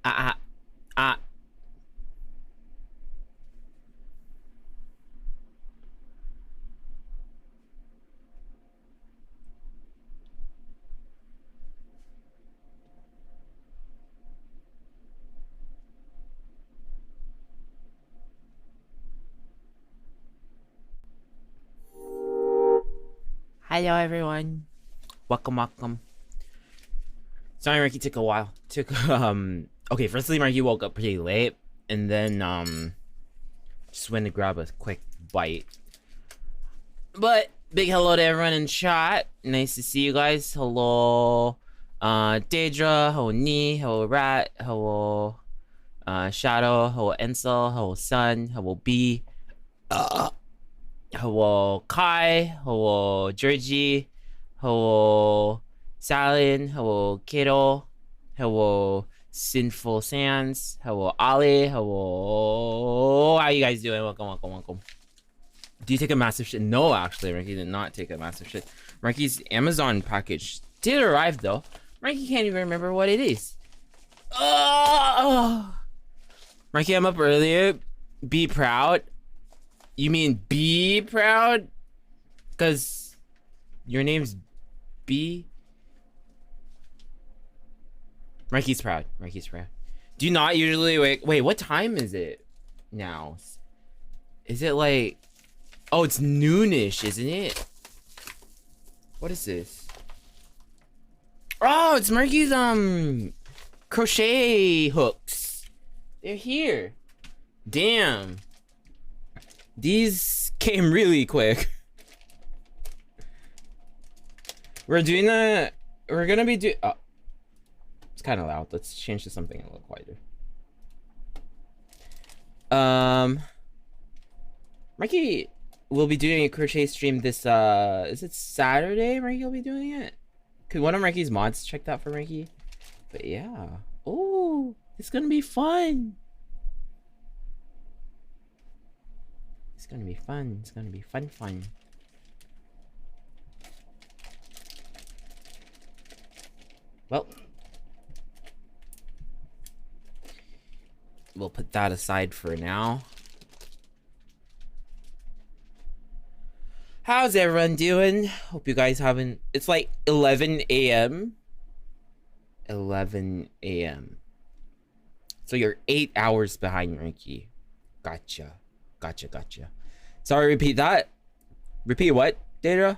Ah, ah. Hello, everyone. Welcome, welcome. Sorry, Marky took a while. Okay, firstly, Marky woke up pretty late, and then, just went to grab a quick bite. But, big hello to everyone in chat. Nice to see you guys. Hello, Daedra, hello, Ni, hello, Rat, hello, Shadow, hello, Ensel, hello, Sun, hello, B, hello, Kai, hello, Georgie, hello, Salin, hello, Kato, hello, Sinful Sands, hello, Ali, hello, how you guys doing? Welcome, welcome, welcome. Do you take a massive shit? No, actually, Marky did not take a massive shit. Marky's Amazon package did arrive, though. Marky can't even remember what it is. Oh! Marky, I'm up earlier. Be proud. You mean be proud? Because your name's B? Marky's proud. Marky's proud. Do you not usually wait, what time is it now? Is it like... Oh, it's noonish, isn't it? What is this? Oh, it's Marky's, crochet hooks. They're here. Damn. These came really quick. We're gonna be doing... Oh. It's kind of loud. Let's change to something a little quieter. Marky will be doing a crochet stream this, is it Saturday Marky will be doing it? Could one of Marky's mods check that for Marky? But yeah. Oh, it's gonna be fun. It's gonna be fun. It's gonna be fun. Well, we'll put that aside for now. How's everyone doing? Hope you guys haven't... It's like 11 a.m. 11 a.m. So you're 8 hours behind, Ricky. Gotcha. Sorry, repeat that. Repeat what, Data?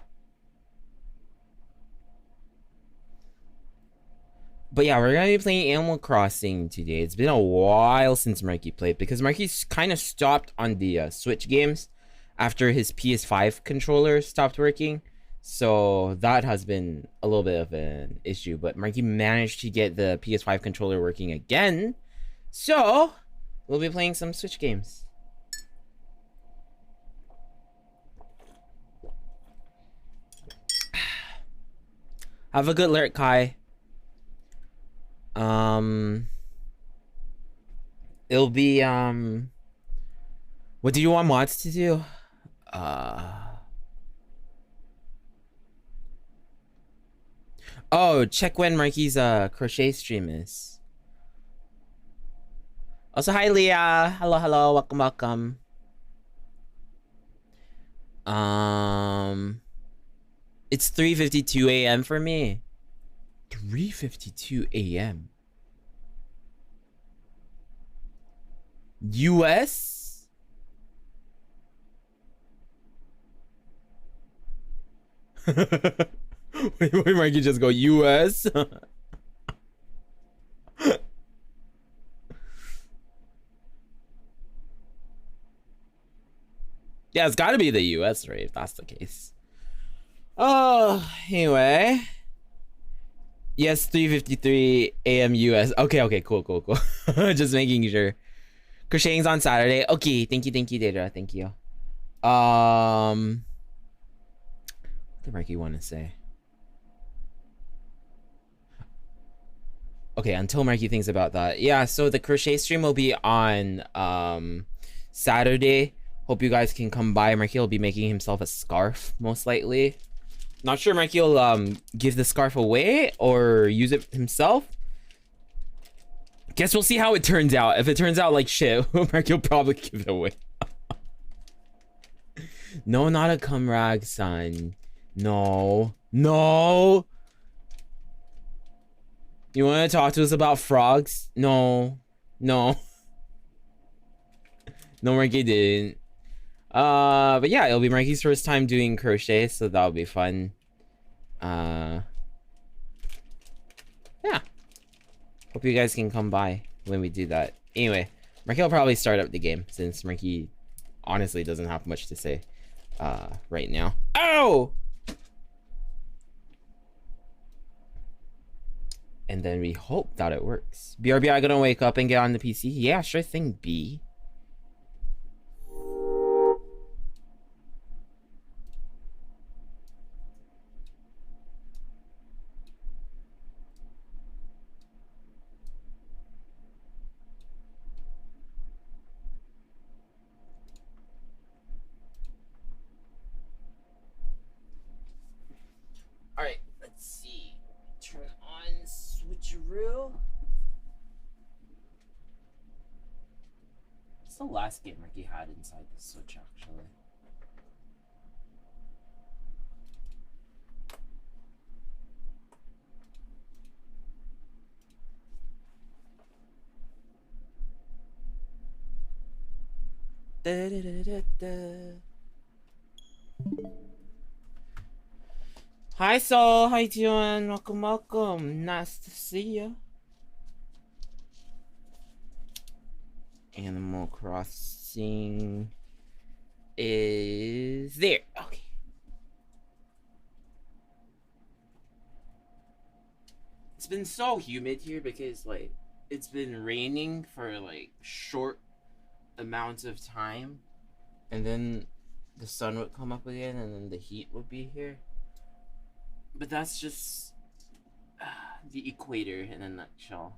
But yeah, we're gonna be playing Animal Crossing today. It's been a while since Marky played because Marky's kind of stopped on the Switch games after his PS5 controller stopped working. So that has been a little bit of an issue, but Marky managed to get the PS5 controller working again. So we'll be playing some Switch games. Have a good lurk, Kai. It'll be, what do you want mods to do? Oh, check when Marky's, crochet stream is. Also, hi, Leah. Hello, welcome. It's 3:52 a.m. for me. 3:52 a.m. US? wait, Marky just go US? Yeah, it's gotta be the US, right? If that's the case. Oh, anyway. Yes, 3:53 a.m. US. Okay, cool. Just making sure. Crocheting's on Saturday. Okay, thank you, Data. Thank you. What did Marky want to say? Okay, until Marky thinks about that. Yeah, so the crochet stream will be on Saturday. Hope you guys can come by. Marky will be making himself a scarf, most likely. Not sure Marky will give the scarf away or use it himself. Guess we'll see how it turns out. If it turns out like shit, Mark, you'll probably give it away. No, not a cum rag, son. No. No. You want to talk to us about frogs? No. No. No, Marky didn't. But yeah, it'll be Marky's first time doing crochet, so that'll be fun. Yeah. Hope you guys can come by when we do that. Anyway, Marky will probably start up the game since Marky honestly doesn't have much to say right now. Oh! And then we hope that it works. BRB, I gonna wake up and get on the PC? Yeah, sure thing, B. Alright, let's see. Turn on switcheroo. It's the last game Ricky had inside the Switch, actually. Da, da, da, da, da. Hi Soul, how you doing? Welcome, welcome. Nice to see you. Animal Crossing is there. Okay. It's been so humid here because like it's been raining for like short amounts of time, and then the sun would come up again, and then the heat would be here. But that's just the equator in a nutshell.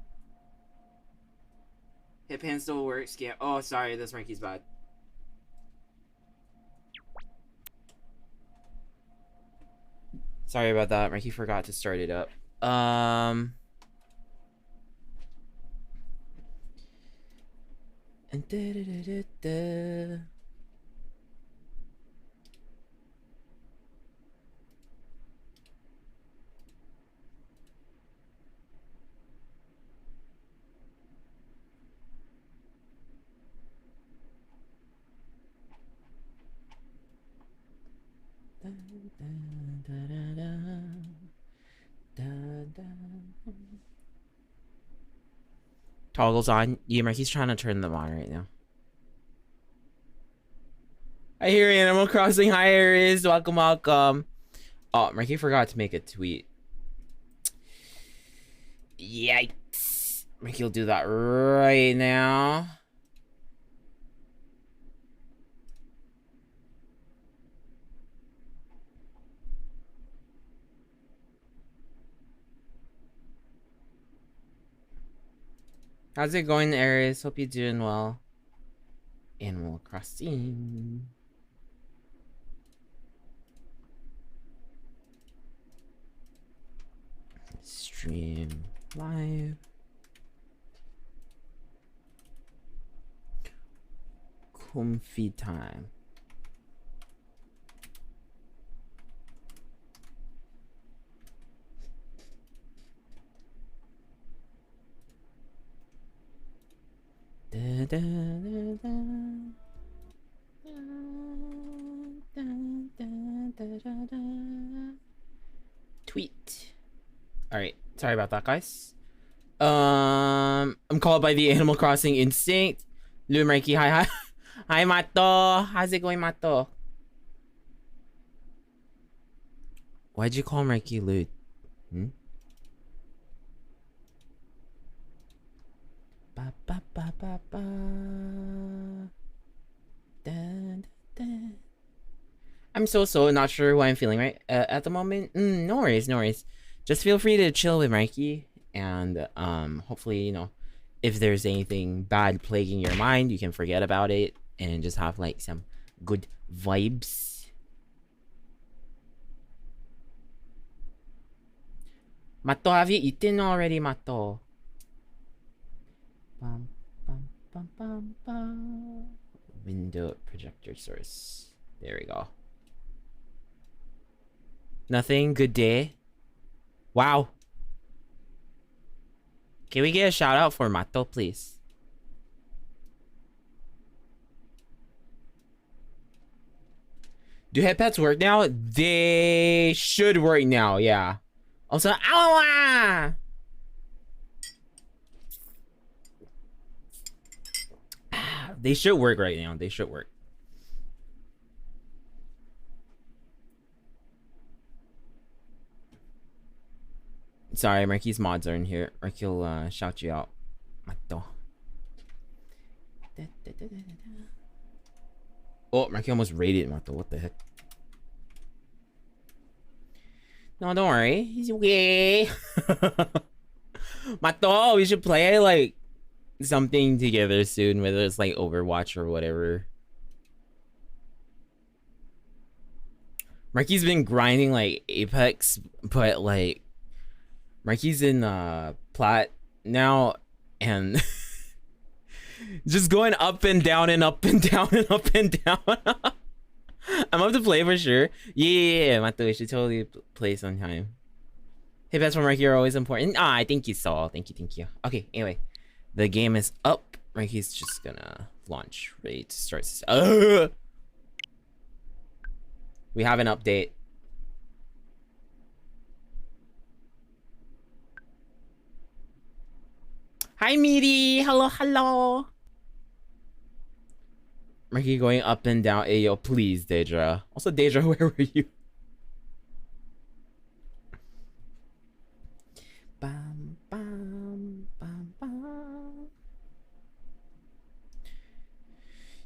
Hit pan still works. Yeah. Oh, sorry, this Ranky's bad. Sorry about that. Ranky forgot to start it up. And da da da da da. Toggles on. Yeah, Marky's trying to turn them on right now. I hear Animal Crossing. Hi, Aries. Welcome, welcome. Oh, Marky forgot to make a tweet. Yikes. Marky will do that right now. How's it going, Aries? Hope you're doing well. Animal Crossing. Stream live. Coomfy time. Da, da, da, da. Da, da, da, da, da. Tweet. Alright, sorry about that, guys. I'm called by the Animal Crossing instinct. Lou Marky, hi hi. Hi Mato. How's it going, Mato? Why'd you call Marky Lou? Ba, ba, ba, ba, ba. Dun, dun. I'm so not sure who I'm feeling right at the moment. No worries, no worries. Just feel free to chill with Mikey, and hopefully, you know, if there's anything bad plaguing your mind, you can forget about it and just have like some good vibes. Mato, have you eaten already, Mato? Bum, bum, bum, bum, bum. Window projector source. There we go. Nothing. Good day. Wow. Can we get a shout out for Mato, please? Do headpads work now? They should work now, yeah. Also, ow! They should work right now. They should work. Sorry, Marky's mods are in here. Marky will shout you out. Mato. Oh, Marky almost raided Mato. What the heck? No, don't worry. He's okay. Mato, we should play like something together soon, whether it's like Overwatch or whatever. Marky's been grinding like Apex, but like Marky's in plat now and just going up and down and up and down and up and down. I'm up to play for sure. Yeah, Mato, we should totally play sometime. Hey, bets from Marky are always important. Ah, thank you, Saul. Thank you. Okay, anyway. The game is up. Marky's just gonna launch. Ready to start. We have an update. Hi, Meaty. Hello. Marky going up and down. Ayo, please, Daedra. Also, Daedra, where were you? Bam, bam, bam, bam.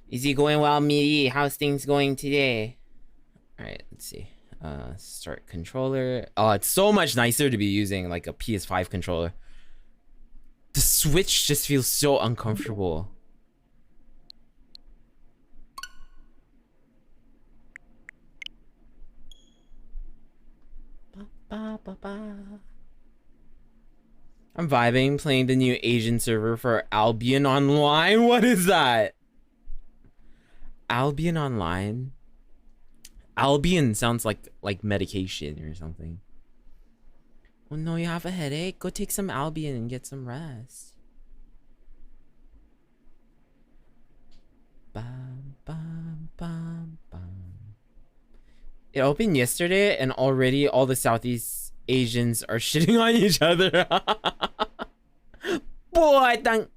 Is it going well, Meaty? How's things going today? Alright, let's see. Start controller. Oh, it's so much nicer to be using like a PS5 controller. The Switch just feels so uncomfortable. I'm vibing playing the new Asian server for Albion Online. What is that? Albion Online? Albion sounds like medication or something. Oh no, you have a headache? Go take some Albion and get some rest. Bam, bam, bam, bam. It opened yesterday and already all the Southeast Asians are shitting on each other. Boy, dang.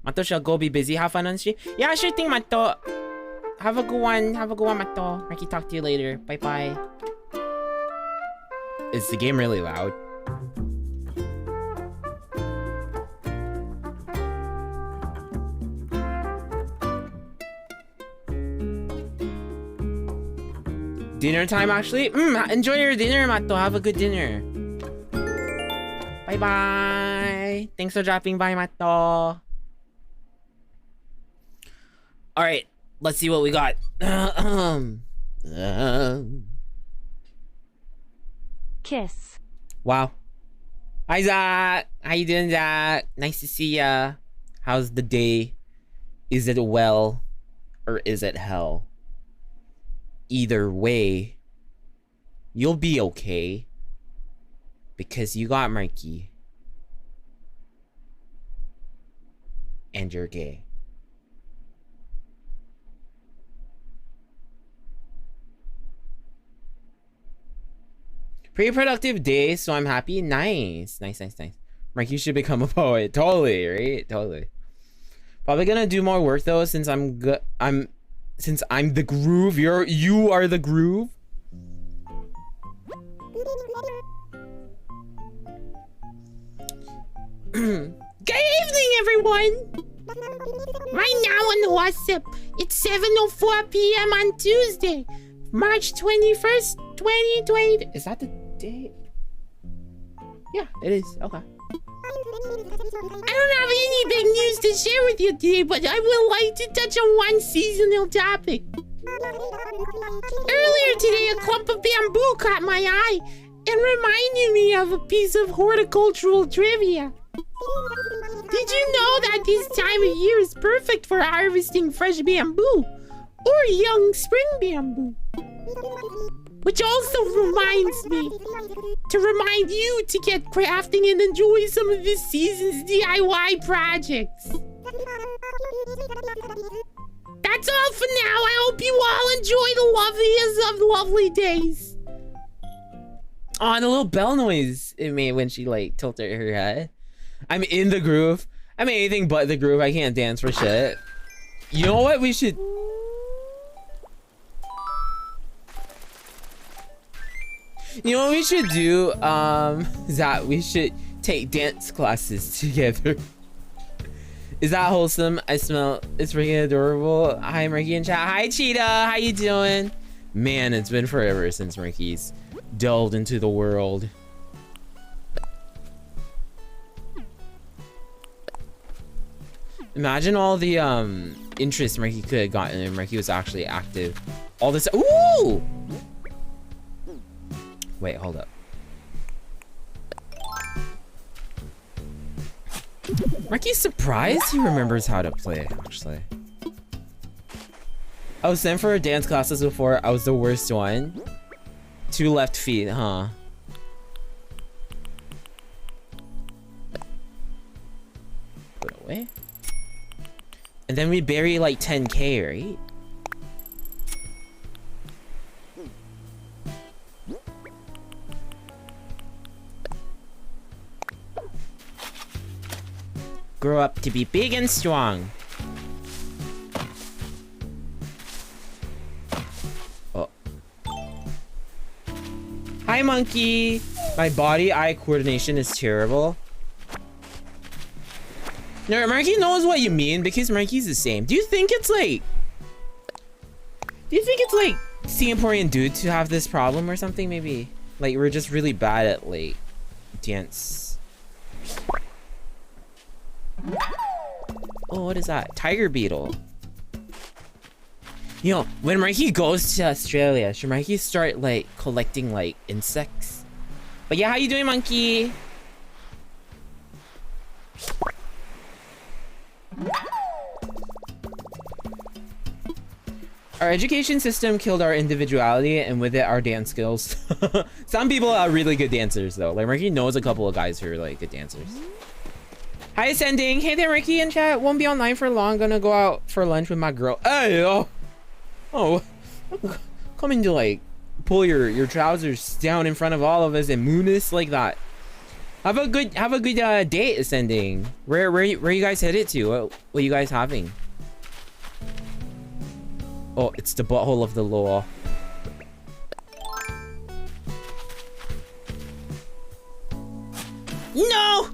Mato shall go be busy. Have fun on stream. Yeah, sure thing, Mato. Have a good one. Mato. Marky, talk to you later. Bye. Is the game really loud? Dinner time, actually? Enjoy your dinner, Mato. Have a good dinner. Bye. Thanks for dropping by, Mato. Alright, let's see what we got. Kiss. Wow. Hi, Zach. How you doing, Zach? Nice to see ya. How's the day? Is it well or is it hell? Either way, you'll be okay because you got Marky and you're gay. Pretty productive day, so I'm happy. Nice. Marky should become a poet. Totally, right? Totally. Probably gonna do more work though, since I'm the groove. You are the groove. Good evening, everyone. Right now on the WhatsApp, it's 7:04 p.m. on Tuesday, March 21st, 2020. Is that the date? Yeah, it is. Okay. I don't have any big news to share with you today, but I would like to touch on one seasonal topic. Earlier today, a clump of bamboo caught my eye and reminded me of a piece of horticultural trivia. Did you know that this time of year is perfect for harvesting fresh bamboo or young spring bamboo? Which also reminds me to remind you to get crafting and enjoy some of this season's DIY projects. That's all for now. I hope you all enjoy the loveliest of lovely days. Oh, and a little bell noise it made when she like tilted her head. I'm in the groove. I'm anything but the groove. I can't dance for shit. You know what we should... You know what we should do? Is that we should take dance classes together. Is that wholesome? I smell it's freaking adorable. Hi, Murky in chat. Hi, Cheetah. How you doing? Man, it's been forever since Murky's delved into the world. Imagine all the interest Murky could have gotten if Murky was actually active. All this. Ooh! Wait, hold up. Murky's surprised he remembers how to play, actually. I was sent for dance classes before. I was the worst one. 2 left feet, huh? Put away. And then we bury like 10K, right? Grow up to be big and strong. Oh. Hi, monkey. My body-eye coordination is terrible. No, Marky knows what you mean because Marky's the same. Do you think it's like Singaporean dude to have this problem or something? Maybe like we're just really bad at like dance. Oh, what is that? Tiger beetle. You know, when Marky goes to Australia, should Marky start like collecting like insects? But yeah, how you doing, monkey? Our education system killed our individuality and with it our dance skills. Some people are really good dancers though. Like Marky knows a couple of guys who are like good dancers. Hi, Ascending. Hey there, Ricky in chat. Won't be online for long. Gonna go out for lunch with my girl. Hey, oh, coming to like pull your trousers down in front of all of us and moon us like that. Have a good date, Ascending. Where you guys headed to? What you guys having? Oh, it's the butthole of the law. No.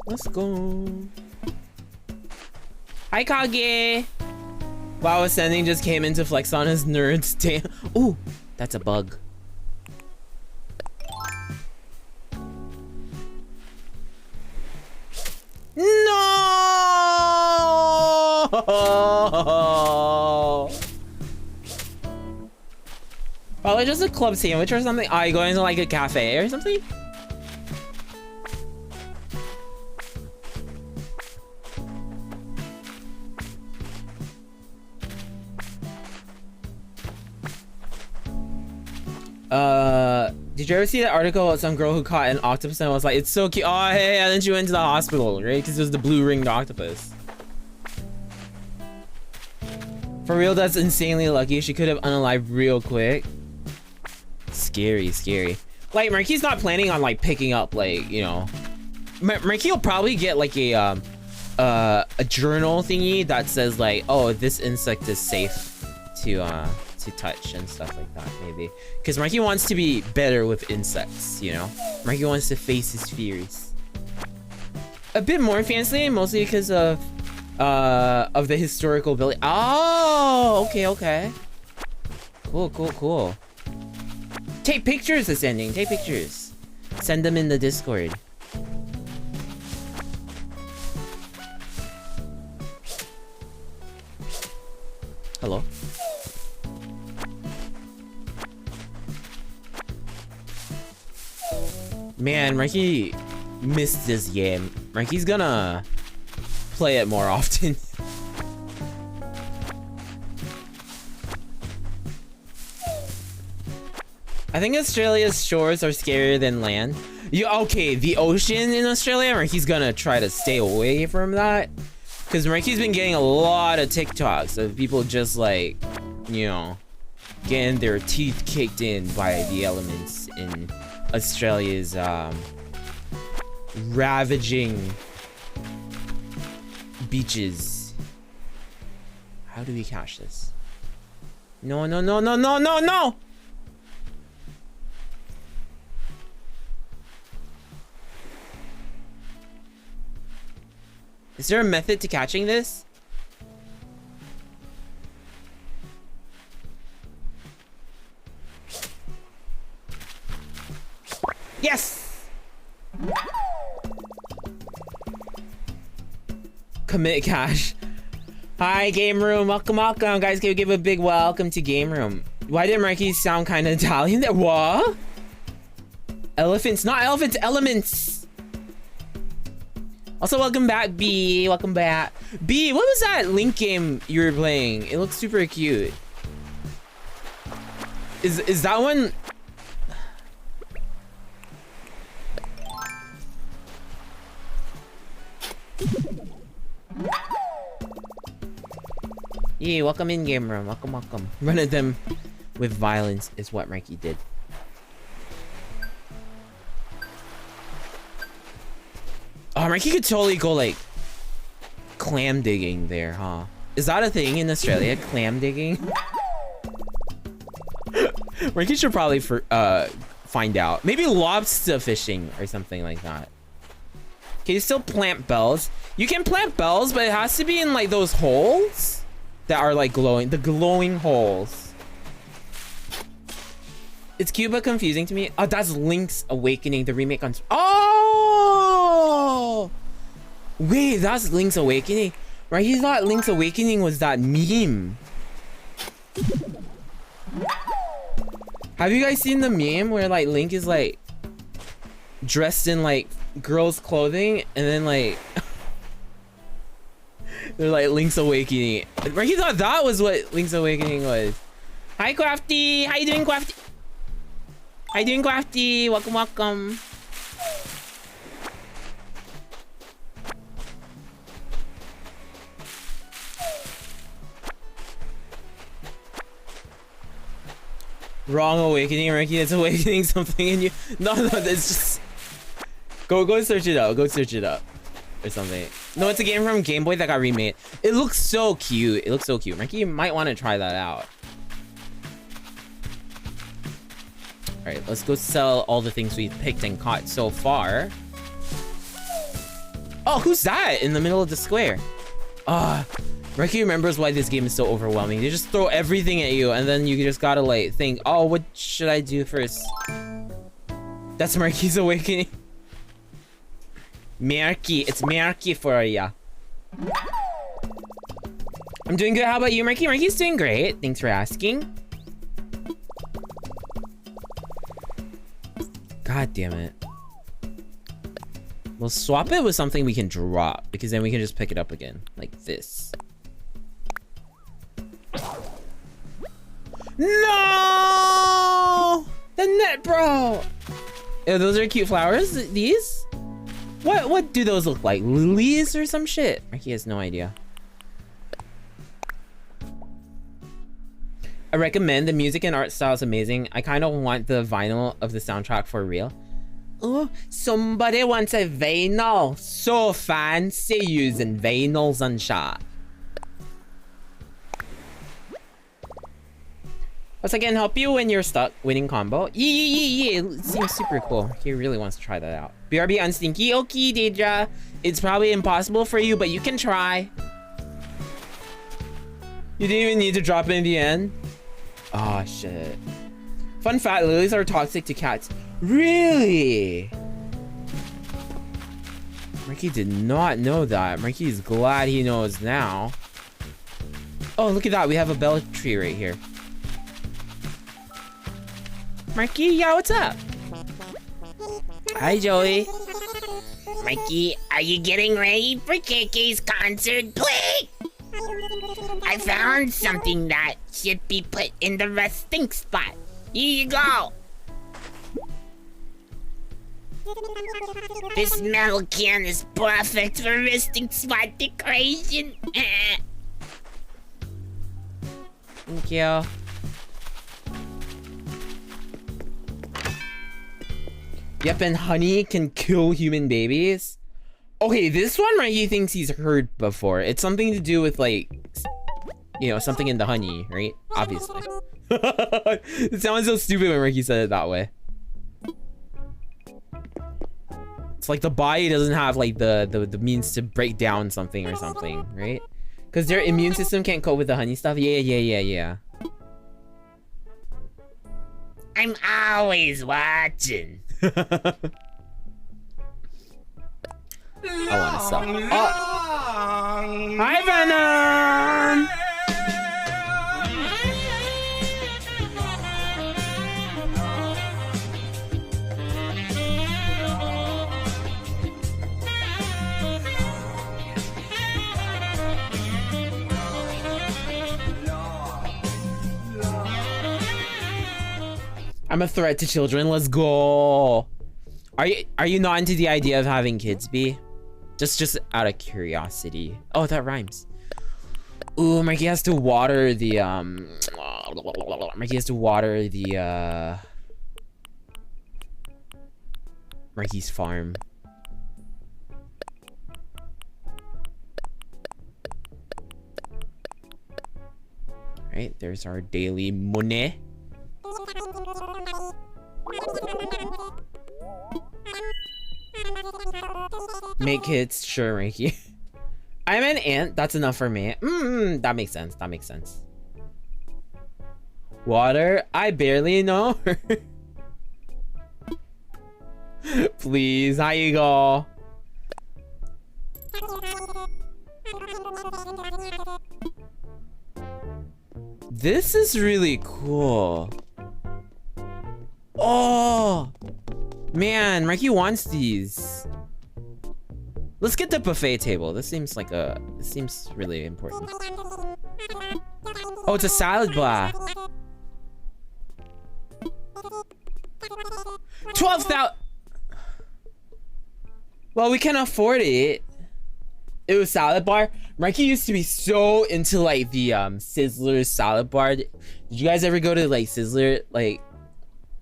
Let's go. Hi, Kage. Wow, Ascending just came in to flex on his nerds. Damn. Ooh, that's a bug. No! Probably just a club sandwich or something. Are you going to like a cafe or something? Did you ever see that article about some girl who caught an octopus and was like, it's so cute. Oh, hey, and then she went to the hospital, right? Because it was the blue ringed octopus. For real, that's insanely lucky. She could have unalived real quick. Scary, scary. Like, Marky's not planning on, like, picking up, like, you know. Marky will probably get, like, a journal thingy that says, like, oh, this insect is safe to touch and stuff like that, maybe. Because Marky wants to be better with insects, you know? Marky wants to face his fears. A bit more fancy, mostly because of the historical building. Oh, okay. Cool. Take pictures, Ascending. Take pictures. Send them in the Discord. Hello. Man, Mikey missed this game. Mikey's gonna play it more often. I think Australia's shores are scarier than land. Okay, the ocean in Australia, Mikey's gonna try to stay away from that. Because Mikey's been getting a lot of TikToks of people just like, you know, getting their teeth kicked in by the elements in Australia's ravaging beaches. How do we catch this? No, no, no, no, no, no, no! Is there a method to catching this? Yes! Commit cash. Hi, game room. Welcome, welcome. Guys, can we give a big welcome to game room? Why did Marky sound kind of Italian there? What? Elephants, not elephants, elements. Also, welcome back, B. Welcome back. B, what was that Link game you were playing? It looks super cute. Is that one? Yeah, welcome in game room. Welcome, welcome. Run at them with violence is what Mikey did. Oh, Mikey could totally go like clam digging there, huh? Is that a thing in Australia? Clam digging? Mikey should probably find out. Maybe lobster fishing or something like that. Can you still plant bells? You can plant bells, but it has to be in like those holes that are like glowing. The glowing holes. It's cute but confusing to me. Oh, that's Link's Awakening, the remake on... Oh! Wait, that's Link's Awakening? Right, he thought Link's Awakening was that meme. Have you guys seen the meme where like Link is like dressed in like girls' clothing and then like they're like Link's Awakening? Right, he thought that was what Link's Awakening was. Hi, Crafty. How you doing, Crafty? How you doing, Crafty? Welcome, welcome. Wrong awakening, Ricky. It's awakening something in you. No, no, it's just go search it up. Go search it up or something. No, it's a game from Game Boy that got remade. It looks so cute. It looks so cute. Ricky, you might want to try that out. All right, let's go sell all the things we've picked and caught so far. Oh, who's that in the middle of the square? Ricky remembers why this game is so overwhelming. They just throw everything at you, and then you just gotta like think, oh, what should I do first? That's Marky's Awakening. Marky, it's Marky for ya. I'm doing good. How about you, Marky? Marky's doing great. Thanks for asking. God damn it. We'll swap it with something we can drop, because then we can just pick it up again, like this. No! The net, bro! Oh, those are cute flowers, these? What do those look like? Lilies or some shit? Ricky has no idea. I recommend. The music and art style is amazing. I kind of want the vinyl of the soundtrack for real. Oh, somebody wants a vinyl. So fancy using vinyls and shit. Once again, help you when you're stuck. Winning combo. Yeah. It seems super cool. He really wants to try that out. BRB unstinky. Okay, Deidre. It's probably impossible for you, but you can try. You didn't even need to drop it in the end. Oh, shit. Fun fact, lilies are toxic to cats. Really? Ricky did not know that. Ricky's glad he knows now. Oh, look at that. We have a bell tree right here. Marky, yeah, what's up? Hi, Joey. Mikey, are you getting ready for KK's concert? Play! I found something that should be put in the resting spot. Here you go. This metal can is perfect for resting spot decoration. Thank you. Yep, and honey can kill human babies. Okay, this one Mikey thinks he's heard before. It's something to do with like, you know, something in the honey, right? Obviously. It sounds so stupid when Ricky said it that way. It's like the body doesn't have like the means to break down something or something, right? Because their immune system can't cope with the honey stuff. Yeah. I'm always watching. I want to stop. Oh. Hi, Venom! I'm a threat to children. Let's go. Are you not into the idea of having kids, B? Just out of curiosity. Oh, that rhymes. Ooh, Mikey has to water the Mikey's farm. Right, there's our daily money. Make kids, sure, Reiki. I'm an ant, that's enough for me. That makes sense, that makes sense. Water, I barely know her. Please, how you go? This is really cool. Oh man, Mikey wants these. Let's get the buffet table. This seems really important. Oh, it's a salad bar. 12,000. Well, we can afford it. It was salad bar. Mikey used to be so into like the Sizzler salad bar. Did you guys ever go to like Sizzler like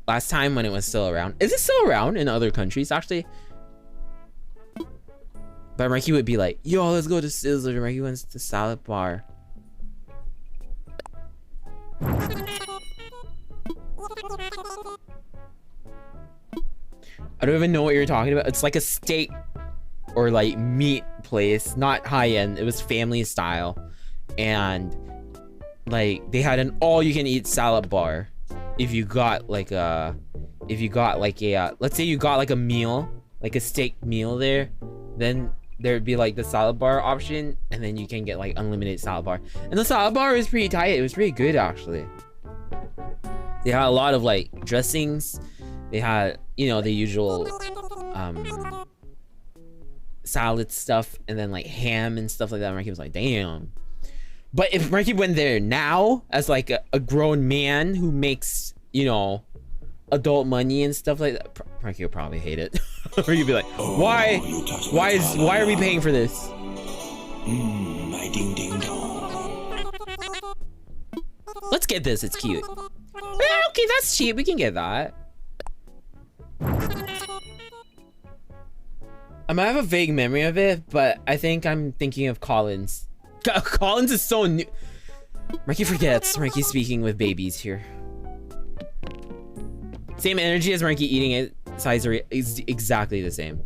last time when it was still around? Is it still around in other countries actually? But Mikey would be like, yo, let's go to Sizzler. Mikey went to the salad bar. I don't even know what you're talking about. It's like a steak or like meat place, not high end. It was family style, and like they had an all-you-can-eat salad bar. If you got like a, let's say you got like a meal, like a steak meal there, then there'd be like the salad bar option, and then you can get like unlimited salad bar. And the salad bar was pretty tight. It was pretty good actually. They had a lot of like dressings. They had, you know, the usual salad stuff, and then like ham and stuff like that. Marky was like, damn. But if Marky went there now as like a grown man who makes, you know, adult money and stuff like that, Marky would probably hate it. Or you'd be like, why are we paying for this? My ding ding dong. Let's get this, it's cute. Yeah, okay, that's cheap, we can get that. I might have a vague memory of it, but I think I'm thinking of Collins. Collins is so new. Marky forgets. Marky's speaking with babies here. Same energy as Marky eating it. Size is exactly the same.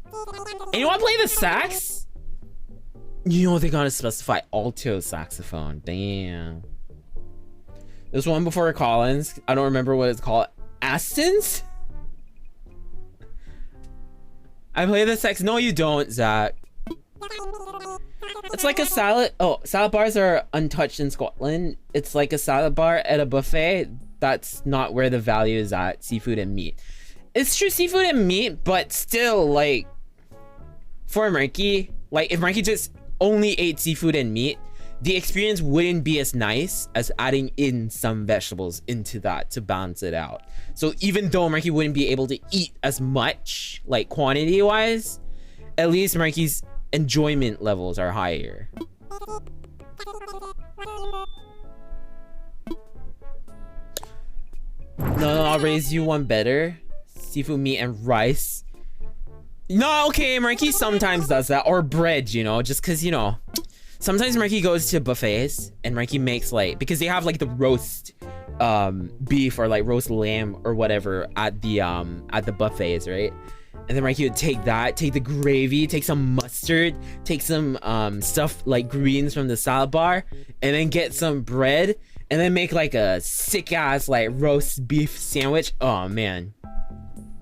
And you want to play the sax? You know they gotta specify alto saxophone. Damn. There's one before Collins. I don't remember what it's called. Aston's? I play the sax. No, you don't, Zach. It's like a salad. Oh, salad bars are untouched in Scotland. It's like a salad bar at a buffet. That's not where the value is at. Seafood and meat. It's true, seafood and meat, but still, like, for Marky, like, if Marky just only ate seafood and meat, the experience wouldn't be as nice as adding in some vegetables into that to balance it out. So even though Marky wouldn't be able to eat as much, like, quantity-wise, at least Marky's enjoyment levels are higher. No, I'll raise you one better. Seafood, meat, and rice. No, okay, Marky sometimes does that. Or bread, you know, just because, you know, sometimes Marky goes to buffets and Marky makes, like, because they have, like, the roast beef or, like, roast lamb or whatever at the buffets, right? And then Marky would take that, take the gravy, take some mustard, take some stuff like greens from the salad bar, and then get some bread, and then make like a sick ass like roast beef sandwich. Oh man,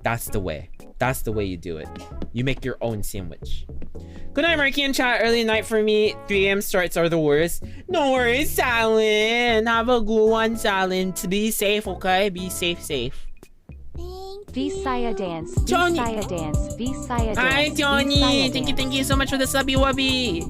that's the way. That's the way you do it. You make your own sandwich. Good night, Marky and chat. Early night for me. 3 a.m. starts are the worst. No worries, Salin. Have a good one, Salin. To be safe, okay? Be safe. Visaya dance. Johnny. Visaya dance. Visaya dance. Hi, Johnny. Visaya Thank you so much for the subby wubby.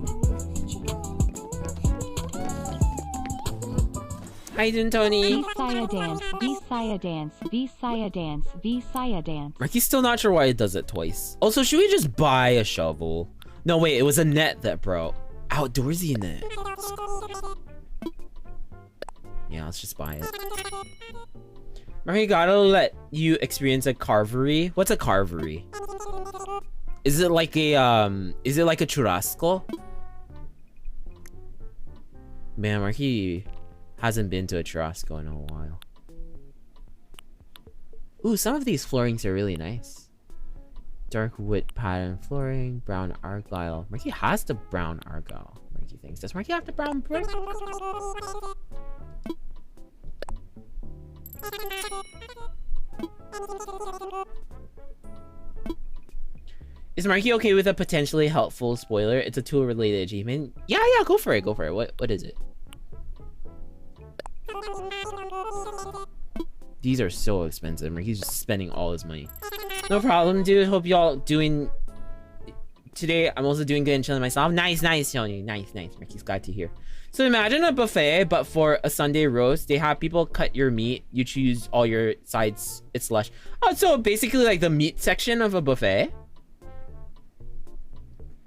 How you doing, Tony? Visaya dance. Visaya dance. Visaya dance. Visaya dance. Marky's still not sure why it does it twice. Also, should we just buy a shovel? No, wait, it was a net that broke. Outdoorsy net. Yeah, let's just buy it. Marky gotta let you experience a carvery. What's a carvery? Is it like a churrasco? Man, Marky hasn't been to a churrasco in a while. Ooh, some of these floorings are really nice. Dark wood pattern flooring, brown argyle. Marky has the brown argyle, Marky thinks. Does Marky have the brown brick? Is Marky okay with a potentially helpful spoiler? It's a tool-related achievement. Yeah, go for it. What is it? These are so expensive. Marky's just spending all his money. No problem, dude. Hope y'all doing... Today, I'm also doing good and chilling myself. Nice, Tony. Nice. Marky's glad to hear. So imagine a buffet, but for a Sunday roast, they have people cut your meat. You choose all your sides. It's lush. Oh, so basically like the meat section of a buffet.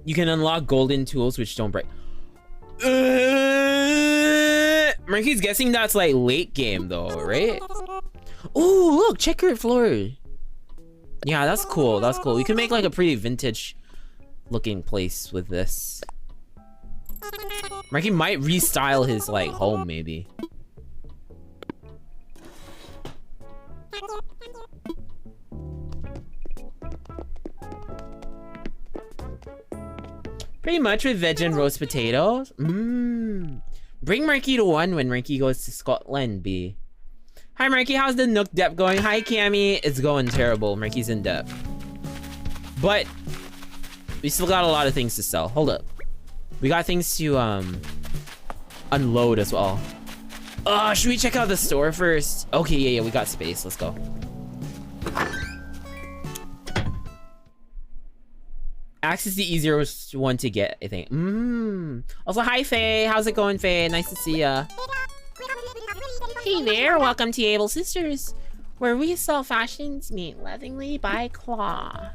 You can unlock golden tools which don't break. Marky's guessing that's like late game though, right? Oh, look, checkered floor. Yeah, that's cool. We can make like a pretty vintage looking place with this. Marky might restyle his like home maybe. Pretty much with veg and roast potatoes. Bring Marky to one when Marky goes to Scotland, B. Hi Marky, how's the Nook depth going? Hi Cammy, it's going terrible. Marky's in debt. But we still got a lot of things to sell. Hold up. We got things to unload as well. Should we check out the store first? Okay, yeah, we got space. Let's go. Axe is the easier one to get, I think. Also, hi Faye. How's it going, Faye? Nice to see ya. Hey there, welcome to Able Sisters, where we sell fashions made lovingly by Claw.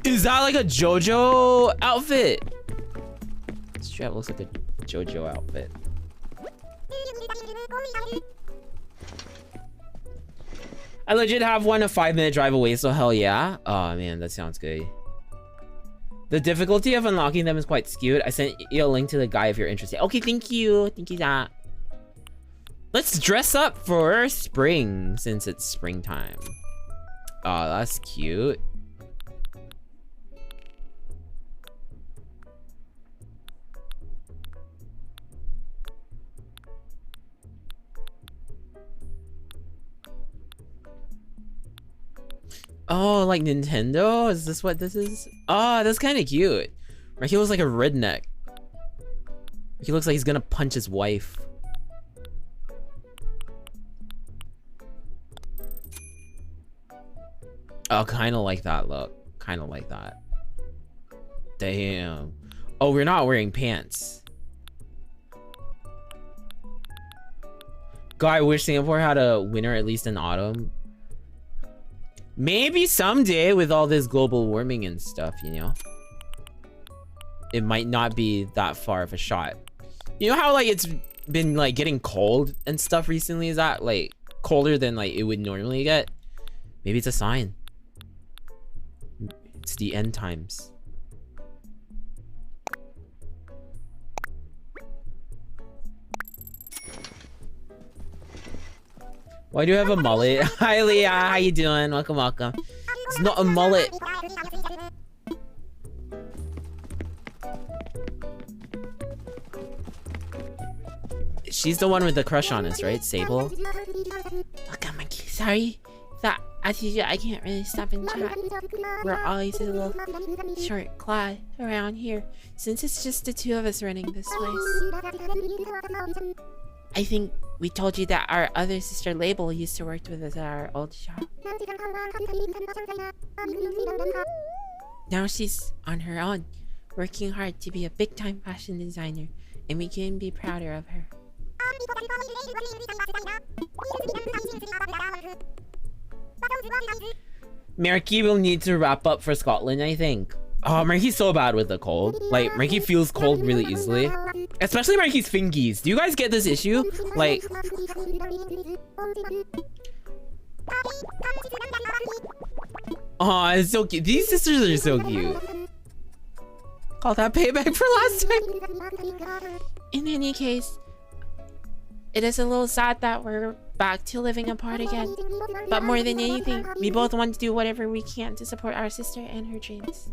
Is that like a JoJo outfit? This strap looks like a JoJo outfit. I legit have one a 5-minute drive away, so hell yeah. Oh man, that sounds good. The difficulty of unlocking them is quite skewed. I sent you a link to the guy if you're interested. Okay, thank you. Thank you, Zach. Let's dress up for spring since it's springtime. Oh, that's cute. Oh, like Nintendo? Is this what this is? Oh, that's kind of cute. Marky was like a redneck. He looks like he's gonna punch his wife. Oh, kind of like that look. Kind of like that. Damn. Oh, we're not wearing pants. God, I wish Singapore had a winter at least in autumn. Maybe someday with all this global warming and stuff, you know? It might not be that far of a shot. You know how like it's been like getting cold and stuff recently? Is that like colder than like it would normally get? Maybe it's a sign. It's the end times. Why do you have a mullet? Hi Leah, how you doing? Welcome, welcome. It's not a mullet. She's the one with the crush on us, right? Sable? Look, I'm sorry. That attitude, I can't really stop and chat. We're always a little short clad around here, since it's just the two of us running this place. I think we told you that our other sister Label used to work with us at our old shop. Now she's on her own, working hard to be a big-time fashion designer, and we couldn't be prouder of her. Merky will need to wrap up for Scotland, I think. Oh, Merky's so bad with the cold. Like, Merky feels cold really easily. Especially Merky's fingies. Do you guys get this issue? Like... Oh, it's so cute. These sisters are so cute. Call that payback for last time. In any case, it is a little sad that we're back to living apart again. But more than anything, we both want to do whatever we can to support our sister and her dreams.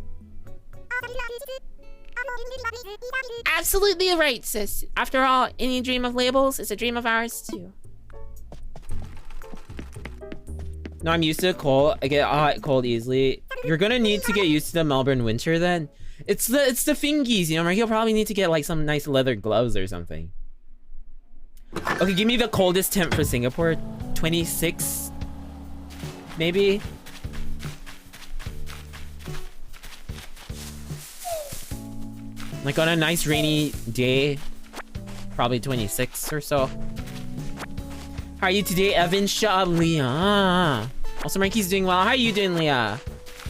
Absolutely right, sis. After all, any dream of Labels is a dream of ours too. No, I'm used to cold. I get hot, cold easily. You're gonna need to get used to the Melbourne winter then. It's the fingies, you know. You'll probably need to get like some nice leather gloves or something. Okay, give me the coldest temp for Singapore. 26, maybe. Like on a nice rainy day, probably 26 or so. How are you today, Evan? Shaw, Leah. Also, Marky's doing well. How are you doing, Leah?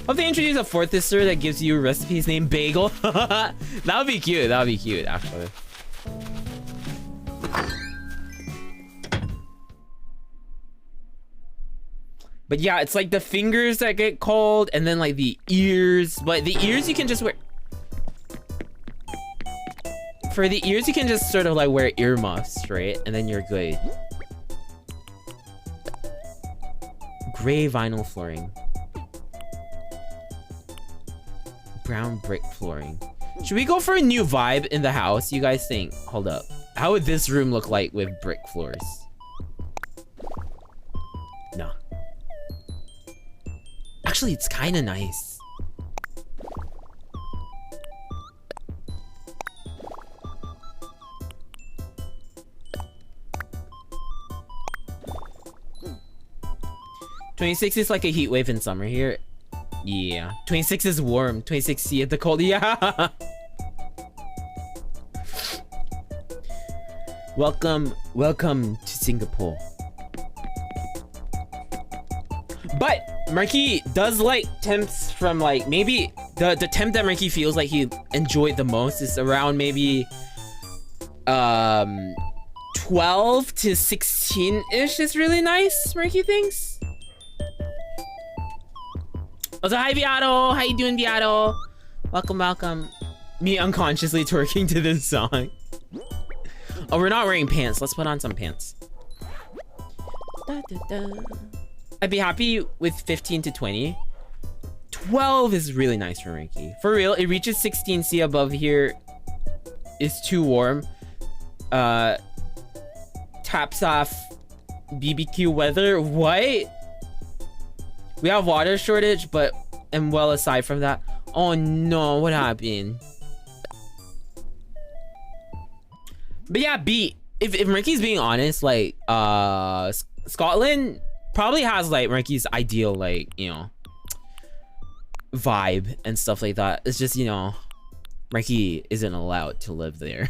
Hope they introduce a fourth sister that gives you recipes named Bagel. That would be cute. That would be cute, actually. But yeah, it's like the fingers that get cold, and then like the ears. But the ears you can just wear. For the ears, you can just sort of like wear earmuffs, right? And then you're good. Gray vinyl flooring. Brown brick flooring. Should we go for a new vibe in the house? You guys think? Hold up. How would this room look like with brick floors? No. Actually, it's kind of nice. $26 is like a heat wave in summer here. Yeah. 26 is warm. 26 C at the cold. Yeah. Welcome to Singapore. But Marky does like temps from like maybe the temp that Marky feels like he enjoyed the most is around maybe 12 to 16-ish is really nice, Marky thinks. Also, hi Viato! How you doing, Viato? Welcome, welcome. Me unconsciously twerking to this song. Oh, we're not wearing pants. Let's put on some pants. Da, da, da. I'd be happy with 15 to 20. 12 is really nice for Ricky. For real, it reaches 16C above here. It's too warm. Taps off BBQ weather. What? We have water shortage, but and well aside from that. Oh no, what happened? But yeah, if Ricky's being honest, like Scotland probably has like Ricky's ideal, like, you know, vibe and stuff like that. It's just, you know, Ricky isn't allowed to live there.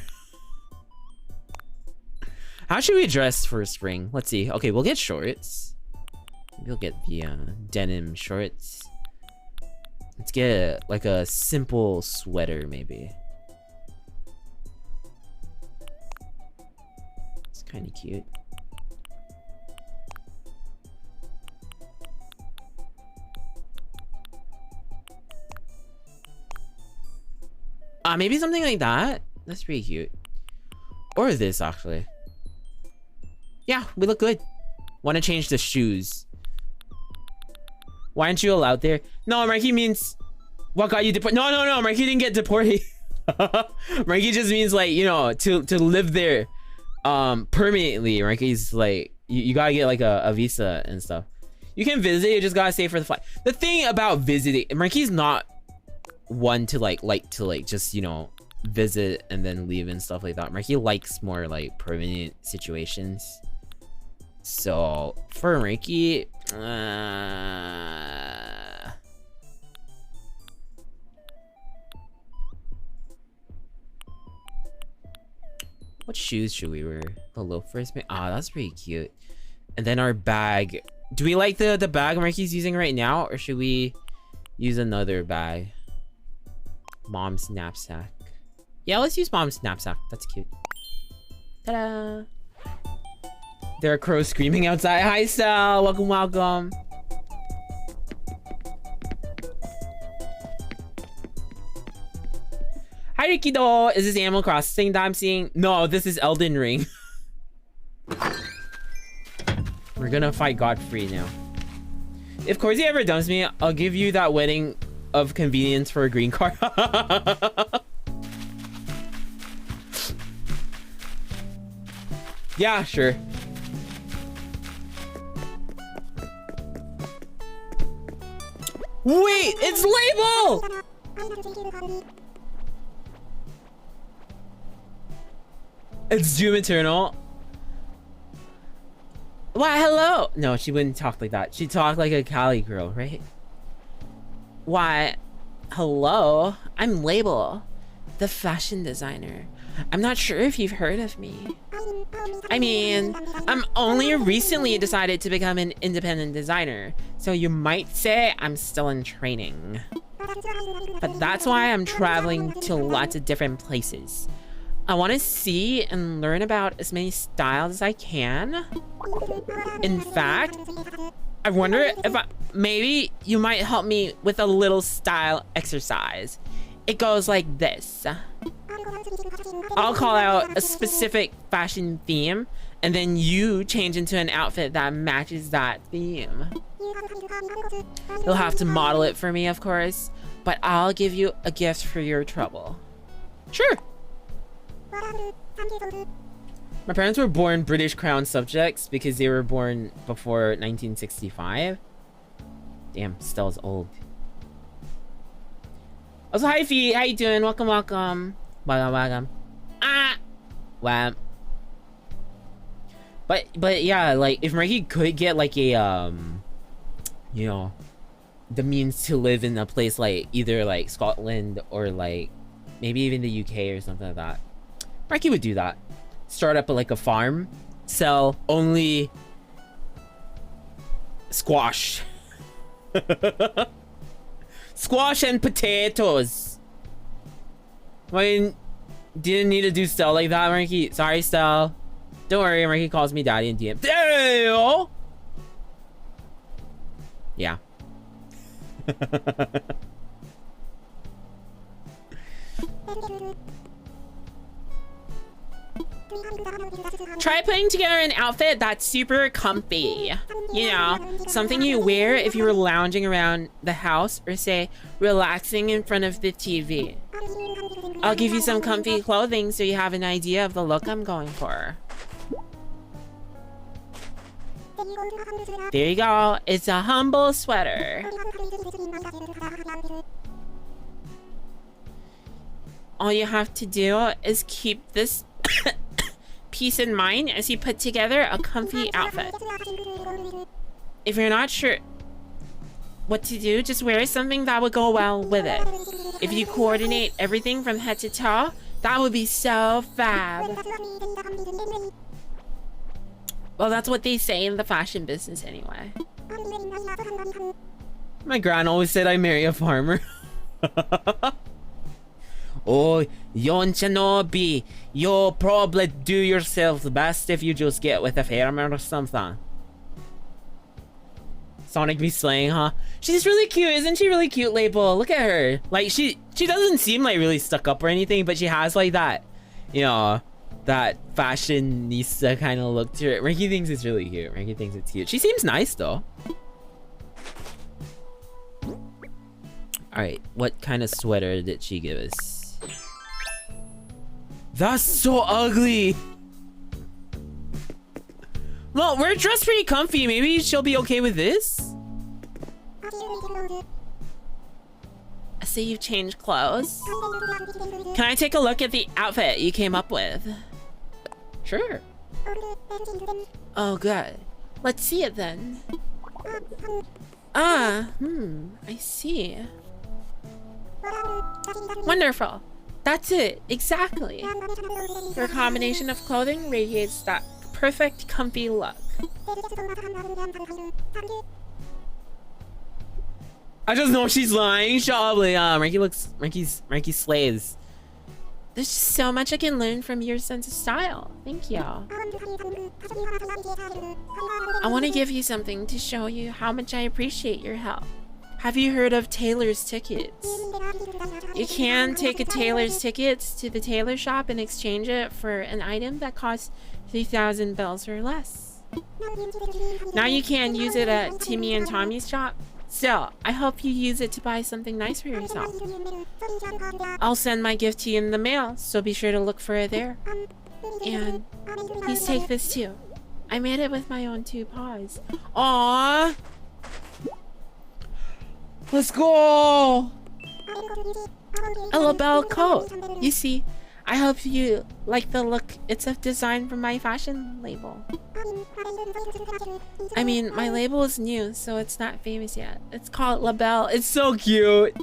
How should we dress for spring? Let's see. Okay, we'll get shorts. We'll get the denim shorts. Let's get like a simple sweater, maybe. It's kind of cute. Maybe something like that. That's pretty cute. Or this, actually. Yeah, we look good. Want to change the shoes. Why aren't you allowed there? No, Marky means... What got you deported? No, Marky didn't get deported. Marky just means, like, you know, to live there permanently. Marky's like, you gotta get like a visa and stuff. You can visit, you just gotta stay for the flight. The thing about visiting, Marky's not one to like to just, you know, visit and then leave and stuff like that. Marky likes more like permanent situations. So for Marky, what shoes should we wear? The loafers? That's pretty cute. And then our bag. Do we like the bag Marky's using right now, or should we use another bag? Mom's knapsack. Yeah, let's use mom's knapsack. That's cute. Ta-da! There are crows screaming outside. Hi, Sal. Welcome, welcome. Hi, Rikido. Is this Animal Crossing that I'm seeing? No, this is Elden Ring. We're gonna fight Godfrey now. If Corsi ever dumps me, I'll give you that wedding of convenience for a green card. Yeah, sure. Wait, it's Label! It's Doom Eternal. Why, hello? No, she wouldn't talk like that. She'd talk like a Cali girl, right? Why, hello? I'm Label, the fashion designer. I'm not sure if you've heard of me. I mean, I'm only recently decided to become an independent designer, so you might say I'm still in training. But that's why I'm traveling to lots of different places. I want to see and learn about as many styles as I can. In fact, I wonder if maybe you might help me with a little style exercise. It goes like this. I'll call out a specific fashion theme, and then you change into an outfit that matches that theme. You'll have to model it for me, of course, but I'll give you a gift for your trouble. Sure. My parents were born British Crown subjects because they were born before 1965. Damn, Stella's old. Also, hi Fee, how you doing? Welcome, welcome. Welcome. Wow. But yeah, like if Marky could get like a you know, the means to live in a place like either like Scotland or like maybe even the UK or something like that, Marky would do that. Start up like a farm, sell only squash. Squash and potatoes. I mean, didn't need to do stuff like that, Marky. Sorry, Stell. Don't worry, Marky calls me daddy in DM. Damn! Yeah. Try putting together an outfit that's super comfy. You know, something you wear if you were lounging around the house or say relaxing in front of the TV. I'll give you some comfy clothing so you have an idea of the look I'm going for. There you go. It's a humble sweater. All you have to do is keep this peace in mind as you put together a comfy outfit. If you're not sure what to do, just wear something that would go well with it. If you coordinate everything from head to toe, that would be so fab. Well, that's what they say in the fashion business anyway. My gran always said I marry a farmer. Oh, yon shinobi, you'll probably do yourself the best if you just get with a farmer or something. Sonic be slaying, huh? She's really cute, isn't she? Really cute, Label. Look at her. Like, she doesn't seem like really stuck up or anything, but she has like that, you know, that fashionista kind of look to it. Ricky thinks it's really cute. Ricky thinks it's cute. She seems nice though. Alright, what kind of sweater did she give us? That's so ugly! Well, we're dressed pretty comfy. Maybe she'll be okay with this? I see you've changed clothes. Can I take a look at the outfit you came up with? Sure. Oh, good. Let's see it then. I see. Wonderful. That's it, exactly. Your combination of clothing radiates that perfect, comfy look. I just know she's lying. Probably. Ranky slays. There's just so much I can learn from your sense of style. Thank you. I want to give you something to show you how much I appreciate your help. Have you heard of tailor's tickets? You can take a tailor's tickets to the tailor shop and exchange it for an item that costs 3,000 bells or less. Now you can use it at Timmy and Tommy's shop. Still, I hope you use it to buy something nice for yourself. I'll send my gift to you in the mail, so be sure to look for it there. And please take this too. I made it with my own 2 paws. Aww! Let's go! A label coat. You see, I hope you like the look. It's a design from my fashion label. I mean, my label is new, so it's not famous yet. It's called Label. It's so cute.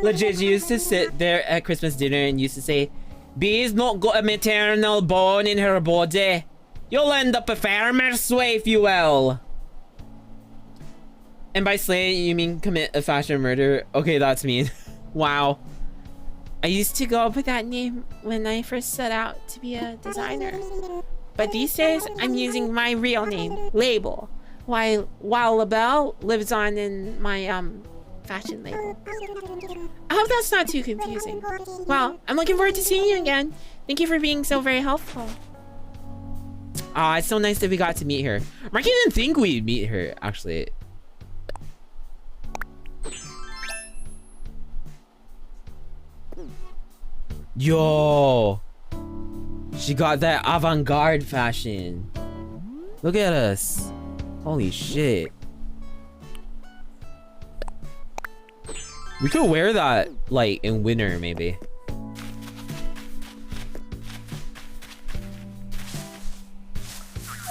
Legit, she used to sit there at Christmas dinner and used to say, Bee's not got a maternal bone in her body. You'll end up a farmer's wife, you will. And by slay, you mean commit a fashion murder? Okay, that's mean. Wow. I used to go by that name when I first set out to be a designer. But these days, I'm using my real name, Label, while Label lives on in my fashion label. I hope that's not too confusing. Well, I'm looking forward to seeing you again. Thank you for being so very helpful. Ah, it's so nice that we got to meet her. Marky didn't think we'd meet her, actually. Yo, she got that avant-garde fashion. Look at us. Holy shit. We could wear that like in winter maybe.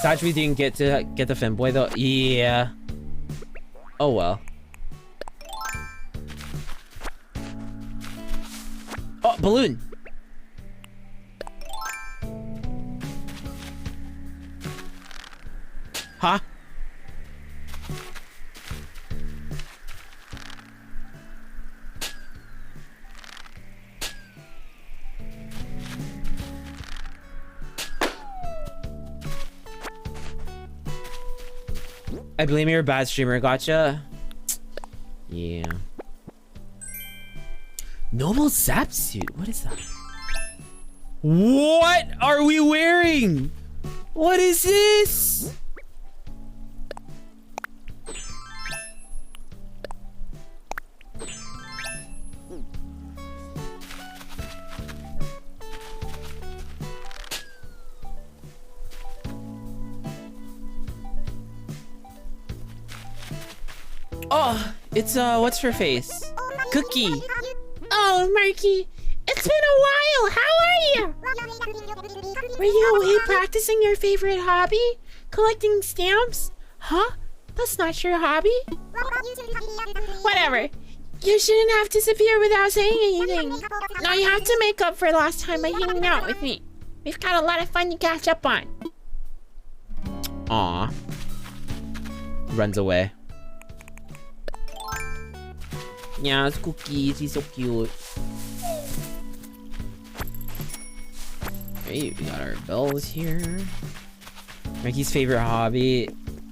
Sad we didn't get to get the femboy though. Yeah. Oh well. Oh, balloon. Huh? I blame you're a bad streamer, gotcha. Yeah. Noble Zap suit? What is that? What are we wearing? What is this? Oh, it's what's her face? Cookie. Oh, Marky, it's been a while. How are you? Were you away practicing your favorite hobby? Collecting stamps? Huh? That's not your hobby. Whatever. You shouldn't have disappeared without saying anything. Now you have to make up for last time by hanging out with me. We've got a lot of fun to catch up on. Aw. Runs away. Yeah, it's Cookies. He's so cute. Hey, we got our bells here. Ricky's favorite hobby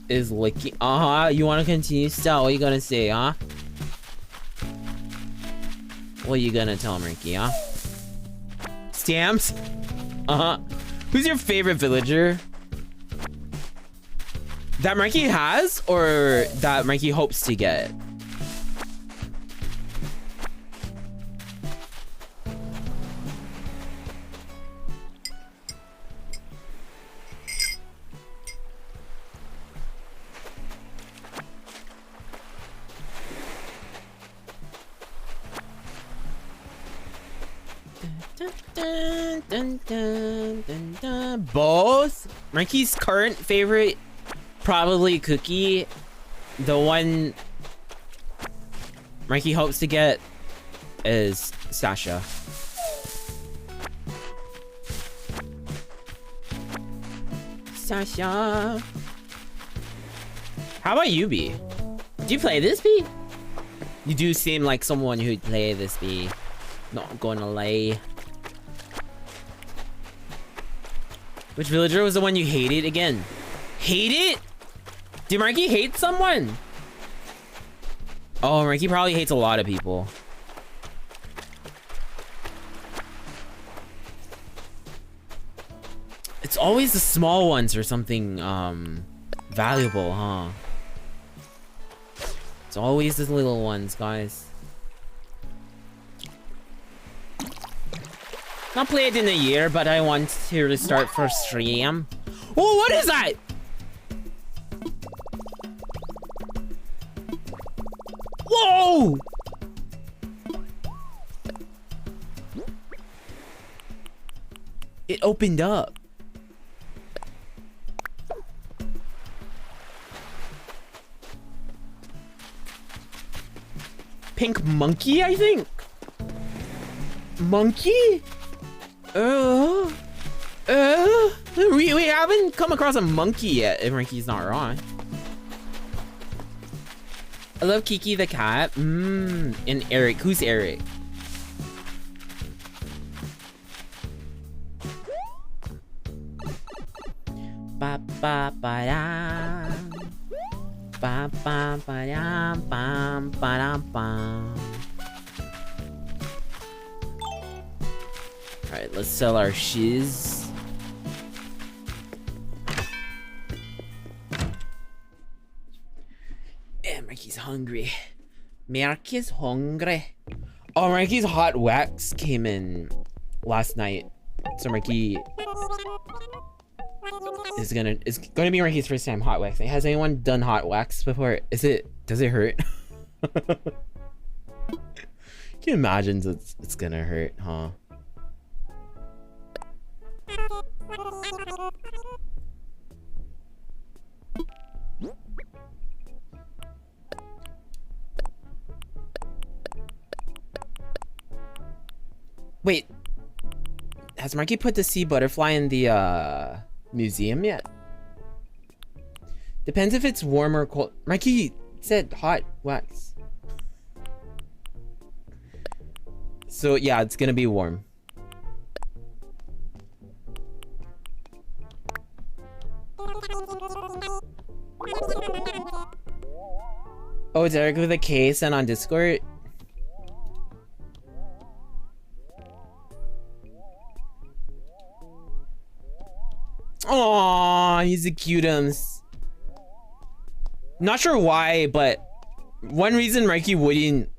is licking. You want to continue still? What are you gonna say, huh? What are you gonna tell him, Ricky, huh? Stamps? Who's your favorite villager? That Mikey has, or that Mikey hopes to get? Both? Mikey's current favorite, probably Cookie. The one Mikey hopes to get is Sasha. Sasha. How about you, B? Do you play this, B? You do seem like someone who'd play this, B. Not gonna lie. Which villager was the one you hated again? Hate it? Did Marky hate someone? Oh, Marky probably hates a lot of people. It's always the small ones or something valuable, huh? It's always the little ones, guys. Not played in a year, but I want to restart for stream. Oh, what is that? Whoa! It opened up. Pink monkey, I think. Monkey? We haven't come across a monkey yet, if Ricky's not wrong. I love Kiki the cat. And Eric. Who's Eric? Ba ba ba da. Ba ba ba da. Bam ba da bam. Alright, let's sell our shiz. Yeah, Mikey's hungry. Mikey's hungry. Oh, Mikey's hot wax came in last night. So Mikey is gonna be Mikey's first time hot waxing. Has anyone done hot wax before? Does it hurt? Can you imagine it's gonna hurt, huh? Wait, has Marky put the sea butterfly in the museum yet? Depends if it's warm or cold. Marky said hot wax. So yeah, it's gonna be warm. Oh, it's Eric with a K sent on Discord. Aww, he's a cutums. Not sure why, but one reason Mikey wouldn't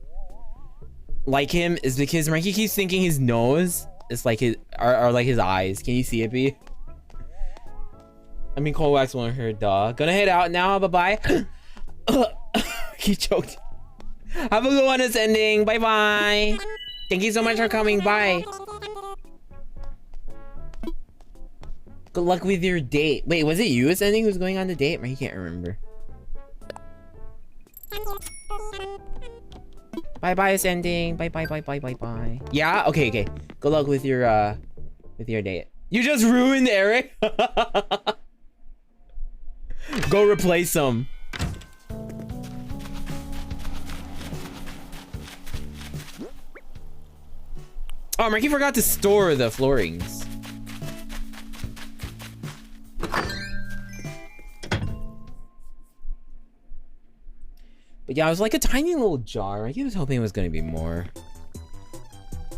like him is because Mikey keeps thinking his nose is like his are like his eyes. Can you see it, B? I mean, cold wax won't hurt, dog. Gonna head out now. Bye bye. He choked. Have a good one. It's ending. Bye bye. Thank you so much for coming. Bye. Good luck with your date. Wait, was it you ascending who's going on the date? I can't remember. Bye bye ascending. Bye bye bye bye bye bye. Yeah? Okay, okay. Good luck with your date. You just ruined Eric. Go replace him. Oh, Marky forgot to store the floorings. But yeah, it was like a tiny little jar. I was hoping it was gonna be more.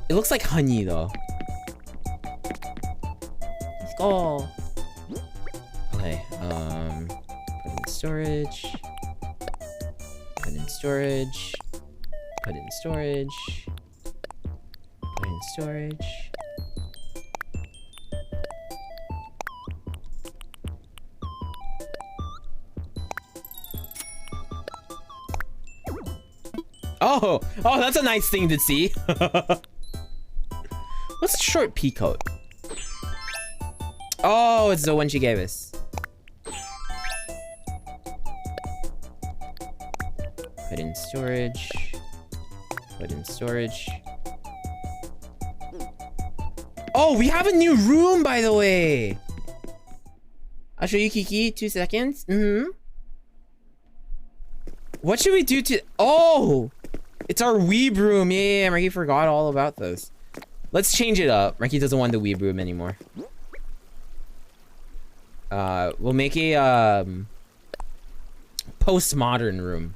It looks like honey though. Let's go. Okay, put in storage. Put in storage. Put in storage. Put in storage. Oh, that's a nice thing to see. What's short pea coat? Oh, it's the one she gave us. Put in storage. Put in storage. Oh, we have a new room, by the way. I'll show you Kiki. 2 seconds. What should we do to... Oh! It's our weeb room. Yeah, Marky forgot all about those. Let's change it up. Marky doesn't want the weeb room anymore. We'll make a postmodern room.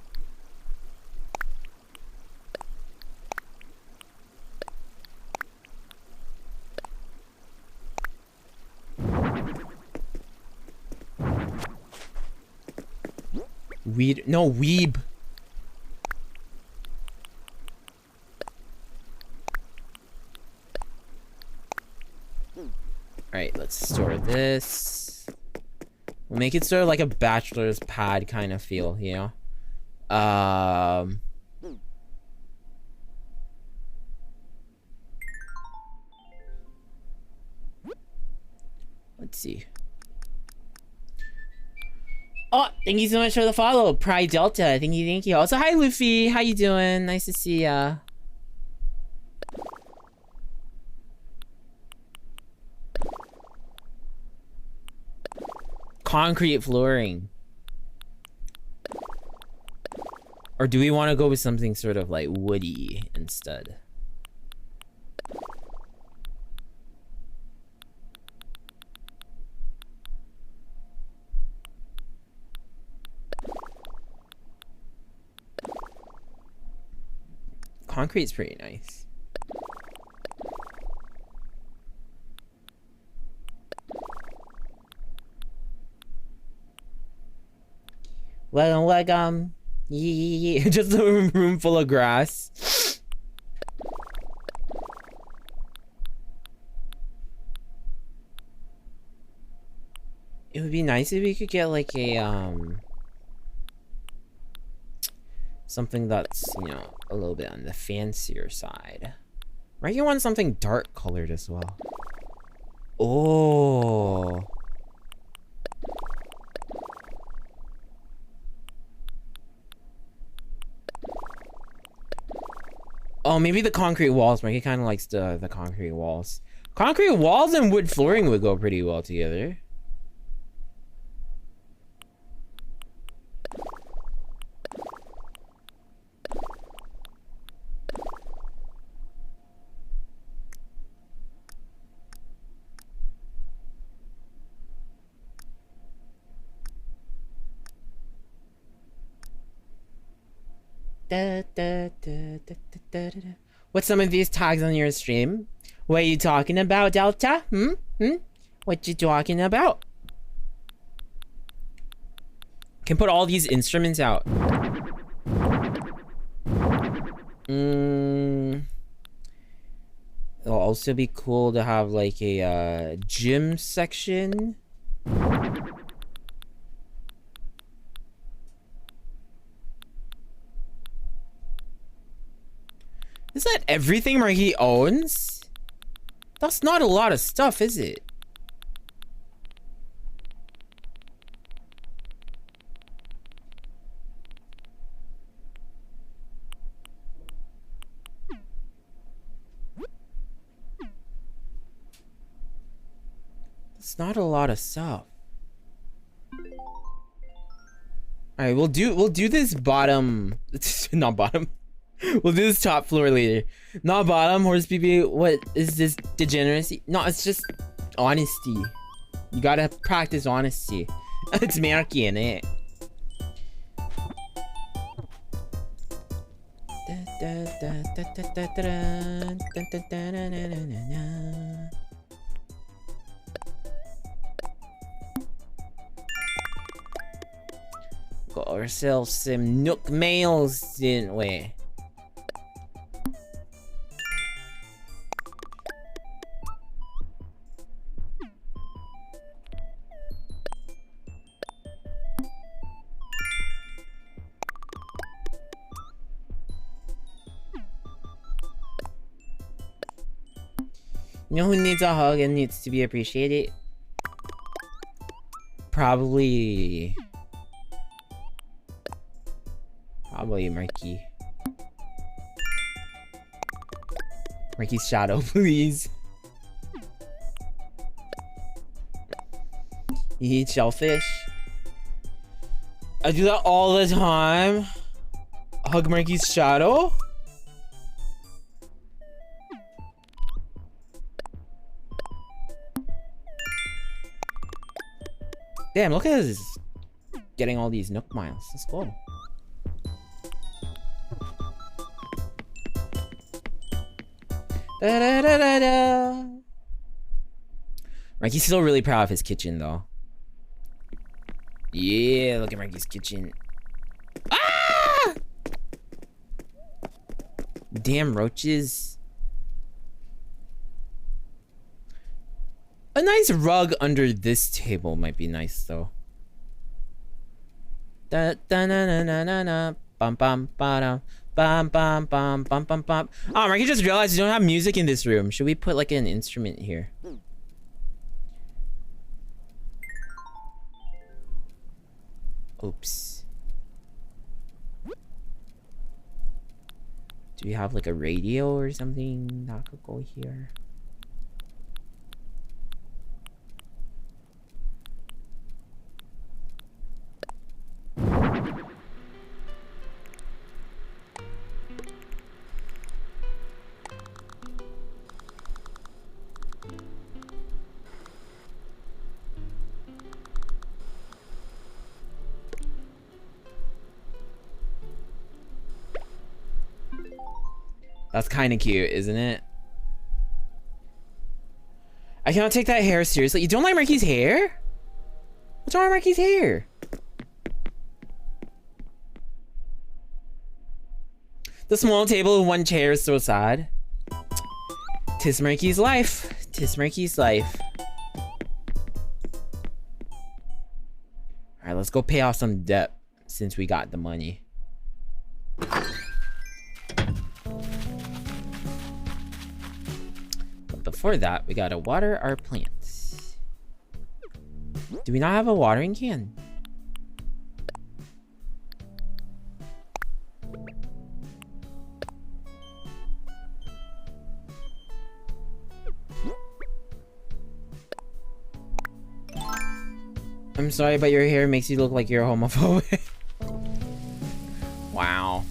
No, weeb. Alright, let's store this. We'll make it sort of like a bachelor's pad kind of feel, you know? Let's see. Oh, thank you so much for the follow, Pride Delta. Thank you, thank you. Also, hi Luffy, how you doing? Nice to see ya. Concrete flooring. Or do we want to go with something sort of like woody instead? Concrete's pretty nice. Welcome. Yeah, just a room full of grass. It would be nice if we could get like a something that's, you know, a little bit on the fancier side. Right, you want something dark colored as well. Oh. Oh, maybe the concrete walls. Mikey kind of likes the concrete walls. Concrete walls and wood flooring would go pretty well together. What's some of these tags on your stream? What are you talking about, Delta? What you talking about? Can put all these instruments out. It'll also be cool to have like a gym section. Is that everything Marky owns? That's not a lot of stuff, is it? It's not a lot of stuff. Alright, we'll do this bottom. Not bottom. We'll do this top floor later. Not bottom, horse BB. What is this degeneracy? No, it's just honesty. You gotta practice honesty. It's Merky in it. Got ourselves some Nook mails, didn't we? You know who needs a hug and needs to be appreciated? Probably Marky. Marky's shadow, please. You eat shellfish? I do that all the time. Hug Marky's shadow? Damn, look at this. Getting all these Nook miles. Let's go. Da, da, da, da, da. Marky's still really proud of his kitchen, though. Yeah, look at Marky's kitchen. Ah! Damn roaches. A nice rug under this table might be nice, though. Da da na na na na na bum bum ba bum bum bum bum bum bum. Oh, Marky just realized you don't have music in this room. Should we put like an instrument here? Oops. Do we have like a radio or something that could go here? That's kind of cute, isn't it? I cannot take that hair seriously. You don't like Marky's hair? What's wrong with Marky's hair? The small table with one chair is so sad. Tis Marky's life. Tis Marky's life. Alright, let's go pay off some debt since we got the money. Before that, we gotta water our plants. Do we not have a watering can? I'm sorry, but your hair makes you look like you're homophobic. Wow.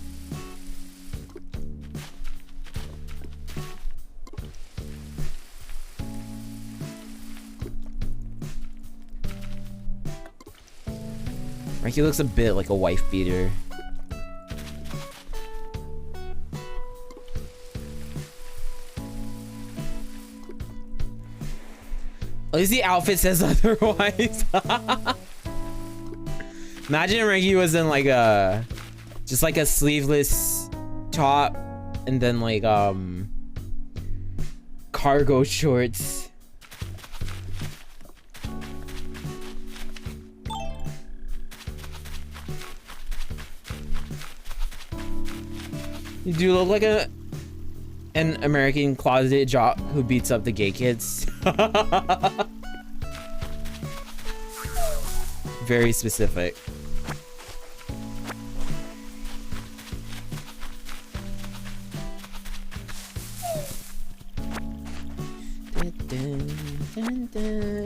Marky looks a bit like a wife beater. At least the outfit says otherwise. Imagine Marky was in like a just like a sleeveless top and then like cargo shorts. You do look like an American closet jock who beats up the gay kids. Very specific.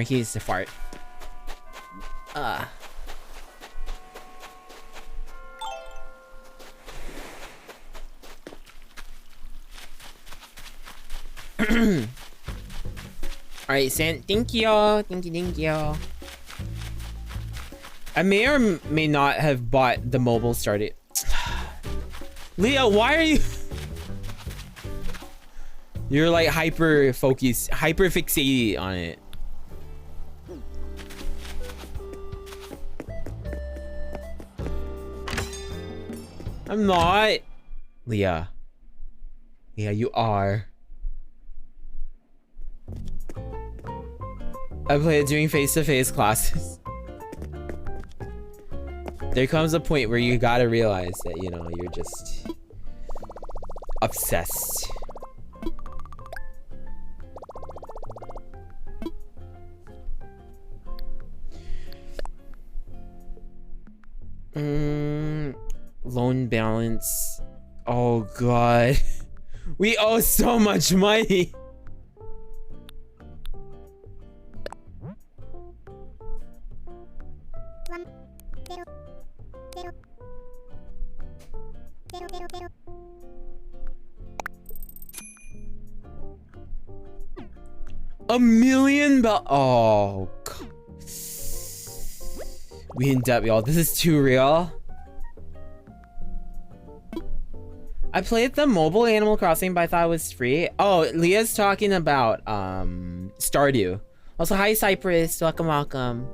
Frankie needs to fart. Alright, thank you. Thank you. I may or may not have bought the mobile started. Leah, why are you... You're like hyper focused, hyper fixated on it. I'm not. Leah. Yeah, you are. I played doing face-to-face classes. There comes a point where you gotta realize that, you know, you're just obsessed. Loan balance. Oh god. We owe so much money. Oh god. We in debt, y'all. This is too real. I played the mobile Animal Crossing, but I thought it was free. Oh, Leah's talking about Stardew. Also, hi Cypress, welcome.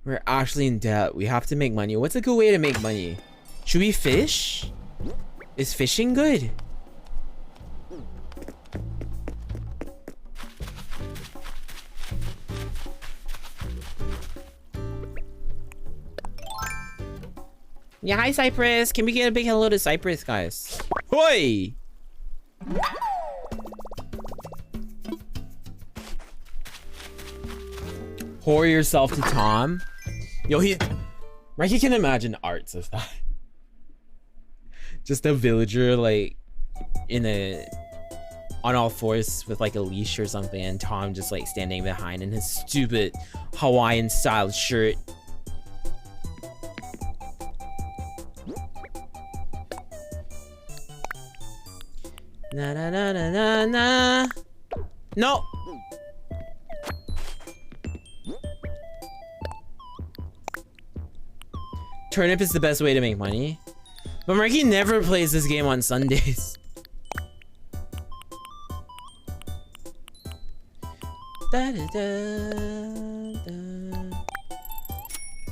We're actually in debt. We have to make money. What's a good way to make money? Should we fish? Is fishing good? Yeah, hi Cypress. Can we get a big hello to Cypress, guys? Hoi! Whore yourself to Tom. Yo, Mikey can imagine arts of that. Just a villager like on all fours with like a leash or something, and Tom just like standing behind in his stupid Hawaiian style shirt. Na na na na na na. No. Turnip is the best way to make money. But Marky never plays this game on Sundays. Da da da da.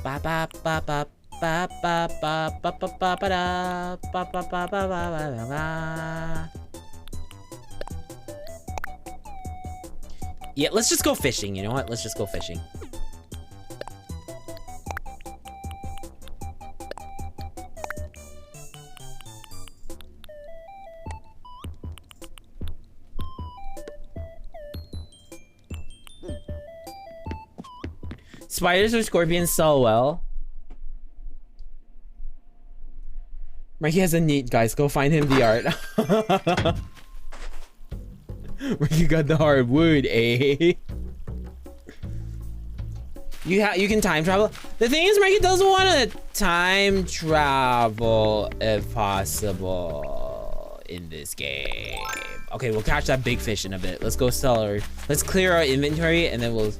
Ba ba ba ba ba ba ba ba ba ba ba da ba ba ba ba ba ba ba. Yeah, let's just go fishing. You know what? Let's just go fishing. Spiders or scorpions sell well. Mikey has a neat, guys. Go find him the art. Mikey got the hardwood, eh? You can time travel. The thing is, Mikey doesn't want to time travel if possible in this game. Okay, we'll catch that big fish in a bit. Let's go sell our. Let's clear our inventory and then we'll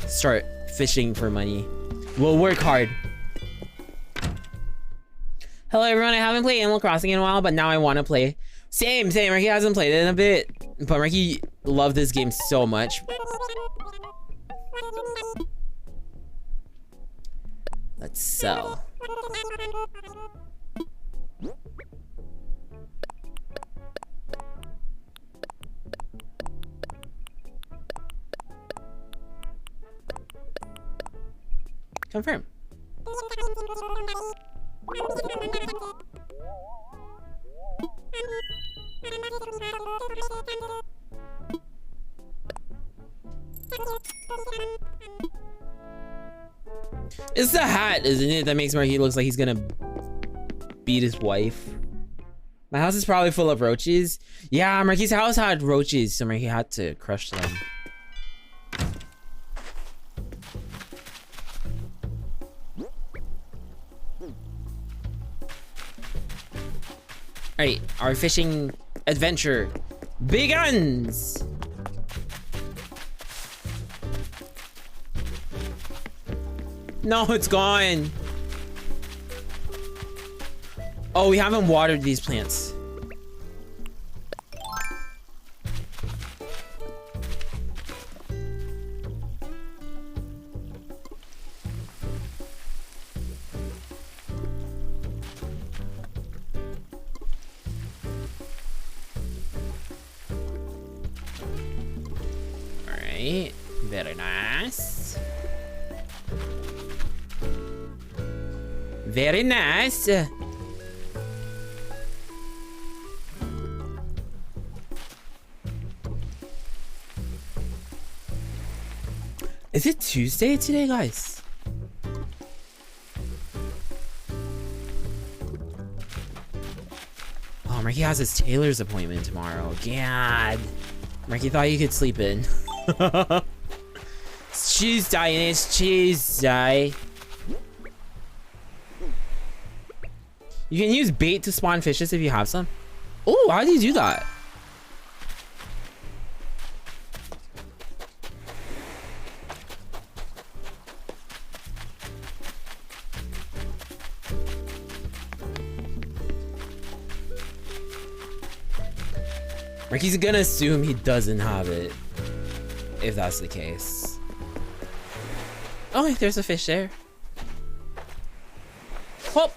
start fishing for money. We'll work hard. Hello everyone, I haven't played Animal Crossing in a while, but now I want to play. Same. Ricky hasn't played it in a bit, but Ricky loved this game so much. Let's sell. Confirm. It's the hat, isn't it, that makes Marky looks like he's gonna beat his wife. My house is probably full of roaches. Yeah, Marky's house had roaches, so Marky had to crush them. Alright, our fishing adventure begins! No, it's gone. Oh, we haven't watered these plants. All right, very nice. Very nice. Is it Tuesday today, guys? Oh, Marky has his tailor's appointment tomorrow. God. Marky thought you could sleep in. It's Tuesday and it's Tuesday. You can use bait to spawn fishes if you have some. Oh, how do you do that? Marky's gonna assume he doesn't have it, if that's the case. Oh, there's a fish there. Hop!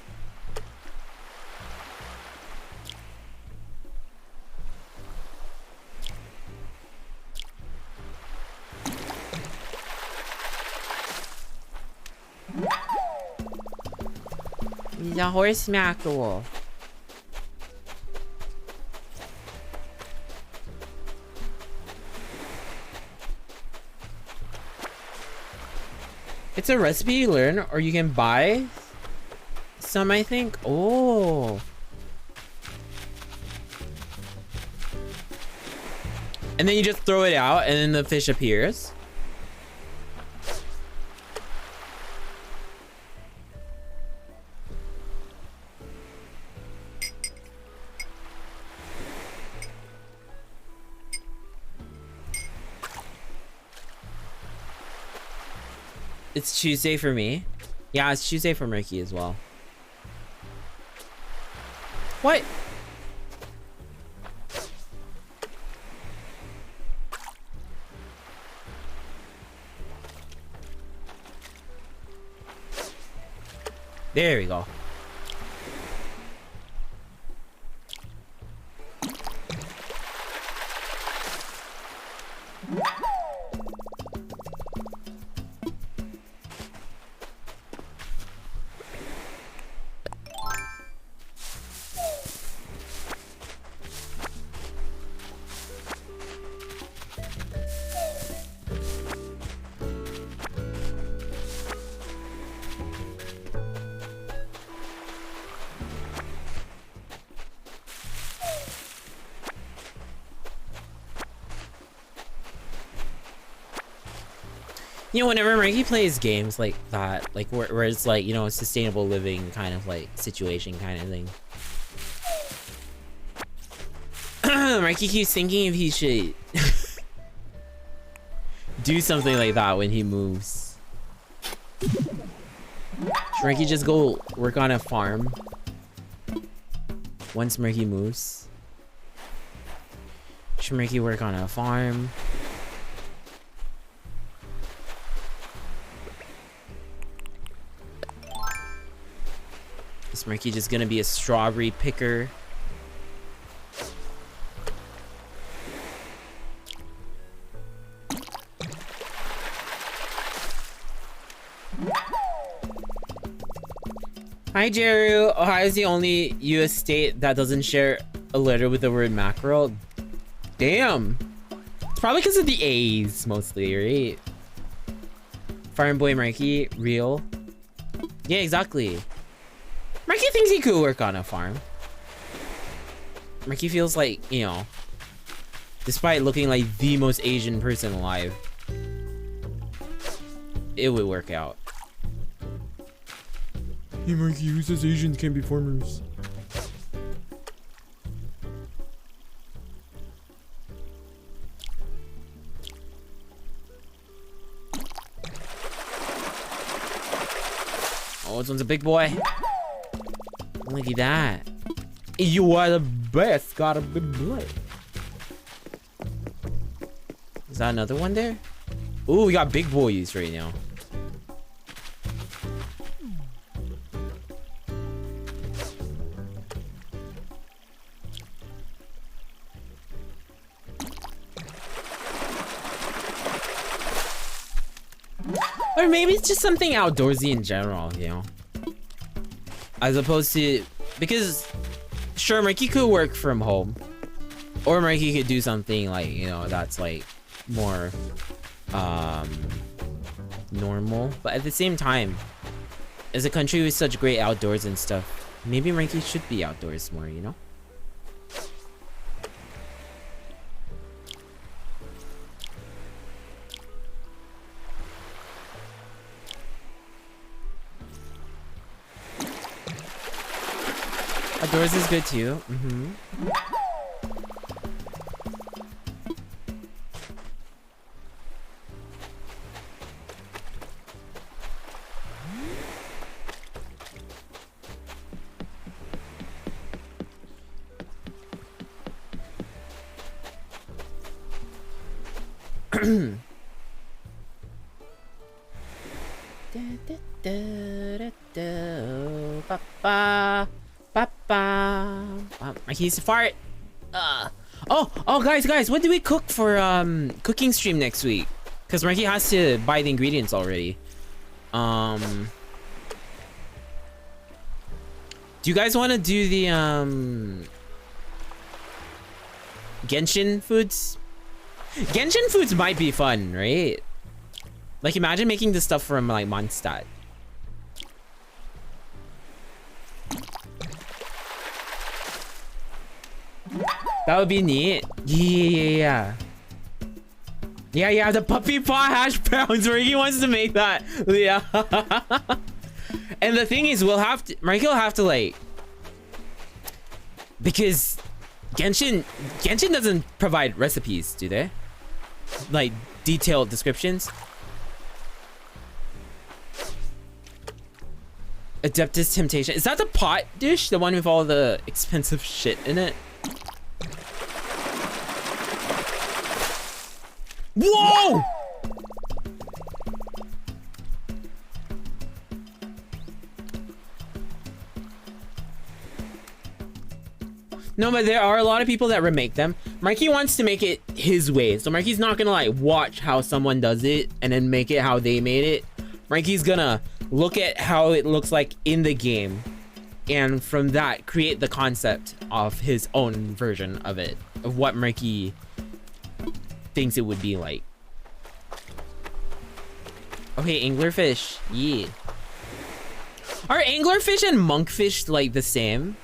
He's a horse mackerel. It's a recipe you learn, or you can buy some, I think. Oh. And then you just throw it out, and then the fish appears. It's Tuesday for me. Yeah, it's Tuesday for Murky as well. What? There we go. You know, whenever Marky plays games like that, like where it's like, you know, a sustainable living kind of like situation kind of thing. Marky keeps thinking if he should do something like that when he moves. Should Marky just go work on a farm once Marky moves? Should Marky work on a farm? Is Marky just gonna be a strawberry picker? Hi, Jeru. Ohio is the only U.S. state that doesn't share a letter with the word mackerel. Damn. It's probably because of the A's, mostly, right? Farm Boy Marky, real. Yeah, exactly. Marky thinks he could work on a farm. Marky feels like, you know, despite looking like the most Asian person alive, it would work out. Hey Marky, who says Asians can't be farmers? Oh, this one's a big boy. Look at that. You are the best. Got a big boy. Is that another one there? Ooh, we got big boys right now. Or maybe it's just something outdoorsy in general, you know? As opposed to... Because, sure, Marky could work from home. Or Marky could do something like, you know, that's like more normal. But at the same time, as a country with such great outdoors and stuff, maybe Marky should be outdoors more, you know? Outdoors is good too. He's a fart. Oh, guys, what do we cook for cooking stream next week? Because Marky has to buy the ingredients already. Do you guys want to do the Genshin foods? Genshin foods might be fun, right? Like, imagine making this stuff from like Mondstadt. That would be neat. Yeah, the puppy paw hash browns. Ricky wants to make that. Yeah. And the thing is, Marky will have to like, because Genshin doesn't provide recipes, do they? Like detailed descriptions. Adeptus Temptation. Is that the pot dish? The one with all the expensive shit in it? Whoa! No, but there are a lot of people that remake them. Marky wants to make it his way. So Marky's not gonna like watch how someone does it and then make it how they made it. Marky's gonna look at how it looks like in the game, and from that create the concept of his own version of it, of what Marky thinks it would be like. Okay, anglerfish. Yeah. Are anglerfish and monkfish like the same?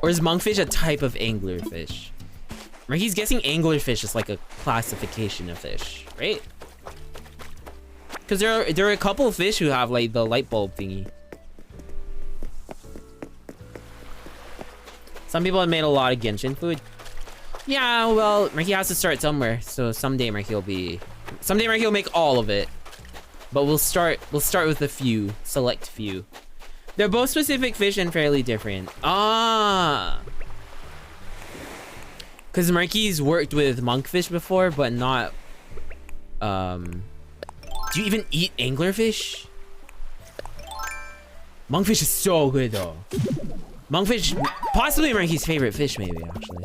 Or is monkfish a type of anglerfish? Marky's guessing anglerfish is like a classification of fish, right? Because there are a couple of fish who have like the light bulb thingy. Some people have made a lot of Genshin food. Yeah, well, Marky has to start somewhere. So someday Marky will make all of it. But we'll start with a few, select few. They're both specific fish and fairly different. Ah. Because Marky's worked with monkfish before, but not... Do you even eat anglerfish? Monkfish is so good, though. Monkfish, possibly Marky's favorite fish, maybe, actually.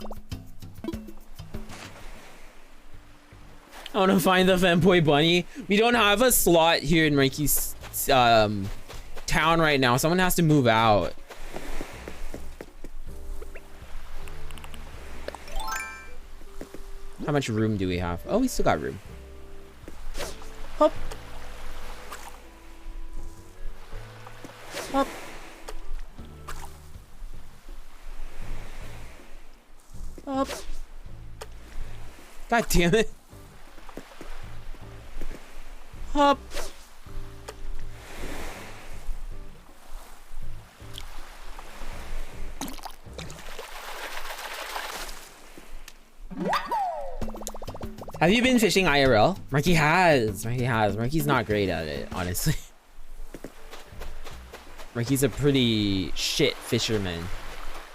I want to find the fanboy bunny. We don't have a slot here in Marky's town right now. Someone has to move out. How much room do we have? Oh, we still got room. Up. God damn it. Up. Have you been fishing IRL? Marky has. Marky has. Marky's not great at it, honestly. Marky's a pretty shit fisherman.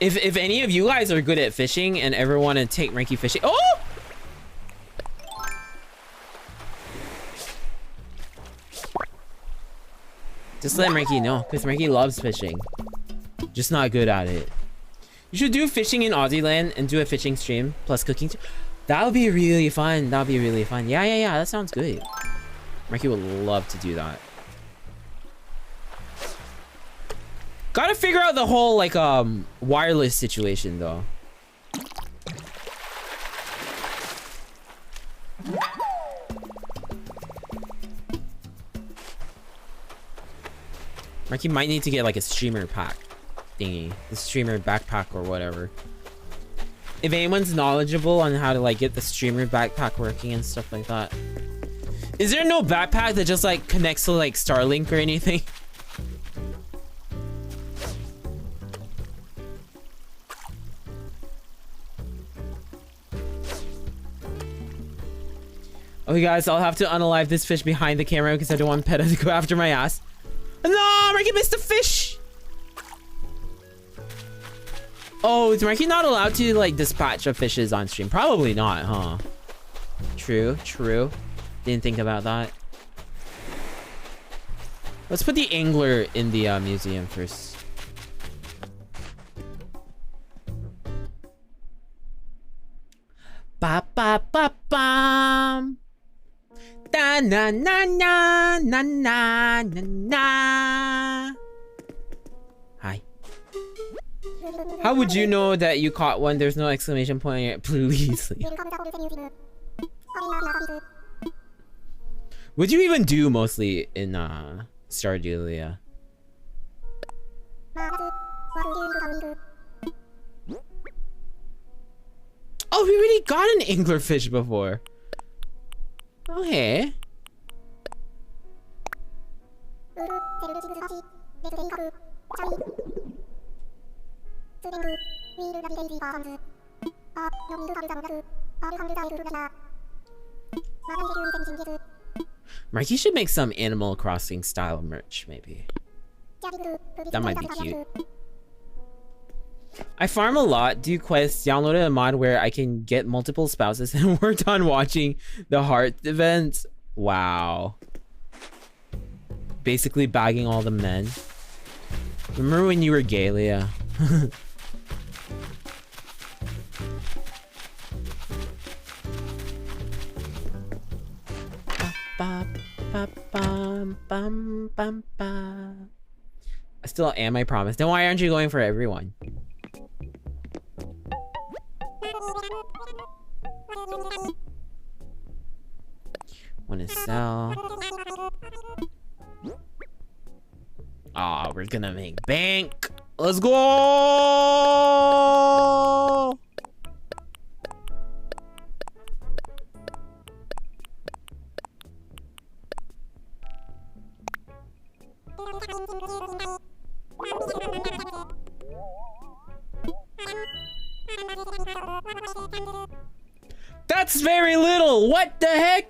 If any of you guys are good at fishing and ever want to take Marky fishing, oh! Just let Marky know, because Marky loves fishing. Just not good at it. You should do fishing in Aussie land and do a fishing stream plus cooking. That would be really fun. That would be really fun. Yeah, yeah, yeah. That sounds good. Marky would love to do that. Gotta figure out the whole, like, wireless situation, though. Marky might need to get, like, a streamer pack thingy. The streamer backpack or whatever. If anyone's knowledgeable on how to, like, get the streamer backpack working and stuff like that. Is there no backpack that just, like, connects to, like, Starlink or anything? Okay, guys, I'll have to unalive this fish behind the camera because I don't want PETA to go after my ass. No, Marky missed the fish! Oh, is Marky not allowed to, like, dispatch of fishes on stream? Probably not, huh? True, true. Didn't think about that. Let's put the angler in the museum first. Ba ba ba bam. Da na na na na na na na. Hi. How would you know that you caught one? There's no exclamation point. Please. What'd you even do mostly in Stardew? Oh, we already got an anglerfish before. Okay. Marky should make some Animal Crossing style merch, maybe. That might be cute. I farm a lot, do quests, downloaded a mod where I can get multiple spouses, and worked on watching the heart events. Wow. Basically bagging all the men. Remember when you were gay, Leah? I still am, I promise. Then why aren't you going for everyone? Wanna sell? Ah, we're gonna make bank. Let's go! That's very little. What the heck?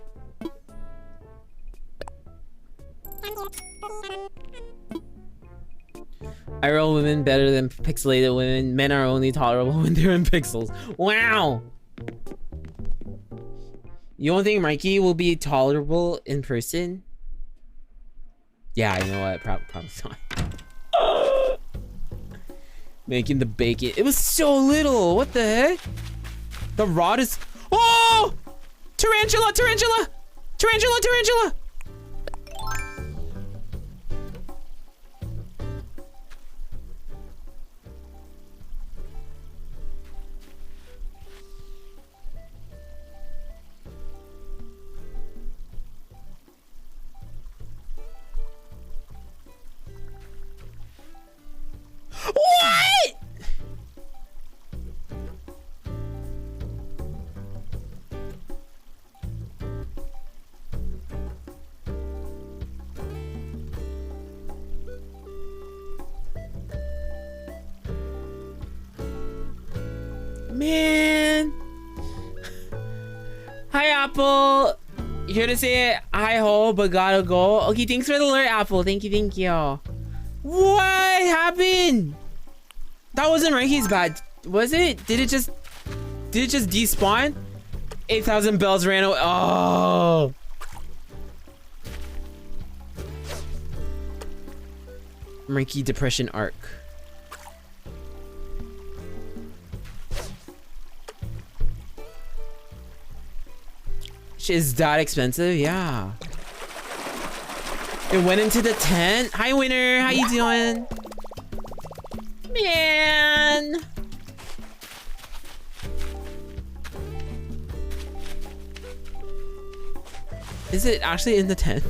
IRL women better than pixelated women. Men are only tolerable when they're in pixels. Wow. You don't think Mikey will be tolerable in person? Yeah, you know what? Probably not. Making the bacon. It was so little. What the heck? The rod is... Oh! Tarantula! Tarantula! Tarantula! Tarantula! What? Man. Hi, Apple. Here to say hi ho, but gotta go. Okay, thanks for the alert, Apple. Thank you, thank you. What happened? That wasn't Ricky's bad, was it? Did it just despawn? 8,000 bells ran away. Oh. Murky depression arc. Is that expensive? Yeah. It went into the tent. Hi, Winner. How you doing? Man. Is it actually in the tent?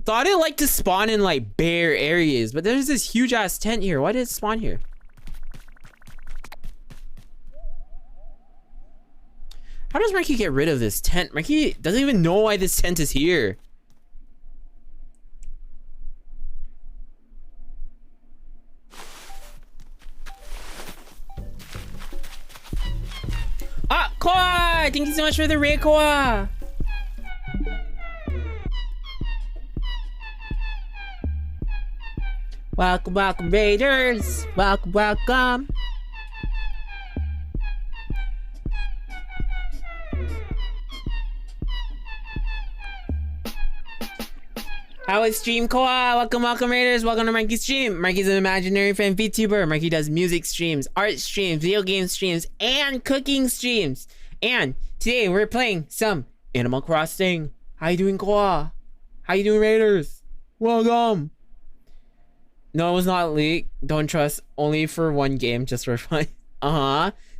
Thought it liked to spawn in like bare areas, but there's this huge ass tent here. Why did it spawn here? How does Mikey get rid of this tent? Mikey doesn't even know why this tent is here. Ah, Koa! Thank you so much for the raid, Koa! Welcome, welcome, Raiders! Welcome, welcome! How is stream, Koa? Welcome, welcome, Raiders. Welcome to Mikey's stream. Mikey's an imaginary friend VTuber. Mikey does music streams, art streams, video game streams, and cooking streams. And today we're playing some Animal Crossing. How you doing, Koa? How you doing, Raiders? Welcome. No, it was not leaked. Don't trust. Only for one game, just for fun.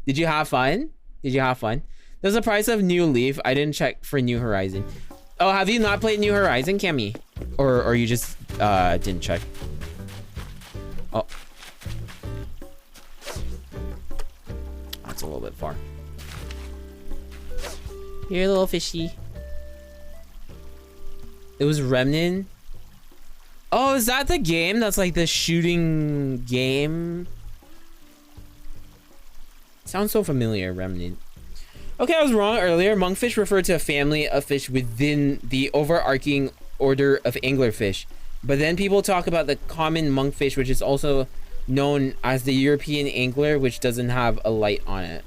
Did you have fun? Did you have fun? There's a price of New Leaf. I didn't check for New Horizon. Oh, have you not played New Horizon, Cammy? Or you just didn't check? Oh. That's a little bit far. Here, little fishy. It was Remnant. Oh, is that the game that's like the shooting game? Sounds so familiar, Remnant. Okay, I was wrong earlier. Monkfish referred to a family of fish within the overarching order of anglerfish. But then people talk about the common monkfish, which is also known as the European angler, which doesn't have a light on it.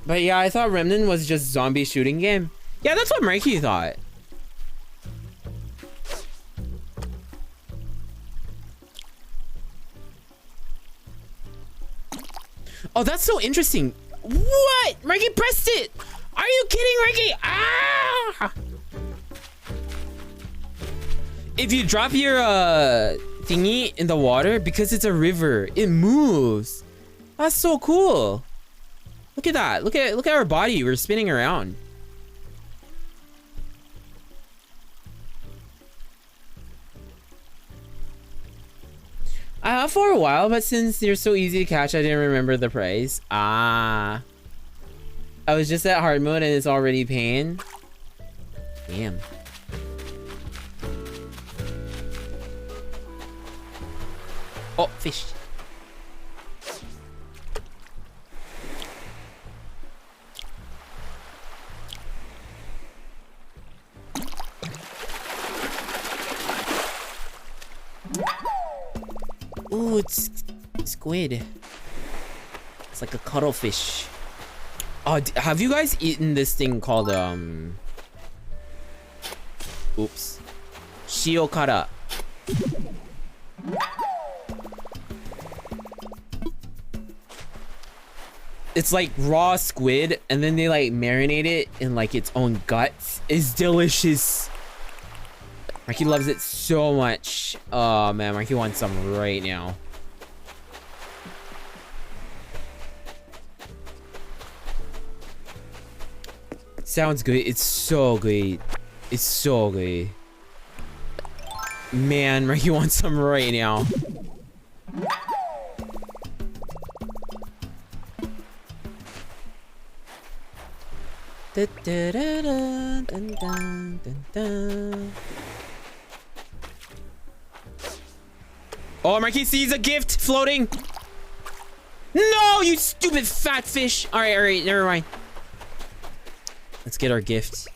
But yeah, I thought Remnant was just zombie shooting game. Yeah, that's what Mikey thought. Oh, that's so interesting. What? Mikey pressed it. Are you kidding, Mikey? Ah! If you drop your thingy in the water, because it's a river, it moves. That's so cool. Look at that. Look at our body. We're spinning around. I have for a while, but since they're so easy to catch, I didn't remember the price. Ah. I was just at hard mode and it's already paying. Damn. Oh, fish. Ooh, it's squid. It's like a cuttlefish. Oh, have you guys eaten this thing called oops, shiokara? It's like raw squid, and then they like marinate it in like its own guts. It's delicious. Marky loves it so much. Oh man, Marky wants some right now. Sounds good. It's so good. It's so good. Man, Marky wants some right now. Da, da, da, da, dun, dun, dun, dun. Oh, Marky sees a gift floating. No, you stupid fat fish. All right, never mind. Let's get our gift.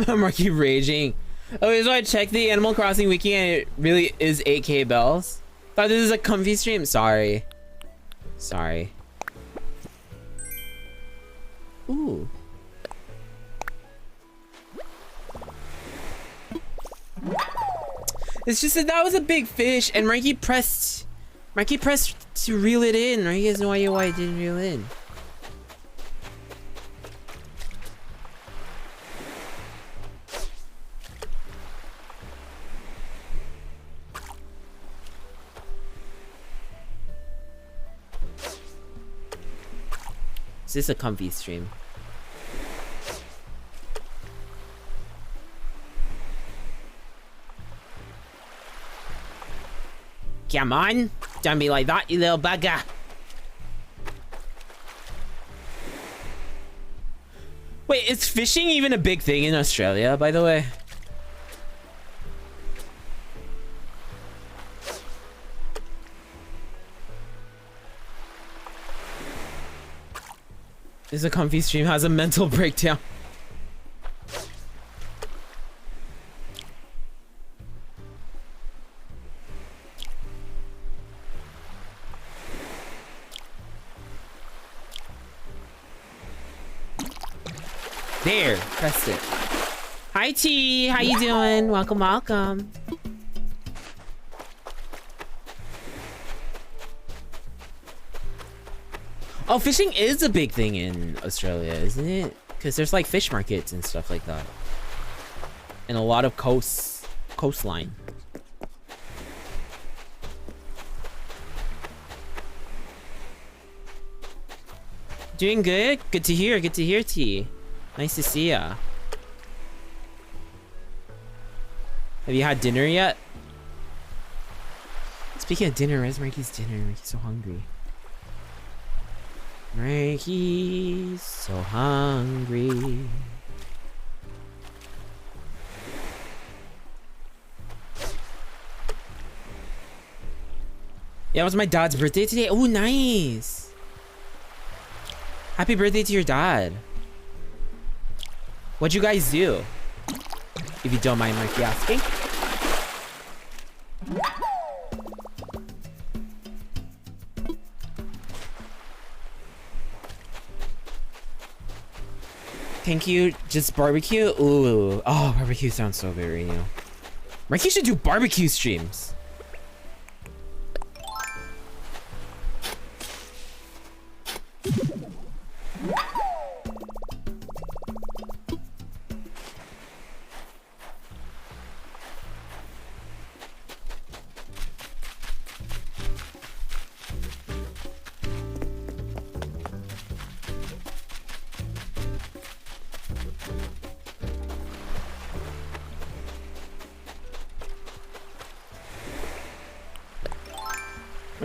Marky raging. Okay, so I checked the Animal Crossing wiki and it really is 8K bells. Thought this is a Coomfy stream. Sorry. Ooh. It's just that was a big fish and Marky pressed to reel it in. Marky has no idea why it didn't reel in. Is this a Coomfy stream? Come on! Don't be like that, you little bugger! Wait, is fishing even a big thing in Australia, by the way? This is a Coomfy stream has a mental breakdown. There, pressed it. Hi T, how you doing? Welcome. Oh, fishing is a big thing in Australia, isn't it? Because there's like fish markets and stuff like that. And a lot of coastline. Doing good? Good to hear, T. Nice to see ya. Have you had dinner yet? Speaking of dinner, where's Marky's dinner? Marky's so hungry. Marky's so hungry. Yeah, it was my dad's birthday today. Oh, nice. Happy birthday to your dad. What'd you guys do? If you don't mind Marky asking. Thank you. Just barbecue? Ooh. Oh, barbecue sounds so good right now. Marky should do barbecue streams.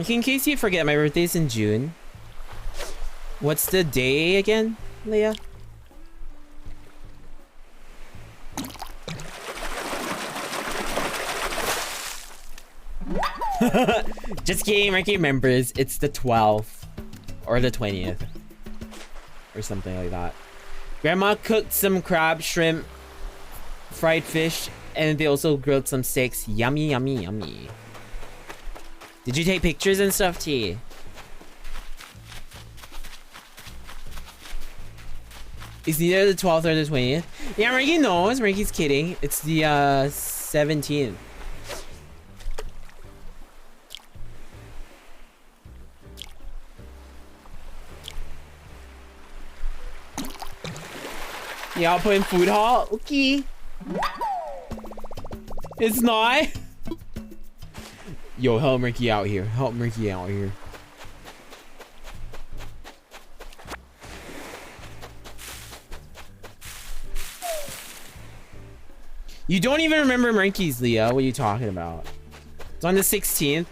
In case you forget, my birthday's in June. What's the day again, Leah? Just kidding, Marky remembers. It's the 12th or the 20th or something like that. Grandma cooked some crab, shrimp, fried fish, and they also grilled some steaks. Yummy, yummy, yummy. Did you take pictures and stuff, T? It's either the 12th or the 20th. Yeah, Marky knows. Marky's kidding. It's the 17th. Yeah, I'll put in food hall. Okay. It's not. Yo, help Marky out here. Help Marky out here. You don't even remember Marky's, Leah. What are you talking about? It's on the 16th.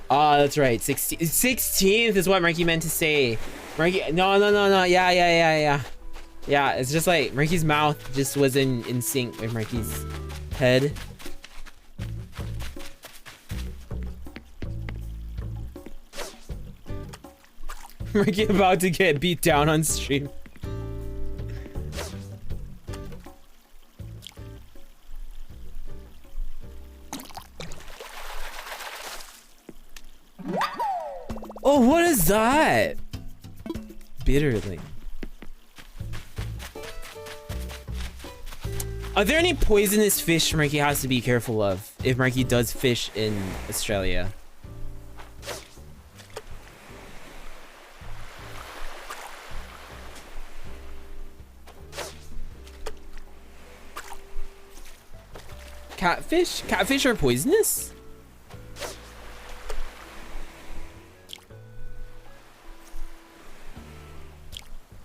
Oh, that's right. 16th is what Marky meant to say. Marky, no. Yeah. Yeah, it's just like Marky's mouth just was in sync with Marky's head. Marky about to get beat down on stream. Oh, what is that? Bitterling. Are there any poisonous fish Marky has to be careful of if Marky does fish in Australia? Catfish? Catfish are poisonous?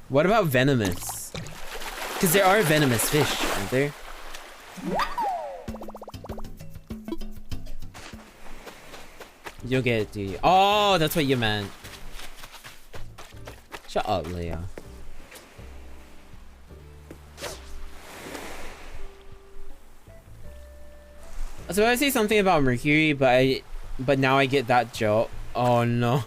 What about venomous? Because there are venomous fish, aren't there? You'll get it, do you? Oh, that's what you meant. Shut up, Leia. So I say something about Mercury, but now I get that joke. Oh no.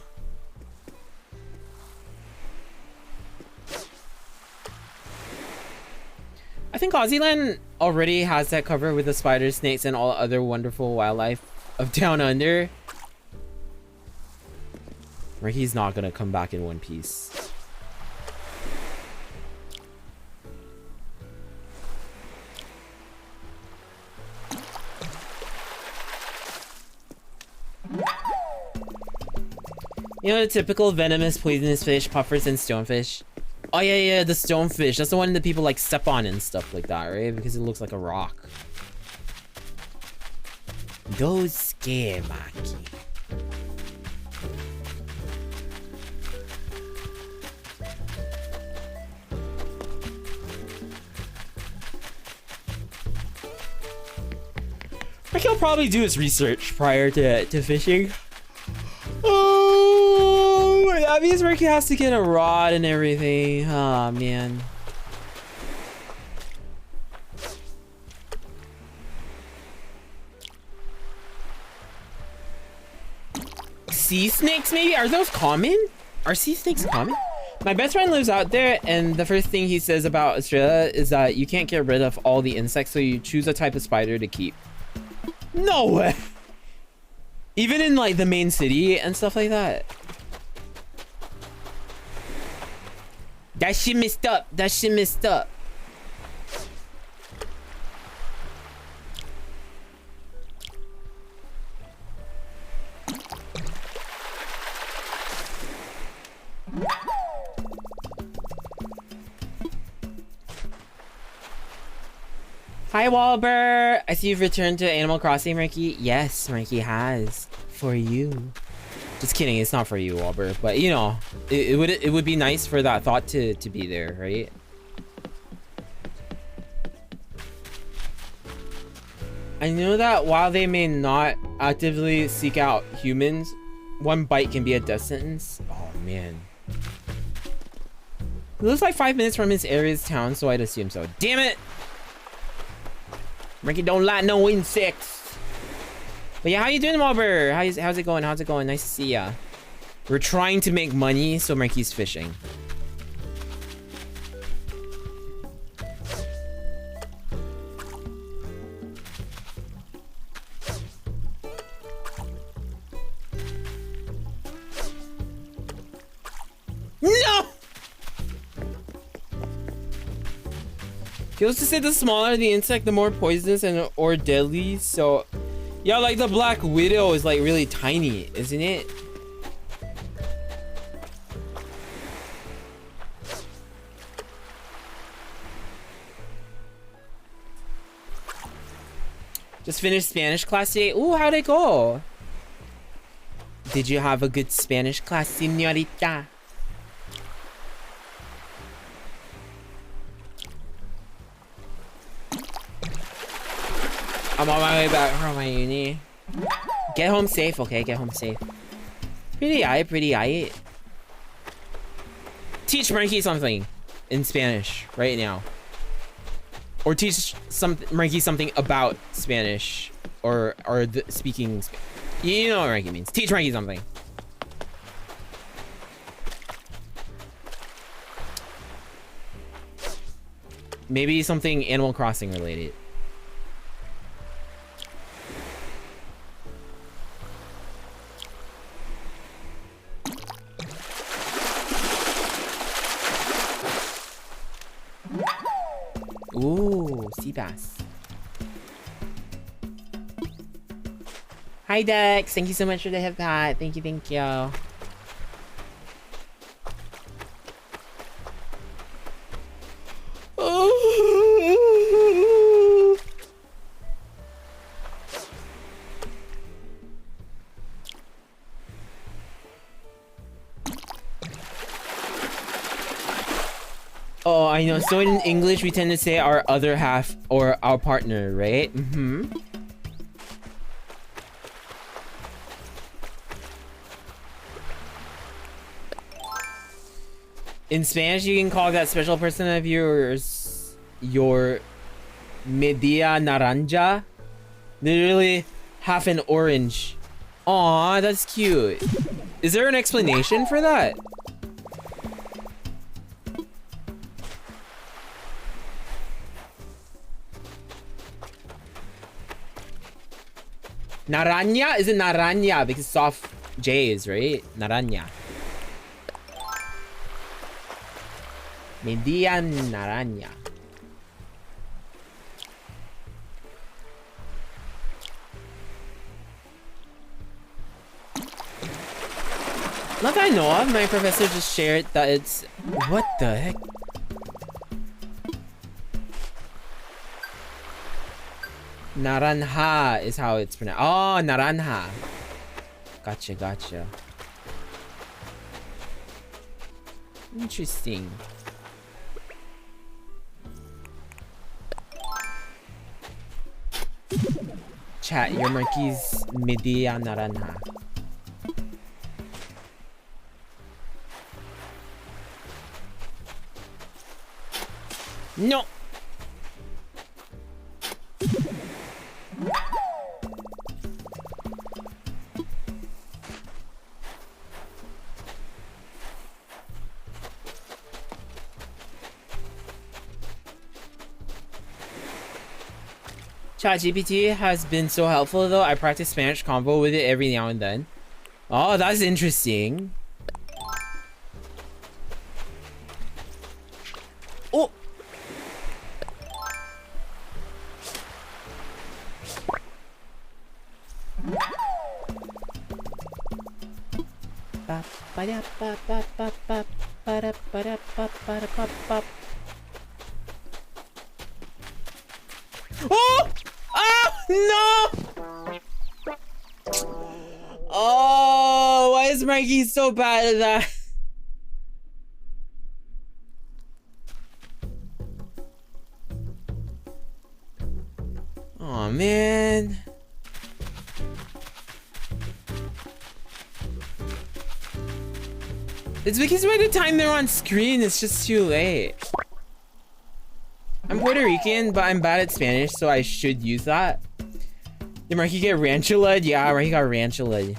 I think Aussieland already has that covered with the spiders, snakes, and all other wonderful wildlife of Down Under. Ricky's not gonna come back in one piece. You know the typical venomous, poisonous fish, puffers, and stonefish? Oh yeah, the stonefish. That's the one that people like step on and stuff like that, right? Because it looks like a rock. Those scare Maki. I think he'll probably do his research prior to fishing. Oh, that means Ricky has to get a rod and everything. Oh man. Sea snakes maybe? Are those common? Are sea snakes common? My best friend lives out there, and the first thing he says about Australia is that you can't get rid of all the insects, so you choose a type of spider to keep. No way! Even in like the main city and stuff like that. That shit messed up. That shit messed up. Hi, Walber. I see you've returned to Animal Crossing, Ricky. Yes, Ricky has. For you. Just kidding. It's not for you, Walber. But, you know, it would be nice for that thought to be there, right? I know that while they may not actively seek out humans, one bite can be a death sentence. Oh, man. It looks like 5 minutes from his area's town, so I'd assume so. Damn it! Ricky don't like no insects. But yeah, how you doing, Walber? How's it going? How's it going? Nice to see ya. We're trying to make money, so Marky's fishing. No! He also said the smaller the insect, the more poisonous and or deadly. So, yeah, like the Black Widow is like really tiny, isn't it? Just finished Spanish class today. Ooh, how'd it go? Did you have a good Spanish class, señorita? I'm on my way back from my uni. Get home safe, okay? Get home safe. Pretty aight, pretty aight. teach Marky something in Spanish right now. Or teach Marky something about Spanish or speaking. You know what Marky means. Teach Marky something. Maybe something Animal Crossing related. Ooh, sea bass. Hi Dex, thank you so much for the hip hat. Thank you, thank you. Oh, I know. So in English, we tend to say our other half or our partner, right? Mm-hmm. In Spanish, you can call that special person of yours your media naranja. Literally half an orange. Aw, that's cute. Is there an explanation for that? Naranja? Is it naranja? Because soft J's, right? Naranja. Media naranja. Not that I know of. My professor just shared that it's... What the heck? Naranja is how it's pronounced. Oh, naranja. Gotcha, gotcha. Interesting. Chat, your Marquis media naranja. No. ChatGPT has been so helpful though. I practice Spanish convo with it every now and then. Oh, that's interesting. Oh. Oh! Oh no! Oh, why is Mikey so bad at that? Oh man. It's because by the time they're on screen, it's just too late. I'm Puerto Rican, but I'm bad at Spanish, so I should use that. Did Marky get ranchula? Yeah, Marky got ranchula.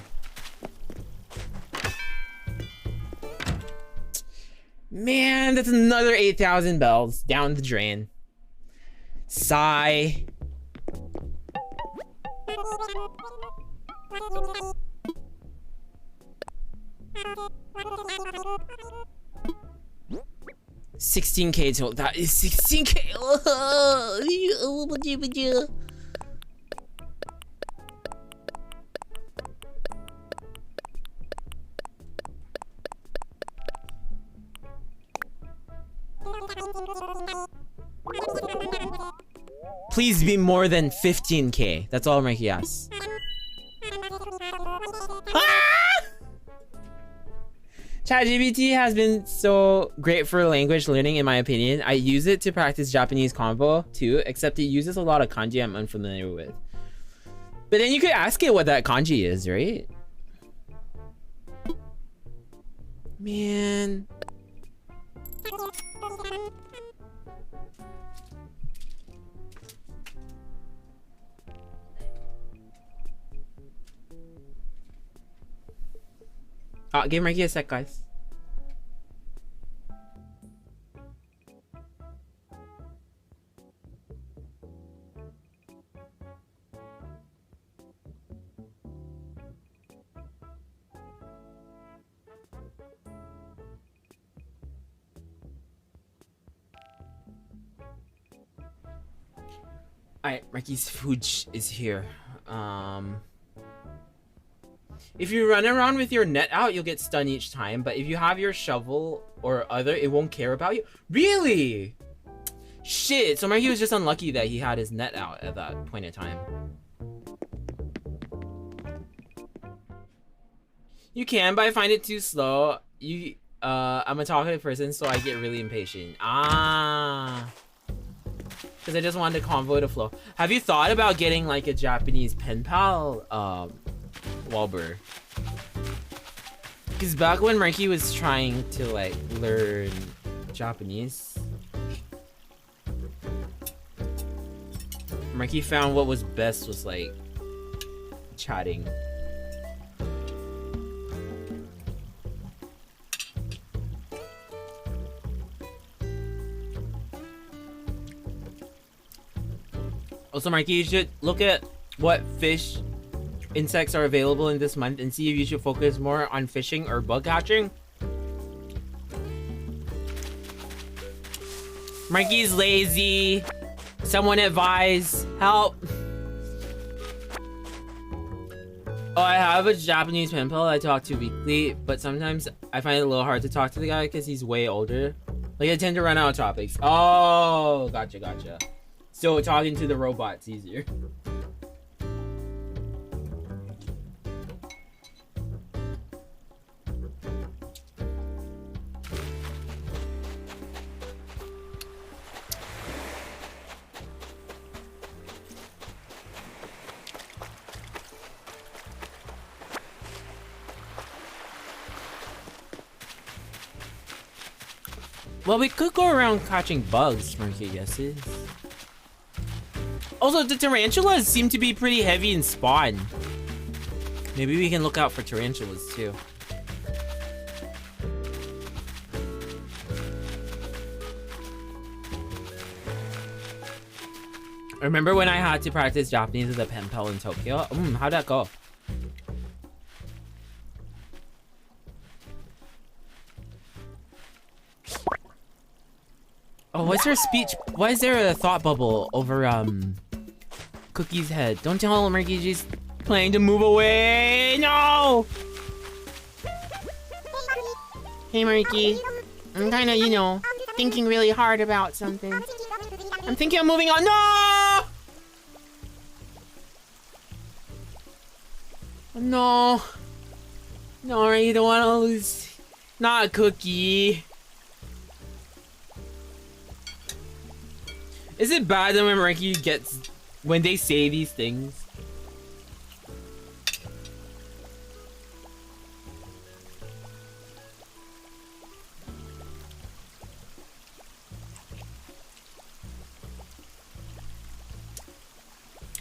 Man, that's another 8,000 bells down the drain. Sigh. $16K total. That is 16K. Please be more than 15K. That's all Mikey asks. ChatGPT has been so great for language learning in my opinion. I use it to practice Japanese convo too, except it uses a lot of kanji I'm unfamiliar with. But then you could ask it what that kanji is, right? Man. Give Mikey a sec, guys. Alright, Mikey's food is here. If you run around with your net out, you'll get stunned each time. But if you have your shovel or other, it won't care about you. Really? Shit. So Mikey was just unlucky that he had his net out at that point in time. You can, but I find it too slow. I'm a talkative person, so I get really impatient. Because I just wanted to convo the flow. Have you thought about getting like a Japanese pen pal, Walber? Because back when Mikey was trying to like learn Japanese, Mikey found what was best was like chatting. Also, Mikey, you should look at what fish insects are available in this month and see if you should focus more on fishing or bug catching. Mikey's lazy. Someone advise. Help. Oh, I have a Japanese pen pal I talk to weekly, but sometimes I find it a little hard to talk to the guy because he's way older. Like, I tend to run out of topics. Oh, gotcha. So talking to the robot's easier. Well, we could go around catching bugs, Marky guesses. Also, the tarantulas seem to be pretty heavy in spawn. Maybe we can look out for tarantulas too. Remember when I had to practice Japanese with a pen pal in Tokyo? How'd that go? Oh, what's her speech? Why is there a thought bubble over Cookie's head? Don't tell him Marky's planning to move away. No. Hey, Marky. I'm kind of, you know, thinking really hard about something. I'm thinking of moving on. No. No. No, you don't want to lose. Not a Cookie. Is it bad that when Ranky gets, when they say these things?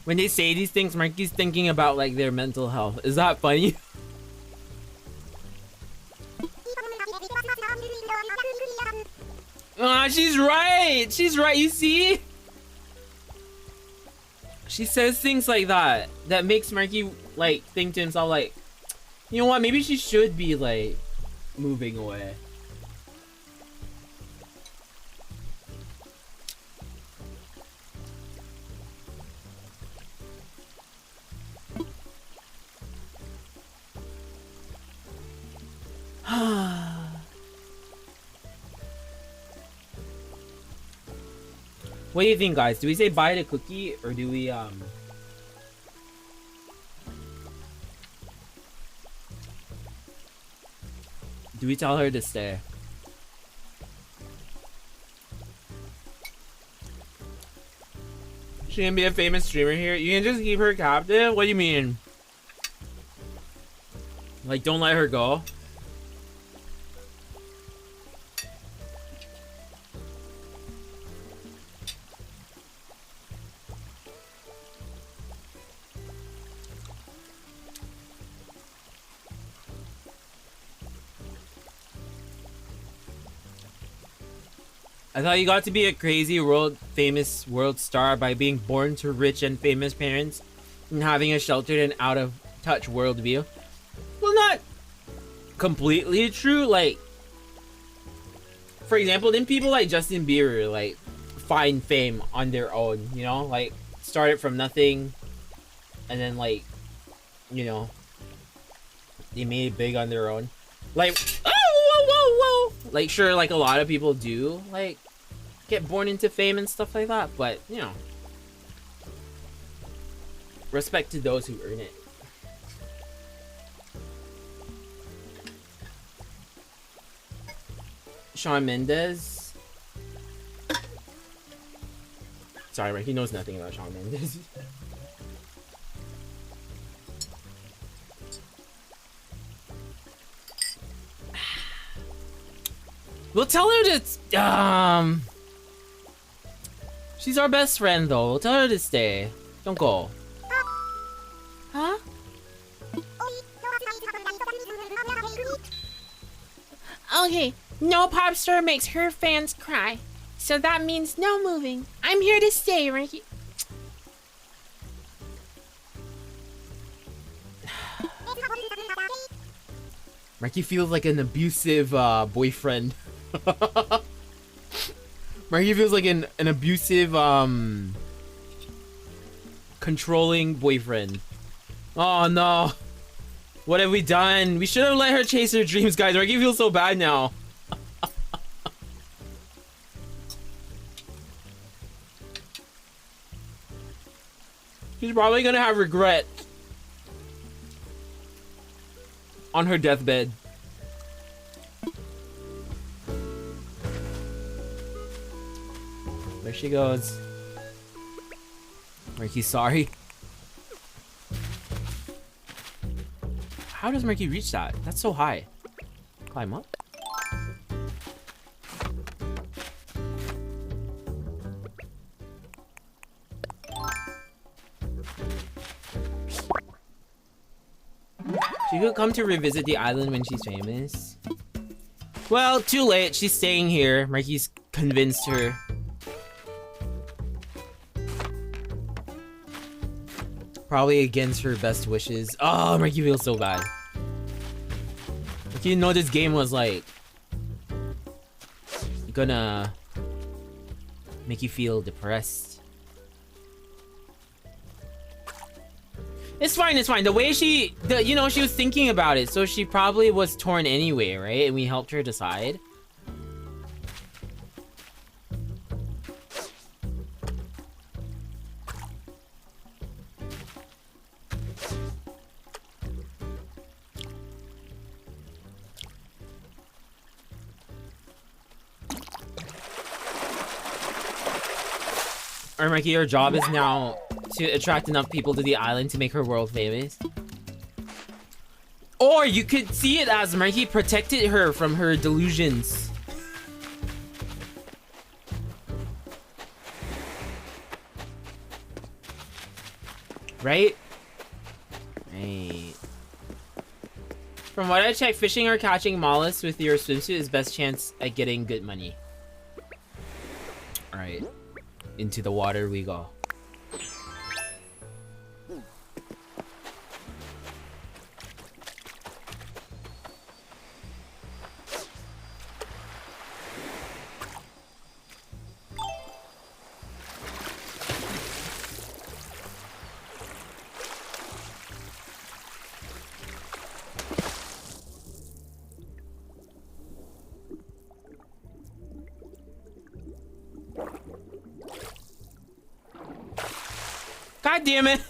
When they say these things, Marky's thinking about like their mental health. Is that funny? She's right. She's right. You see? She says things like that that makes Marky like think to himself like, you know what? Maybe she should be like moving away. What do you think, guys? Do we say bye to Cookie or do we tell her to stay? She gonna be a famous streamer here? You can just keep her captive? What do you mean? Like, don't let her go? I thought you got to be a crazy famous world star by being born to rich and famous parents and having a sheltered and out of touch worldview. Well, not completely true. Like, for example, didn't people like Justin Bieber like find fame on their own? You know, like started from nothing, and then like, you know, they made it big on their own. Like, oh, whoa, whoa, whoa! Like, sure, like a lot of people do like get born into fame and stuff like that, but you know, respect to those who earn it. Shawn Mendes. Sorry, right? He knows nothing about Shawn Mendes. We'll tell her to she's our best friend though. We'll tell her to stay. Don't go. Huh? Okay, no pop star makes her fans cry. So that means no moving. I'm here to stay, Ricky. Marky feels like an abusive boyfriend. Marky feels like an abusive controlling boyfriend. Oh no. What have we done? We should have let her chase her dreams, guys. Marky feels so bad now. She's probably gonna have regret on her deathbed. There she goes. Marky's sorry. How does Marky reach that? That's so high. Climb up? She could come to revisit the island when she's famous. Well, too late. She's staying here. Marky's convinced her. Probably against her best wishes. Oh, Marky feels so bad. Marky didn't know this game was like gonna make you feel depressed. It's fine, it's fine. The way she was thinking about it, so she probably was torn anyway, right? And we helped her decide. Alright, Marky, your job is now to attract enough people to the island to make her world famous. Or you could see it as Marky protected her from her delusions. Right? Right. From what I checked, fishing or catching mollusks with your swimsuit is best chance at getting good money. Alright. Into the water we go. God damn it!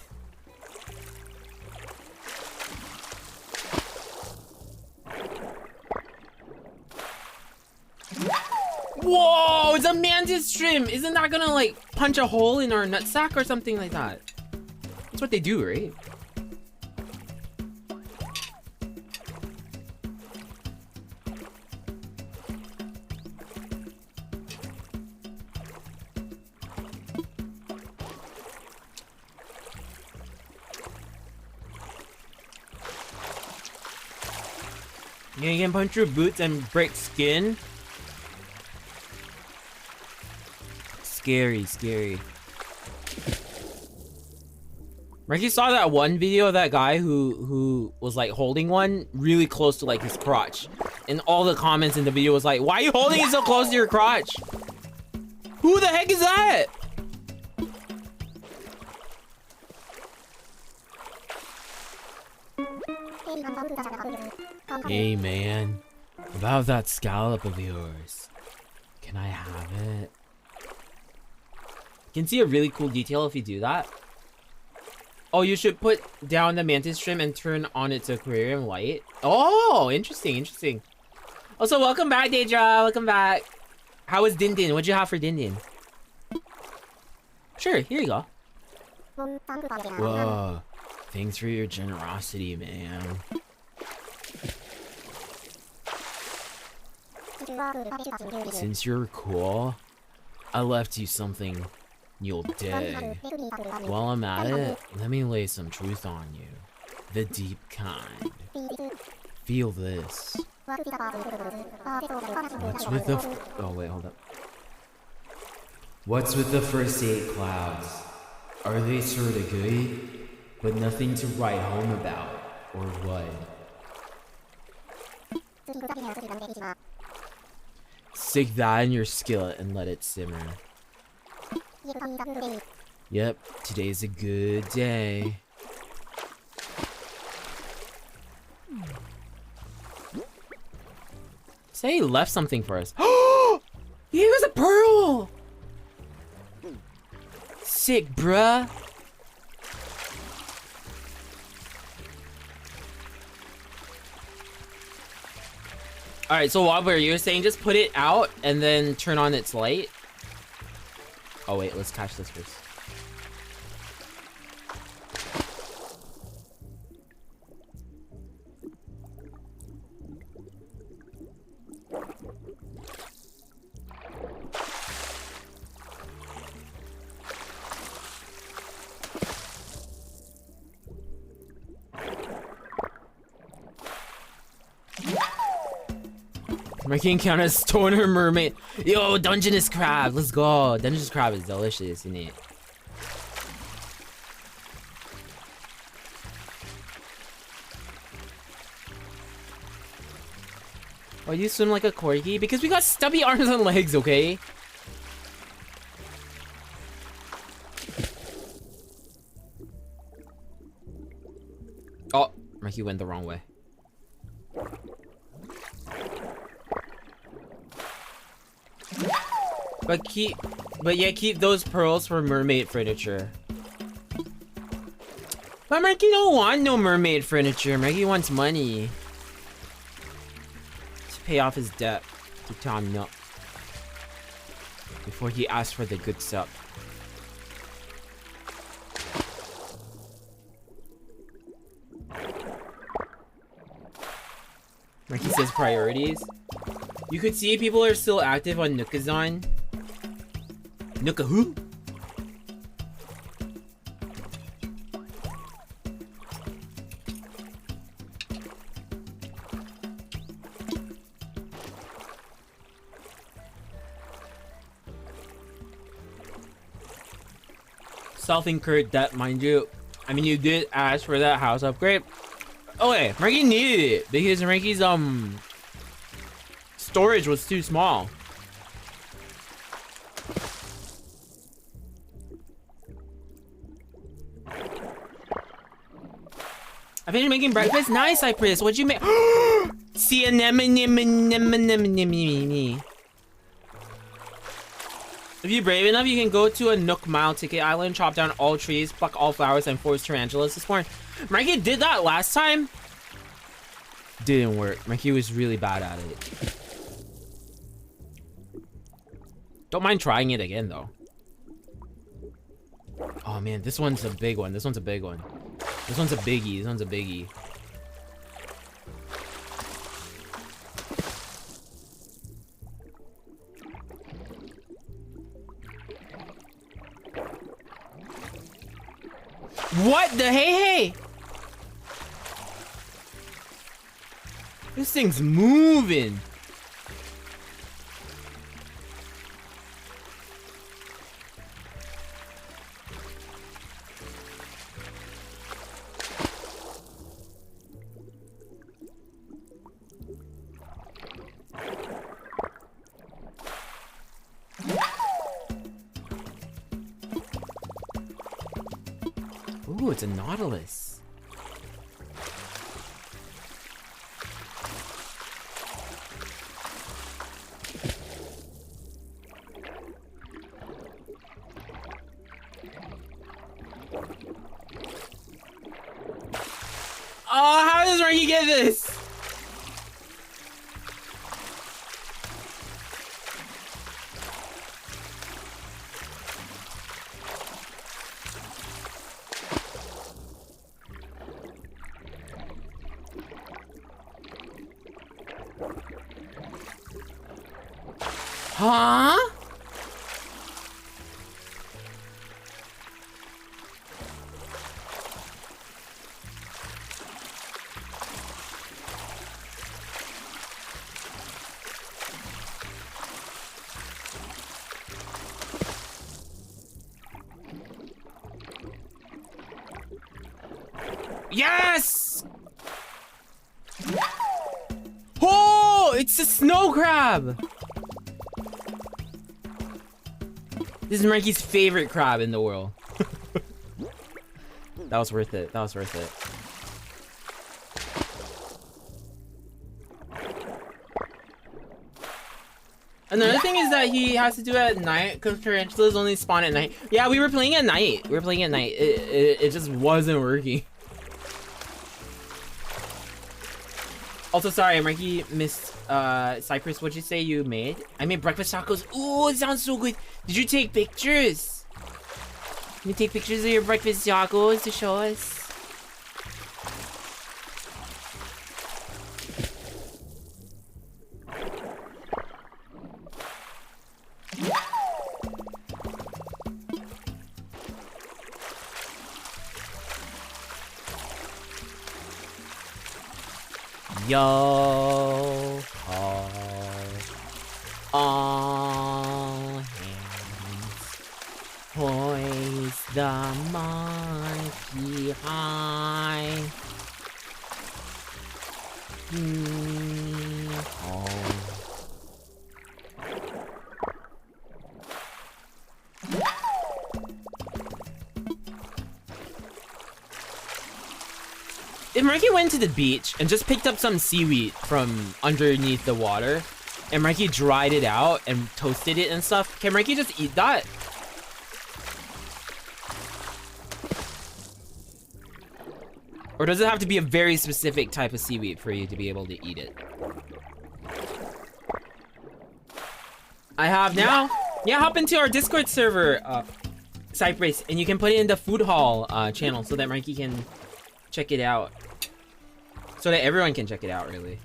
Whoa! It's a mantis shrimp! Isn't that gonna like punch a hole in our nutsack or something like that? That's what they do, right? You can punch through boots and break skin. scary, scary. Marky saw that one video of that guy who was like holding one really close to like his crotch. And all the comments in the video was like, why are you holding it so close to your crotch? Who the heck is that? Hey man, about that scallop of yours. Can I have it? You can see a really cool detail if you do that. Oh, you should put down the mantis shrimp and turn on its aquarium light. Oh, interesting, interesting. Also, welcome back, Deidra. Welcome back. How was Din Din? What'd you have for Din Din? Sure, here you go. Whoa. Thanks for your generosity, man. Since you're cool, I left you something you'll dig. While I'm at it, let me lay some truth on you. The deep kind. Feel this. What's with the oh wait, hold up. What's with the first 8 clouds? Are they sorta good, but nothing to write home about, or what? Stick that in your skillet and let it simmer. Yep, today's a good day. Say he left something for us. He gave us a pearl! Sick, bruh. Alright, so Wobbler, you were saying just put it out and then turn on its light? Oh wait, let's catch this first. Marky encounter a stoner mermaid. Yo, Dungeness crab, let's go. Dungeness crab is delicious, isn't it? Why do you swim like a corgi? Because we got stubby arms and legs, okay? Oh, Marky went the wrong way. But yeah, keep those pearls for mermaid furniture. But Marky don't want no mermaid furniture. Marky wants money to pay off his debt to Tom Nook before he asks for the good stuff. Marky says priorities. You could see people are still active on Nookazon. Nooka who? Self-incurred debt, mind you. I mean, you did ask for that house upgrade. Okay, Marky needed it because Marky's storage was too small. I finished making breakfast. Nice, Cypress. What'd you make? See anemone. If you're brave enough, you can go to a Nook Mile Ticket Island, chop down all trees, pluck all flowers, and force tarantulas to spawn. Marky did that last time. Didn't work. Marky was really bad at it. Don't mind trying it again, though. Oh man, this one's a big one. This one's a big one. This one's a biggie. This one's a biggie. What the hey? This thing's moving. Ooh, it's a nautilus. Oh, how does Ranky get this? Huh? Yes! Oh, it's a snow crab! This is Marky's favorite crab in the world. That was worth it. That was worth it. Another thing is that he has to do it at night because tarantulas only spawn at night. Yeah, we were playing at night. We were playing at night. It just wasn't working. Also, sorry, Marky missed Cypress. What'd you say you made? I made breakfast tacos. Ooh, it sounds so good. Did you take pictures? Can you take pictures of your breakfast tacos to show us? Yo ho, all hands, hoist the monkey high. Ho. If Marky went to the beach and just picked up some seaweed from underneath the water, and Marky dried it out and toasted it and stuff, can Marky just eat that? Or does it have to be a very specific type of seaweed for you to be able to eat it? I have now. Yeah, hop into our Discord server, Cypress, and you can put it in the food hall channel so that Marky can check it out. So that everyone can check it out, really.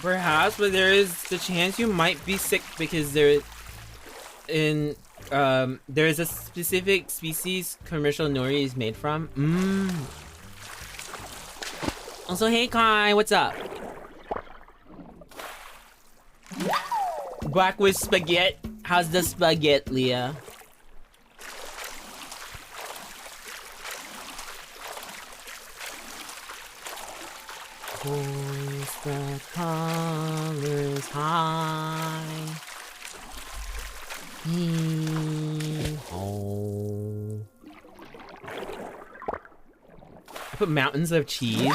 Perhaps, but there is the chance you might be sick because there is a specific species commercial nori is made from. Also, hey Kai, what's up? Back with spaghetti. How's the spaghetti, Leah? Hoist the colors high. Oh. I put mountains of cheese.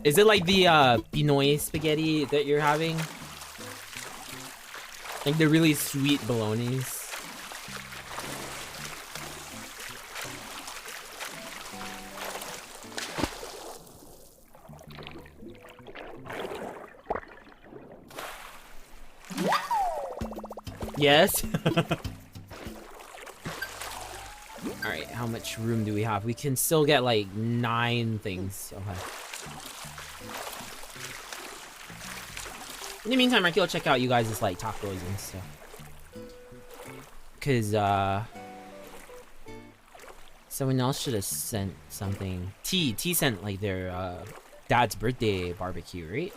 Is it like the Pinoy spaghetti that you're having? Like the really sweet bolognese? Yes. Alright, how much room do we have? We can still get like 9 things. Okay. In the meantime, Marky will check out you guys' like tacos and stuff. Cause someone else should have sent something. T sent like their dad's birthday barbecue, right?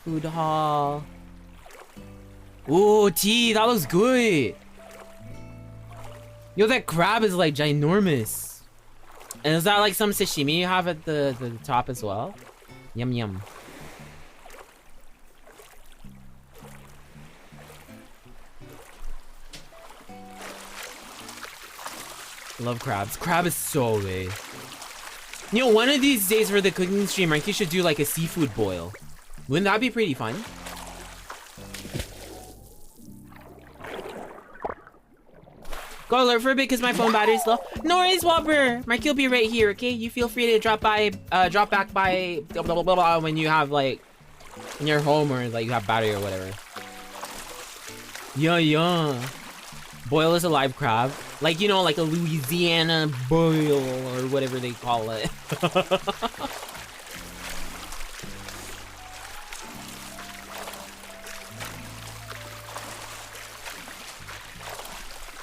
Food hall. Ooh, tea, that looks good. Yo, that crab is like ginormous. And is that like some sashimi you have at the top as well? Yum yum. Love crabs. Crab is so big. You know, one of these days for the cooking stream, Ranky should do like a seafood boil. Wouldn't that be pretty fun? Go alert for a bit because my phone battery's low. No worries, Whopper. Marky will be right here, okay? You feel free to drop back by blah, blah, blah, blah, when you have like, when you're home or like you have battery or whatever. Yeah. Boil is a live crab. Like, you know, like a Louisiana boil or whatever they call it.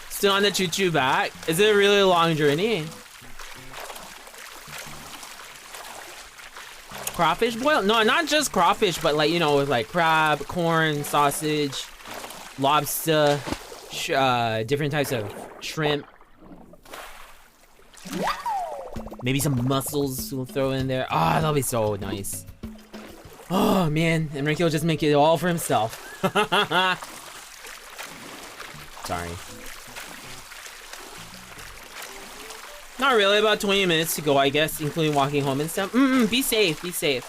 Still on the choo-choo back? Is it a really long journey? Crawfish boil? No, not just crawfish, but like, you know, with like crab, corn, sausage, lobster, different types of shrimp. Maybe some mussels we'll throw in there. Ah, that'll be so nice. Oh man, and Ricky will just make it all for himself. Sorry. Not really, about 20 minutes to go, I guess, including walking home and stuff. Be safe, be safe.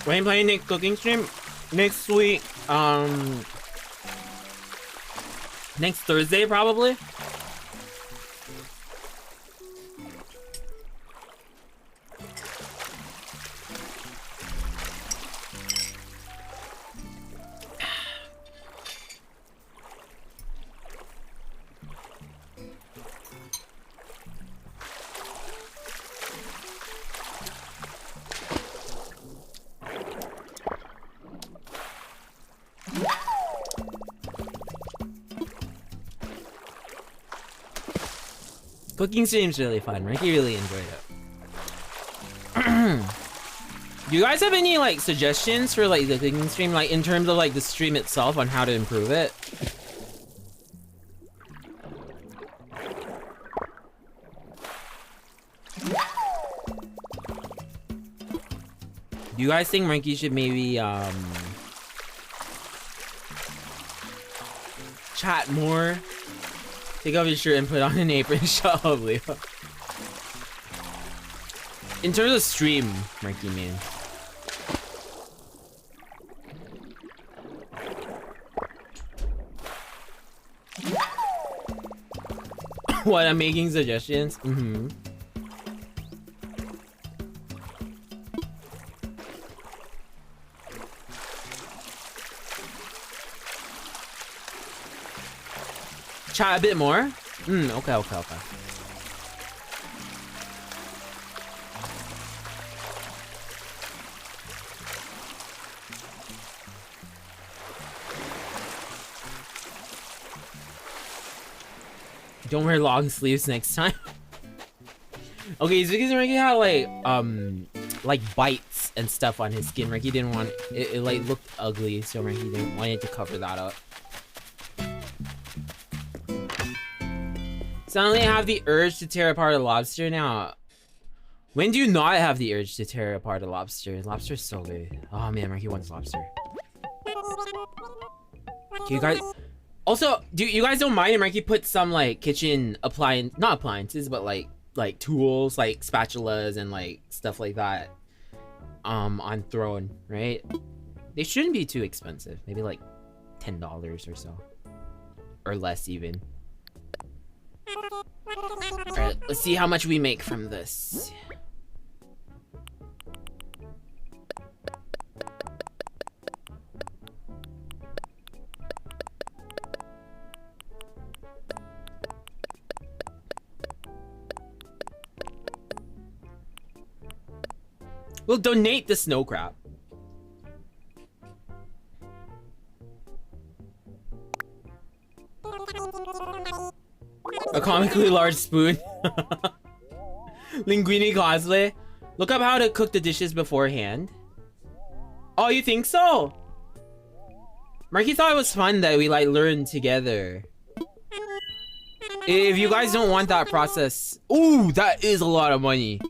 When playing Nick cooking stream next week, next Thursday probably. Cooking stream's really fun. Ricky really enjoyed it. Do you guys have any like suggestions for like the cooking stream, like in terms of like the stream itself on how to improve it? Do you guys think Ricky should maybe chat more? Take off his shirt and put on an apron. Shut up, Leo. In terms of stream, Marky man. What, I'm making suggestions? Chat a bit more? Okay. Don't wear long sleeves next time. Okay, it's because Ricky had like bites and stuff on his skin. Ricky didn't want it, it like looked ugly, so Ricky didn't want it to cover that up. Suddenly I have the urge to tear apart a lobster now. When do you not have the urge to tear apart a lobster? Lobster's so good. Oh man, Ricky wants lobster. Okay, you guys. Also, do you guys don't mind if Ricky put some like kitchen not appliances, but like tools, like spatulas and like stuff like that, on throne, right? They shouldn't be too expensive. Maybe like $10 or so, or less even. Alright, let's see how much we make from this. We'll donate the snow crab. A comically large spoon. Linguini cosplay. Look up how to cook the dishes beforehand. Oh, you think so? Marky thought it was fun that we like learned together. If you guys don't want that process, ooh, that is a lot of money.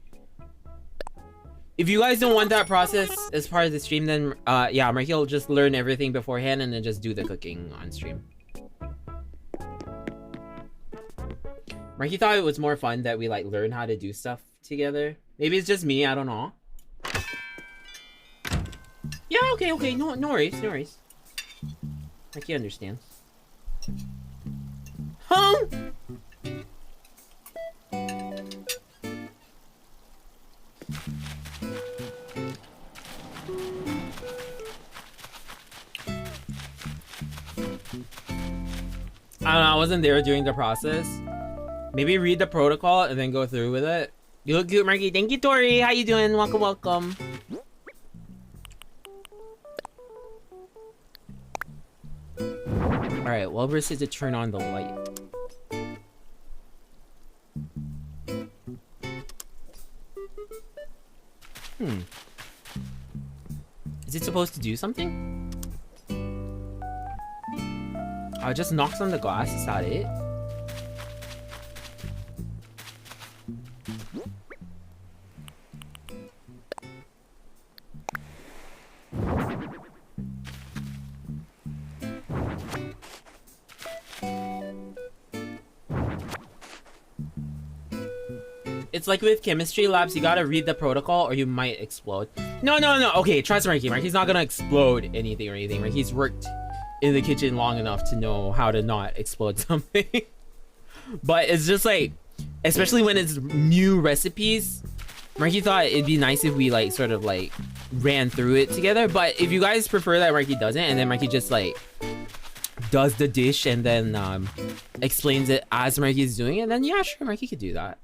If you guys don't want that process as part of the stream, then yeah, Marky will just learn everything beforehand and then just do the cooking on stream. Marky thought it was more fun that we like learn how to do stuff together. Maybe it's just me, I don't know. Yeah, okay, no worries, no worries. Marky understands. Huh? I don't know, I wasn't there during the process. Maybe read the protocol and then go through with it. You look cute, Marky. Thank you, Tori. How you doing? Welcome, welcome. Alright, well, we're set to turn on the light. Is it supposed to do something? Oh, it just knocks on the glass, is that it? It's like with chemistry labs, you gotta read the protocol or you might explode. No. Okay, trust Marky. Marky's not gonna explode anything or anything. Marky's worked in the kitchen long enough to know how to not explode something. But it's just like, especially when it's new recipes, Marky thought it'd be nice if we like sort of like ran through it together. But if you guys prefer that Marky doesn't, and then Marky just like does the dish and then explains it as Marky's doing it, then yeah, sure, Marky could do that.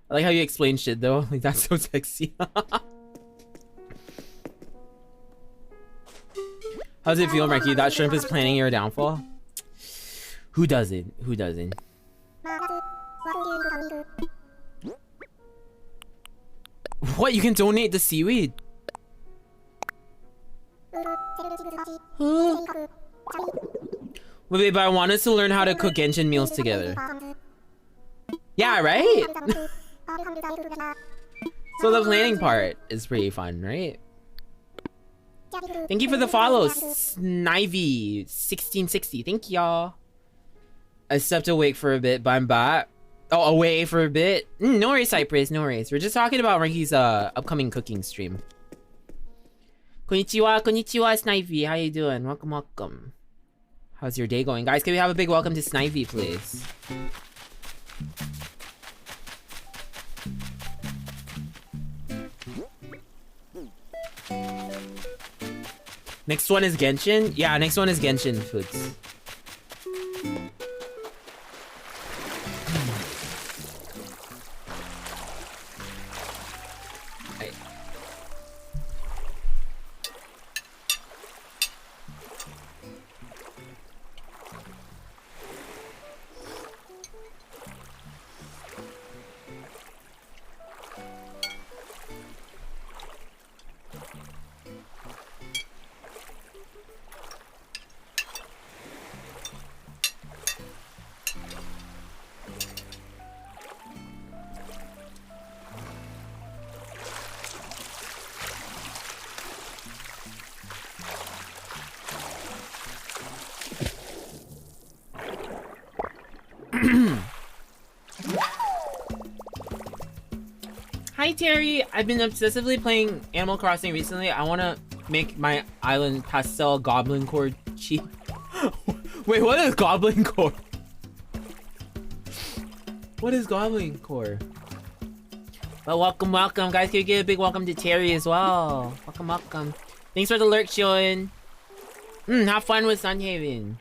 I like how you explain shit though. Like, that's so sexy. How's it feel, Marky? That shrimp is planning your downfall? Who doesn't? Who doesn't? What? You can donate the seaweed? Wait, but I want us to learn how to cook Genshin meals together. Yeah, right? So the planning part is pretty fun, right? Thank you for the follow, Snivy1660. Thank y'all. I stepped awake for a bit, but I'm back. Oh, away for a bit. No worries, Cypress. No worries. We're just talking about Marky's upcoming cooking stream. Konnichiwa, Snivy. How you doing? Welcome, welcome. How's your day going, guys? Can we have a big welcome to Snivy, please? Next one is Genshin? Yeah, next one is Genshin foods. Hi Terry, I've been obsessively playing Animal Crossing recently. I want to make my island pastel goblin core cheap. Wait, what is goblin core? What is goblin core? Well, welcome, welcome. Guys, can you give a big welcome to Terry as well? Welcome, welcome. Thanks for the lurk, Sean. Have fun with Sunhaven.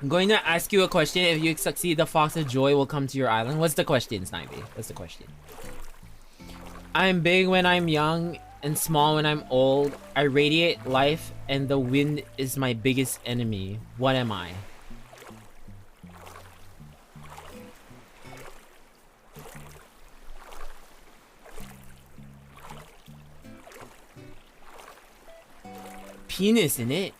I'm going to ask you a question. If you succeed, the Fox of Joy will come to your island. What's the question, Snivy? What's the question? I'm big when I'm young and small when I'm old. I radiate life and the wind is my biggest enemy. What am I? Penis in it.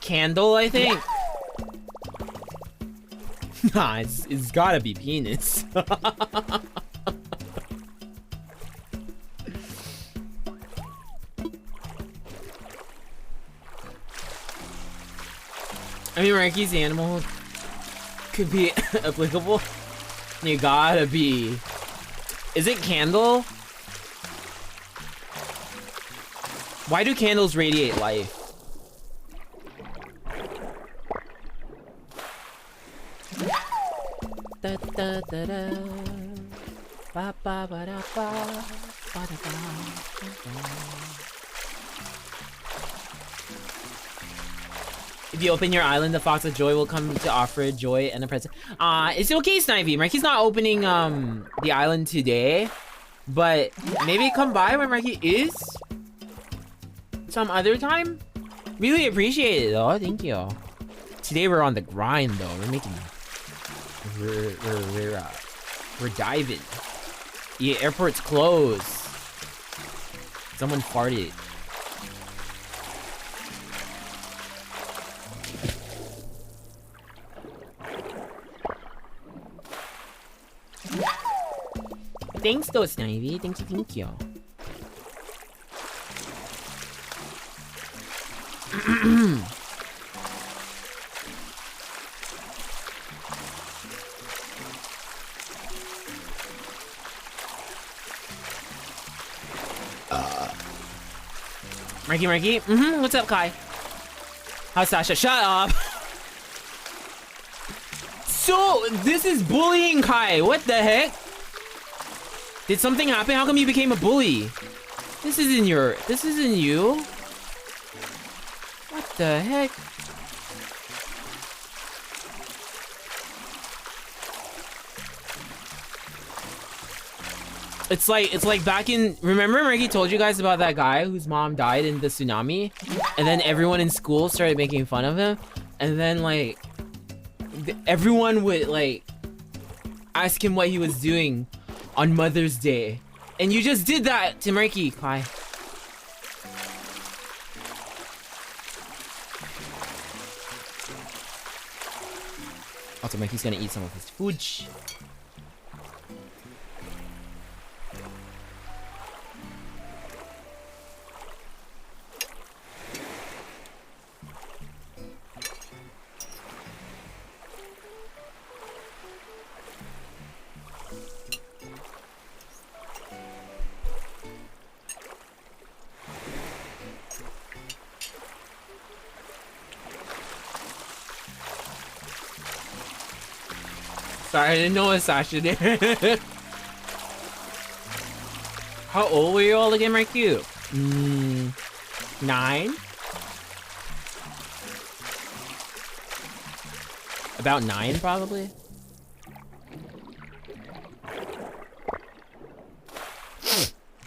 Candle, I think. Nah, it's gotta be penis. I mean, Ricky's animal could be applicable. You gotta be. Is it candle? Why do candles radiate life? Da, da, da, da. Ba, ba, ba, da, ba. Ba, da, ba, da, ba. If you open your island, the Fox of Joy will come to offer joy and a present. It's okay, Snivy. Marky's not opening the island today, but maybe come by when Marky is some other time. Really appreciate it though. Thank you. Today we're on the grind though. We're diving. Yeah, airport's closed. Someone farted. Thanks though, Snivy. Thank you. Marky. What's up, Kai? How's Sasha? Shut up. So, this is bullying, Kai. What the heck? Did something happen? How come you became a bully? This isn't you. What the heck? It's like back in, remember Marky told you guys about that guy whose mom died in the tsunami? And then everyone in school started making fun of him? And then like, everyone would like, ask him what he was doing on Mother's Day. And you just did that to Marky, Kai. Also, Marky's gonna eat some of his food. Sorry, I didn't know what Sasha did. How old were you all again, Marky? 9? About 9, probably.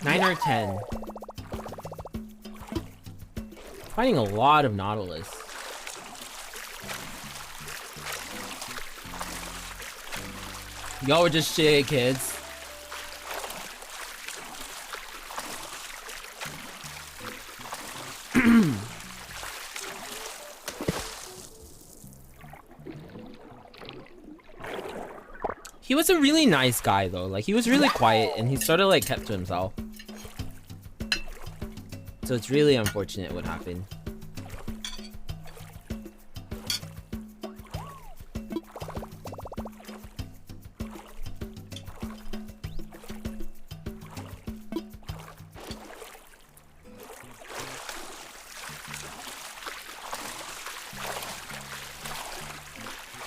Nine or 10. Finding a lot of Nautilus. Y'all were just shit kids. He was a really nice guy though. Like he was really quiet and he sort of like kept to himself. So it's really unfortunate what happened.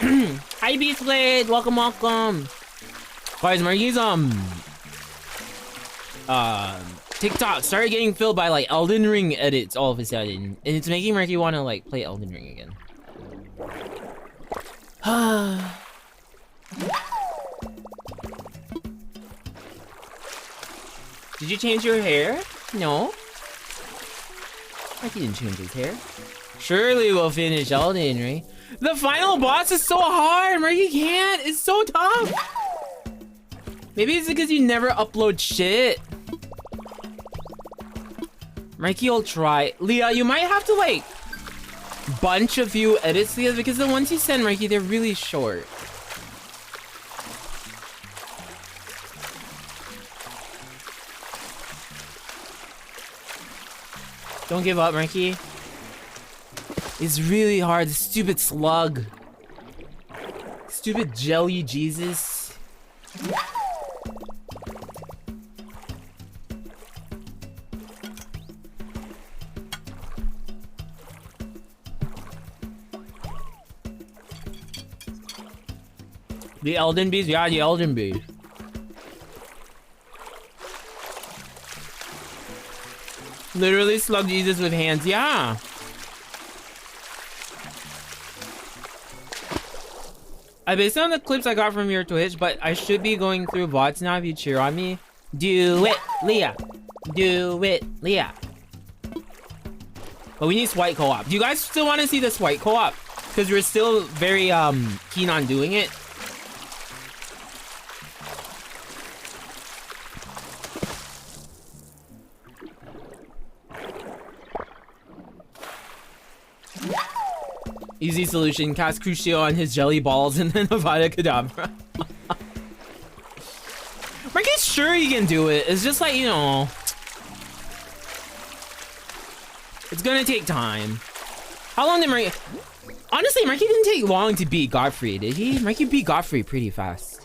Hi, Beastblade. Welcome, welcome. Guys, Marky's TikTok started getting filled by like Elden Ring edits all of a sudden, and it's making Marky want to like play Elden Ring again. Did you change your hair? No. Marky didn't change his hair. Surely we'll finish Elden Ring. The final boss is so hard, Marky can't. It's so tough. Maybe it's because you never upload shit. Marky will try. Leah, you might have to like bunch a few edits, Leah, because the ones you send Marky, they're really short. Don't give up, Marky. It's really hard. Stupid slug. Stupid jelly Jesus. The Elden Beast? Yeah, the Elden Beast. Literally slug Jesus with hands, yeah. I based on the clips I got from your Twitch, but I should be going through VODs now if you cheer on me. Do it, Leah. Do it, Leah. But we need Swipe co-op. Do you guys still want to see the Swipe co-op? Because we're still very keen on doing it. Easy solution, cast Crucio on his jelly balls and then Avada Kedavra. Marky's sure he can do it. It's just like, you know, it's gonna take time. How long did Marky... Honestly, Marky didn't take long to beat Godfrey, did he? Marky beat Godfrey pretty fast.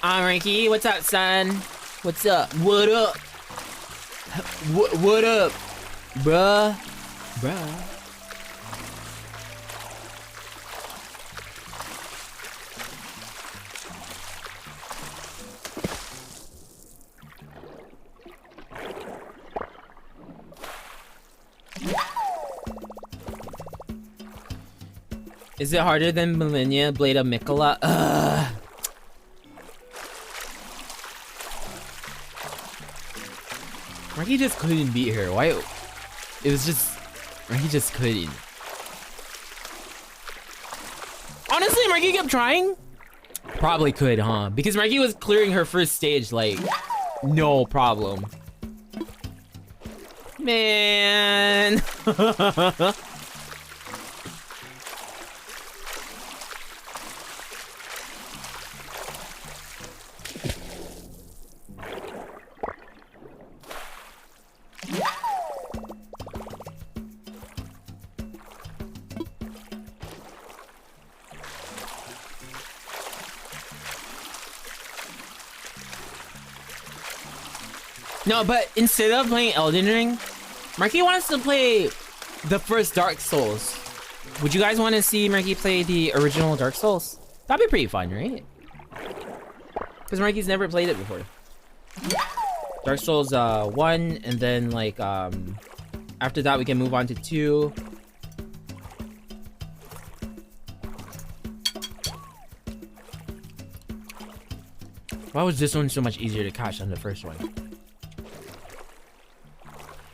Marky, what's up, son? What's up? What up? What up, bruh? Bruh. Is it harder than Millennia Blade of Mikola? Marky just couldn't beat her. Why? It was just... Marky just couldn't. Honestly, Marky kept trying. Probably could, huh? Because Marky was clearing her first stage, like, no problem. Man. No, but instead of playing Elden Ring, Marky wants to play the first Dark Souls. Would you guys want to see Marky play the original Dark Souls? That'd be pretty fun, right? Because Marky's never played it before. Dark Souls 1, and then like after that we can move on to 2. Why was this one so much easier to catch than the first one?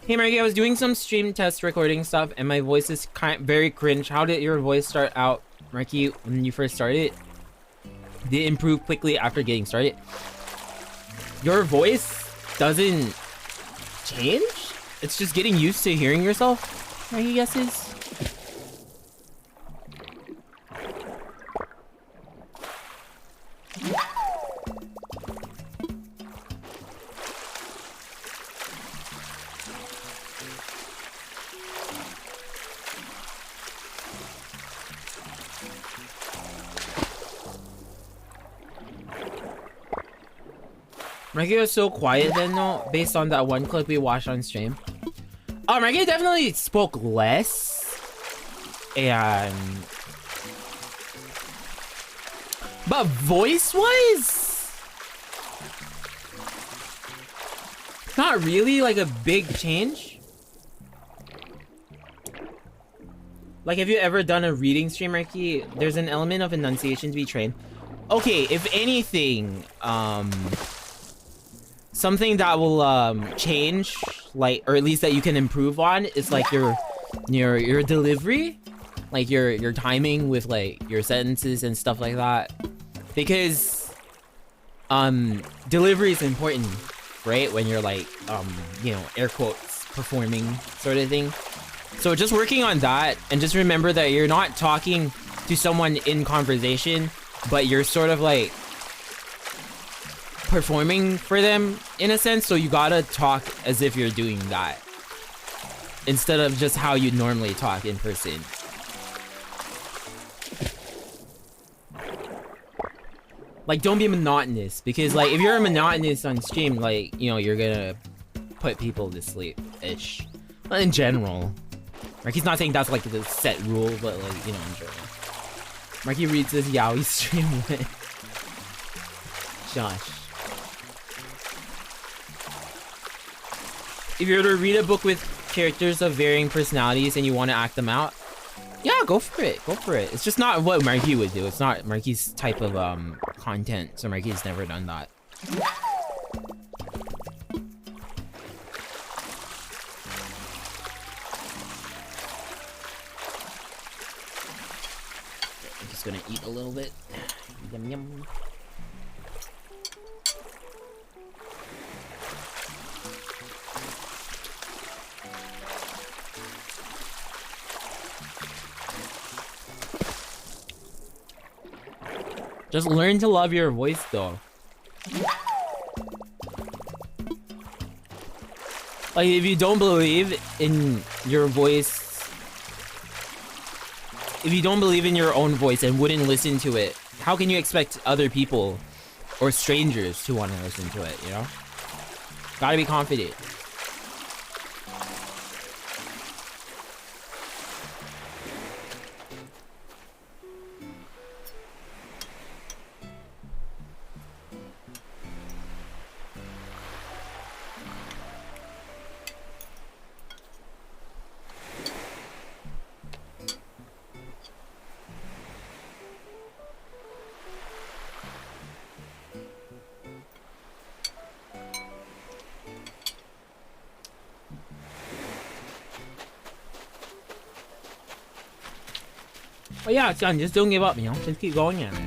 Hey Marky, I was doing some stream test recording stuff and my voice is very cringe. How did your voice start out, Marky, when you first started? Did it improve quickly after getting started? Your voice doesn't change? It's just getting used to hearing yourself, Marky guesses? Marky was so quiet then though, based on that one clip we watched on stream. Marky definitely spoke less. And... But voice-wise? Not really like a big change. Like, have you ever done a reading stream, Marky? There's an element of enunciation to be trained. Okay, if anything, something that will change, like, or at least that you can improve on, is like your delivery, like your timing with like your sentences and stuff like that, because delivery is important, right? When you're like you know, air quotes, performing sort of thing. So just working on that, and just remember that you're not talking to someone in conversation, but you're sort of like performing for them in a sense. So you gotta talk as if you're doing that instead of just how you normally talk in person. Like, don't be monotonous, because like if you're monotonous on stream, like, you know, you're gonna put people to sleep ish. Well, in general. Marky's not saying that's like the set rule, but like, you know, in general. Marky reads this yaoi stream with Josh. If you were to read a book with characters of varying personalities and you want to act them out, yeah, go for it. Go for it. It's just not what Marky would do. It's not Marky's type of content, so Marky's never done that. I'm just gonna eat a little bit. Yum yum. Just learn to love your voice, though. Like, if you don't believe in your voice, if you don't believe in your own voice and wouldn't listen to it, how can you expect other people or strangers to want to listen to it, you know? Gotta be confident. But yeah, it's done. Just don't give up, you know? Just keep going at it.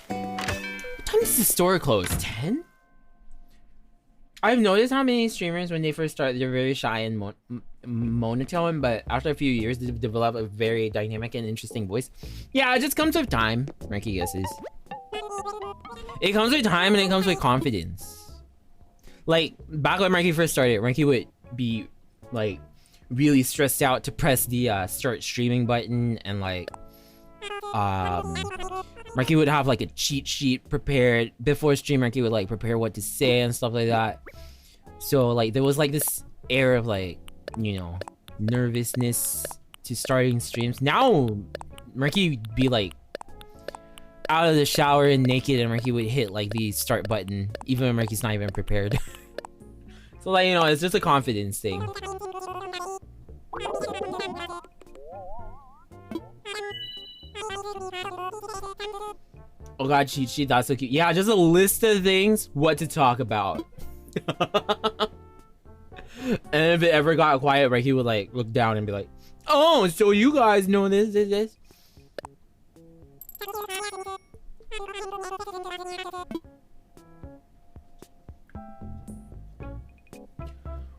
What time does the store close? 10? I've noticed how many streamers, when they first start, they're very shy and monotone, but after a few years, they develop a very dynamic and interesting voice. Yeah, it just comes with time, Marky guesses. It comes with time and it comes with confidence. Like, back when Marky first started, Marky would be, like, really stressed out to press the start streaming button, and, like, Marky would have, like, a cheat sheet prepared. Before stream, Marky would, like, prepare what to say and stuff like that. So, like, there was, like, this air of, like, you know, nervousness to starting streams. Now, Marky would be, like, out of the shower and naked, and Marky would hit, like, the start button, even when Marky's not even prepared. So, like, you know, it's just a confidence thing. Oh god, cheat sheet, that's so cute. Yeah, just a list of things, what to talk about. And if it ever got quiet, right, he would like look down and be like, oh, so you guys know this.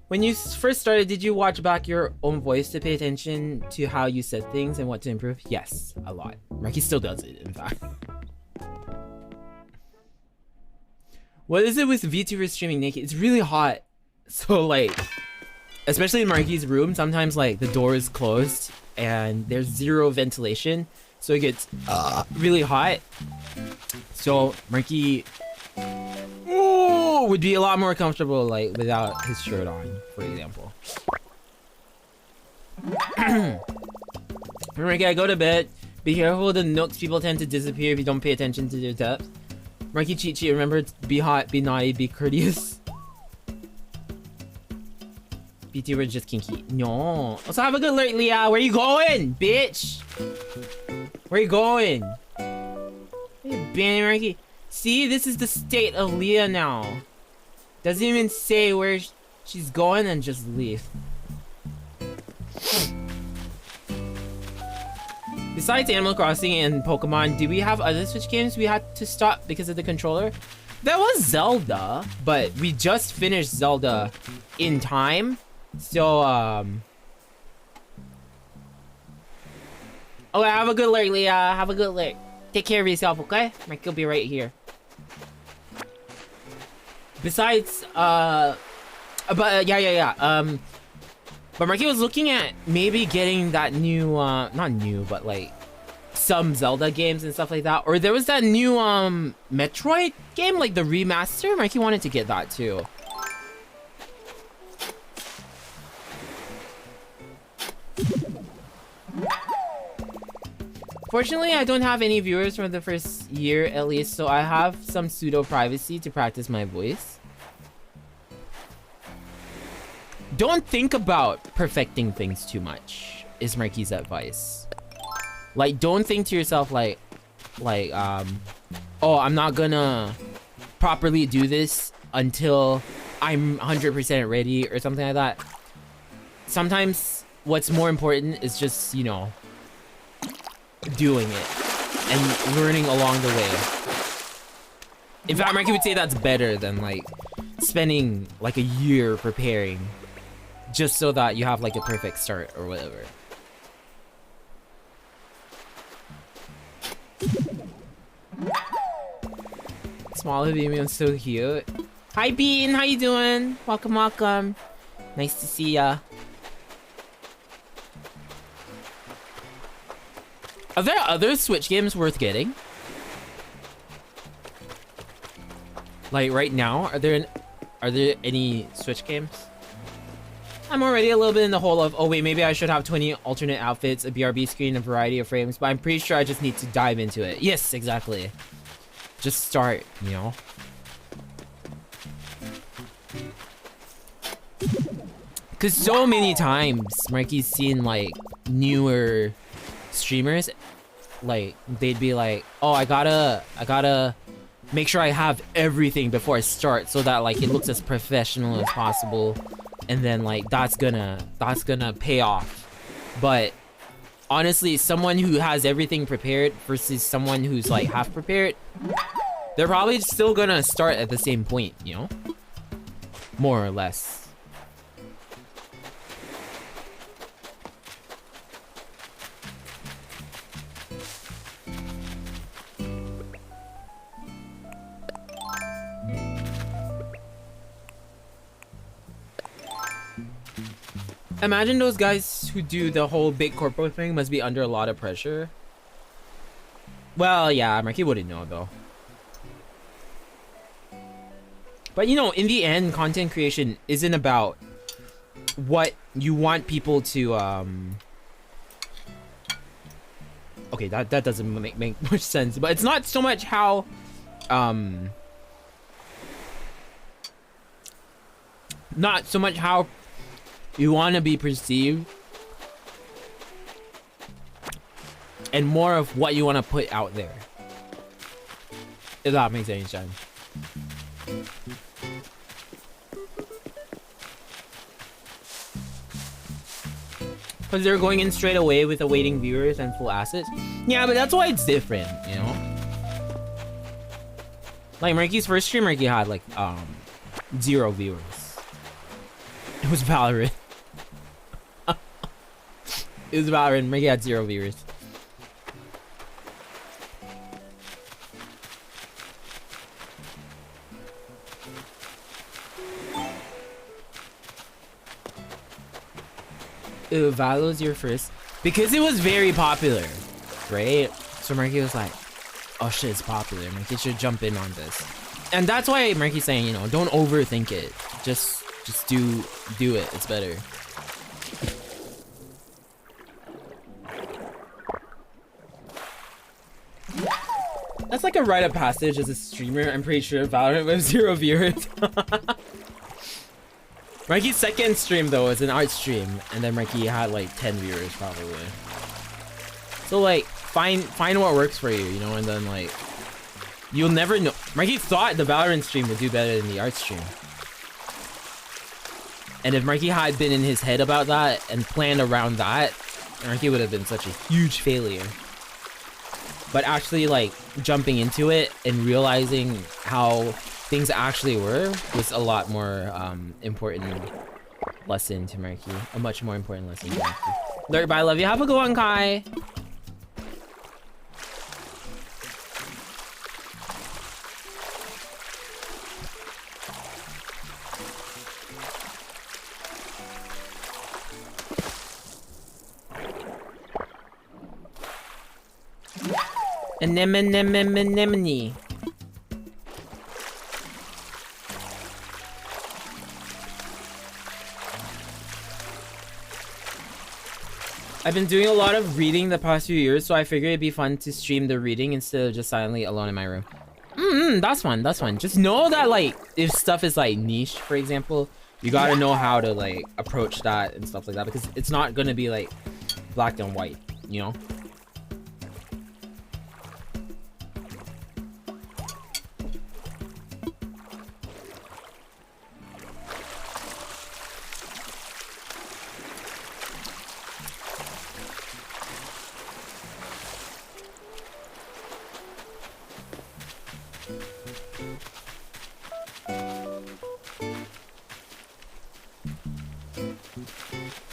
When you first started, did you watch back your own voice to pay attention to how you said things and what to improve? Yes, a lot. Marky still does it, in fact. What is it with VTuber streaming naked? It's really hot. So like, especially in Marky's room, sometimes like the door is closed and there's zero ventilation. So it gets really hot. So Marky would be a lot more comfortable like without his shirt on, for example. Marky, I go to bed. Be careful, the nooks people tend to disappear if you don't pay attention to their depth. Marky cheat sheet, remember, be hot, be naughty, be courteous. BT, we're just kinky. No. Also, have a good alert, Leah. Where you going, bitch? Where you going? Where you been, Marky? See, this is the state of Leah now. Doesn't even say where she's going and just leave. Besides Animal Crossing and Pokemon, do we have other Switch games we had to stop because of the controller? That was Zelda, but we just finished Zelda in time. So, okay, have a good alert, Leah. Have a good alert. Take care of yourself, okay? Mike will be right here. Besides, but Marky was looking at maybe getting that new, not new, but like some Zelda games and stuff like that. Or there was that new, Metroid game, like the remaster. Marky wanted to get that too. Fortunately, I don't have any viewers for the first year at least, so I have some pseudo privacy to practice my voice. Don't think about perfecting things too much, is Marky's advice. Like, don't think to yourself like, oh, I'm not gonna properly do this until I'm 100% ready or something like that. Sometimes what's more important is just, you know, doing it and learning along the way. In fact, Marky would say that's better than like spending like a year preparing just so that you have like a perfect start or whatever. Small Vimeo, so cute. Hi Bean, how you doing? Welcome, welcome. Nice to see ya. Are there other Switch games worth getting? Like right now, are there any Switch games? I'm already a little bit in the hole of, oh wait, maybe I should have 20 alternate outfits, a BRB screen, a variety of frames, but I'm pretty sure I just need to dive into it. Yes, exactly. Just start, you know? Cause so many times Marky's seen like newer streamers, like they'd be like, oh, I gotta make sure I have everything before I start so that like it looks as professional as possible, and then like that's gonna pay off. But honestly, someone who has everything prepared versus someone who's like half prepared, they're probably still gonna start at the same point, you know, more or less. Imagine those guys who do the whole big corporate thing must be under a lot of pressure. Well, yeah, Marky wouldn't know though. But you know, in the end, content creation isn't about what you want people to, okay, that doesn't make much sense, but it's not so much how, not so much how you want to be perceived, and more of what you want to put out there. If that makes any sense. Because they're going in straight away with awaiting viewers and full assets. Yeah, but that's why it's different, you know? Like Marky's first stream, Marky had like 0 viewers. It was Valorant. It was Valorant. Marky had 0 viewers. Valo's your first because it was very popular, right? So Marky was like, oh shit, it's popular. Marky should jump in on this. And that's why Marky's saying, you know, don't overthink it. Just do it. It's better. That's like a rite of passage as a streamer. I'm pretty sure Valorant with 0 viewers. Marky's second stream though is an art stream, and then Marky had like 10 viewers probably. So like, find what works for you, you know, and then like, you'll never know. Marky thought the Valorant stream would do better than the art stream. And if Marky had been in his head about that and planned around that, Marky would have been such a huge failure. But actually like jumping into it and realizing how things actually were was a lot more important lesson to Marky. A much more important lesson to Marky. Lurk, bye, love you. Have a good one, Kai. Anemone. I've been doing a lot of reading the past few years, so I figured it'd be fun to stream the reading instead of just silently alone in my room. That's fun, that's fun. Just know that like, if stuff is like niche, for example, you gotta know how to like approach that and stuff like that, because it's not gonna be like black and white, you know?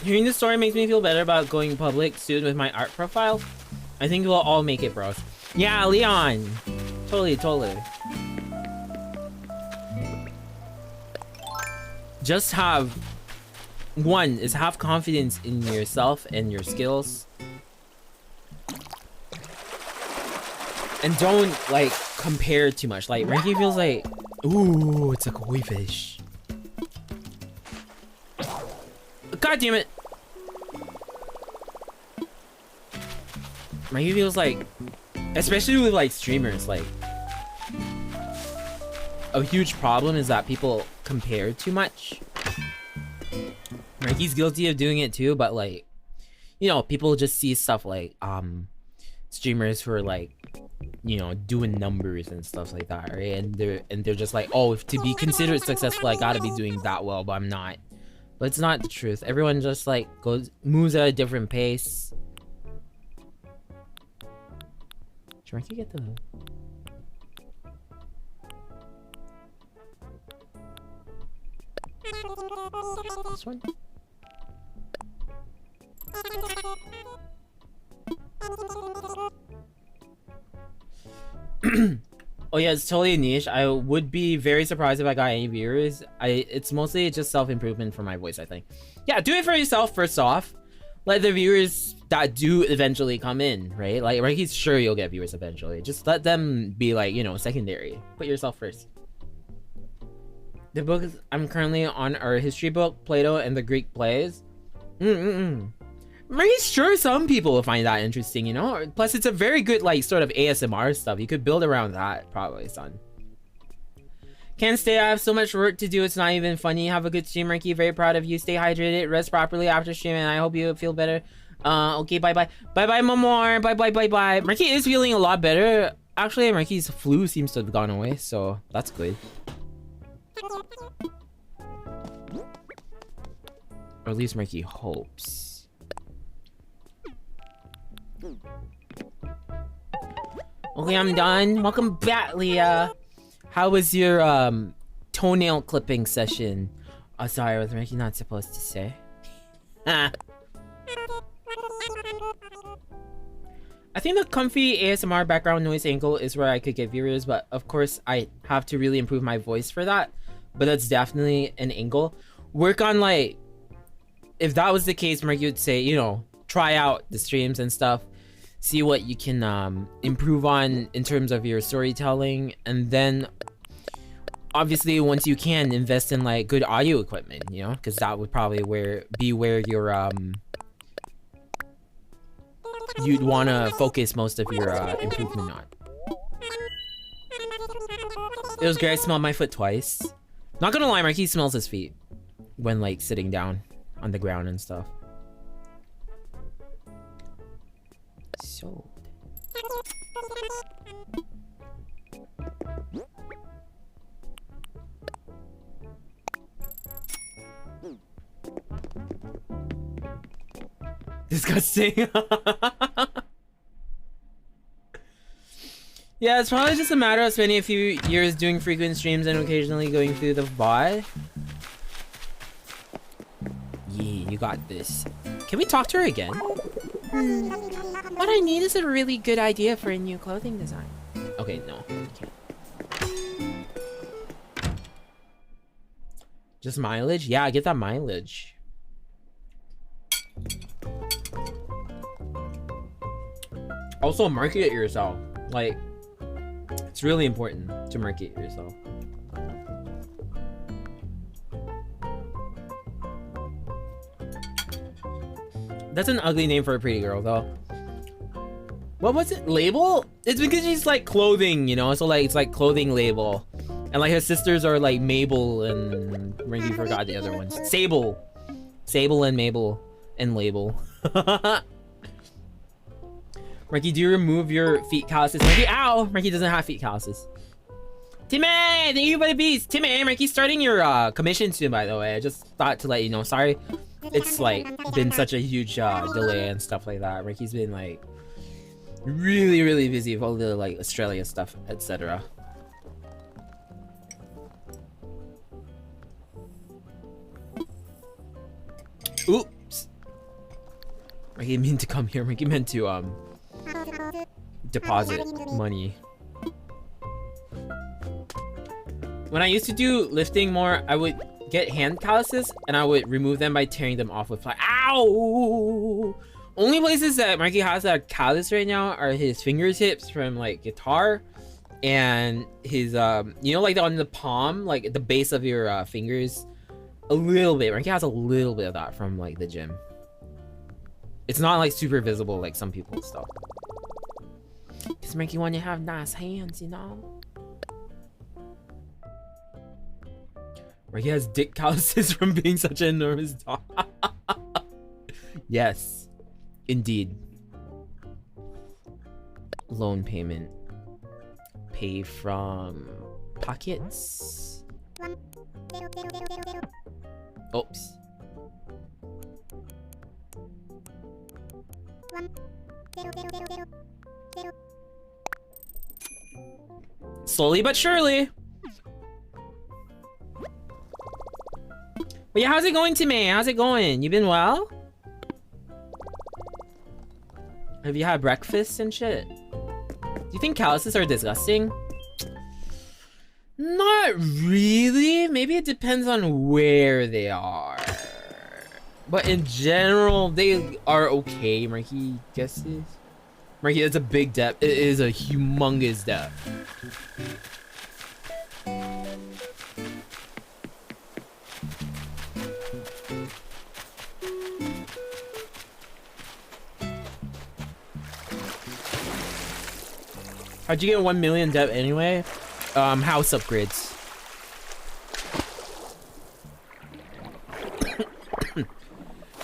Hearing the story makes me feel better about going public soon with my art profile. I think we'll all make it, bros. Yeah, Leon. Totally. Just have confidence in yourself and your skills. And don't like compare too much. Like Ranky feels like, ooh, it's a koi fish. God damn it. Ranky feels like, especially with like streamers, like a huge problem is that people compare too much. Ranky's guilty of doing it too, but like, you know, people just see stuff like streamers who are like, you know, doing numbers and stuff like that, right? And they're just like, oh, if to be considered successful, I gotta be doing that well, but I'm not. But it's not the truth. Everyone just like moves at a different pace. Should Ranky get the... this one? Oh yeah, it's totally niche. I would be very surprised if I got any viewers. It's mostly just self-improvement for my voice, I think. Yeah, do it for yourself first off. Let the viewers that do eventually come in, right? Like, Ranky's sure you'll get viewers eventually. Just let them be like, you know, secondary. Put yourself first. The book I'm currently on are history book, Plato, and the Greek plays. Ranky's sure some people will find that interesting, you know? Plus, it's a very good, like, sort of ASMR stuff. You could build around that, probably, son. Can't stay, I have so much work to do, it's not even funny. Have a good stream, Ranky. Very proud of you. Stay hydrated, rest properly after streaming, and I hope you feel better. Okay, bye-bye. Bye-bye, Mamor. Bye-bye. Ranky is feeling a lot better. Actually, Ranky's flu seems to have gone away, so that's good. Or at least Ranky hopes. Okay, I'm done. Welcome back, Leah. How was your toenail clipping session? Oh, sorry, was Ranky not supposed to say? I think the Coomfy ASMR background noise angle is where I could get viewers, but of course I have to really improve my voice for that. But that's definitely an angle. Work on like if that was the case, Marky would say, you know, try out the streams and stuff, see what you can improve on in terms of your storytelling, and then obviously once you can, invest in like good audio equipment, you know, because that would probably be where your you'd want to focus most of your improvement on. It was great. I smelled my foot twice. Not gonna lie, Marky smells his feet when like sitting down on the ground and stuff. So disgusting. Yeah, it's probably just a matter of spending a few years doing frequent streams and occasionally going through the VOD. Yeah, you got this. Can we talk to her again? What I need is a really good idea for a new clothing design. Okay, no. Can't. Just mileage? Yeah, get that mileage. Also, market it yourself. Like, it's really important to market yourself. That's an ugly name for a pretty girl, though. What was it? Label? It's because she's like clothing, you know? So like, it's like clothing label. And like her sisters are like Mabel and... Maybe forgot the other ones. Sable. Sable and Mabel and Label. Marky, do you remove your feet calluses? Marky, ow! Marky doesn't have feet calluses. Timmy! Thank you for the beast! Timmy, Marky's starting your commission soon, by the way. I just thought to let you know. Sorry. It's like been such a huge delay and stuff like that. Marky's been like really, really busy with all the like Australia stuff, etc. Oops! Marky meant to come here. Marky meant to deposit money. When I used to do lifting more, I would get hand calluses and I would remove them by tearing them off with fly. Ow! Only places that Marky has that are callous right now are his fingertips from like guitar and his you know, like on the palm, like at the base of your fingers. A little bit. Marky has a little bit of that from like the gym. It's not like super visible like some people's stuff. Because Marky want to have nice hands, you know? Marky has dick calluses from being such an enormous dog. Yes, indeed. Loan payment. Pay from pockets. Oops. Slowly but surely. But yeah, how's it going, Timmy? How's it going? You been well? Have you had breakfast and shit? Do you think calluses are disgusting? Not really. Maybe it depends on where they are. But in general, they are okay, Marky guesses. Marky, that's a big depth. It is a humongous depth. How'd you get 1 million depth anyway? House upgrades.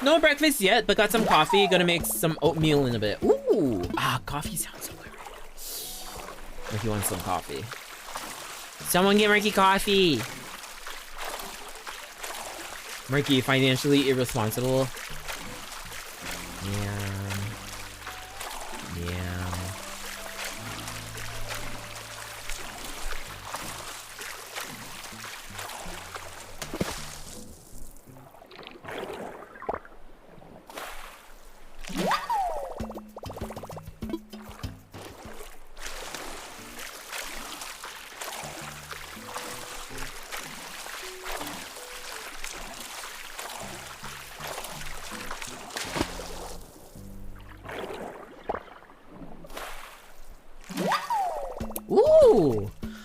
No breakfast yet, but got some coffee. Gonna make some oatmeal in a bit. Ooh, coffee sounds so good right now. If you want some coffee. Someone get Marky coffee. Marky, financially irresponsible. Yeah.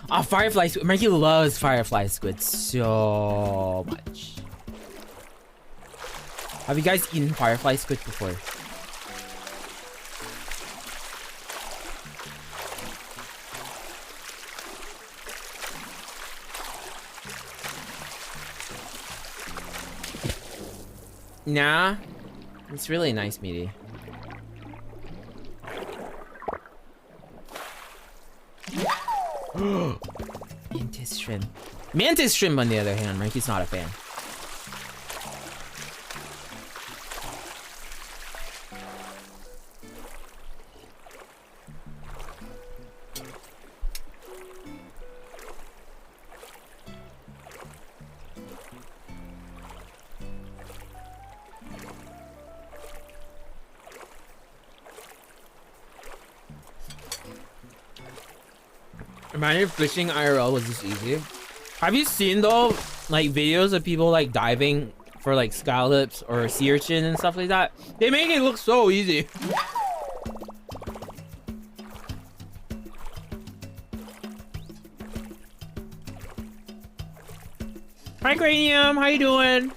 Oh, firefly squid. Marky loves firefly squid so much. Have you guys eaten firefly squid before? Nah, it's really nice, meaty. Mantis shrimp. Mantis shrimp, on the other hand, Ranky's not a fan. Imagine if fishing IRL was this easy. Have you seen though, like videos of people like diving for like scallops or sea urchin and stuff like that? They make it look so easy. Hi Cranium, how you doing?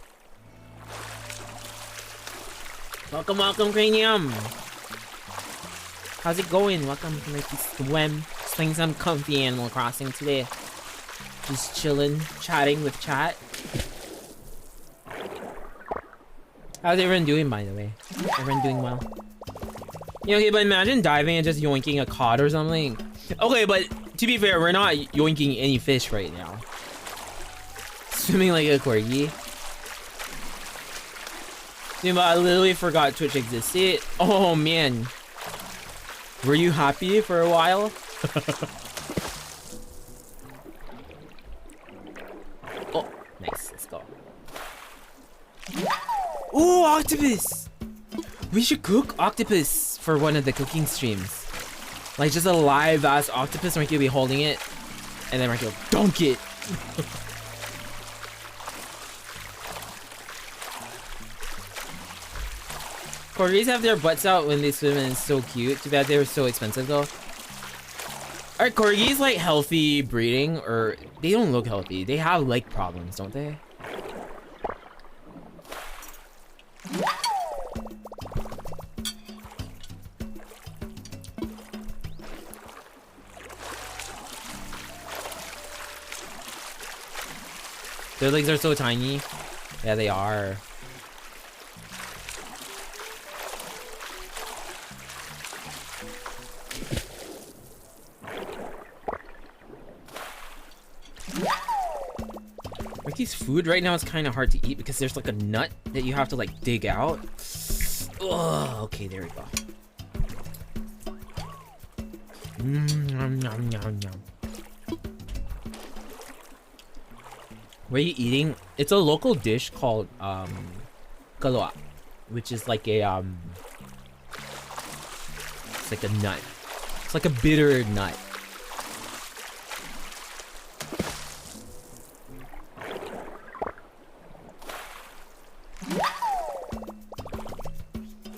Welcome, welcome Cranium. How's it going? Welcome to Mikey Swim. Playing some comfy Animal Crossing today. Just chilling, chatting with chat. How's everyone doing, by the way? Everyone doing well? Yeah, okay, but imagine diving and just yoinking a cod or something. Okay, but to be fair, we're not yoinking any fish right now. Swimming like a corgi. Dude, but I literally forgot Twitch existed. Oh man. Were you happy for a while? Oh, nice. Let's go. Ooh, octopus! We should cook octopus for one of the cooking streams. Like just a live ass octopus. Marky will be holding it, and then Marky will dunk it. Corgis have their butts out when they swim, and it's so cute. Too bad they were so expensive though. Are corgis like healthy breeding, or they don't look healthy? They have leg problems, don't they? Their legs are so tiny. Yeah, they are. Ricky's food right now is kind of hard to eat because there's like a nut that you have to like dig out. Oh, okay, there we go. Yum, yum, yum, yum. What are you eating? It's a local dish called kaloa, which is like a it's like a nut. It's like a bitter nut.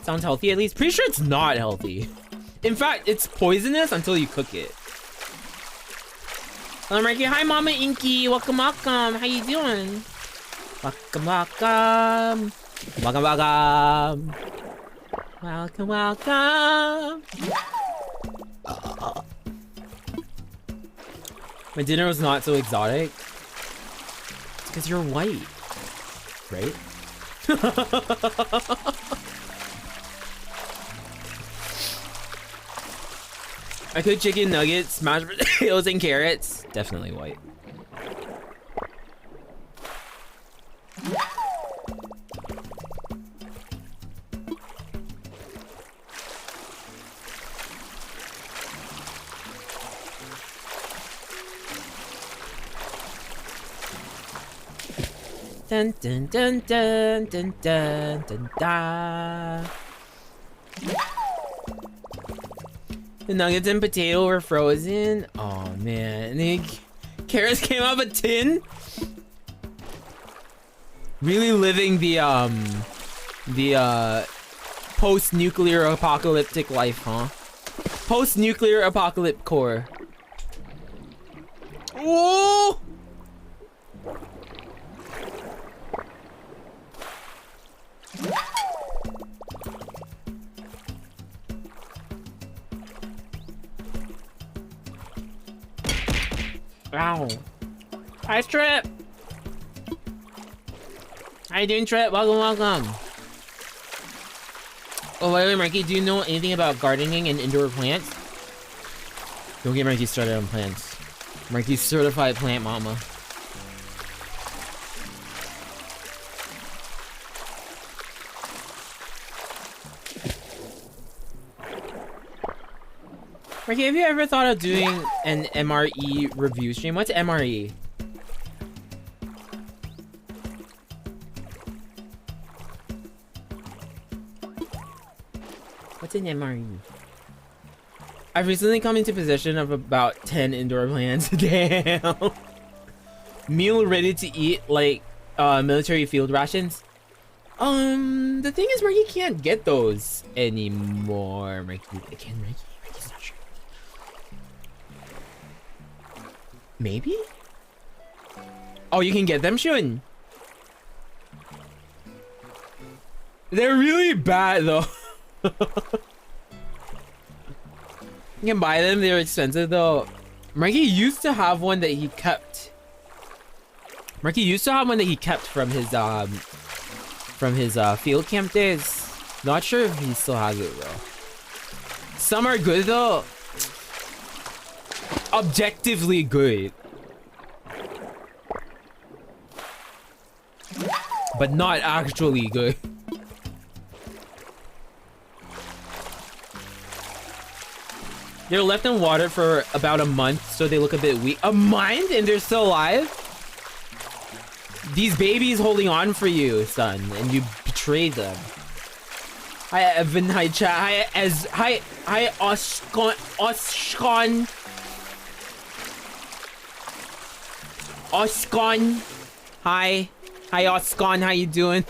Sounds healthy at least. Pretty sure it's not healthy. In fact, it's poisonous until you cook it. I'm right here. Hi, Mama Inky. Welcome, welcome. How you doing? Welcome, welcome. Welcome, welcome. Welcome, welcome. My dinner was not so exotic. It's because you're white, right? I cooked chicken nuggets, mashed potatoes, and carrots. Definitely white. Dun dun dun dun dun dun dun dun. The nuggets and potato were frozen. Oh man, and then carrots came out of a tin. Really living the post-nuclear apocalyptic life, huh? Post-nuclear apocalypse core. Oh! Ow. Hi, Trip! How you doing, Trip? Welcome, welcome. Oh, by the way, Marky, do you know anything about gardening and indoor plants? Don't get Marky started on plants. Marky's certified plant mama. Marky, have you ever thought of doing an MRE review stream? What's MRE? What's an MRE? I've recently come into possession of about 10 indoor plants. Damn. Meal ready to eat, like military field rations. The thing is, Marky can't get those anymore. Marky, can Marky? Marky's not sure. Maybe? Oh, you can get them, Shun. They're really bad though. You can buy them, they're expensive though. Marky used to have one that he kept. Marky used to have one that he kept from his field camp days. Not sure if he still has it though. Some are good though. Objectively good. But not actually good. They're left in water for about a month, so they look a bit weak. A month and they're still alive? These babies holding on for you, son, and you betrayed them. Hi, Evan. Hi, chat. Hi, hi, Oskon. Hi. Hi, Oskon. How you doing?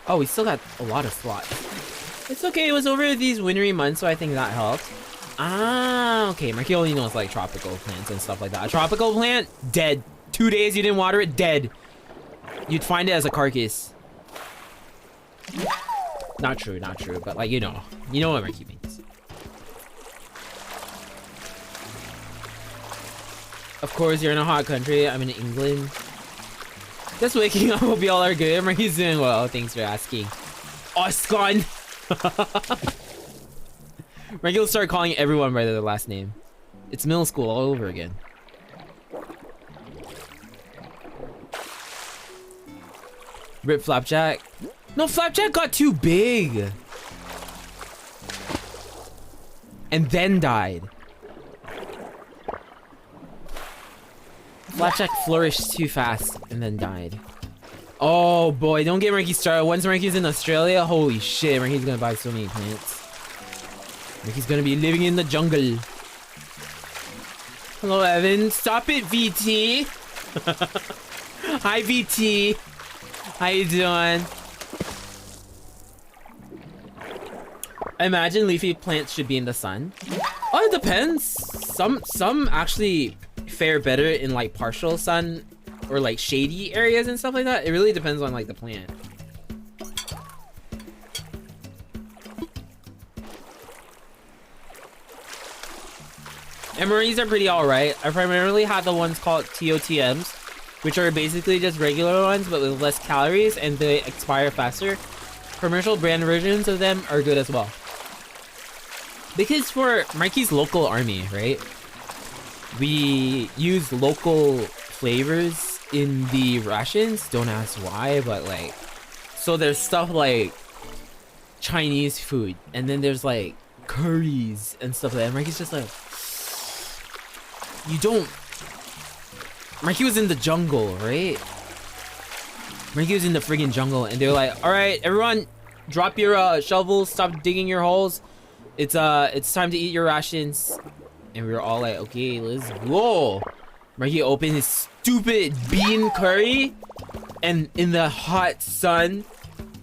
Oh, we still got a lot of slots. It's okay, it was over these wintry months, so I think that helped. Ah, okay, Marky only knows like tropical plants and stuff like that. A tropical plant, dead. 2 days you didn't water it, dead. You'd find it as a carcass. Not true, but like, you know what Marky means. Of course, you're in a hot country, I'm in England. Just waking up, hope y'all are good. Marky's doing well, thanks for asking. Oscon! Marky will start calling everyone by their last name. It's middle school all over again. Rip Flapjack. No, Flapjack got too big. And then died. Flapjack flourished too fast and then died. Oh boy, don't get Marky started. Once Marky's in Australia, holy shit, Marky's gonna buy so many plants. Marky's gonna be living in the jungle. Hello, Evan. Stop it, VT. Hi, VT. How you doing? I imagine leafy plants should be in the sun. Oh, it depends. Some actually fare better in like partial sun or like shady areas and stuff like that. It really depends on like the plant. MREs are pretty alright. I primarily have the ones called TOTMs, which are basically just regular ones but with less calories and they expire faster. Commercial brand versions of them are good as well. Because for Marky's local army, right? We use local flavors in the rations. Don't ask why, but like, so there's stuff like Chinese food, and then there's like curries and stuff like that. Marky's just like, you don't. Marky was in the jungle, right? Marky was in the friggin' jungle, and they're like, all right, everyone, drop your shovels, stop digging your holes. It's time to eat your rations. And we were all like, okay, let's go. Marky opened his stupid bean curry. and in the hot sun,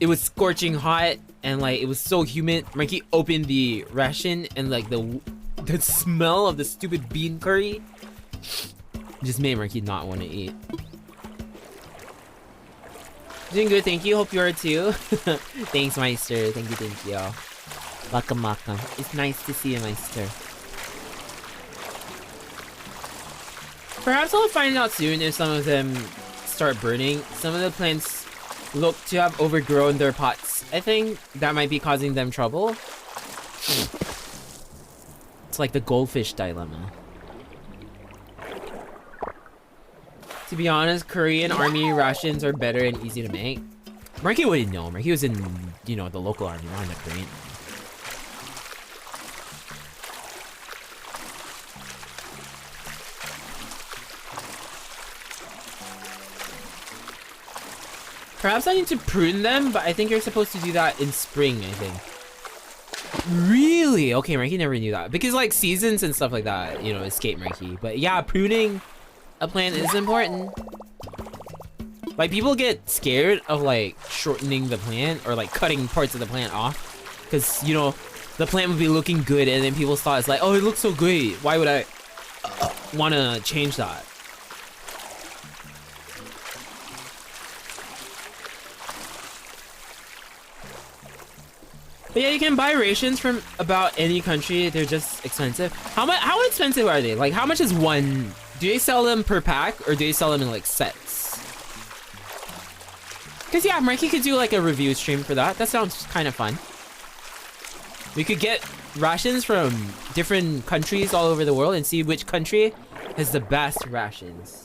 it was scorching hot, and like it was so humid. Mikey opened the ration, and like the smell of the stupid bean curry just made Mikey not want to eat. Doing good, thank you. Hope you are too. Thanks, Meister. Thank you. Welcome. It's nice to see you, Meister. Perhaps I'll find out soon if some of them start burning. Some of the plants look to have overgrown their pots. I think that might be causing them trouble. It's like the goldfish dilemma. To be honest, Korean army rations are better and easy to make. Marky wouldn't know. Marky was in, you know, the local army, not in the Korean. Perhaps I need to prune them, but I think you're supposed to do that in spring, I think. Really? Okay, Marky never knew that. Because, like, seasons and stuff like that, you know, escape Marky. But yeah, pruning a plant is important. Like, people get scared of, like, shortening the plant or, like, cutting parts of the plant off. Because, you know, the plant would be looking good, and then people's thought is like, oh, it looks so great. Why would I want to change that? But yeah, you can buy rations from about any country. They're just expensive. How expensive are they? Like, how much is one? Do they sell them per pack or do they sell them in like sets? Because yeah, Mikey could do like a review stream for that. That sounds kind of fun. We could get rations from different countries all over the world and see which country has the best rations.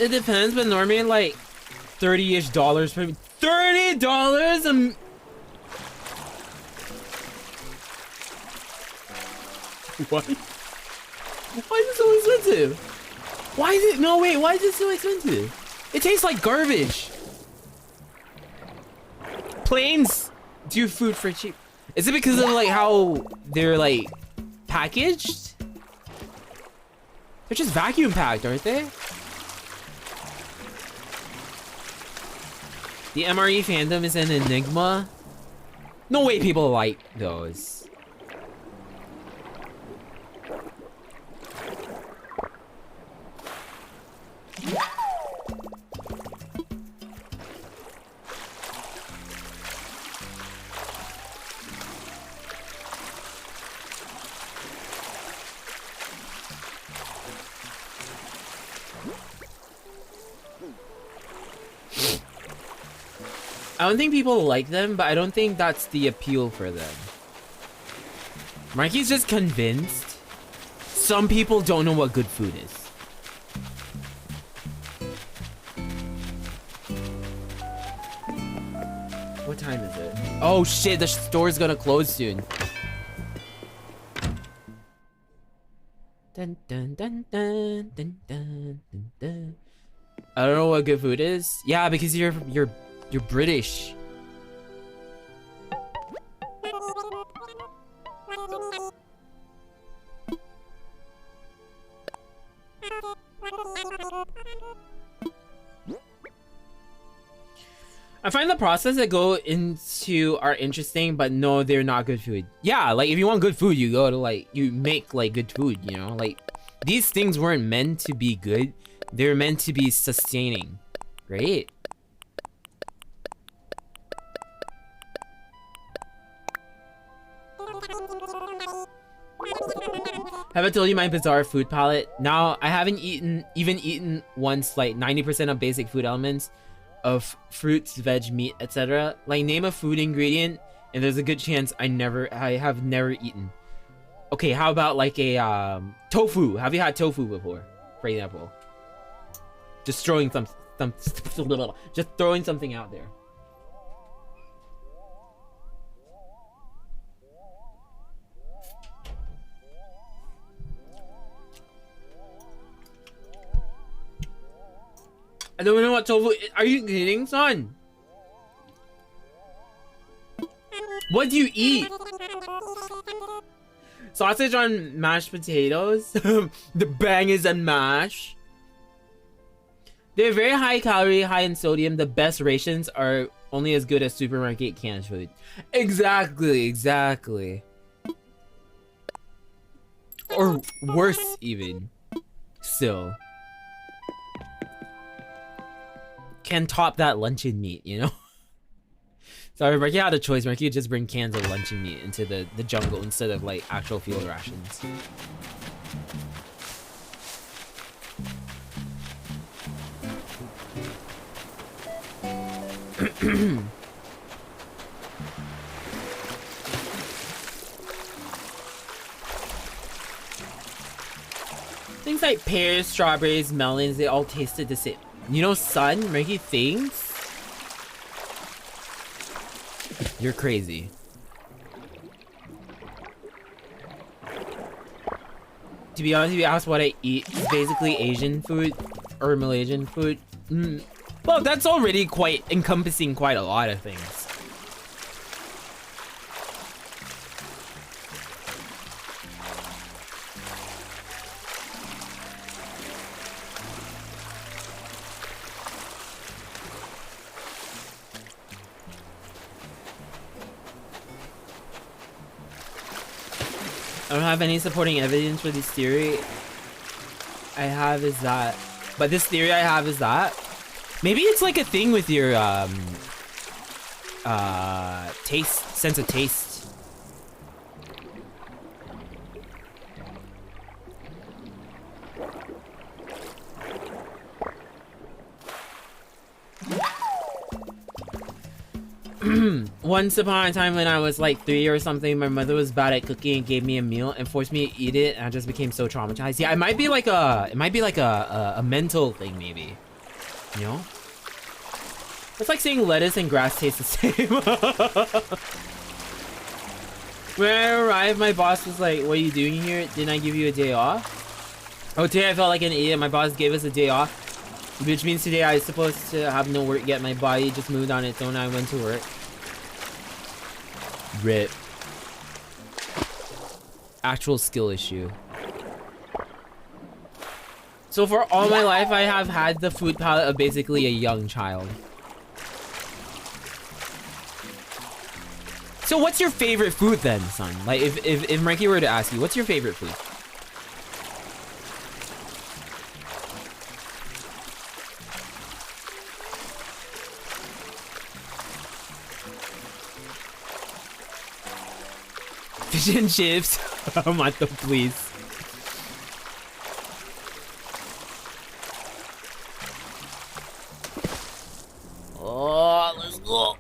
It depends, but normally like $30-ish for $30. What? Why is it so expensive? Why is it? No, wait. Why is it so expensive? It tastes like garbage. Planes do food for cheap. Is it because of like how they're like packaged? They're just vacuum packed, aren't they? The MRE fandom is an enigma. No way people like those. I don't think people like them, but I don't think that's the appeal for them. Marky's just convinced some people don't know what good food is. What time is it? Oh shit, the store's gonna close soon. Dun, dun, dun, dun, dun, dun, dun, dun. I don't know what good food is. Yeah, because you're British. I find the process that go into are interesting, but no, they're not good food. Yeah, like if you want good food, you go to like, you make like good food, you know? Like these things weren't meant to be good. They're meant to be sustaining, right? Have I told you my bizarre food palette? Now, I haven't even eaten once like 90% of basic food elements of fruits, veg, meat, etc. Like name a food ingredient and there's a good chance I have never eaten. Okay, how about like a tofu? Have you had tofu before? For example. Just throwing just throwing something out there. I don't know what tofu is. Are you kidding, son? What do you eat? Sausage on mashed potatoes? The bang is on mash. They're very high calorie, high in sodium. The best rations are only as good as supermarket canned food. Exactly. Or worse even. Still. Can top that luncheon meat, you know? Sorry, Marky had a choice. Marky would just bring cans of luncheon meat into the jungle instead of like actual field rations. Things like pears, strawberries, melons, they all tasted the same. You know, son, Marky thinks you're crazy. To be honest, if you ask what I eat, it's basically Asian food or Malaysian food. Well, that's already quite encompassing quite a lot of things. I don't have any supporting evidence for this theory. I have is that, but this theory I have is that maybe it's like a thing with your taste, sense of taste. Once upon a time when I was like 3 or something, my mother was bad at cooking and gave me a meal and forced me to eat it, and I just became so traumatized. Yeah, it might be like a mental thing, maybe. You know? It's like saying lettuce and grass taste the same. When I arrived, my boss was like, "What are you doing here? Didn't I give you a day off?" Oh, today I felt like an idiot. My boss gave us a day off, which means today I was supposed to have no work yet. My body just moved on its own. I went to work. RIP. Actual skill issue. So for all my life, I have had the food palate of basically a young child. So what's your favorite food then, son? Like if Mikey were to ask you, what's your favorite food? Fish and chips. Oh my god, please. Oh, let's go.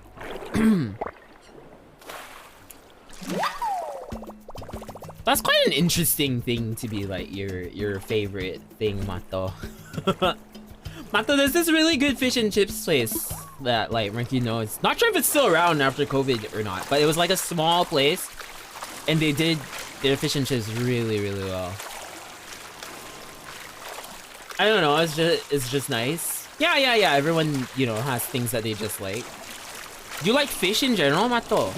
That's quite an interesting thing to be like your favorite thing, Mato. Mato, there's this really good fish and chips place that like Ricky knows. Not sure if it's still around after COVID or not, but it was like a small place. And they did their fish and chips really, really well. I don't know, it's just nice. Yeah. Everyone, you know, has things that they just like. Do you like fish in general, Mato?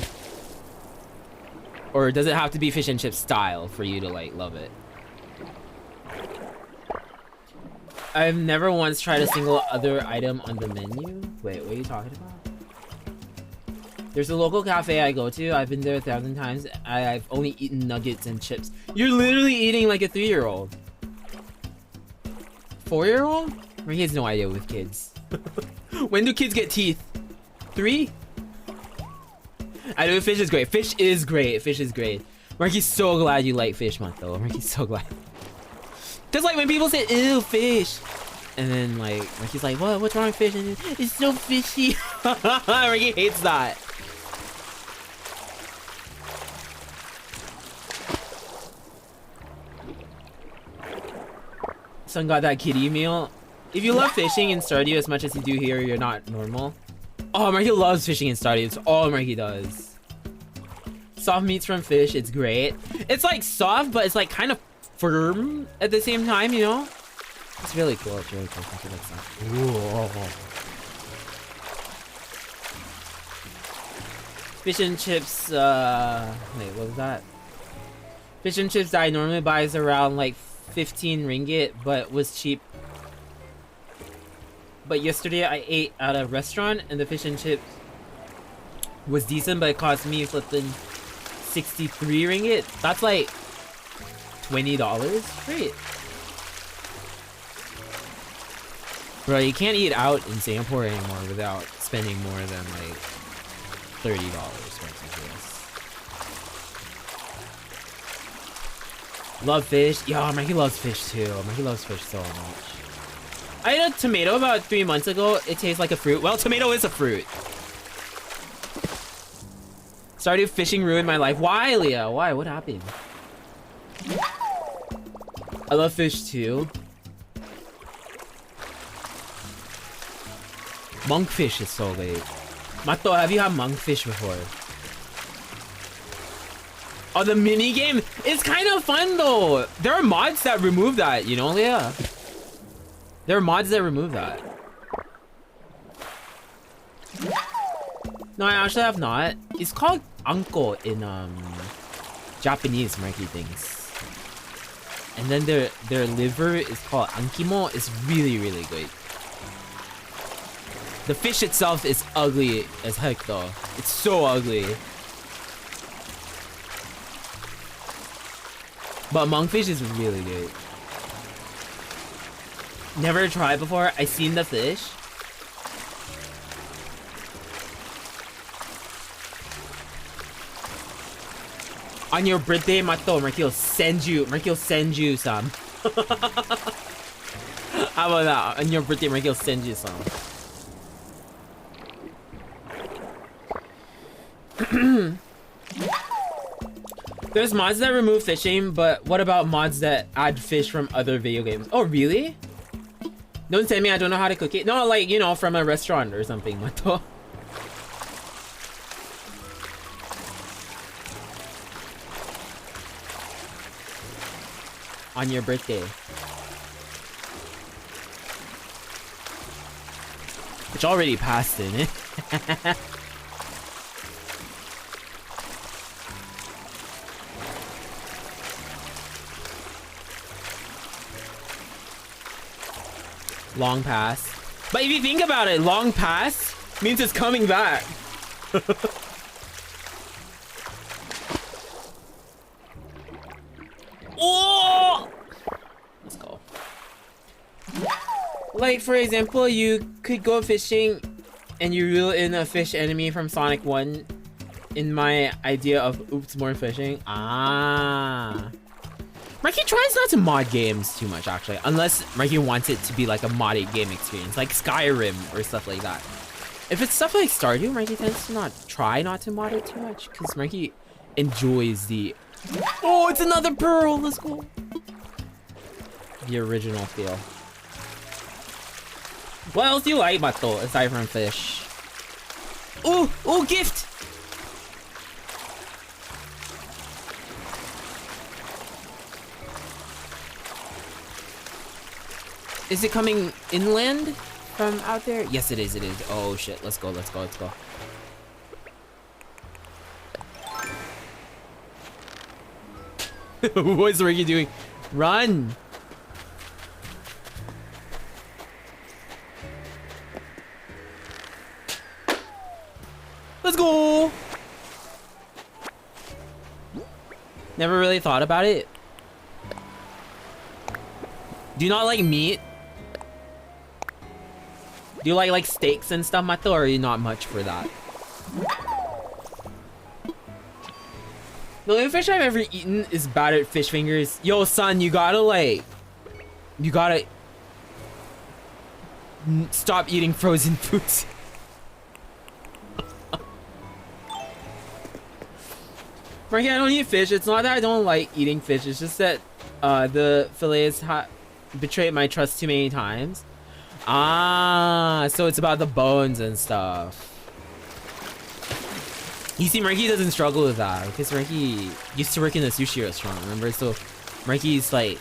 Or does it have to be fish and chip style for you to like love it? I've never once tried a single other item on the menu. Wait, what are you talking about? There's a local cafe I go to. I've been there 1,000 times. I've only eaten nuggets and chips. You're literally eating like a 3-year-old. 4-year-old? He has no idea with kids. When do kids get teeth? 3? I know fish is great. Fish is great. Fish is great. Marky's so glad you like fish, Mato. Marky's so glad. Cause like when people say ew fish, and then like Marky's like, what? What's wrong with fish? And it's so fishy. Marky hates that. Son got that kiddie meal. If you love fishing in Stardew as much as you do here, you're not normal. Oh, Marky loves fishing in Stardew. It's all Marky does. Soft meats from fish, it's great. It's like soft, but it's like kind of firm at the same time, you know? It's really cool. It's really cool. Fish and chips, wait, what was that? Fish and chips that I normally buy is around like 15 ringgit, but was cheap. But yesterday I ate at a restaurant and the fish and chips was decent, but it cost me flipping 63 ringgit. That's like $20. Great. Bro, you can't eat out in Singapore anymore without spending more than like $30. Love fish. Yo, Mikey loves fish too. Mikey loves fish so much. I ate a tomato about 3 months ago. It tastes like a fruit. Well, tomato is a fruit. Started fishing ruined my life. Why, Leah? Why? What happened? I love fish too. Monkfish is so late. Mato, have you had monkfish before? Oh, the mini game is kind of fun though. There are mods that remove that, you know, Leah. There are mods that remove that. No, I actually have not. It's called anko in Japanese, Mikey thinks. And then their liver is called ankimo. It's really, really good. The fish itself is ugly as heck though. It's so ugly. But monkfish is really good. Never tried before. I seen the fish. On your birthday, Mato, Marky will send you some. How about that? On your birthday, Marky will send you some. There's mods that remove fishing, but what about mods that add fish from other video games? Oh, really? Don't tell me I don't know how to cook it. No, like, you know, from a restaurant or something, Mato. On your birthday. Which already passed, didn't it? Long pass. But if you think about it, long pass means it's coming back. Oh! Let's go. Like, for example, you could go fishing and you reel in a fish enemy from Sonic 1 in my idea of oops, more fishing. Ah. Marky tries not to mod games too much, actually, unless Marky wants it to be like a modded game experience, like Skyrim or stuff like that. If it's stuff like Stardew, Marky tends to try not to mod it too much, because Marky enjoys the... Oh, it's another pearl! Let's go! The original feel. What else do you like, Mato, aside from fish? Oh, oh, gift! Is it coming inland from out there? Yes, it is, it is. Oh shit, let's go, let's go, let's go. What is Ricky doing? Run! Let's go! Never really thought about it. Do you not like meat? Do you like steaks and stuff, Mato, or are you not much for that? The only fish I've ever eaten is battered fish fingers. Yo, son, you gotta stop eating frozen foods. Frankie, I don't eat fish. It's not that I don't like eating fish. It's just that the fillets betrayed my trust too many times. Ah, so it's about the bones and stuff. You see, Marky doesn't struggle with that because Marky used to work in a sushi restaurant, remember? So Marky's like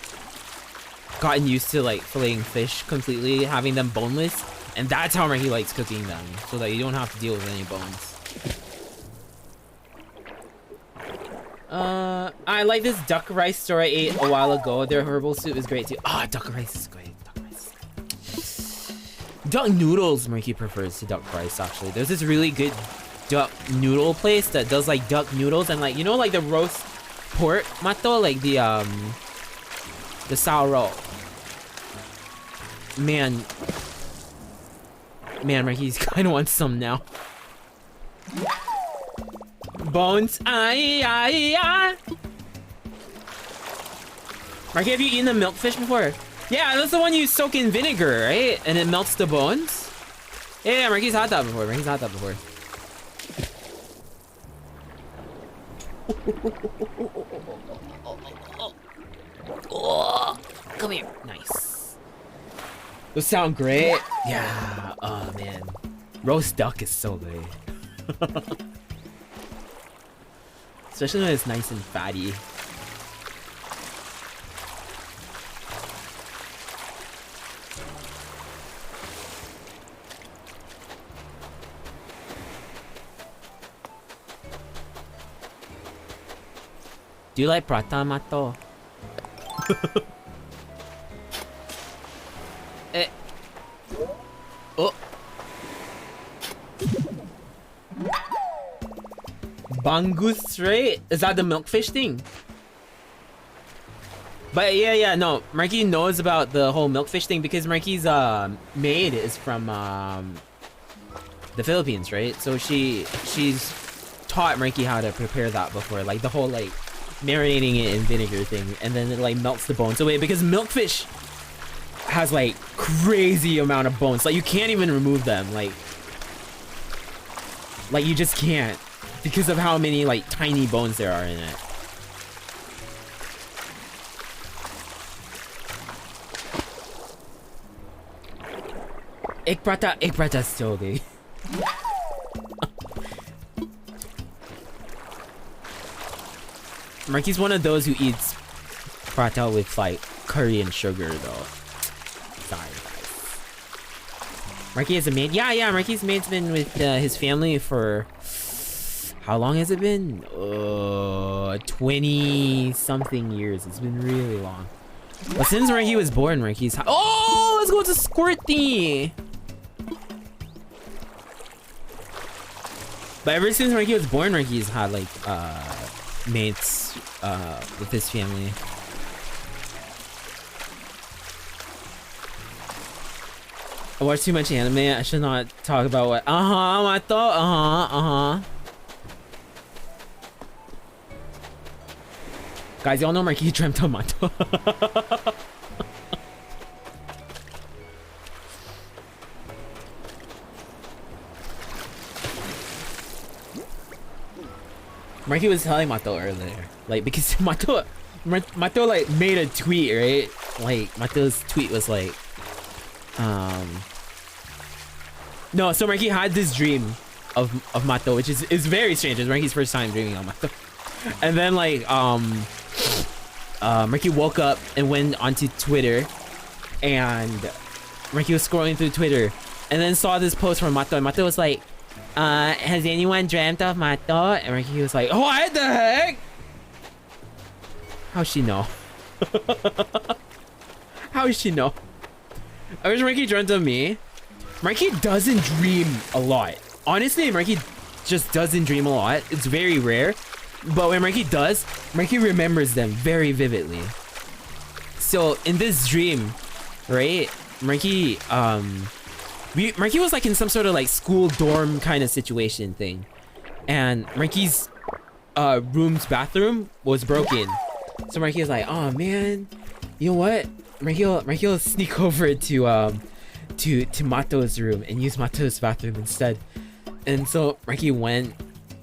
gotten used to like filleting fish completely, having them boneless, and that's how Marky likes cooking them, so that you don't have to deal with any bones. I like this duck rice store I ate a while ago. Their herbal soup is great too. Ah, duck rice is great. Duck rice is great. Duck noodles, Marky prefers to duck rice actually. There's this really good duck noodle place that does like duck noodles and like, you know, like the roast pork mato, like the sao. Man, Marky's kind of wants some now. Bones, Marky, have you eaten the milkfish before? Yeah, that's the one you soak in vinegar, right? And it melts the bones. Yeah, Marky's had that before. Marky's had that before. Oh, come here. Nice. Those sound great. Yeah. Oh man, roast duck is so good. Especially when it's nice and fatty. Do you like prata, Mato? Eh. Oh. Bangus, right? Is that the milkfish thing? But yeah, no. Marky knows about the whole milkfish thing because Marky's maid is from the Philippines, right? So she's taught Marky how to prepare that before, like the whole like marinating it in vinegar thing, and then it like melts the bones away because milkfish has like crazy amount of bones. Like you can't even remove them. Like you just can't because of how many like tiny bones there are in it. Egg prata is so good. Marky's one of those who eats prata with like curry and sugar though. Sorry guys. Marky is a maid. Yeah, Marky's maid's been with his family for how long has it been? 20 something years. It's been really long. But since Marky was born, Marky's oh, let's go to Squirty. But ever since Marky was born, Marky's had like mates with his family. I watch too much anime. I should not talk about what. I thought. Guys, y'all know Marky dreamt of Mato. Marky was telling Mato earlier, like because Mato like made a tweet, right? Like Mato's tweet was like, no, so Marky had this dream of Mato, which is very strange. It's Marky's first time dreaming of Mato, and then like Marky woke up and went onto Twitter, and Marky was scrolling through Twitter, and then saw this post from Mato, and Mato was like, has anyone dreamt of Mato? And Marky was like, oh, what the heck? How'd she know? How does she know? I wish Marky dreamt of me. Marky doesn't dream a lot. Honestly, Marky just doesn't dream a lot. It's very rare. But when Marky does, Marky remembers them very vividly. So in this dream, right? Marky was like in some sort of like school dorm kind of situation thing, and Marky's room's bathroom was broken. So Marky was like, oh man, you know what? Marky will sneak over to Mato's room and use Mato's bathroom instead. And so Marky went,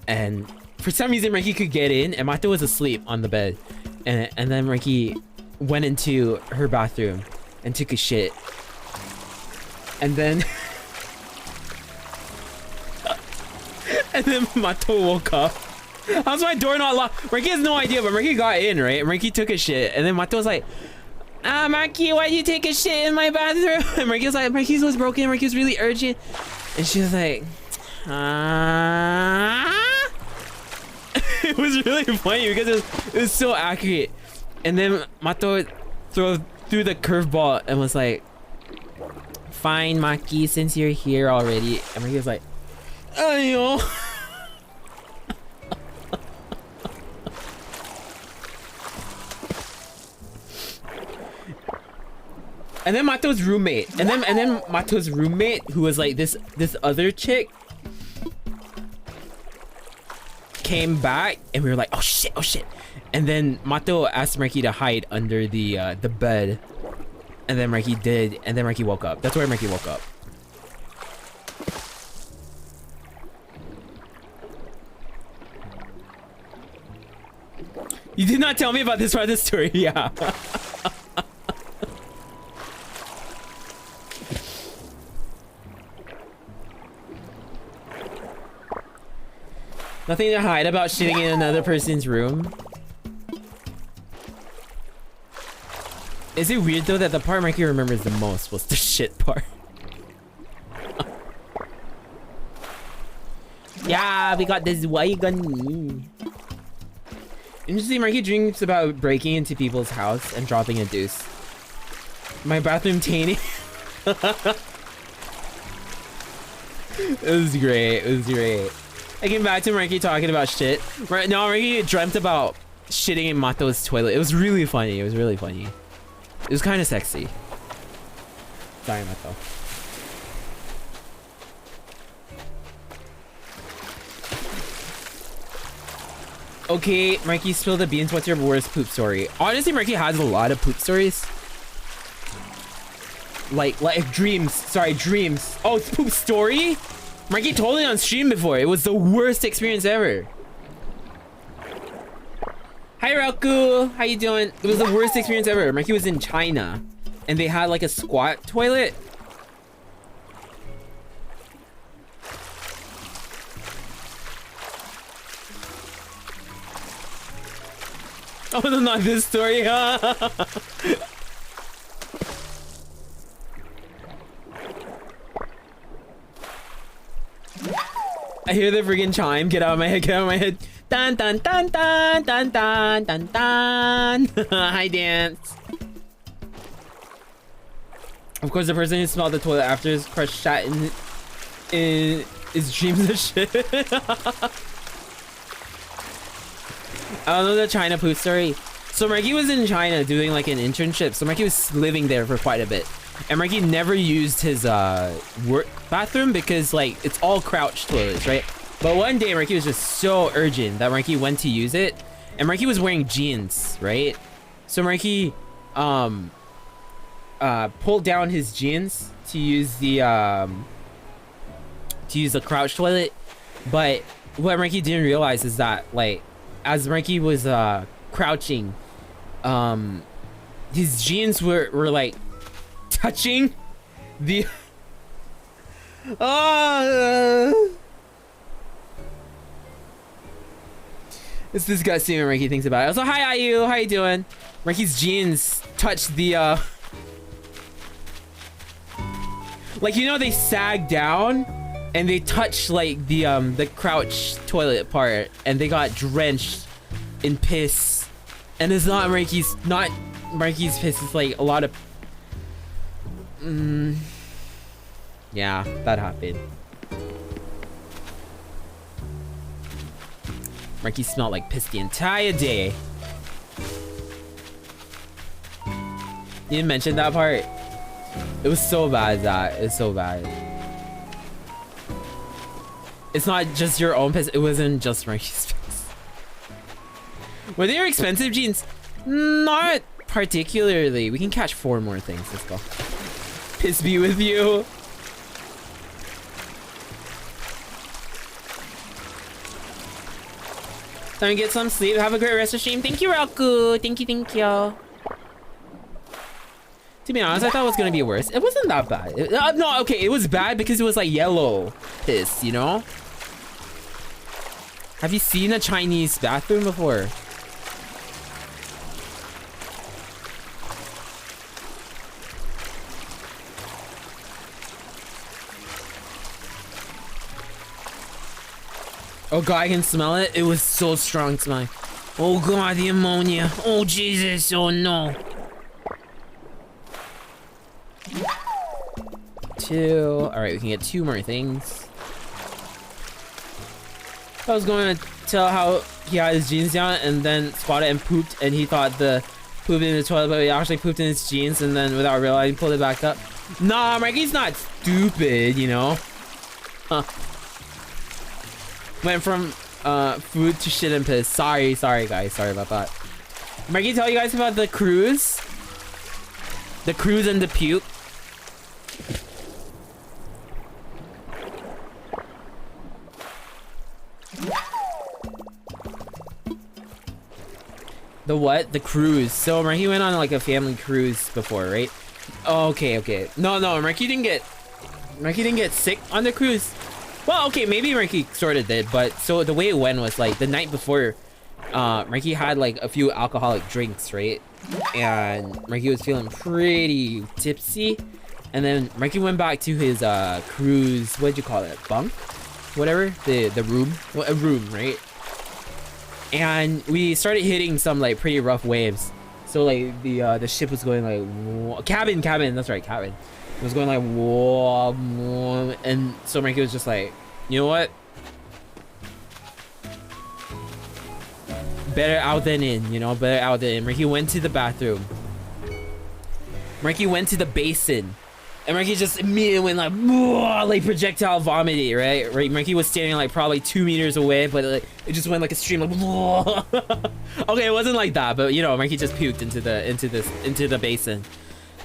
and for some reason Marky could get in, and Mato was asleep on the bed, and then Marky went into her bathroom and took a shit, and then and then Mato woke up. How's my door not locked? Marky has no idea, but Marky got in, right? Marky took a shit, and then Mato was like, Marky, why'd you take a shit in my bathroom? And Marky was like, Marky's was broken, Marky was really urgent. And she was like, it was really funny because it was so accurate. And then Mato threw the curveball and was like, "Fine, Maki, since you're here already." And Maki was like, "Ayo." And then Mato's roommate, and then Mato's roommate, who was like this other chick, came back, and we were like, oh shit. And then Mato asked Marky to hide under the bed, and then Marky did, and then Marky woke up. That's where Marky woke up. You did not tell me about this part of the story. Yeah. Nothing to hide about shitting in another person's room. Is it weird though that the part Mikey remembers the most was the shit part? Yeah, we got this wagon. Interesting, Mikey dreams about breaking into people's house and dropping a deuce. My bathroom tainting. It was great. It was great. I came back to Marky talking about shit. Right now, Marky dreamt about shitting in Mato's toilet. It was really funny. It was really funny. It was kind of sexy. Sorry, Mato. Okay, Marky, spill the beans. What's your worst poop story? Honestly, Marky has a lot of poop stories. Like dreams. Sorry, dreams. Oh, it's poop story? Marky told it on stream before. It was the worst experience ever. Hi, Raku. How you doing? It was the worst experience ever. Marky was in China, and they had like a squat toilet. Oh, no, not this story. I hear the friggin' chime. Get out of my head. Get out of my head. Dun dun dun dun dun dun dun dun. Hi, Dance. Of course, the person who smelled the toilet after his crush shat in his dreams of shit. I don't know the China poop story. So Marky was in China doing like an internship. So Marky was living there for quite a bit. And Marky never used his work bathroom because like it's all crouch toilets, right? But one day Marky was just so urgent that Marky went to use it. And Marky was wearing jeans, right? So Marky pulled down his jeans to use the crouch toilet. But what Marky didn't realize is that like as Marky was crouching, his jeans were like touching the it's disgusting when Marky thinks about it. Also, hi IU, how you doing? Marky's jeans touched the like, you know, they sag down and they touch like the crouch toilet part and they got drenched in piss. And it's not Marky's piss, it's like a lot of yeah, that happened. Marky smelled like piss the entire day. You didn't mention that part? It was so bad, that. It's so bad. It's not just your own piss. It wasn't just Marky's piss. Were they expensive jeans? Not particularly. We can catch 4 more things. Let's go. Piss be with you. Time to get some sleep. Have a great rest of stream. Thank you, Raku. Thank you, thank you. To be honest, I thought it was gonna be worse. It wasn't that bad. No, okay, it was bad because it was like yellow piss, you know? Have you seen a Chinese bathroom before? Oh god, I can smell it. It was so strong smelling. Oh god, the ammonia. Oh Jesus, oh no. 2. Alright, we can get 2 more things. I was going to tell how he had his jeans down and then spotted and pooped, and he thought the pooped in the toilet, but he actually pooped in his jeans, and then without realizing pulled it back up. Nah, Mikey's not stupid, you know. Huh. Went from food to shit and piss. Sorry guys, sorry about that. Mikey, tell you guys about the cruise? The cruise and the puke. The what? The cruise. So Marky went on like a family cruise before, right? Oh, okay. No, Marky didn't get sick on the cruise. Well, okay, maybe Marky sort of did, but so the way it went was like the night before, Marky had like a few alcoholic drinks, right? And Marky was feeling pretty tipsy, and then Marky went back to his cruise. What'd you call it? Bunk? Whatever. The room. Well, a room, right? And we started hitting some like pretty rough waves. So like the ship was going like cabin. That's right, cabin. It was going like whoa, and so Marky was just like, you know what? Better out than in, you know. Better out than in. Marky went to the bathroom. Marky went to the basin. And Marky just immediately went like, whoa, like projectile vomiting, right? Marky was standing like probably 2 meters away, but like, it just went like a stream, like, whoa. Okay, it wasn't like that, but you know, Marky just puked into the basin.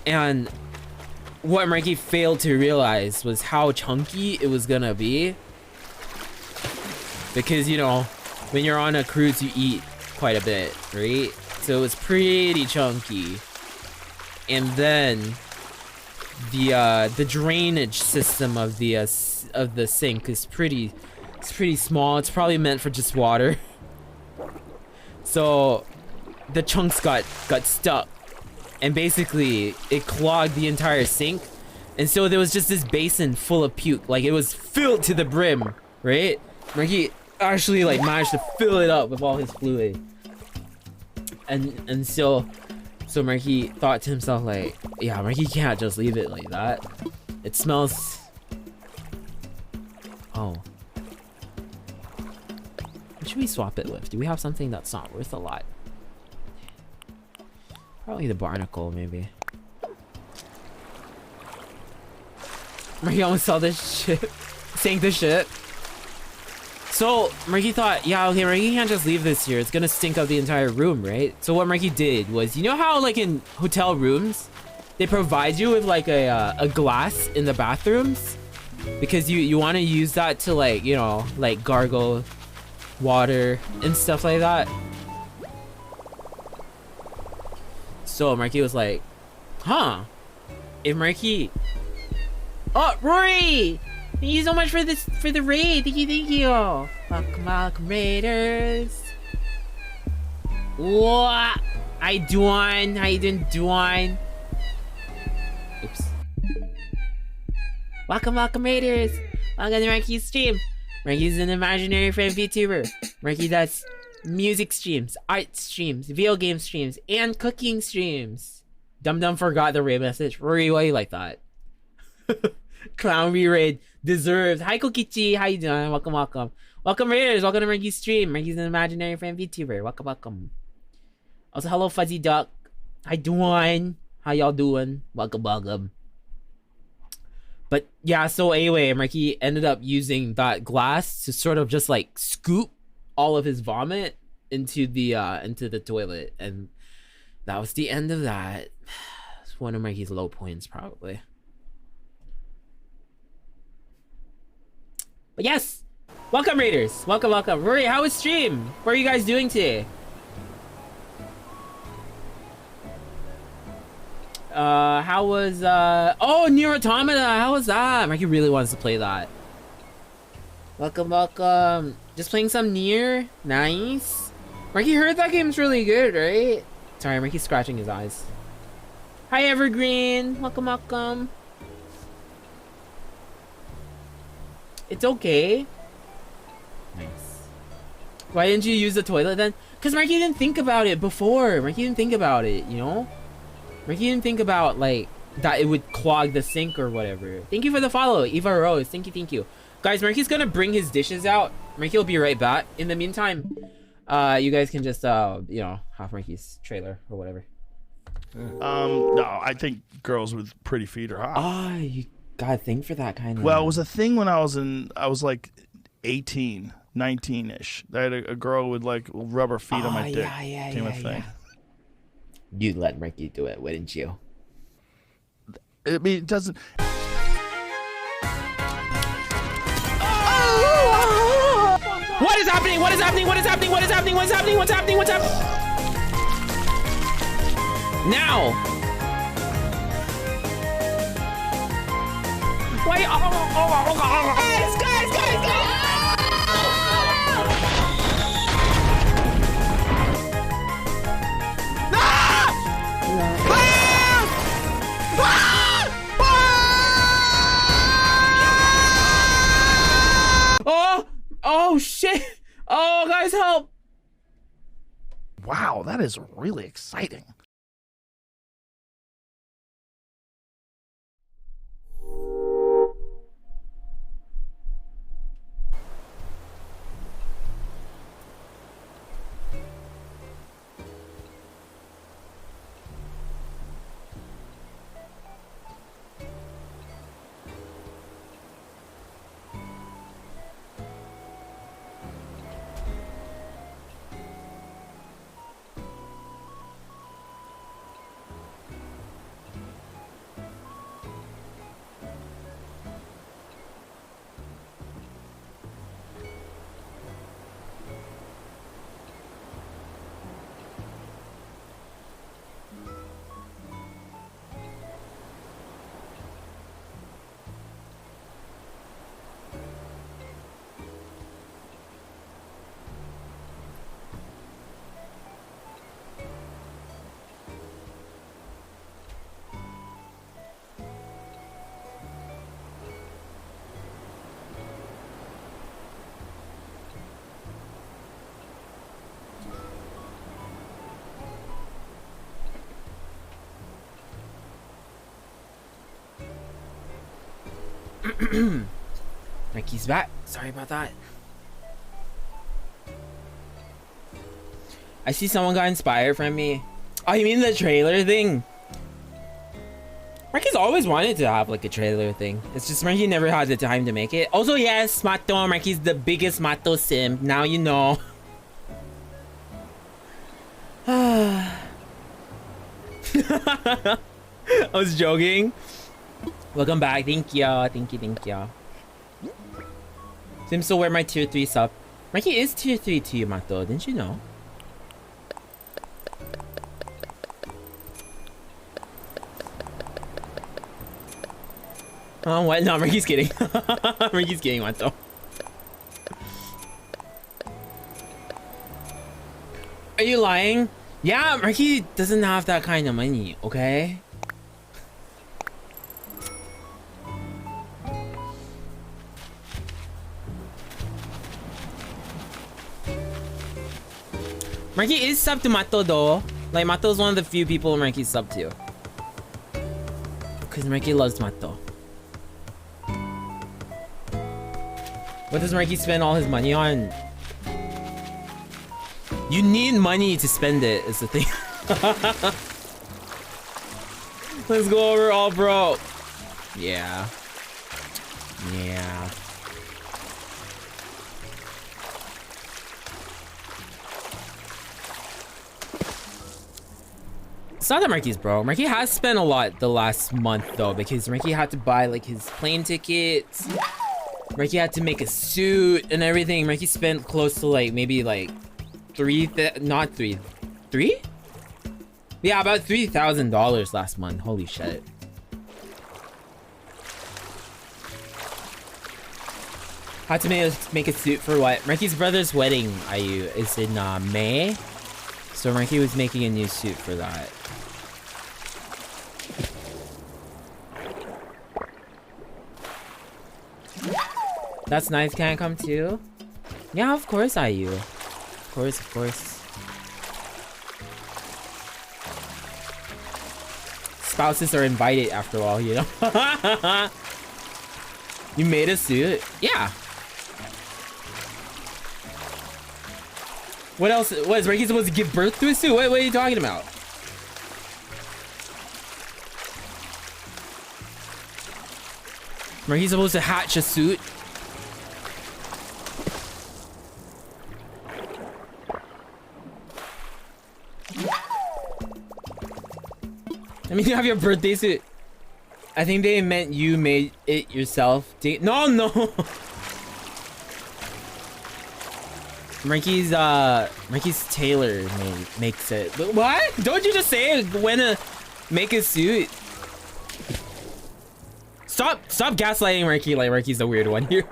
And what Marky failed to realize was how chunky it was gonna be. Because, you know, when you're on a cruise, you eat quite a bit, right? So it was pretty chunky. And then the drainage system of the sink is pretty small. It's probably meant for just water. So the chunks got stuck, and basically it clogged the entire sink, and so there was just this basin full of puke. Like it was filled to the brim, right? Marky actually like managed to fill it up with all his fluid, and so Marky thought to himself like, yeah, Marky can't just leave it like that. It smells. Oh. What should we swap it with? Do we have something that's not worth a lot? Probably the barnacle, maybe. Marky almost saw this shit. Sank the shit. So Marky thought, yeah, okay, Marky can't just leave this here. It's gonna stink up the entire room, right? So what Marky did was, you know how like in hotel rooms, they provide you with like a glass in the bathrooms? Because you want to use that to like, you know, like gargle water and stuff like that. So Marky was like, huh, if Marky... Oh, Rory! Thank you so much for the raid. Thank you. Welcome, Raiders. What? How you doing? Oops. Welcome, Raiders. Welcome to Marky's stream. Marky's an imaginary friend VTuber. Marky does music streams, art streams, video game streams, and cooking streams. Dum forgot the raid message. Rory, why you like that? Clown re-raid deserved. Hi Kokichi, how you doing? Welcome. Welcome Raiders, welcome to Marky's stream. Marky's an imaginary friend VTuber. Welcome. Also, hello Fuzzy Duck. How doing? How y'all doing? Welcome. But yeah, so anyway, Marky ended up using that glass to sort of just like scoop all of his vomit into the toilet, and that was the end of that. It's one of Marky's low points, probably. But yes, welcome Raiders, welcome. Rory, how was stream? What are you guys doing today? How was oh, Nier Automata, how was that? Marky really wants to play that. Welcome. Just playing some Nier. Nice. Marky heard that game's really good, right? Sorry, Marky's scratching his eyes. Hi Evergreen, welcome. It's okay. Nice. Why didn't you use the toilet then? Because Marky didn't think about it before. Marky didn't think about it, you know? Marky didn't think about, like, that it would clog the sink or whatever. Thank you for the follow, Eva Rose. Thank you, thank you. Guys, Marky's gonna bring his dishes out. Marky will be right back. In the meantime, you guys can just, you know, have Marky's trailer or whatever. No, I think girls with pretty feet are hot. Ah, you gotta think for that kind of... Well, it was a thing when I was like 18, 19-ish. I had a girl with like rubber feet on my dick. Became a thing. You'd let Marky do it, wouldn't you? I mean, it doesn't... What is happening? What is happening? What is happening? What is happening? What's happening? What's happening? What's happening? Now! Why? Guys! Oh shit! Oh, guys, help! Wow, that is really exciting. Mikey's back. Sorry about that. I see someone got inspired from me. Oh, you mean the trailer thing? Mikey's always wanted to have like a trailer thing. It's just Mikey never had the time to make it. Also, yes, Mato. Mikey's the biggest Mato sim. Now you know. I was joking. Welcome back. Thank you. Thank you. Thank you. Sim still wear my tier 3 sub. Mikey is tier 3 to you, Mato. Didn't you know? Oh, what? No, Mikey's kidding. Mikey's kidding, Mato. Are you lying? Yeah, Mikey doesn't have that kind of money, okay? Marky is sub to Mato though. Like Mato's one of the few people Marky's sub to. Because Marky loves Mato. What does Marky spend all his money on? You need money to spend it, is the thing. Let's go over all bro. Yeah. Yeah. It's not that Marky's broke. Marky has spent a lot the last month though, because Marky had to buy like his plane tickets. Marky had to make a suit and everything. Marky spent close to like maybe like three? Yeah, about $3,000 last month. Holy shit. Had to make a suit for what? Marky's brother's wedding, is in May. So Marky was making a new suit for that. That's nice. Can I come too? Yeah, of course, IU. Of course, of course. Spouses are invited after all, you know? You made a suit? Yeah. What else? What, is Ricky supposed to give birth to a suit? What are you talking about? Ricky's supposed to hatch a suit? I mean, you have your birthday suit. I think they meant you made it yourself. No, no. Ricky's tailor makes it. But what? Don't you just say when to make a suit? Stop gaslighting Ricky like Ricky's the weird one here.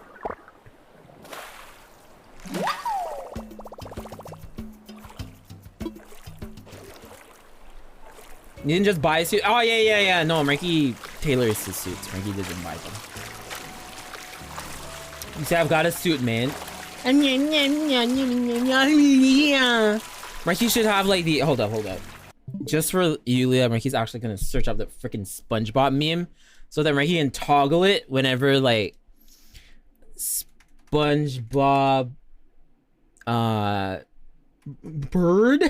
You didn't just buy a suit? Oh, yeah. No, Ricky tailors his suits. Ricky doesn't buy them. You say, I've got a suit, man. Ricky should have, like, the... Hold up. Just for Yulia, Ricky's actually gonna search up the freaking SpongeBob meme so that Ricky can toggle it whenever, like... SpongeBob... bird?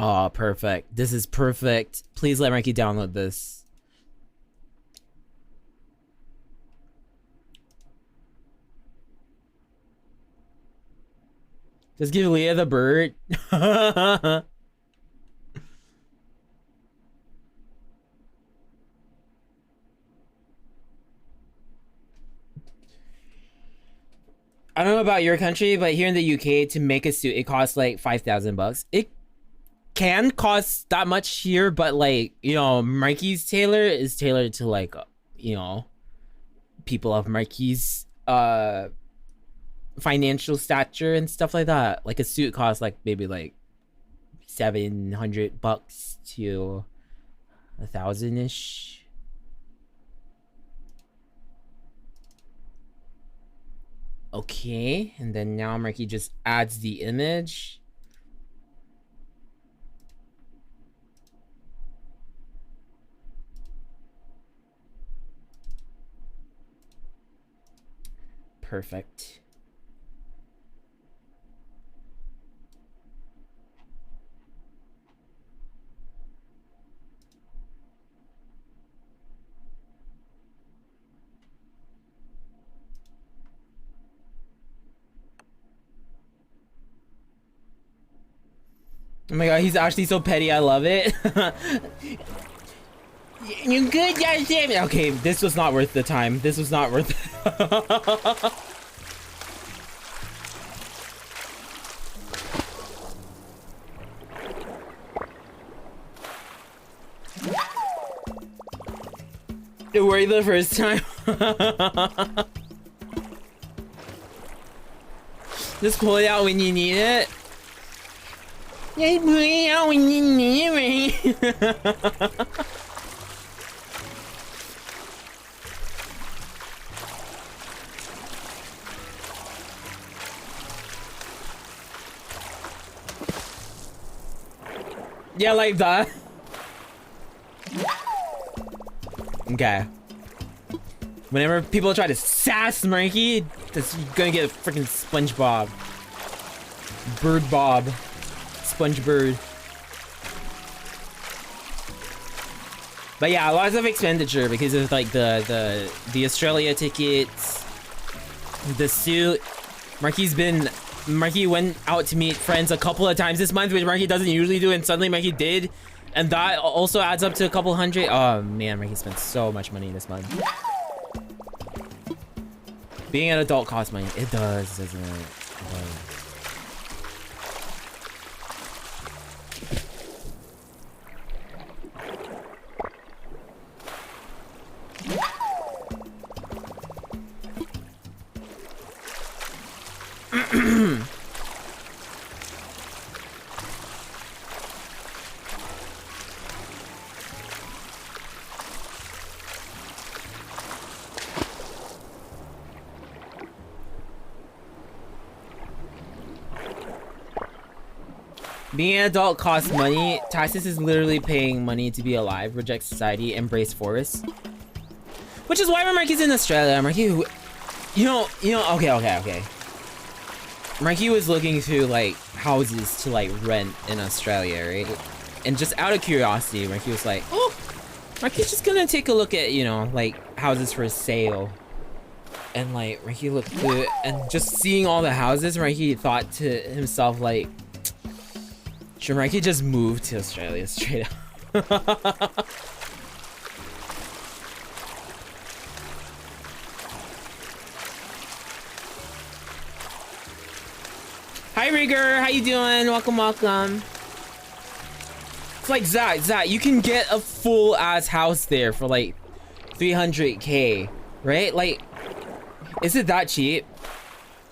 Oh, perfect. This is perfect. Please let Ricky download this. Just give Leah the bird. I don't know about your country, but here in the UK, to make a suit, it costs like 5,000 bucks. It can cost that much here, but like, you know, Mikey's tailor is tailored to like, you know, people of Mikey's financial stature and stuff like that. Like a suit costs like maybe like 700 bucks to 1,000-ish. Okay, and then now Mikey just adds the image. Perfect. Oh my god, he's actually so petty. I love it. You good, goddammit? Okay, this was not worth the time. This was not worth it. Don't worry the first time. Just pull it out when you need it. Just pull it out when you need it. Yeah, like that. Okay. Whenever people try to sass Mikey, that's gonna get a freaking SpongeBob. Bird Bob. Sponge Bird. But yeah, lots of expenditure because of like the Australia tickets, the suit. Marky went out to meet friends a couple of times this month, which Marky doesn't usually do, and suddenly Marky did. And that also adds up to a couple hundred. Oh man, Ricky spent so much money this month. Being an adult costs money. It does, doesn't it? It does. Being an adult costs money. Taxes is literally paying money to be alive. Reject society. Embrace forests. Which is why Marky's in Australia. Marky, you know. Okay. Marky was looking through like houses to like rent in Australia, right? And just out of curiosity, Marky was like, oh, Marky's just gonna take a look at, you know, like houses for sale. And like Marky looked through it, and just seeing all the houses, Marky thought to himself like, should Marky just move to Australia straight up? Hi Rigger, how you doing? Welcome. It's like Zach, you can get a full ass house there for like 300k, right? Like, is it that cheap?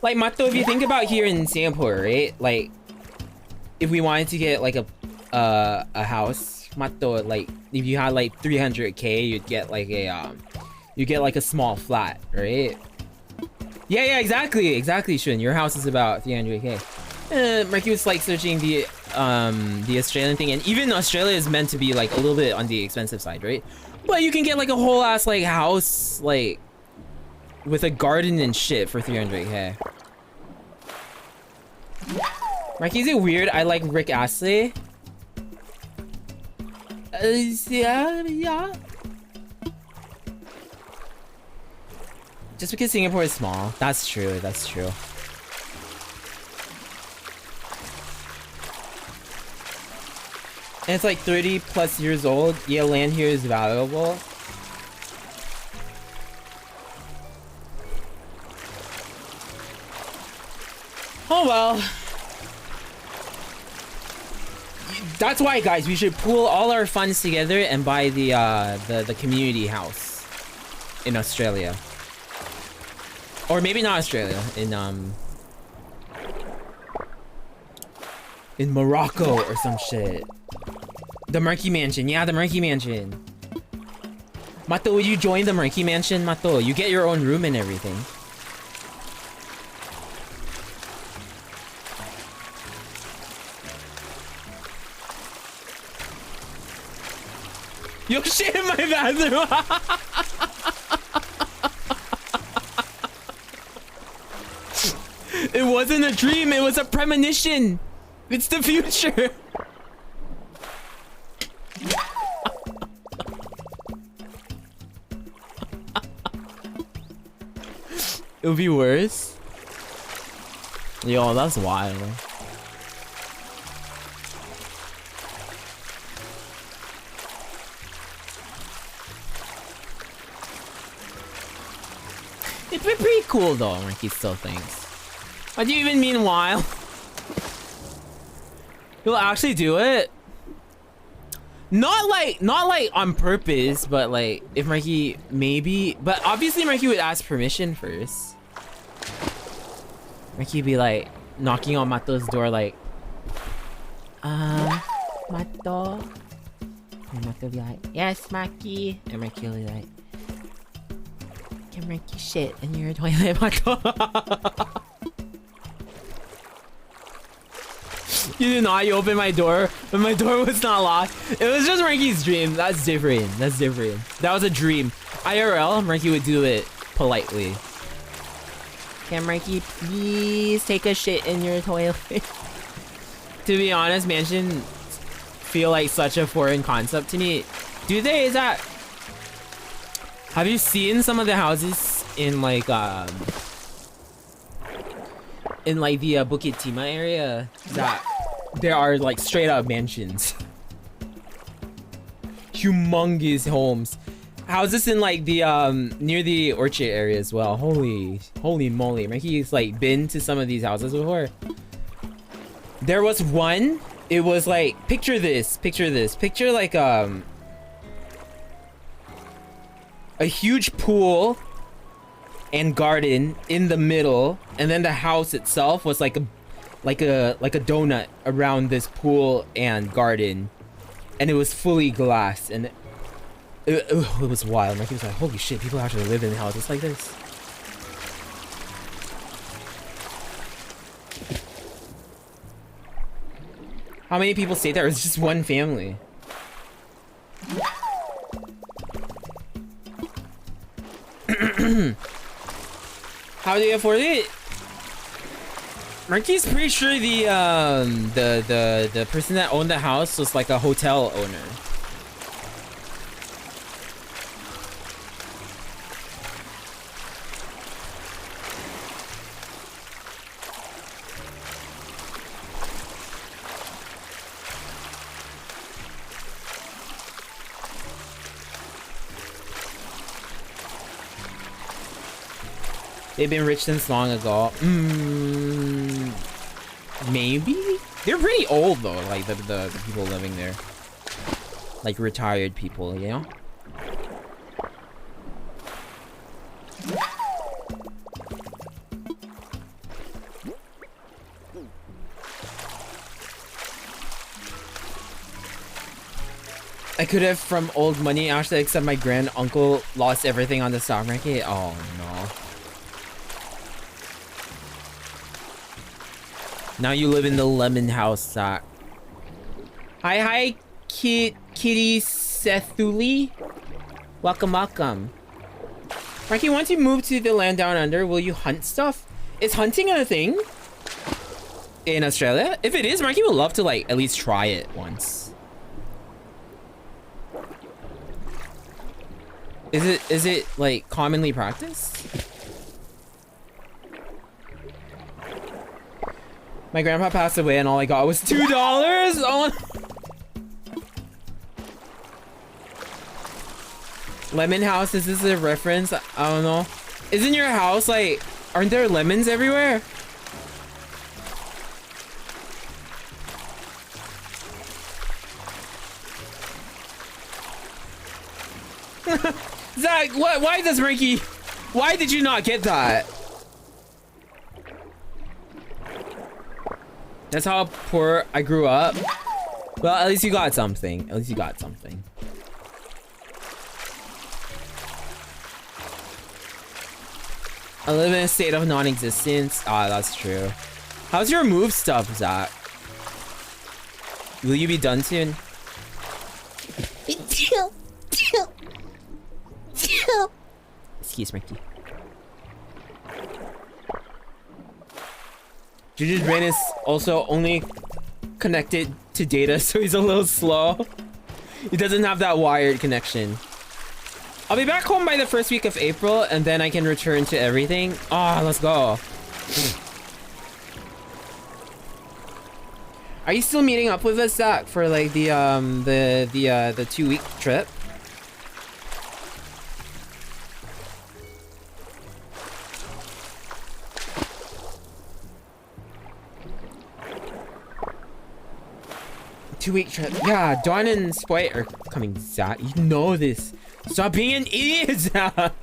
Like Mato, if you think about here in Singapore, right? Like, if we wanted to get like a house, Mato, like if you had like 300k, you'd get like a small flat, right? Yeah, exactly, Shun. Your house is about 300k. Marky was like searching the Australian thing, and even Australia is meant to be like a little bit on the expensive side, right? But you can get like a whole ass like house like with a garden and shit for 300k. Marky, is it weird I like Rick Astley? Yeah. Just because Singapore is small. That's true. And it's like 30 plus years old. Yeah, land here is valuable. Oh well. That's why, guys, we should pool all our funds together and buy the community house in Australia. Or maybe not Australia, in Morocco or some shit. The Murky Mansion, yeah, the Murky Mansion. Mato, would you join the Murky Mansion, Mato? You get your own room and everything. Yo, shit in my bathroom! It wasn't a dream, it was a premonition! It's the future! It would be worse? Yo, that's wild. It's been pretty cool though, Ricky still thinks. What do you even mean while? You'll actually do it? Not like on purpose, but like if Marky maybe, but obviously Marky would ask permission first. Marky be like knocking on Mato's door like, Mato. And Mato be like, yes, Marky. And Marky will be like, can Marky shit in your toilet, Mato? You did not. You opened my door, but my door was not locked. It was just Marky's dream. That's different. That was a dream. IRL, Marky would do it politely. Can Marky please take a shit in your toilet? To be honest, mansion feel like such a foreign concept to me. Do they? Is that? Have you seen some of the houses in like the Bukit Timah area that there are like straight up mansions? humongous homes. Houses in like the near the Orchard area as well. Holy moly. Mikey's like been to some of these houses before. There was one, it was like, picture like a huge pool and garden in the middle, and then the house itself was like a donut around this pool and garden, and it was fully glass, and it was wild. Mikey was like, holy shit, people actually live in houses like this. How many people stayed there? It was just one family. How do you afford it? Marky's pretty sure the person that owned the house was like a hotel owner. They've been rich since long ago. Maybe? They're pretty old though, like the people living there. Like retired people, you know? I could have from old money actually, except my grand uncle lost everything on the stock market. Oh no. Now you live in the lemon house, Zach. Hi, Kitty Sethuli. Welcome. Marky, once you move to the land down under, will you hunt stuff? Is hunting a thing in Australia? If it is, Marky would love to like at least try it once. Is it like commonly practiced? My grandpa passed away and all I got was $2. Oh. Lemon house, is this a reference? I don't know. Isn't your house like, aren't there lemons everywhere? Zach, why does Ricky, why did you not get that? That's how poor I grew up. Well, at least you got something. At least you got something. I live in a state of non-existence. Ah, that's true. How's your move stuff, Zach? Will you be done soon? Excuse me. Juju's brain is also only connected to data, so he's a little slow. He doesn't have that wired connection. I'll be back home by the first week of April, and then I can return to everything. Ah, let's go. Are you still meeting up with us, Zach, for like the 2-week trip? Two-week trip. Yeah, Dawn and Spoit are coming, Zach. You know this. Stop being an idiot, Zach.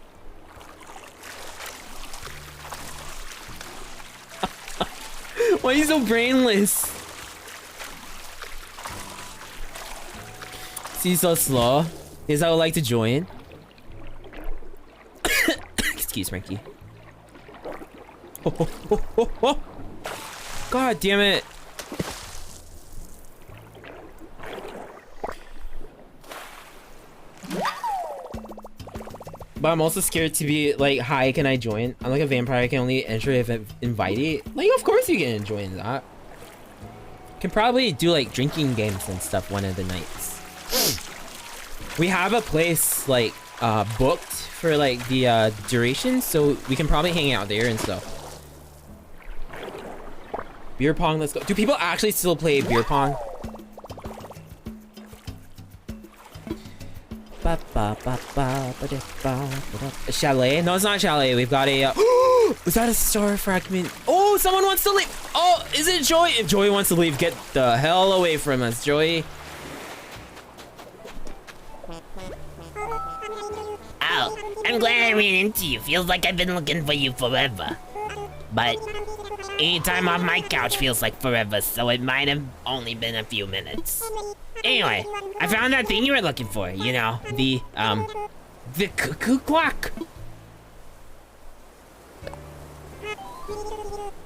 Why are you so brainless? See, so slow. Is I would like to join. Excuse Frankie. God damn it. But I'm also scared to be like, hi, can I join? I'm like a vampire, I can only enter if invited. Like, of course you can join that. Can probably do like drinking games and stuff one of the nights. We have a place like booked for like the duration, so we can probably hang out there and stuff. Beer pong, let's go. Do people actually still play beer pong? A chalet? No, it's not a chalet. We've got a. Was that a star fragment? Oh, someone wants to leave. Oh, is it Joey? If Joey wants to leave, get the hell away from us, Joey. Oh, I'm glad I ran into you. Feels like I've been looking for you forever. But any time on my couch feels like forever, so it might have only been a few minutes. Anyway, I found that thing you were looking for, you know, the cuckoo clock.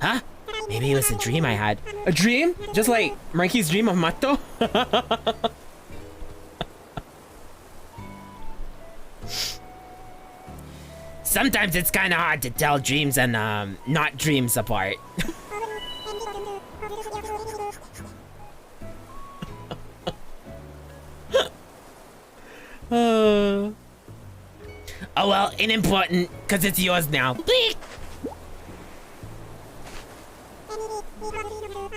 Huh? Maybe it was a dream I had. A dream? Just like Marky's dream of Mato? Sometimes it's kind of hard to tell dreams and not dreams apart. Oh well, unimportant, cause it's yours now. Bleak.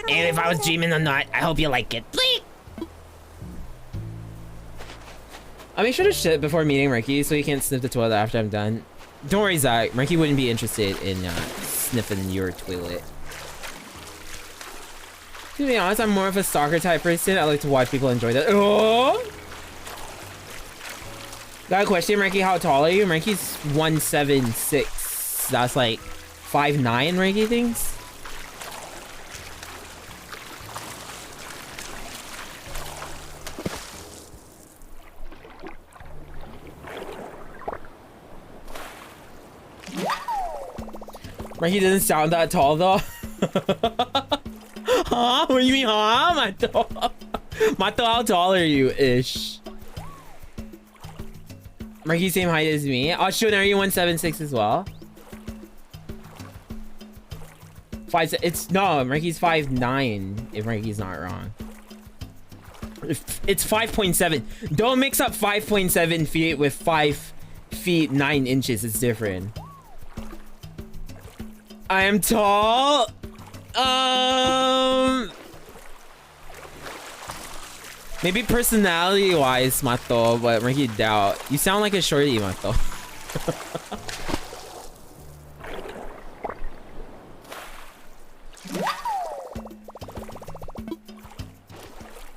And if I was dreaming or not, I hope you like it. Bleak. I'll make sure to shit before meeting Ricky so he can't sniff the toilet after I'm done. Don't worry, Zach. Ricky wouldn't be interested in sniffing your toilet. To be honest, I'm more of a stalker type person. I like to watch people enjoy that. Oh! Got a question, Ricky. How tall are you? Ricky's 176. That's like 5'9", Ricky thinks. Ricky doesn't sound that tall though. Huh? What do you mean, huh? Mato? Mato, how tall are you, ish? Ricky, same height as me. Oh, Shun, are you 176 as well? No, Ricky's 5'9", if Ricky's not wrong. It's 5.7. Don't mix up 5.7 feet with 5 feet 9 inches. It's different. I am tall. Maybe personality-wise, Mato, but Ricky doubt. You sound like a shorty, Mato.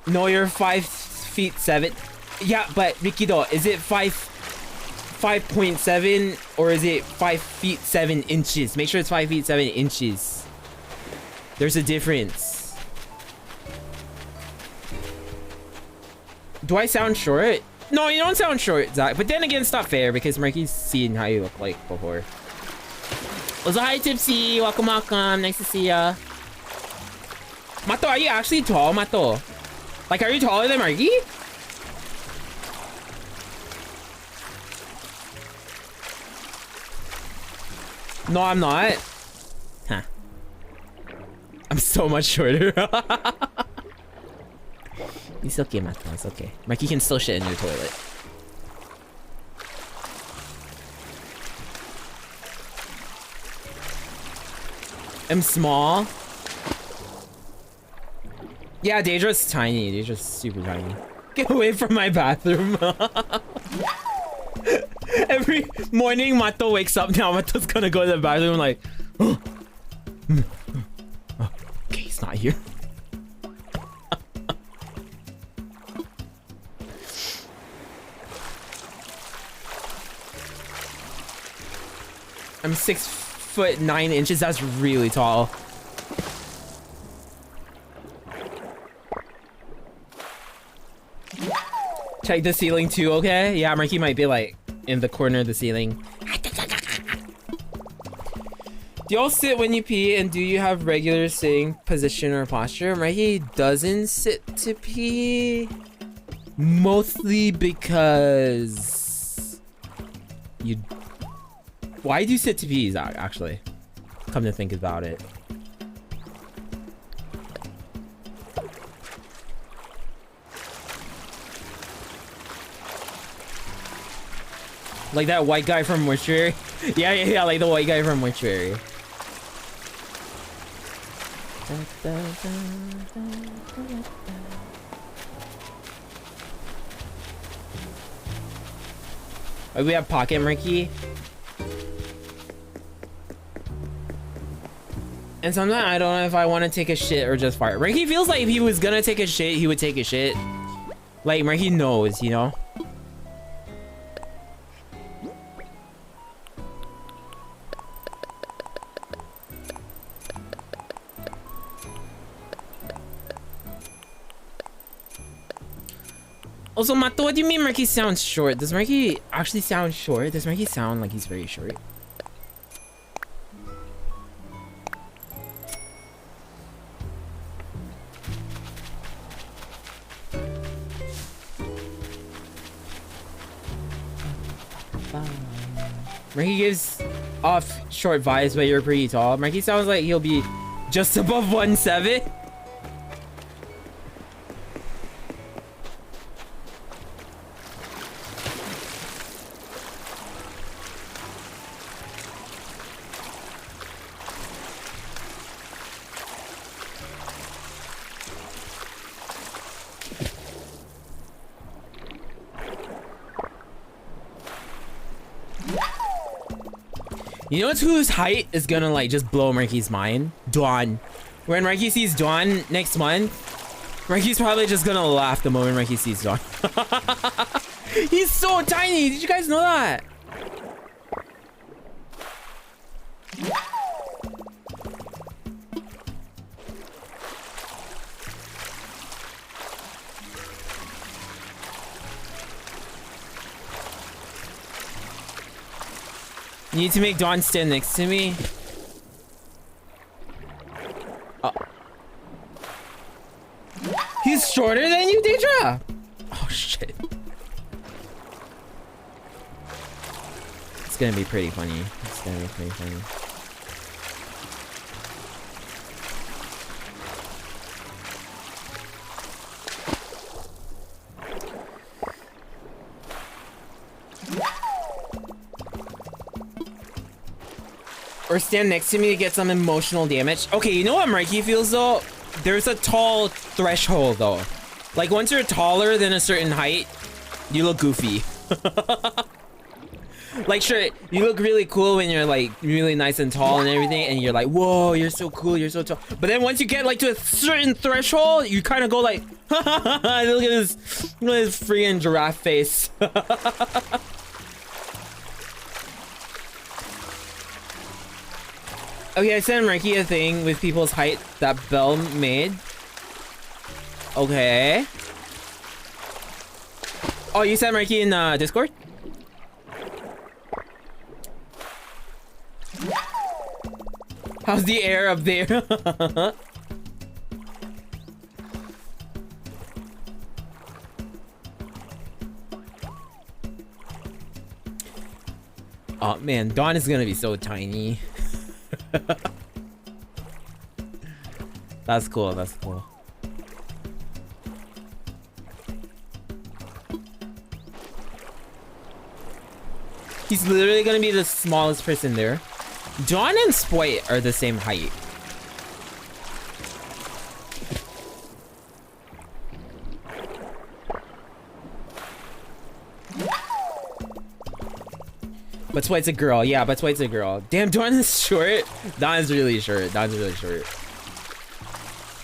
No, you're 5'7". Yeah, but Ricky, though, is it 5.7 or is it 5 feet 7 inches? Make sure it's 5 feet 7 inches. There's a difference. Do I sound short? No, you don't sound short, Zach. But then again, it's not fair because Marky's seen how you look like before. Also, hi, Tipsy. Welcome, welcome. Nice to see ya. Mato, are you actually tall, Mato? Like, are you taller than Marky? No, I'm not. Huh. I'm so much shorter. It's okay, Mato. It's okay. Marky can still shit in your toilet. I'm small. Yeah, Daedra's tiny. Daedra's super tiny. Get away from my bathroom. Every morning, Mato wakes up now. Mato's gonna go to the bathroom like, oh. Okay, he's not here. I'm 6'9". That's really tall. Check the ceiling too, okay? Yeah, Marky might be like in the corner of the ceiling. Do y'all sit when you pee, and do you have regular sitting position or posture? Marky doesn't sit to pee. Mostly because you... Why do you sit to pee, Zach, actually? Come to think about it. Like that white guy from Mortuary? Yeah, like the white guy from Mortuary. We have Pocket Murky. And sometimes I don't know if I want to take a shit or just fart. Murky feels like if he was gonna take a shit, he would take a shit. Like, Murky knows, you know? Also, Mato, what do you mean Murky sounds short? Does Murky actually sound short? Does Murky sound like he's very short? Murky gives off short vibes, but you're pretty tall. Murky sounds like he'll be just above 1'7". You know whose height is gonna like just blow Murky's mind? Dawn. When Murky sees Dawn next month, Murky's probably just gonna laugh the moment Murky sees Dawn. He's so tiny. Did you guys know that? You need to make Dawn stand next to me. He's shorter than you, Deidre? Oh, shit. It's gonna be pretty funny. It's gonna be pretty funny. Or stand next to me to get some emotional damage. Okay, you know what Murky feels though? There's a tall threshold though. Like once you're taller than a certain height, you look goofy. Like sure, you look really cool when you're like really nice and tall and everything, and you're like, whoa, you're so cool, you're so tall. But then once you get like to a certain threshold, you kind of go like, look at this freaking giraffe face. Okay, I sent Murky a thing with people's height that Belle made. Okay. Oh, you sent Murky in Discord? How's the air up there? Oh man, Dawn is gonna be so tiny. That's cool, that's cool. He's literally gonna be the smallest person there. Dawn and Spoit are the same height. But Spoit's a girl, yeah, but Spoit's a girl. Damn, Dawn is short. Dawn is really short. Dawn's really short.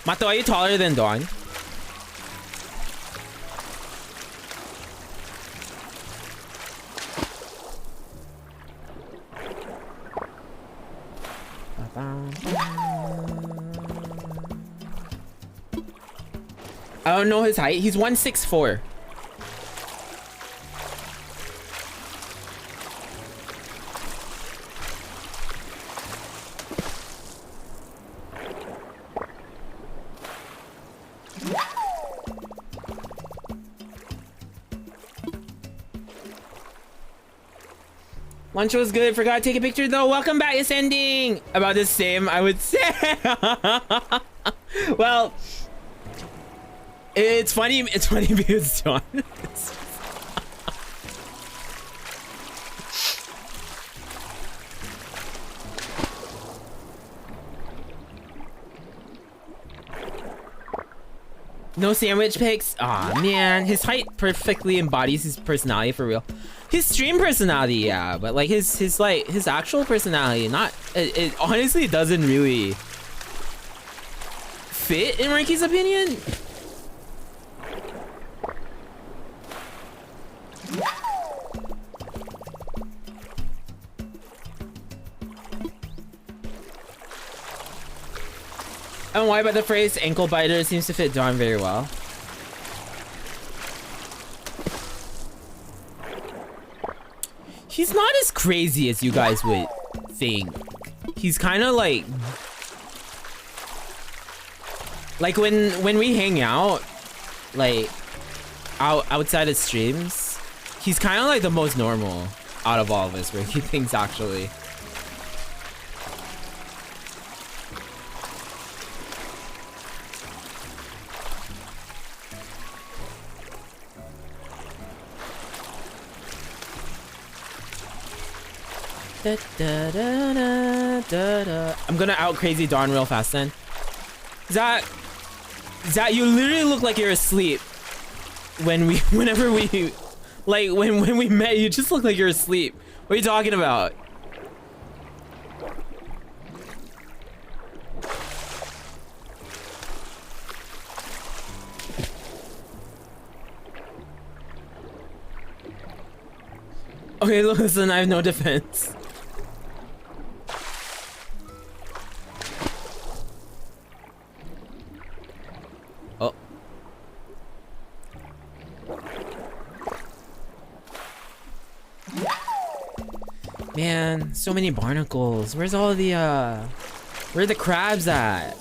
Mato, are you taller than Dawn? I don't know his height. He's 164. Lunch was good. Forgot to take a picture though. Welcome back. It's ending. About the same, I would say. Well, it's funny. It's funny because John. No sandwich pics. Aw, man. His height perfectly embodies his personality for real. His stream personality, yeah, but like his actual personality, not. It honestly doesn't really fit in Ricky's opinion. I don't know why, but the phrase ankle biter seems to fit Dawn very well. He's not as crazy as you guys would think. He's kind of like when we hang out, like outside of streams, he's kind of like the most normal out of all of us, where he thinks actually. Da, da, da, da, da, da. I'm gonna out crazy Dawn real fast then. Zach, you literally look like you're asleep whenever we when we met, you just look like you're asleep. What are you talking about? Okay, listen, I have no defense. Oh. Man, so many barnacles. Where's all the where are the crabs at?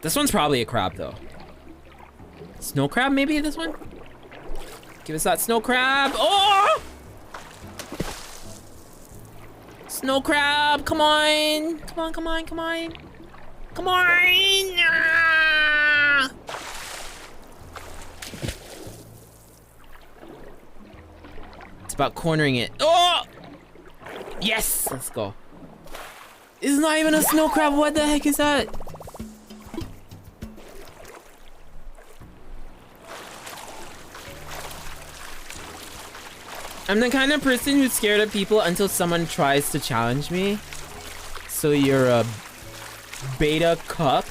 This one's probably a crab though. Snow crab maybe this one? Give us that snow crab. Oh! Snow crab, come on. Come on, come on, come on. Come on. Ah! It's about cornering it. Oh! Yes, let's go. It's not even a snow crab. What the heck is that? I'm the kind of person who's scared of people until someone tries to challenge me. So you're a beta cuck?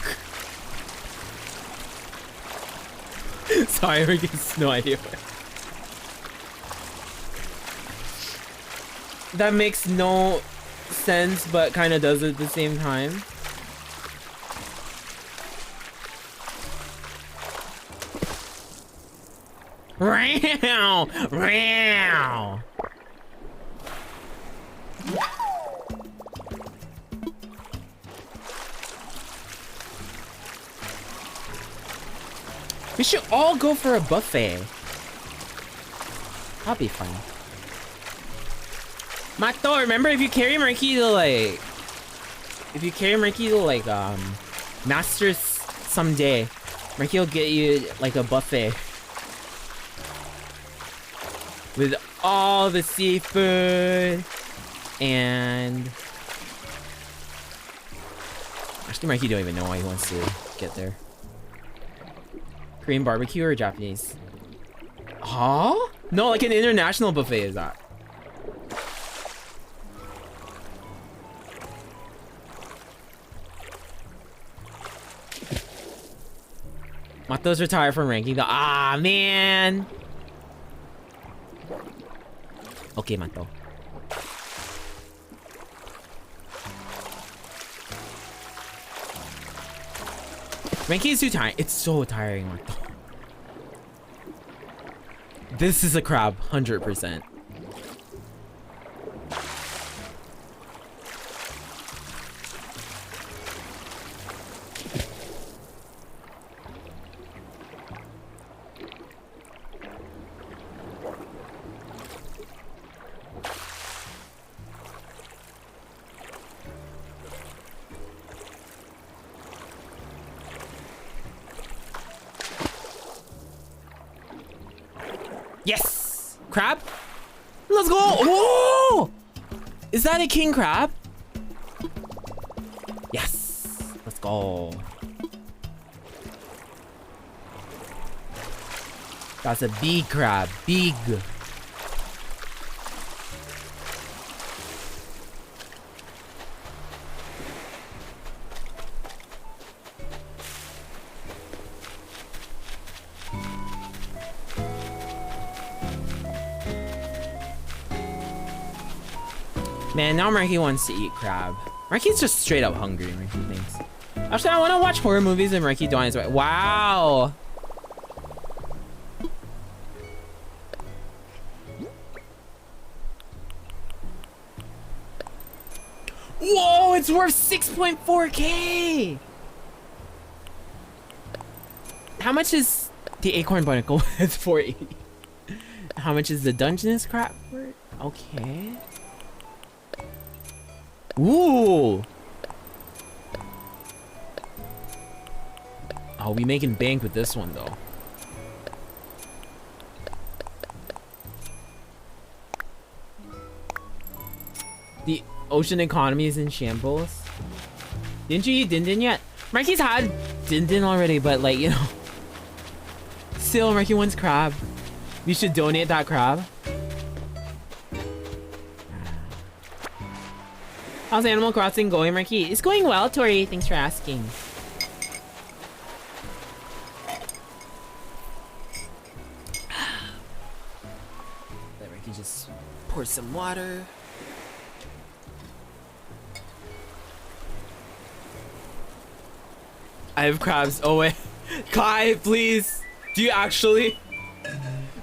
Sorry, I have no idea. That makes no sense, but kind of does at the same time. Row! Row! We should all go for a buffet. That'll be fun. Mato, remember if you carry Murky to Masters someday, Murky will get you like a buffet. With all the seafood and actually Mikey don't even know why he wants to get there. Korean barbecue or Japanese? Huh? No, like an international buffet is that. Mato's retired from ranking though. Ah man. Okay, Mato. Ranking is too tiring. It's so tiring, Mato. This is a crab, 100%. Yes! Crab? Let's go! Oh! Is that a king crab? Yes! Let's go. That's a big crab. Big. Man, now Marky wants to eat crab. Marky's just straight up hungry, Marky thinks. Actually, I want to watch horror movies and Marky don't answer. Wow. Whoa, it's worth 6.4K. How much is the acorn barnacle worth? 480. How much is the Dungeness crab worth? Okay. Ooh. Oh, we making bank with this one though. The ocean economy is in shambles. Didn't you eat din din yet? Marky's had din din already, but like, you know. Still, Marky wants crab. You should donate that crab. How's Animal Crossing going, Marky? It's going well, Tori. Thanks for asking. Let Marky just pour some water. I have crabs. Oh wait. Kai, please. Do you actually?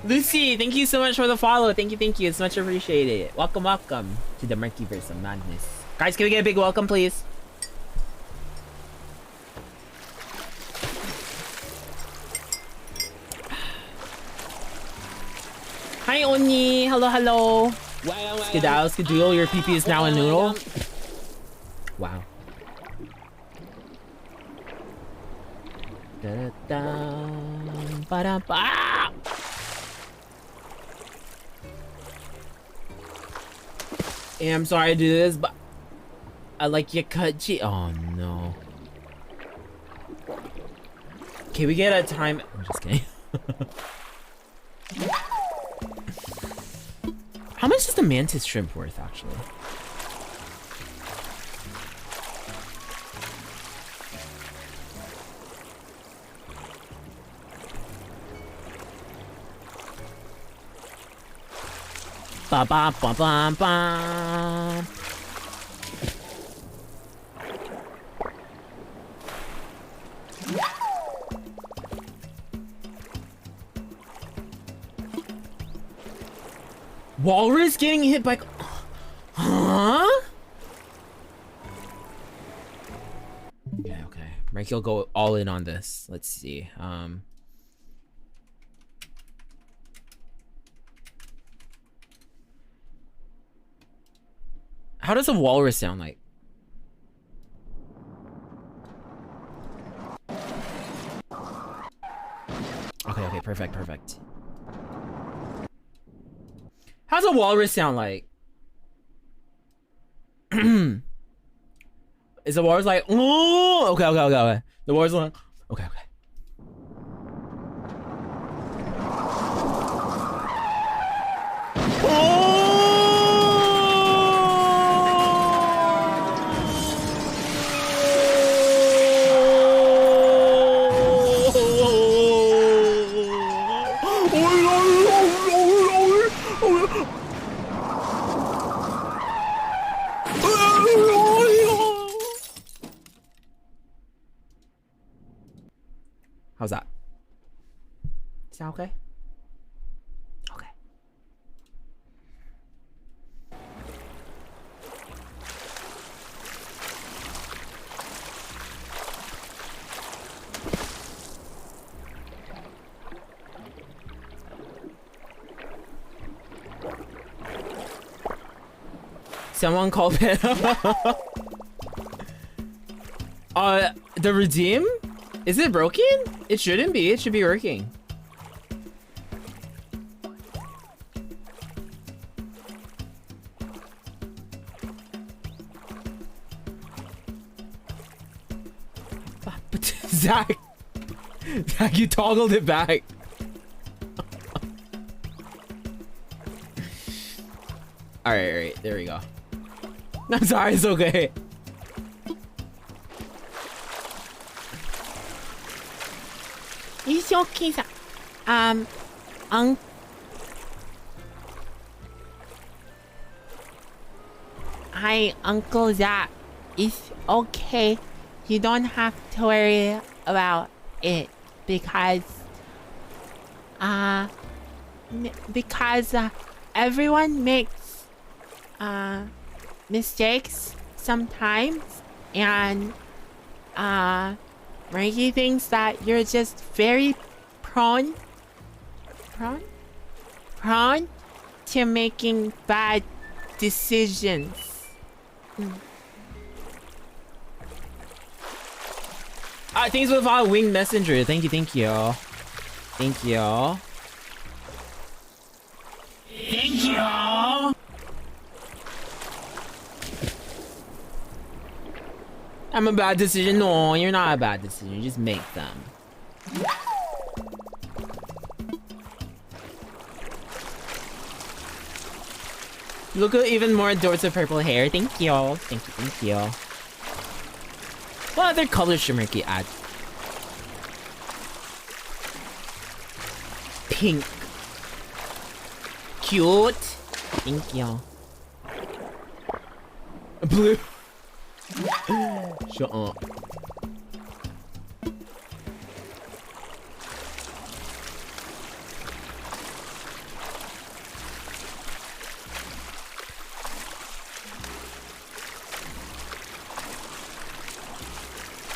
Lucy, thank you so much for the follow. Thank you, thank you. It's much appreciated. Welcome, welcome to the Murkyverse of Madness. Guys, can we get a big welcome, please? Hi, Oni. Hello, hello. Skedaddle, Skedoodle, your PP is now a noodle. Wow. Da-da-da, ba-da-ba. Yeah, I'm sorry to do this, but I like your cut cheese. Oh no. Can we get a time? I'm just kidding. How much is the mantis shrimp worth, actually? Ba ba ba ba ba. Walrus getting hit by. Huh? Okay, okay. Mike, you'll go all in on this. Let's see. How does a walrus sound like? Okay, okay, perfect, perfect. How's a walrus sound like? Is the walrus like, oh, okay, okay, okay, okay. The walrus like, okay, okay. How's that? Is that okay? Okay. Someone call it. The redeem? Is it broken? It shouldn't be. It should be working. Zach, Zach, you toggled it back. All right, there we go. I'm sorry, it's okay. It's okay, sir. Hi, Uncle Zach. It's okay. You don't have to worry about it because everyone makes mistakes sometimes, and Mikey thinks that you're just very prone to making bad decisions. Thanks for the follow, Winged Messenger. Thank you, thank you. Thank you. Thank you. I'm a bad decision. No, you're not a bad decision. You just make them. Look at even more adorable with purple hair. Thank you. Thank you, thank you. What other colors should Ricky add? Pink. Cute. Thank you. Blue. Shut up.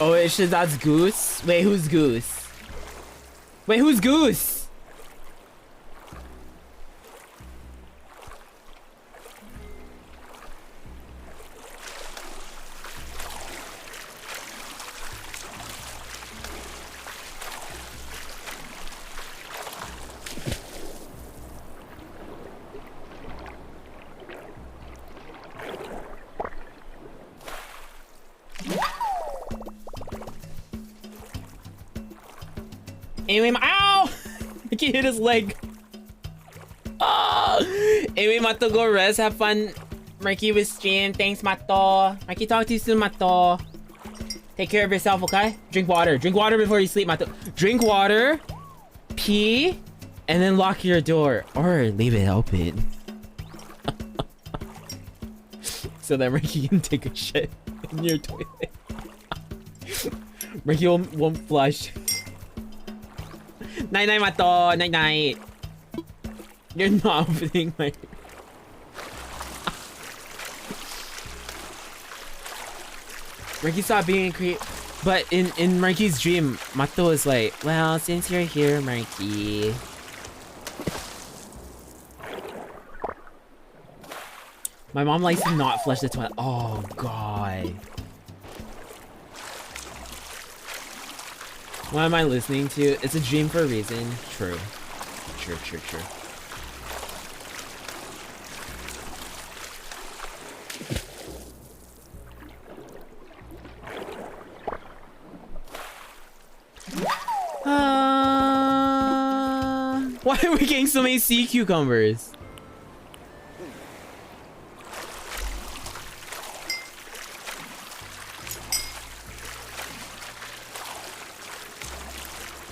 Oh, it's just that's Goose? Wait, who's Goose? Wait, who's Goose? Anyway, ow! He hit his leg. Oh! Anyway, Mato, go rest. Have fun. Marky with stream. Thanks, Mato. Marky, talk to you soon, Mato. Take care of yourself, okay? Drink water. Drink water before you sleep, Mato. Drink water, pee, and then lock your door. Or leave it open. So that Marky can take a shit in your toilet. Marky won't flush. Night night, Mato. Night night. You're not opening my. Marky stopped being a creep, but in Marky's dream, Mato is like, well, since you're here, Marky. My mom likes to not flush the toilet. Oh god. What am I listening to? It's a dream for a reason. True. True, true, true. Why are we getting so many sea cucumbers?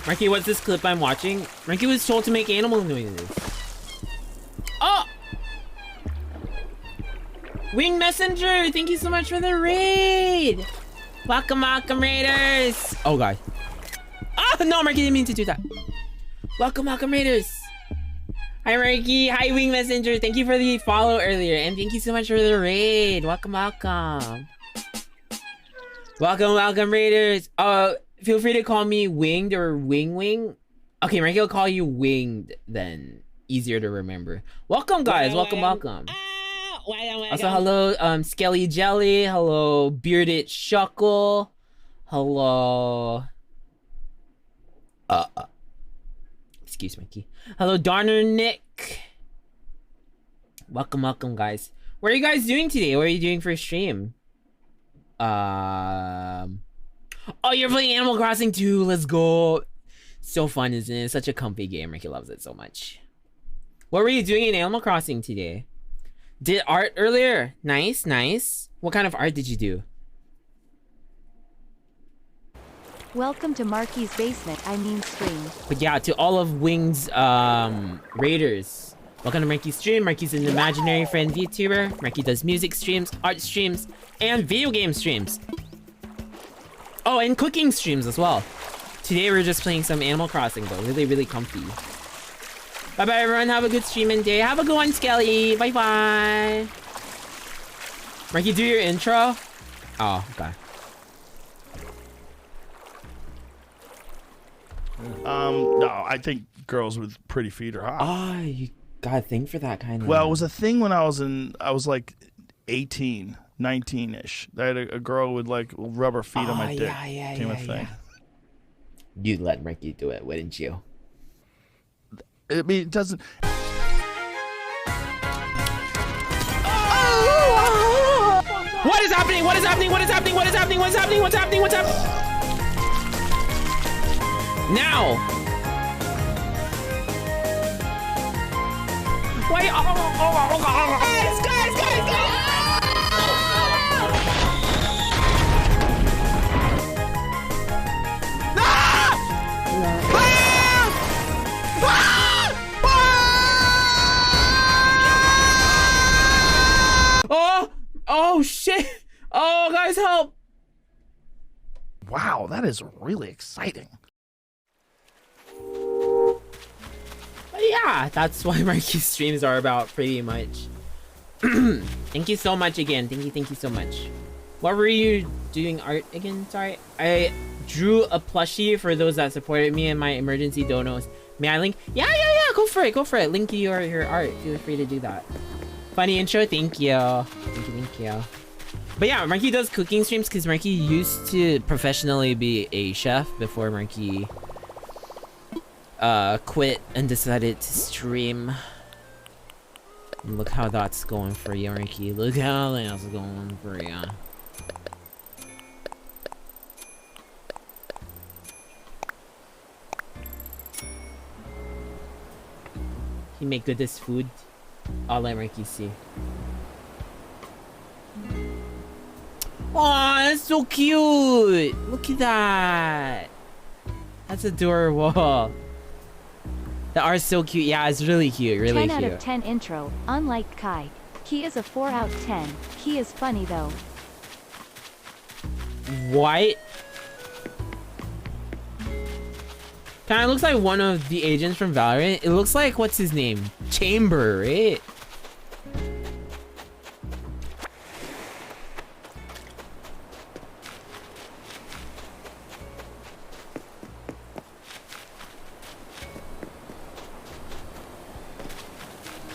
Marky, what's this clip I'm watching? Marky was told to make animal noises. Oh! Wing Messenger, thank you so much for the raid! Welcome, welcome, Raiders! Oh, God. Oh, no, Marky didn't mean to do that. Welcome, welcome, Raiders! Hi, Marky. Hi, Wing Messenger. Thank you for the follow earlier, and thank you so much for the raid. Welcome, welcome. Welcome, welcome, Raiders. Feel free to call me Winged or Wing. Okay, Marky will call you Winged then. Easier to remember. Welcome, guys. Welcome, welcome. Also, hello, Skelly Jelly. Hello, Bearded Shuckle. Hello. Excuse me, Key. Hello, Darner Nick. Welcome, welcome, guys. What are you guys doing today? What are you doing for a stream? Oh, you're playing Animal Crossing too. Let's go. So fun, isn't it? Such a comfy game. Ricky loves it so much. What were you doing in Animal Crossing today? Did art earlier. Nice, nice. What kind of art did you do? Welcome to Marky's basement, I mean stream. But yeah, to all of Wing's raiders, Welcome to Marky's stream. Marky's an imaginary friend VTuber. Marky does music streams, art streams, and video game streams. Oh, and cooking streams as well. Today we're just playing some Animal Crossing though. Really, really comfy. Bye-bye everyone. Have a good stream and day. Have a good one, Skelly. Bye-bye. Marky, do your intro. Oh, okay. No, I think girls with pretty feet are hot. Ah, you gotta think for that kind of. Well, it was a thing when I was like 18, 19-ish. I had a girl with like rubber feet on my dick. Became a thing. You'd let Ricky do it, wouldn't you? I mean, it doesn't. What is happening? What is happening? What is happening? What is happening? What's happening? What's happening? What's happening? Now! Wait! Guys! Oh shit! Oh, guys, help! Wow, that is really exciting. But yeah, that's what Marky's streams are about, pretty much. Thank you so much again. Thank you so much. What were you doing art again? Sorry. I drew a plushie for those that supported me in my emergency donos. May I link? Yeah. Go for it. Link your art. Feel free to do that. Funny intro. Thank you. Thank you. But yeah, Marky does cooking streams because Marky used to professionally be a chef before Marky quit and decided to stream. And look how that's going for you, Marky. Look how that's going for you. He make goodest food. I'll let Marky see. Aw, that's so cute! Look at that! That's adorable. The art's so cute. Yeah, it's really cute. Really 10 cute. out of 10 intro. Unlike Kai, he is a 4 out of 10. He is funny though. What? Kinda looks like one of the agents from Valorant. It looks like, what's his name? Chamber, right?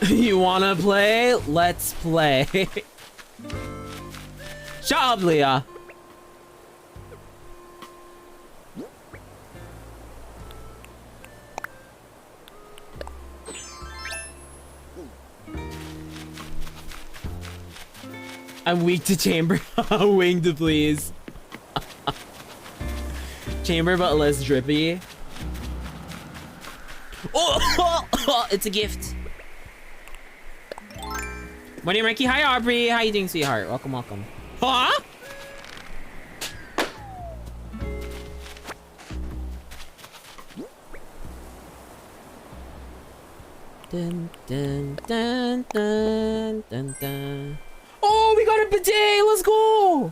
You wanna play? Let's play. Shut up, Leah. I'm weak to Chamber. Winged, please. Chamber, but less drippy. Oh, it's a gift. Morning, Marky. Hi, Aubrey. How you doing, sweetheart? Welcome. Huh? Dun, dun, dun, dun, dun, dun. Oh, we got a bidet. Let's go.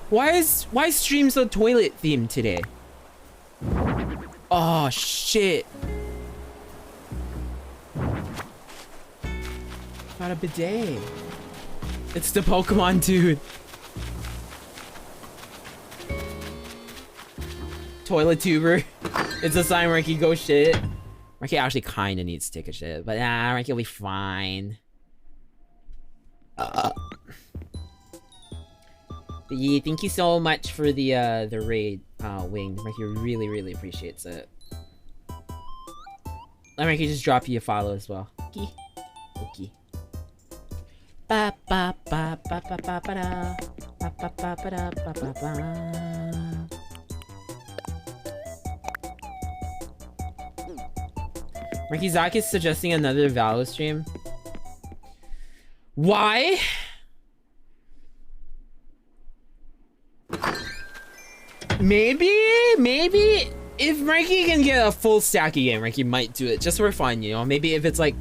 Why is stream so toilet themed today? Oh shit. Got a bidet. It's the Pokemon dude. Toilet tuber. It's a sign Marky go shit. Marky actually kinda needs to take a shit, but nah, Marky will be fine. But yeah, thank you so much for the raid, Winged. Marky really appreciates it. Let Marky just drop you a follow as well. Okay. Ba ba ba ba ba ba ba da. Ba ba ba ba da ba ba ba. Marky Zach is suggesting another Valo stream. Why? Maybe if Mikey can get a full stack again, Mikey might do it just for fun, you know? Maybe if it's like...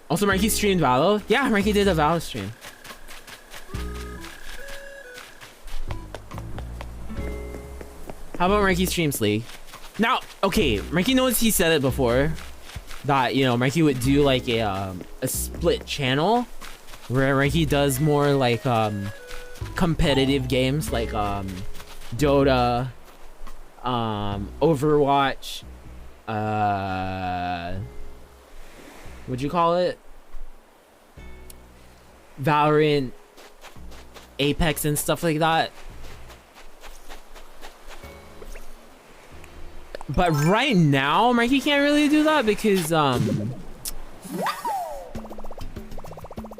Also, Mikey streamed Valo? Yeah, Mikey did a Valo stream. How about Mikey streams League? Now, okay, Mikey knows he said it before. That, you know, Mikey would do like a split channel. Where Mikey does more like competitive games like Dota, Overwatch, what'd you call it? Valorant, Apex and stuff like that. But right now, Mikey can't really do that because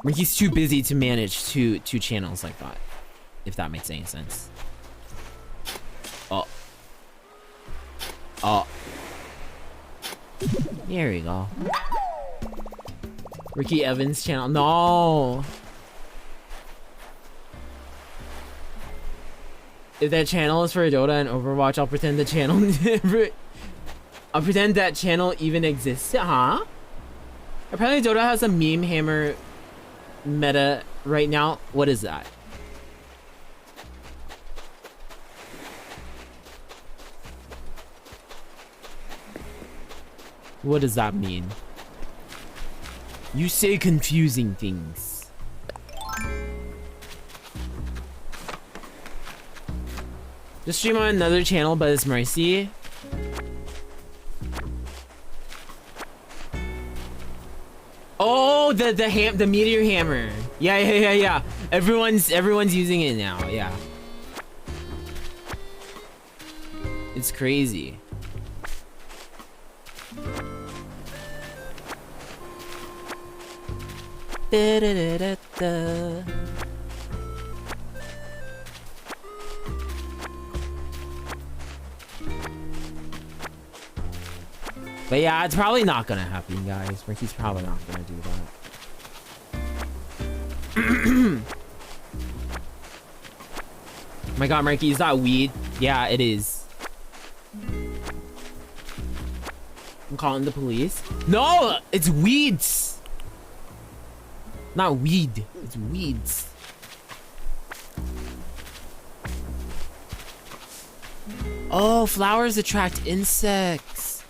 Mikey's too busy to manage two channels like that. If that makes any sense. Oh. Oh. There we go. Ricky Evans channel. No. If that channel is for Dota and Overwatch, I'll pretend the channel I'll pretend that channel even exists. Huh? Apparently Dota has a meme hammer meta right now. What is that? What does that mean? You say confusing things. Just stream on another channel, but it's Mercy. Oh, the meteor hammer. Yeah. Everyone's using it now. Yeah. It's crazy. Da, da, da, da, da. But yeah, it's probably not gonna happen, guys. Ricky's probably not gonna do that. My god, Marky, is that weed? Yeah, it is. I'm calling the police. No, it's weeds. Not weed, it's weeds. Oh, flowers attract insects.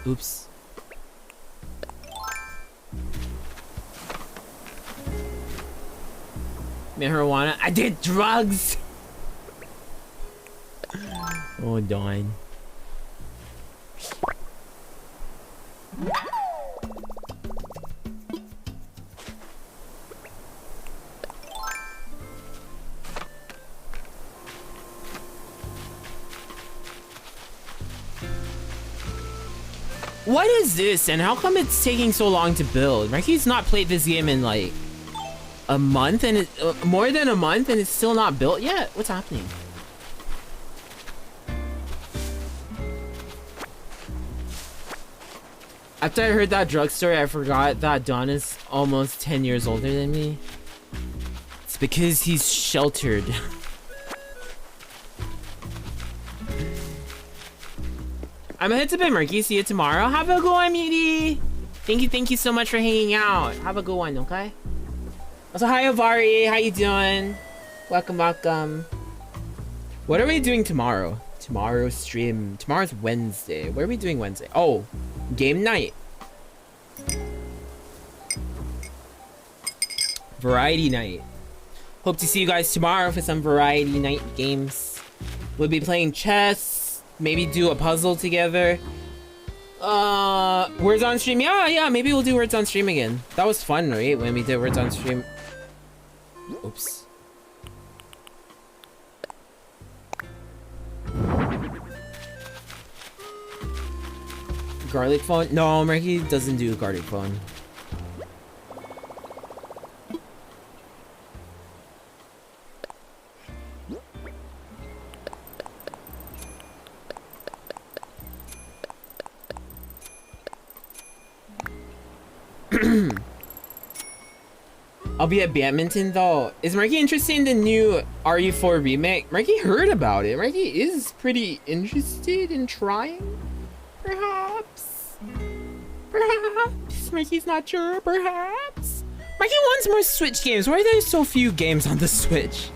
Oops. Marijuana. I did drugs. Oh, darn. What is this, and how come it's taking so long to build? Ricky's not played this game in like a month, and more than a month, and it's still not built yet. What's happening? After I heard that drug story, I forgot that Don is almost 10 years older than me. It's because he's sheltered. I'm gonna hit to bed, Murky. See you tomorrow. Have a good one, Meaty. Thank you so much for hanging out. Have a good one, okay? Also, hi, Avari. How you doing? Welcome. What are we doing tomorrow? Tomorrow's stream. Tomorrow's Wednesday. What are we doing Wednesday? Oh, game night. Variety night. Hope to see you guys tomorrow for some variety night games. We'll be playing chess. Maybe do a puzzle together. Words on stream. Yeah, maybe we'll do words on stream again. That was fun, right? When we did words on stream. Oops. Garlic phone? No, Marky doesn't do garlic phone. I'll be at badminton though. Is Marky interested in the new RE4 remake? Marky heard about it. Marky is pretty interested in trying. Perhaps. Perhaps. Marky's not sure. Perhaps. Marky wants more Switch games. Why are there so few games on the Switch?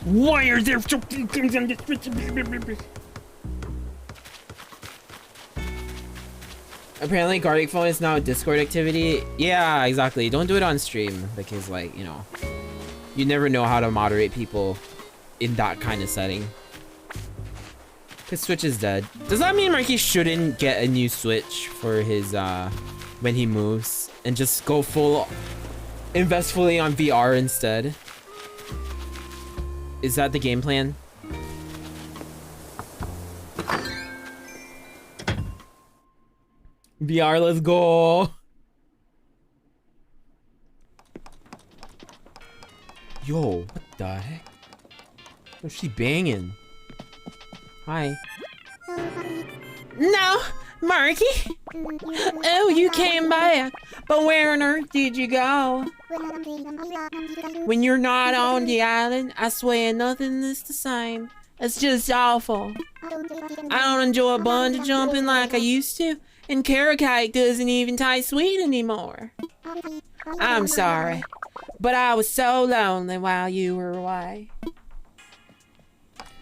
Why are there so few games on the Switch? Apparently Garlic Phone is now a Discord activity. Yeah, exactly. Don't do it on stream because, like, you know, you never know how to moderate people in that kind of setting. Because Switch is dead. Does that mean Marky shouldn't get a new Switch for his, when he moves? And just go invest fully on VR instead? Is that the game plan? VR, let's go. Yo, what the heck? What's she banging? Hi. No, Marky. Oh, you came back. But where on earth did you go? When you're not on the island, I swear nothing is the same. It's just awful. I don't enjoy bungee jumping like I used to. And carrot cake doesn't even taste sweet anymore. I'm sorry, but I was so lonely while you were away.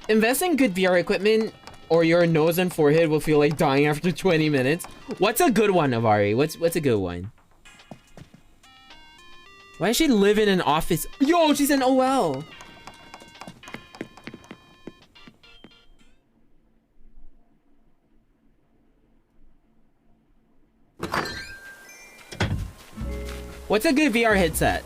Invest in good VR equipment or your nose and forehead will feel like dying after 20 minutes. What's a good one, Avari? What's a good one? Why does she live in an office? Yo, she's an OL. What's a good VR headset?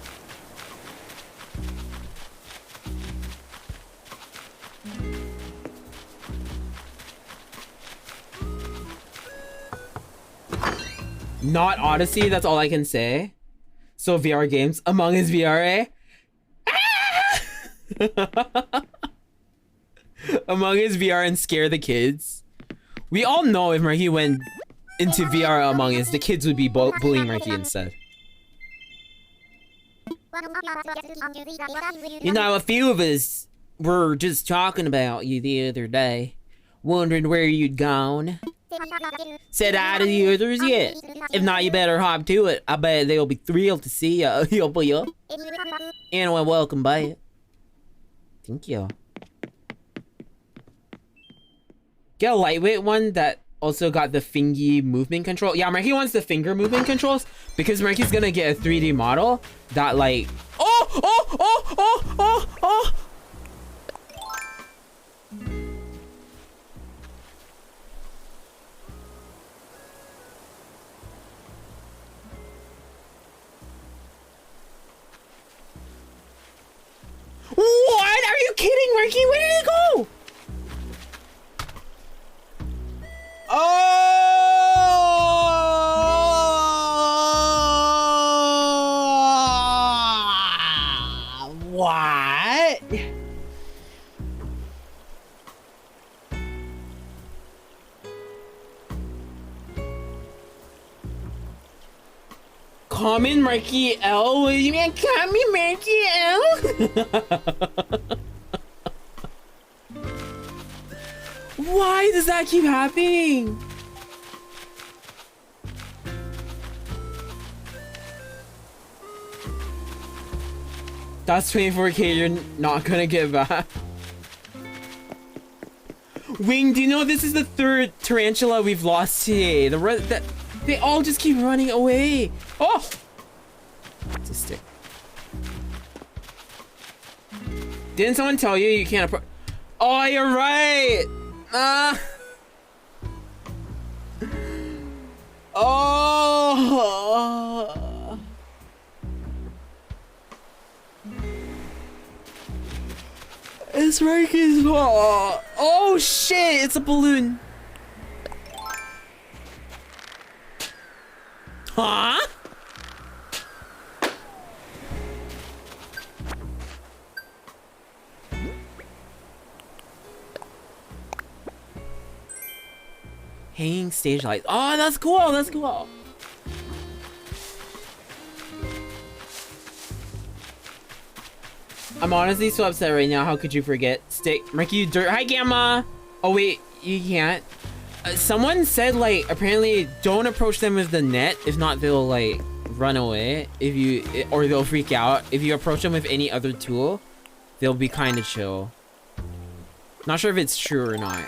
Not Odyssey, that's all I can say. So VR games, Among Us VR, eh? Ah! Among Us VR and scare the kids. We all know if Marky went into VR Among Us, the kids would be bullying Marky instead. You know, a few of us were just talking about you the other day, wondering where you'd gone. Said hi to the others yet? If not, you better hop to it. I bet they'll be thrilled to see you. Yup. Anyway, welcome back. Thank you. Get a lightweight one that also got the fingy movement control. Yeah, Marky wants the finger movement controls because Marky's gonna get a 3D model that like... Oh! What? Are you kidding, Marky? Where did it go? Oh! What? Common Marky L? What do you mean common Marky L? Why does that keep happening? That's 24K you're not gonna get back. Wing, do you know this is the third tarantula we've lost today? They all just keep running away. Oh! It's a stick. Didn't someone tell you you can't approach? Oh, you're right! Oh! It's Marky's fault. Oh shit! It's a balloon. Huh? Hanging stage lights. Oh, that's cool. That's cool. I'm honestly so upset right now. How could you forget? Stick. Marky, you dirt. Hi, Gamma. Oh, wait. You can't. Someone said, like, apparently don't approach them with the net. If not, they'll, like, run away. Or they'll freak out. If you approach them with any other tool, they'll be kind of chill. Not sure if it's true or not.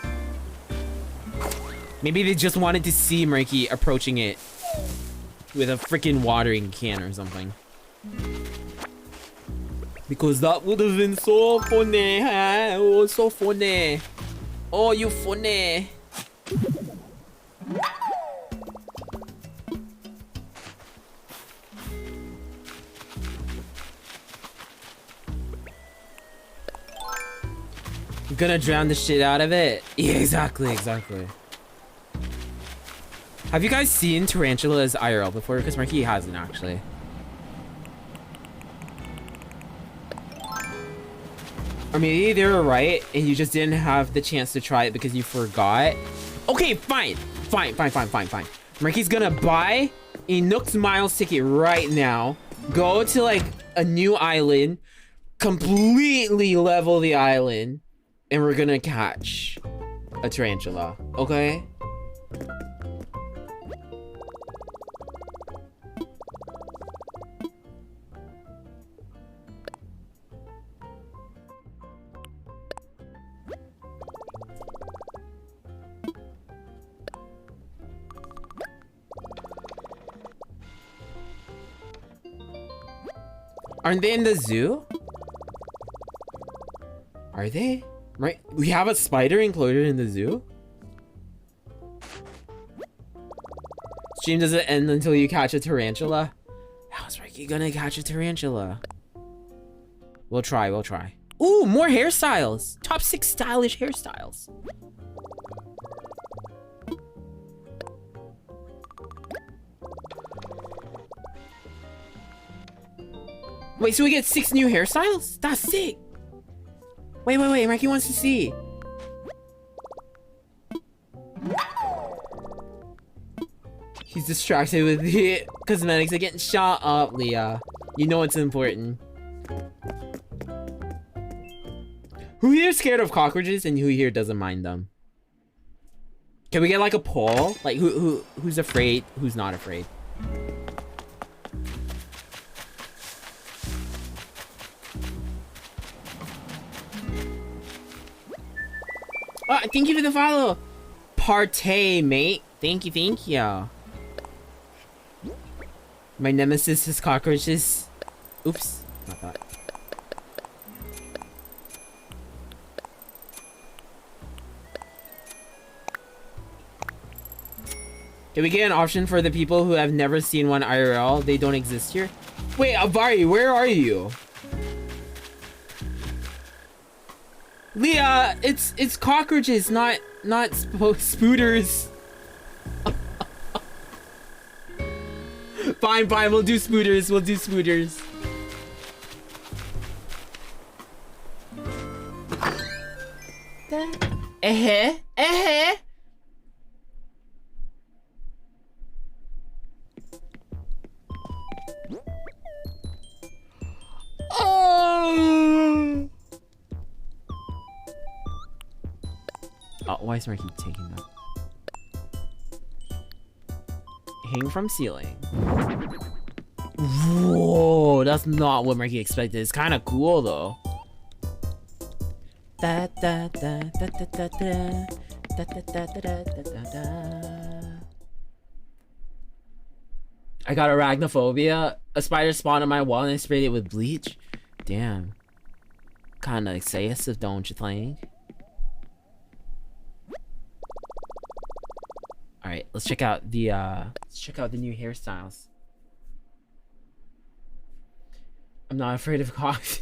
Maybe they just wanted to see Murky approaching it with a freaking watering can or something. Because that would have been so funny, huh? Oh, so funny. Oh, you funny. I'm gonna drown the shit out of it. Yeah, exactly. Have you guys seen tarantulas IRL before? Because Marky hasn't, actually. Or maybe they were right and you just didn't have the chance to try it because you forgot. Okay, fine. Marky's gonna buy a Nooks Miles ticket right now. Go to, like, a new island. Completely level the island. And we're gonna catch a tarantula, okay? Aren't they in the zoo? Are they? Right? We have a spider enclosure in the zoo? Stream doesn't end until you catch a tarantula? How's Ricky gonna catch a tarantula? We'll try. Ooh, more hairstyles! Top 6 stylish hairstyles. Wait, so we get 6 new hairstyles? That's sick! Wait, Mikey wants to see. He's distracted with the cosmetics. They're getting shot up, Leah. You know it's important. Who here is scared of cockroaches and who here doesn't mind them? Can we get like a poll? Like who's afraid, who's not afraid? Oh, thank you for the follow. Partay, mate. Thank you. My nemesis is cockroaches. Oops. Not that. Can we get an option for the people who have never seen one IRL? They don't exist here. Wait, Avari, where are you? Leah, it's cockroaches, not spooters. Fine, we'll do spooters. Oh, why is Marky taking that? Hang from ceiling. Whoa, that's not what Marky expected. It's kind of cool though. I got arachnophobia. A spider spawned on my wall and I sprayed it with bleach. Damn. Kind of excessive, don't you think? All right, let's check out the new hairstyles. I'm not afraid of cops.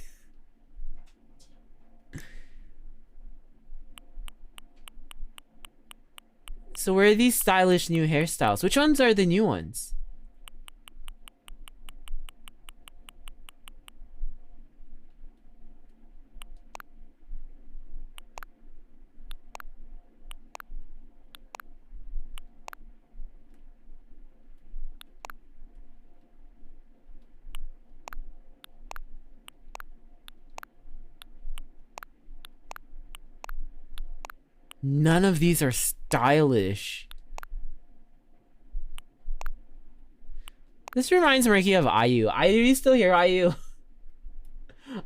So where are these stylish new hairstyles? Which ones are the new ones? None of these are stylish. This reminds Ricky of IU. IU, you still here, IU?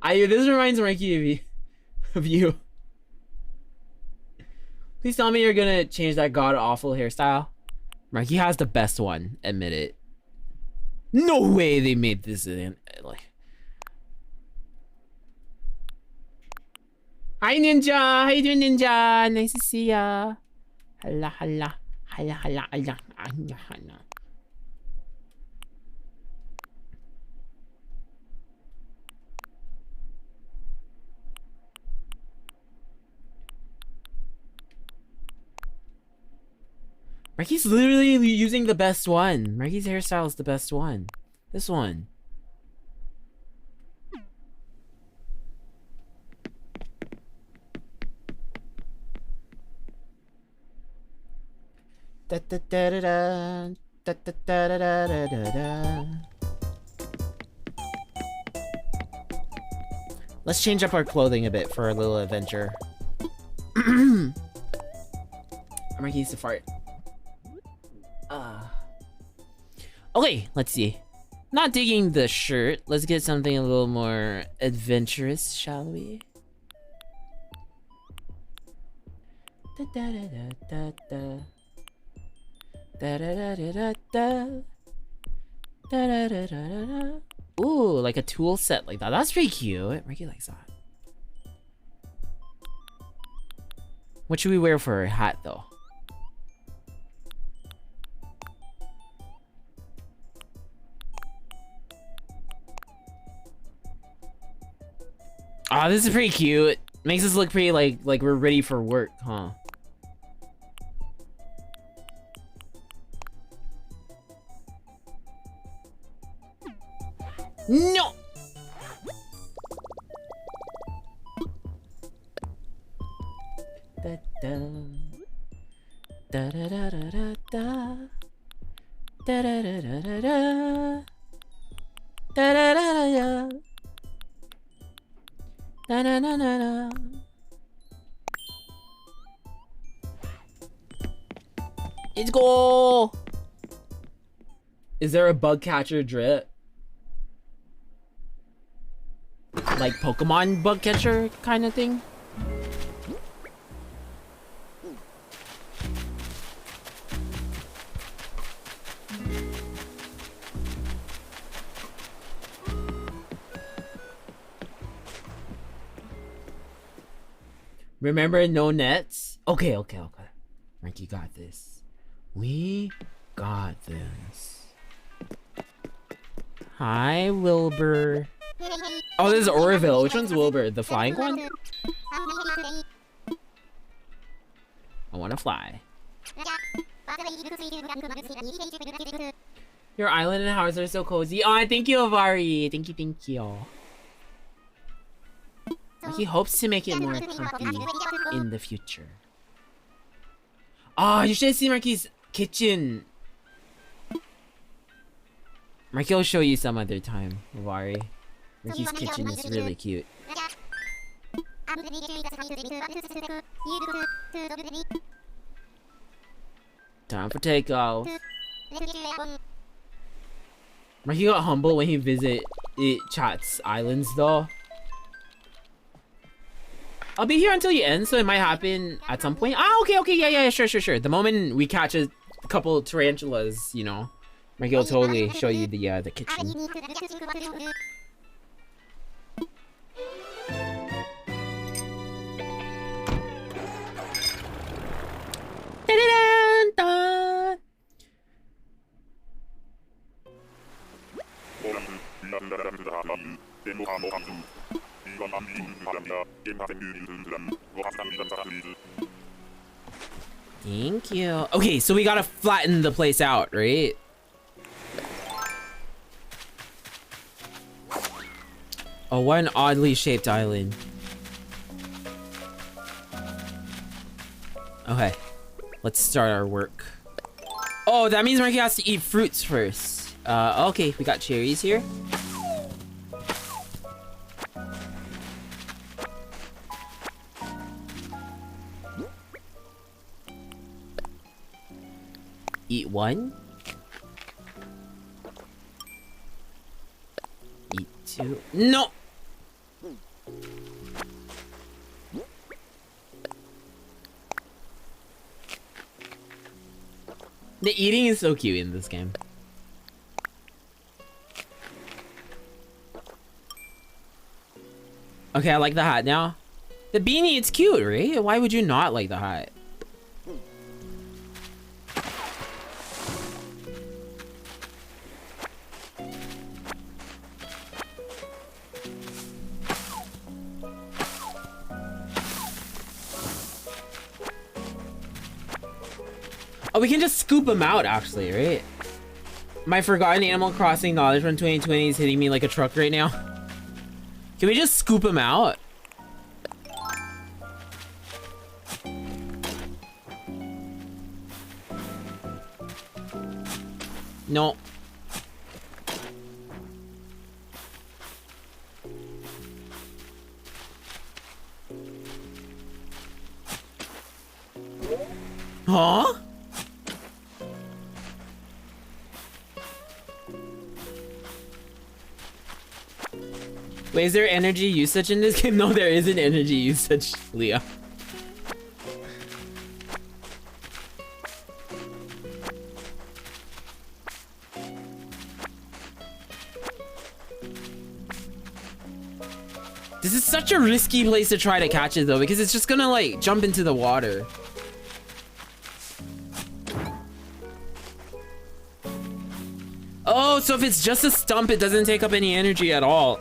IU, this reminds Ricky of you. Please tell me you're gonna change that god-awful hairstyle. Marky has the best one, admit it. No way they made this in, like... Hi, Ninja! How you doing, Ninja? Nice to see ya. Hala, hala. Hala, hala, hala. Hala, hala. Marky's literally using the best one. Marky's hairstyle is the best one. This one. Da da da da da da da da da da da da. Let's change up our clothing a bit for our little adventure. Marky needs to fart. Okay, let's see. Not digging the shirt. Let's get something a little more adventurous, shall we? Da da da da da da da da da da da da da da da da. Ooh, like a tool set like that. That's pretty cute. Ricky likes that. What should we wear for a hat though? Ah, this is pretty cute. Makes us look pretty like we're ready for work, huh? No. Da da da da da da da da da da da da da da da. Na na na na na. Let's go. Is there a bug catcher drip? Like Pokemon bug catcher kind of thing? Remember, no nets? Okay. Frankie got this. We got this. Hi, Wilbur. Oh, this is Orville. Which one's Wilbur? The flying one? I want to fly. Your island and house are so cozy. Oh, thank you, Avari. Thank you. He hopes to make it more comfy in the future. Oh, you should see Marky's kitchen. Marky will show you some other time, Avari. Marky's kitchen is really cute. Time for takeoff. Marky got humble when he visited Chat's Islands though. I'll be here until you end, so it might happen at some point. Ah, okay, yeah, sure. The moment we catch a couple tarantulas, you know, Marky will totally show you the kitchen. Thank you. Okay, so we gotta flatten the place out, right? Oh, what an oddly shaped island. Okay, let's start our work. Oh, that means Marky has to eat fruits first. Okay, we got cherries here. Eat one. Eat two. No! The eating is so cute in this game. Okay, I like the hat now. The beanie, it's cute, right? Why would you not like the hat? Oh, we can just scoop them out, actually, right? My forgotten Animal Crossing knowledge from 2020 is hitting me like a truck right now. Can we just scoop them out? No. Huh? Wait, is there energy usage in this game? No, there isn't energy usage, Leah. This is such a risky place to try to catch it though, because it's just gonna like jump into the water. Oh, so if it's just a stump, it doesn't take up any energy at all.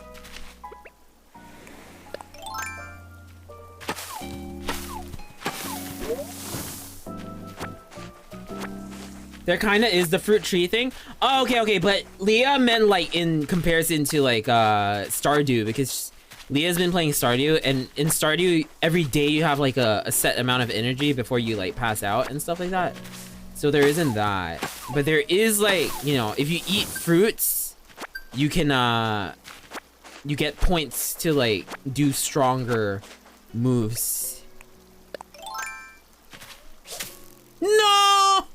There kinda is the fruit tree thing. Oh, okay, but Leah meant like in comparison to like Stardew, because Leah's been playing Stardew, and in Stardew every day you have like a set amount of energy before you like pass out and stuff like that. So there isn't that. But there is like, you know, if you eat fruits, you can you get points to like do stronger moves. No!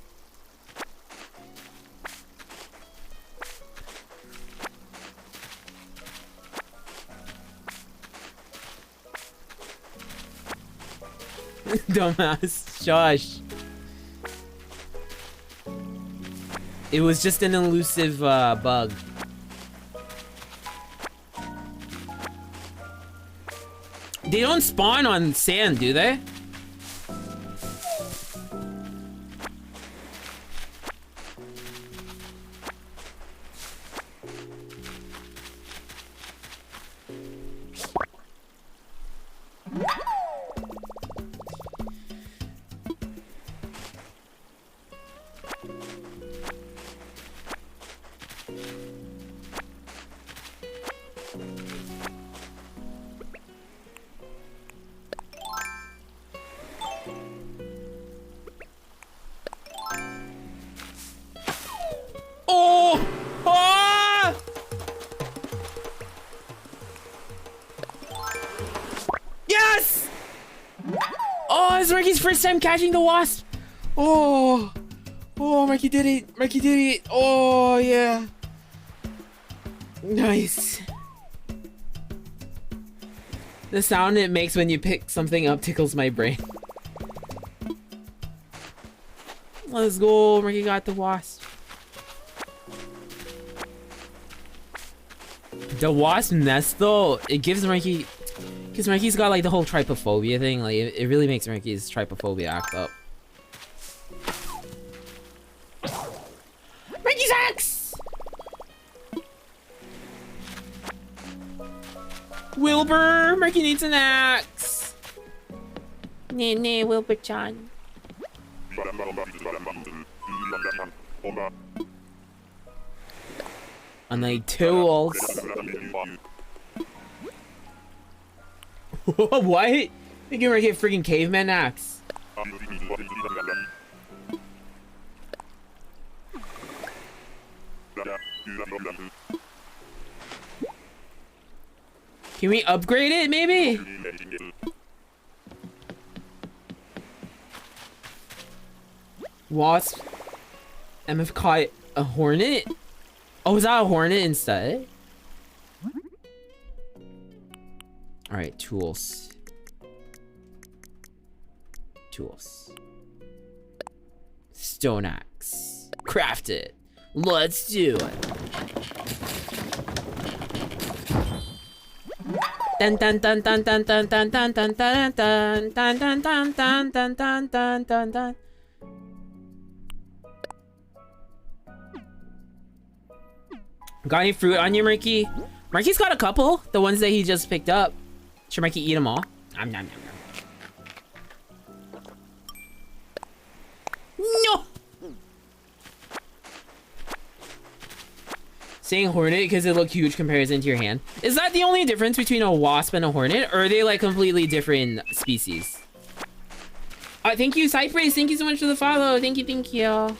Dumbass, Josh. It was just an elusive bug. They don't spawn on sand, do they? First time catching the wasp. Oh, Marky did it. Marky did it. Oh yeah, nice. The sound it makes when you pick something up tickles my brain. Let's go. Marky got the wasp. The wasp nest though, it gives Marky. Because Marky's got like the whole trypophobia thing, like it really makes Marky's trypophobia act up. Marky's axe! Wilbur! Marky needs an axe! Nee, Wilbur-chan. And like tools. What? You can make a freaking caveman axe. Can we upgrade it, maybe? Wasp. MF caught a hornet? Oh, was that a hornet instead? Alright, tools. Tools. Stone axe. Craft it. Let's do it. Dun dun dun dun dun dun dun dun dun dun dun dun dun dun dun dun dun dun dun dun. Got any fruit on you, Murky? Murky's got a couple. The ones that he just picked up. Should Murky eat them all? Nom, nom, nom, nom. No! Saying hornet because it looked huge comparison to your hand. Is that the only difference between a wasp and a hornet? Or are they like completely different species? Thank you, Cypress. Thank you so much for the follow. Thank you, thank you.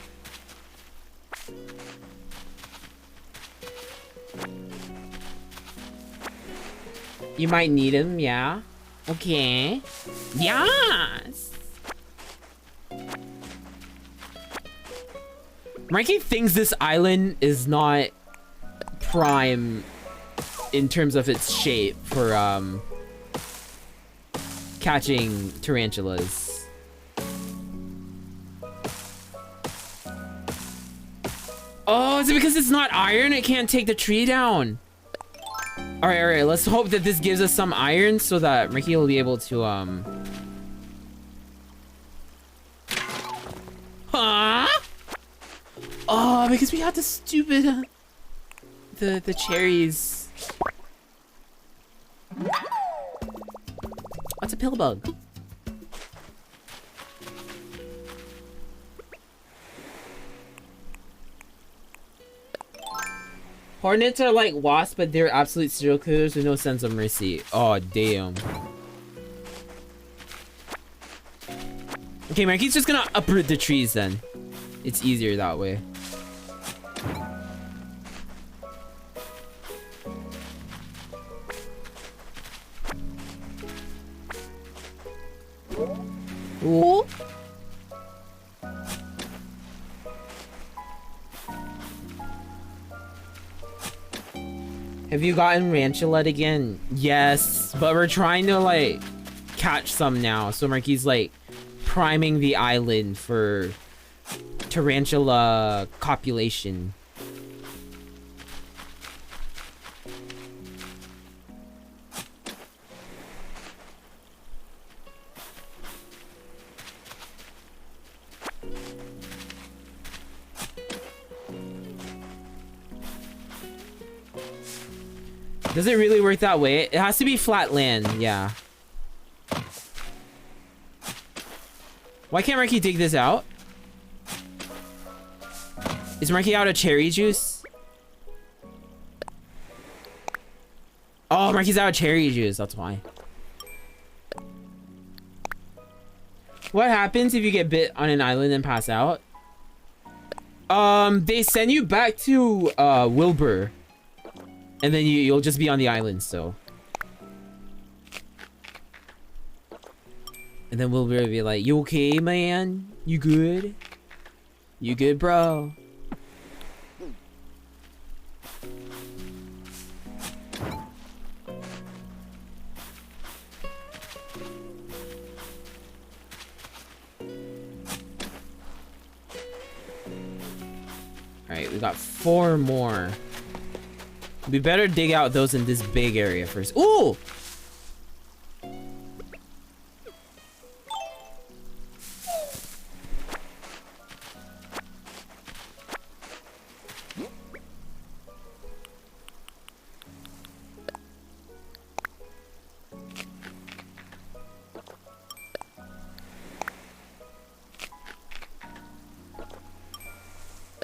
You might need him, yeah. Okay. Yes! Mikey thinks this island is not prime in terms of its shape for catching tarantulas. Oh, is it because it's not iron? It can't take the tree down. Alright, let's hope that this gives us some iron so that Ricky will be able to, Huh? Oh, because we had the stupid, the cherries. What's a pill bug? Hornets are like wasps, but they're absolute serial killers with no sense of mercy. Oh, damn. Okay, Marky's just gonna uproot the trees then. It's easier that way. Ooh. Have you gotten ranchulette again? Yes, but we're trying to like catch some now. So Marky's like priming the island for tarantula copulation. Does it really work that way? It has to be flat land, yeah. Why can't Marky dig this out? Is Marky out of cherry juice? Oh, Marky's out of cherry juice, that's why. What happens if you get bit on an island and pass out? They send you back to Wilbur. And then you'll just be on the island, so. And then we'll be like, you okay, man? You good? You good, bro? Alright, we got 4 more. We better dig out those in this big area first. Ooh!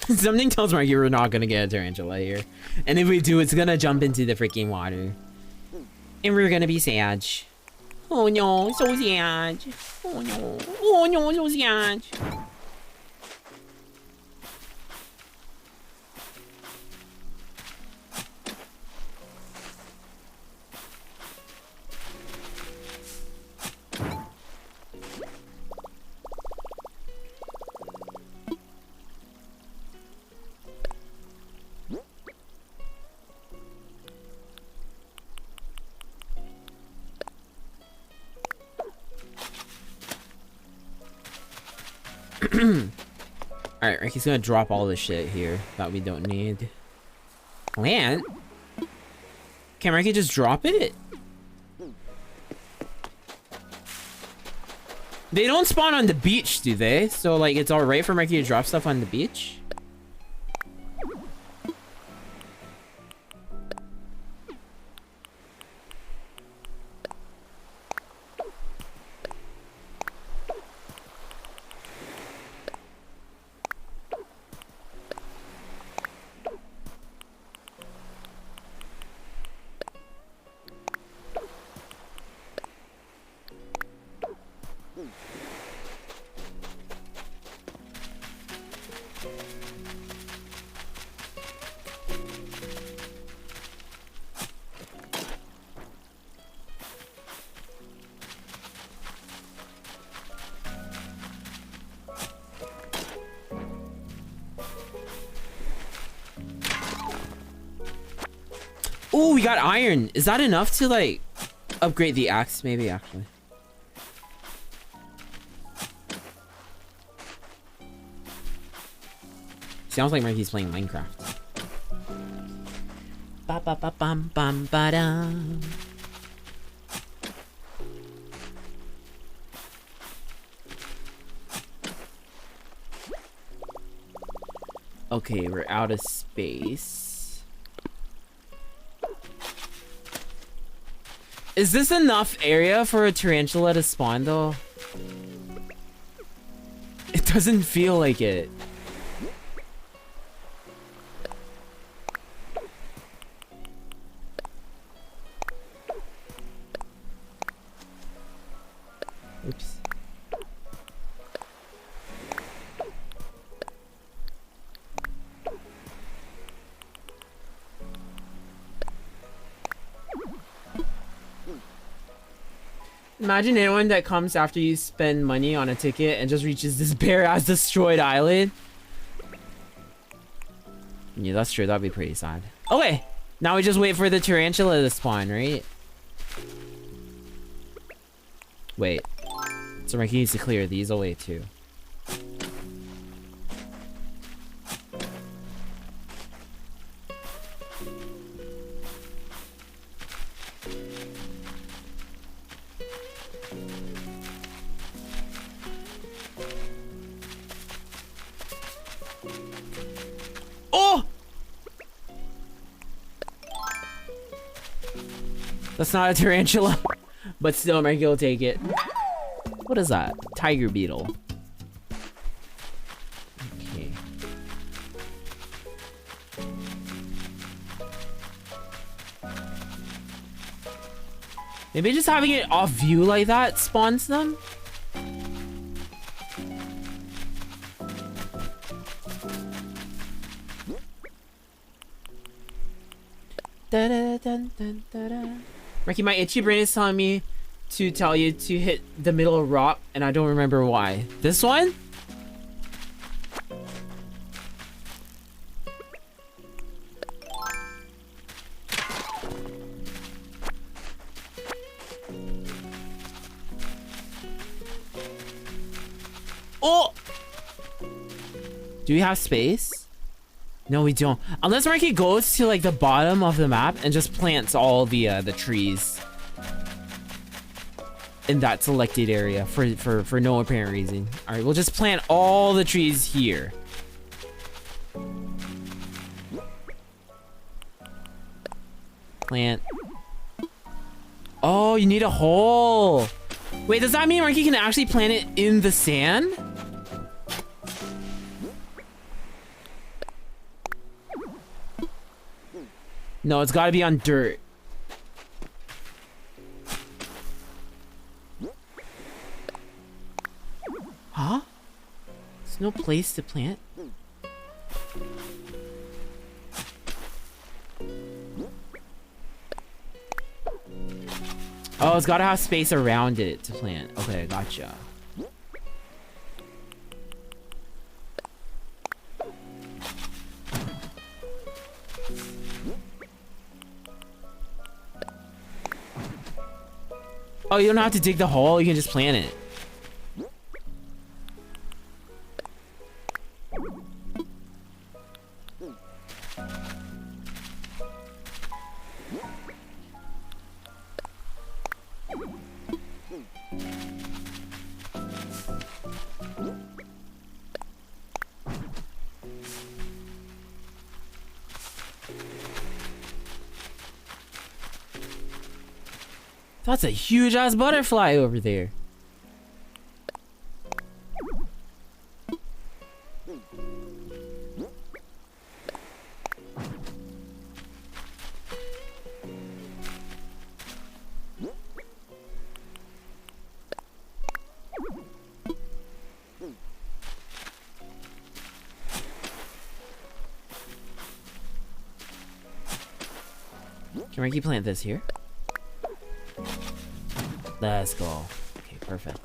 Something tells Marky we're not gonna get a tarantula here. And if we do, it's gonna jump into the freaking water. And we're gonna be sad. Oh no, so sad. Oh no. Oh no, so sad. Alright, Ricky's gonna drop all this shit here that we don't need. Plant? Can Ricky just drop it? They don't spawn on the beach, do they? So, like, it's alright for Ricky to drop stuff on the beach? Oh, we got iron. Is that enough to, like, upgrade the axe? Maybe, actually. Sounds like Mikey's playing Minecraft. Ba ba ba bum bum ba dum. Okay, we're out of space. Is this enough area for a tarantula to spawn, though? It doesn't feel like it. Oops. Imagine anyone that comes after you spend money on a ticket and just reaches this bare-ass destroyed island. Yeah, that's true. That'd be pretty sad. Okay, now we just wait for the tarantula to spawn, right? Wait. So Ricky needs to clear these away too. Oh! That's not a tarantula, but still, Ricky will take it. What is that? Tiger beetle. Okay. Maybe just having it off view like that spawns them? Da -da -dun -dun -da -da. Ricky, my itchy brain is telling me to tell you to hit the middle rock, and I don't remember why. This one? Oh! Do we have space? No, we don't. Unless Ricky goes to like the bottom of the map and just plants all the trees in that selected area for no apparent reason. All right, we'll just plant all the trees here. Plant. Oh, you need a hole. Wait, does that mean Ricky can actually plant it in the sand? No, it's gotta be on dirt. Huh? There's no place to plant? Oh, it's gotta have space around it to plant. Okay, gotcha. Oh, you don't have to dig the hole, you can just plant it. That's a huge ass butterfly over there. Can Ricky plant this here? Let's go. Okay, perfect.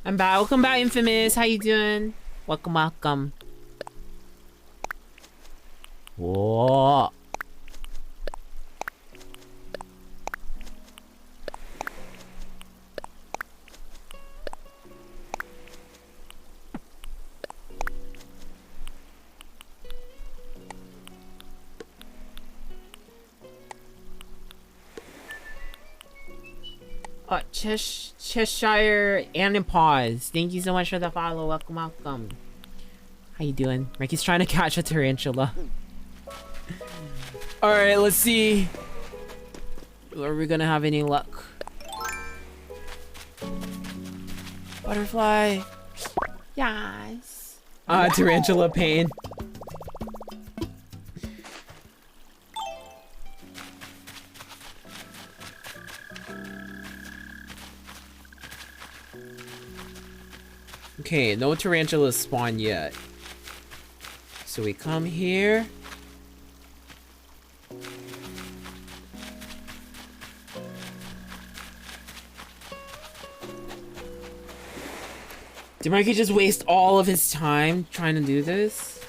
I'm back. Welcome back, Infamous. How you doing? Welcome, welcome. Whoa. Cheshire and Pause. Thank you so much for the follow. Welcome, welcome. How you doing? Ricky's trying to catch a tarantula. Alright, let's see. Are we gonna have any luck? Butterfly. Yes. Tarantula pain. Okay, no tarantulas spawn yet. So we come here. Did Marky just waste all of his time trying to do this?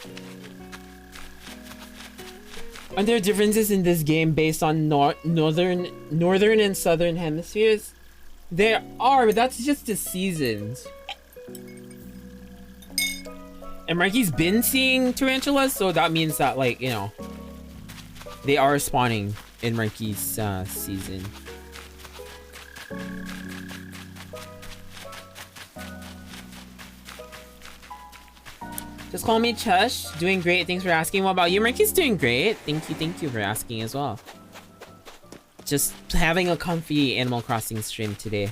Are there differences in this game based on northern and southern hemispheres? There are, but that's just the seasons. And Marky's been seeing tarantulas, so that means that, like, you know, they are spawning in Marky's season. Just call me Chush. Doing great. Thanks for asking. What about you? Marky's doing great. Thank you for asking as well. Just having a comfy Animal Crossing stream today.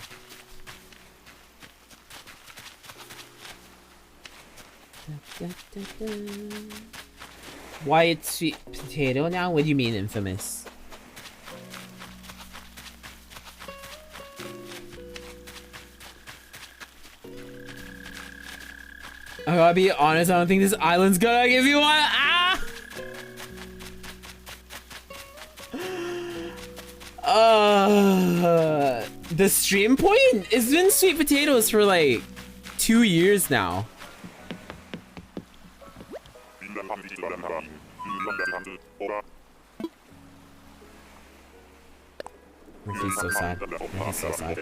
White sweet potato now? What do you mean, Infamous? I gotta be honest, I don't think this island's gonna give you one. Ah! The stream point? It's been sweet potatoes for like 2 years now. He's so sad. He's so sad.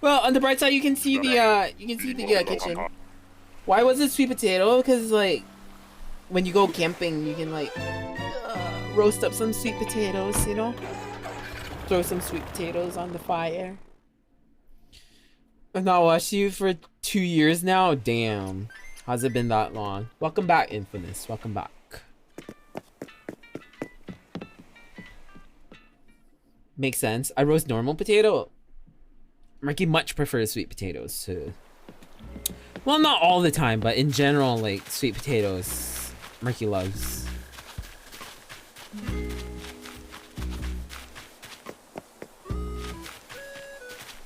Well, on the bright side, you can see the kitchen. Why was it sweet potato? Because like, when you go camping, you can like roast up some sweet potatoes, you know? Throw some sweet potatoes on the fire. I've not watched you for 2 years now. Damn, has it been that long? Welcome back, Infamous. Welcome back. Makes sense. I roast normal potato. Marky much prefers sweet potatoes to... Well, not all the time, but in general, like, sweet potatoes, Marky loves.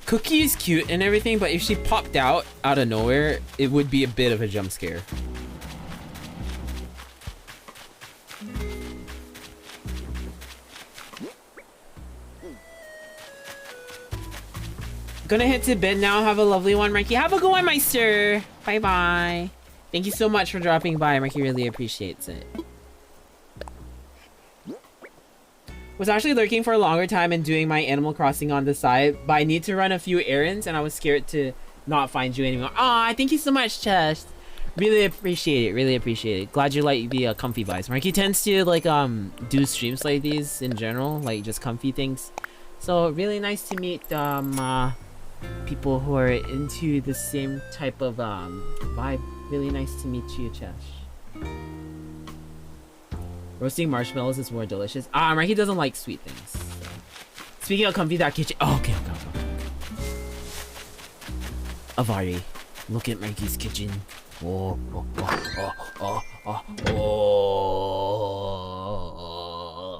Cookie is cute and everything, but if she popped out of nowhere, it would be a bit of a jump scare. Gonna head to bed now. Have a lovely one, Marky. Have a good one, Meister. Bye bye. Thank you so much for dropping by. Marky really appreciates it. Was actually lurking for a longer time and doing my Animal Crossing on the side, but I need to run a few errands and I was scared to not find you anymore. Aw, thank you so much, Chest. Really appreciate it. Really appreciate it. Glad you like the comfy vibes. Marky tends to like do streams like these in general, like just comfy things. So really nice to meet people who are into the same type of vibe. Really nice to meet you, Chesh. Roasting marshmallows is more delicious. Marky doesn't like sweet things. So. Speaking of comfy, that kitchen. Oh, okay, go. Avari, look at Marky's kitchen. Oh.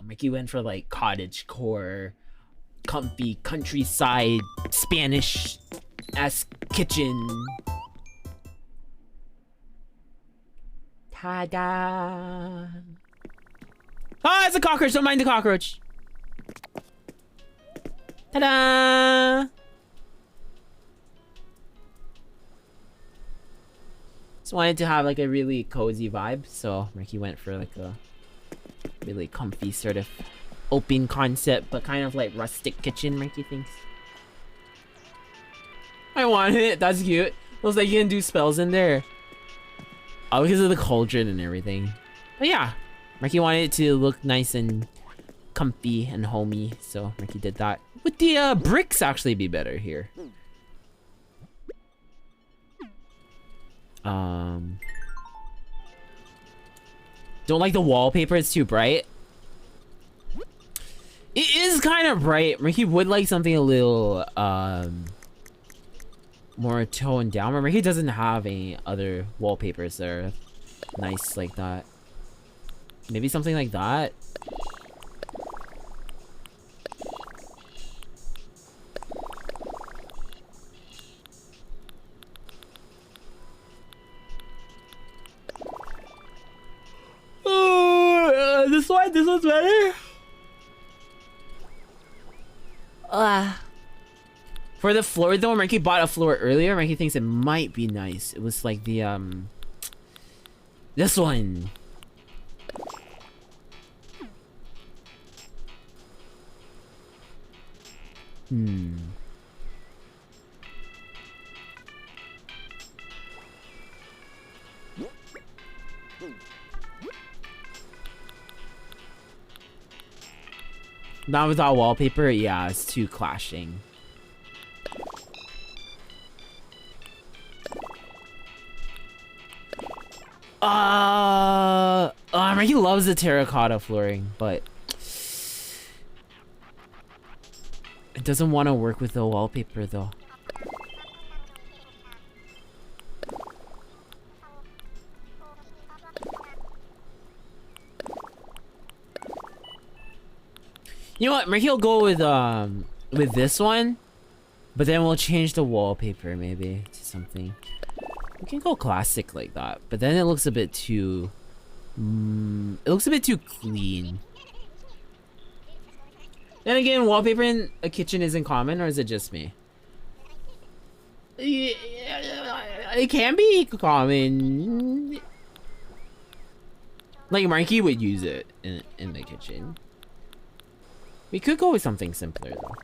Mickey went for like cottage core, comfy countryside Spanish-esque kitchen. Ta-da! Ah, it's a cockroach! Don't mind the cockroach. Ta-da! Just wanted to have like a really cozy vibe, so Ricky went for like a really comfy sort of open concept, but kind of like rustic kitchen. Ricky thinks. I want it. That's cute. Looks like you can do spells in there. Oh, because of the cauldron and everything. But yeah, Ricky wanted it to look nice and comfy and homey, so Ricky did that. Would the bricks actually be better here? Don't like the wallpaper, it's too bright. It is kind of bright. Ricky would like something a little more toned down. Remember, he doesn't have any other wallpapers that are nice like that. Maybe something like that. This one's better. For the floor though, Ricky bought a floor earlier. Ricky thinks it might be nice. It was like the this one. Not without wallpaper, yeah, it's too clashing. He loves the terracotta flooring, but it doesn't want to work with the wallpaper though. You know what? Merky will go with this one, but then we'll change the wallpaper maybe to something. We can go classic like that, but then it looks a bit too. It looks a bit too clean. Then again, wallpaper in a kitchen isn't common, or is it just me? It can be common. Like Marky would use it in the kitchen. We could go with something simpler though.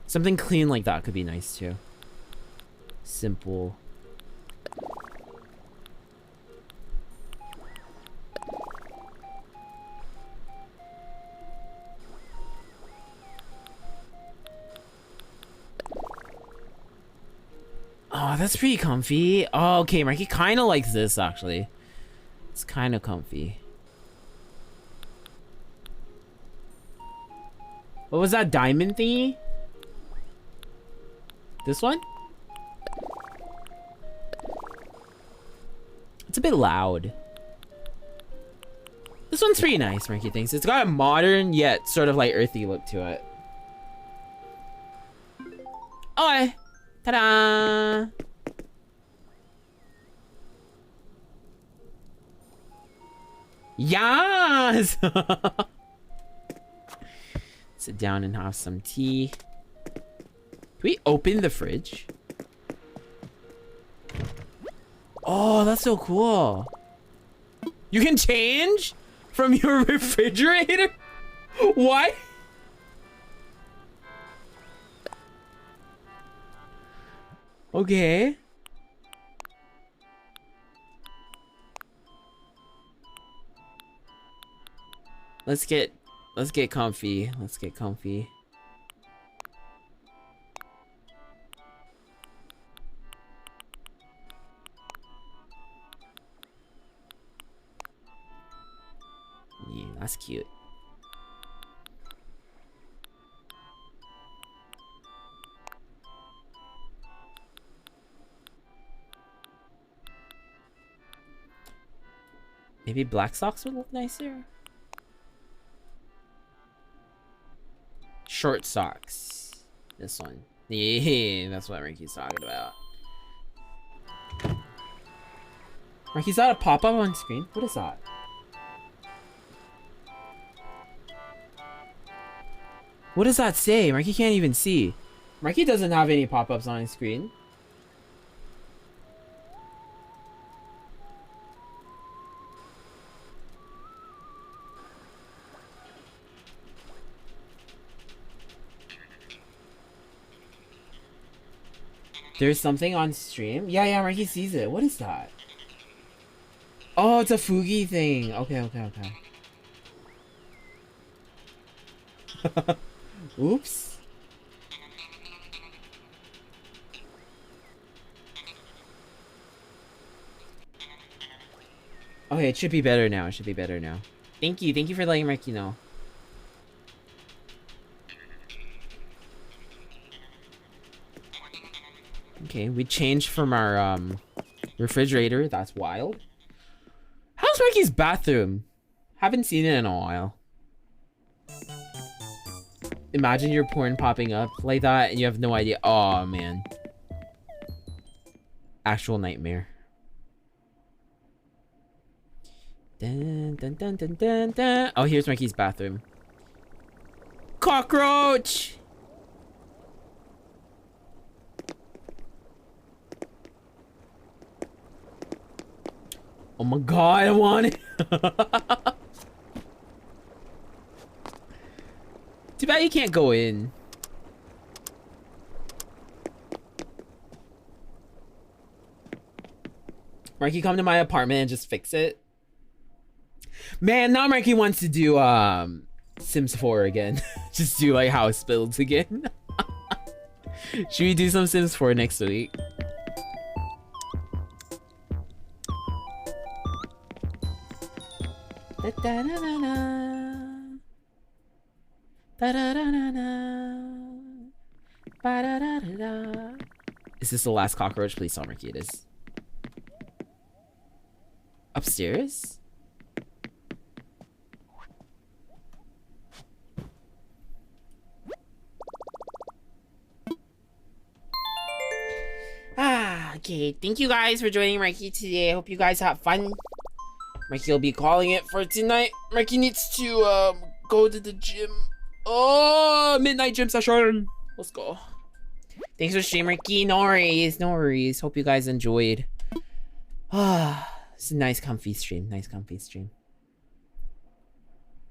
Something clean like that could be nice too. Simple. Oh, that's pretty comfy. Oh, okay, Marky kind of likes this actually. It's kind of comfy. What was that diamond thingy? This one? It's a bit loud. This one's pretty nice, Marky thinks. It's got a modern yet sort of like earthy look to it. Okay. Ta-da! Yes! Sit down and have some tea. Can we open the fridge? Oh, that's so cool. You can change from your refrigerator? What? Okay. Let's get comfy. Let's get comfy. Yeah, that's cute. Maybe black socks would look nicer. Short socks. This one. Yeah, that's what Ricky's talking about. Ricky's got a pop-up on screen? What is that? What does that say? Marky can't even see. Marky doesn't have any pop-ups on his screen. There's something on stream? Yeah, Marky sees it. What is that? Oh, it's a Fugi thing. Okay. Oops. Okay, it should be better now. Thank you for letting Marky know. Okay, we changed from our refrigerator. That's wild. How's Marky's bathroom? Haven't seen it in a while. Imagine your porn popping up like that and you have no idea. Oh man. Actual nightmare. Dun, dun, dun, dun, dun, dun. Oh, here's Marky's bathroom. Cockroach! Oh my god, I want it. Too bad you can't go in. Marky, come to my apartment and just fix it. Man, now Marky wants to do Sims 4 again. Just do like house builds again. Should we do some Sims 4 next week? Is this the last cockroach? Please tell Marky it is. Upstairs? Okay. Thank you guys for joining Marky today. I hope you guys have fun. Marky will be calling it for tonight. Marky needs to go to the gym. Oh, midnight gym session. Let's go. Thanks for streaming, Marky. No worries. Hope you guys enjoyed. It's a nice comfy stream.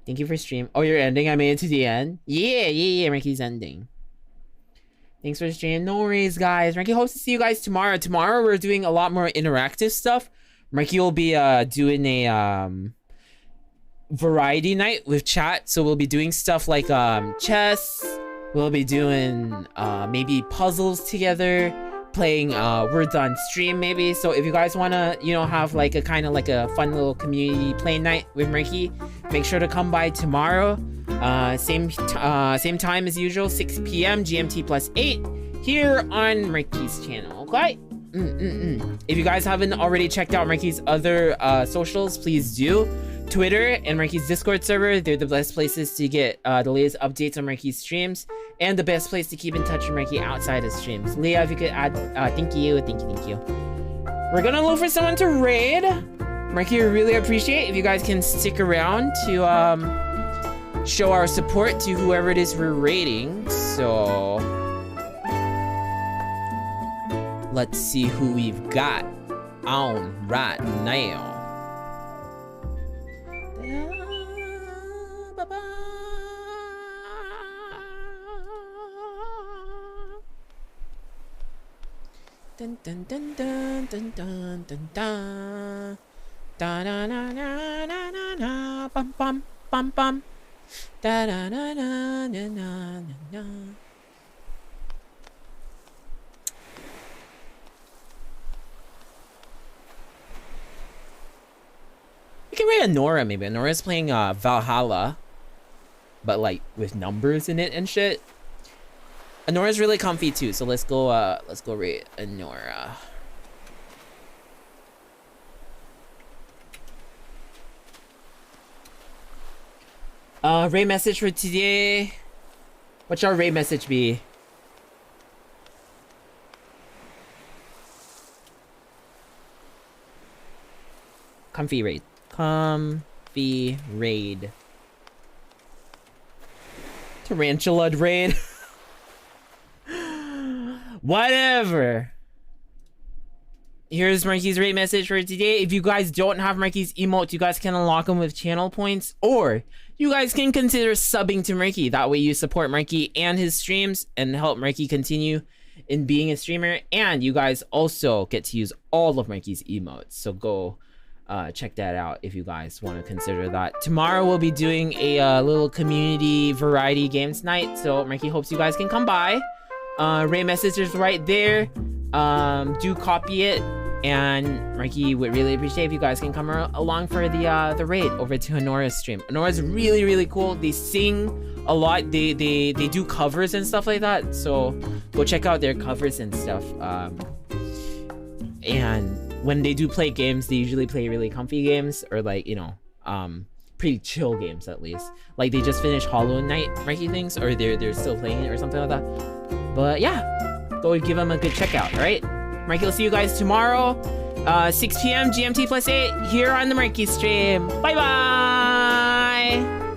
Thank you for stream. Oh, you're ending? I made it to the end? Yeah, Marky's ending. Thanks for stream. No worries, guys. Marky hopes to see you guys tomorrow. Tomorrow we're doing a lot more interactive stuff. Marky will be doing a variety night with chat, so we'll be doing stuff like chess. We'll be doing maybe puzzles together, playing words on stream maybe. So if you guys want to, you know, have like a kind of like a fun little community play night with Marky, make sure to come by tomorrow. Same time as usual, 6 p.m. GMT +8 here on Marky's channel. Okay. If you guys haven't already checked out Marky's other socials, please do. Twitter and Marky's Discord server, they're the best places to get the latest updates on Marky's streams, and the best place to keep in touch with Marky outside of streams. Leah, if you could add, thank you. We're gonna look for someone to raid. Marky, we really appreciate if you guys can stick around to show our support to whoever it is we're raiding. So let's see who we've got on right now. Dun dun dun dun dun dun dun dun. Da na na na na na na bum bum. bum bum. Da da da da da da da. We can rate Honora maybe. Honora's playing Valhalla, but like with numbers in it and shit. Honora's really comfy too, so let's go rate Honora. Rate message for today. What shall our rate message be? Comfy raid. Comfy raid. Tarantula raid. Whatever. Here's Marky's rate message for today. If you guys don't have Marky's emote, you guys can unlock them with channel points, or you guys can consider subbing to Marky. That way you support Marky and his streams and help Marky continue in being a streamer. And you guys also get to use all of Marky's emotes. So go check that out if you guys want to consider that. Tomorrow we'll be doing a little community variety games night. So Marky hopes you guys can come by. Rate message is right there. Do copy it. And Marky would really appreciate if you guys can come along for the raid over to Honora's stream. Honora's really, really cool. They sing a lot. They do covers and stuff like that. So go check out their covers and stuff. And when they do play games, they usually play really comfy games, or like, you know, pretty chill games at least. Like they just finished Hollow Knight, Marky thinks, or they're still playing it or something like that. But yeah, go give them a good check out. All right. Marky will see you guys tomorrow, 6 p.m. GMT +8 here on the Marky stream. Bye bye!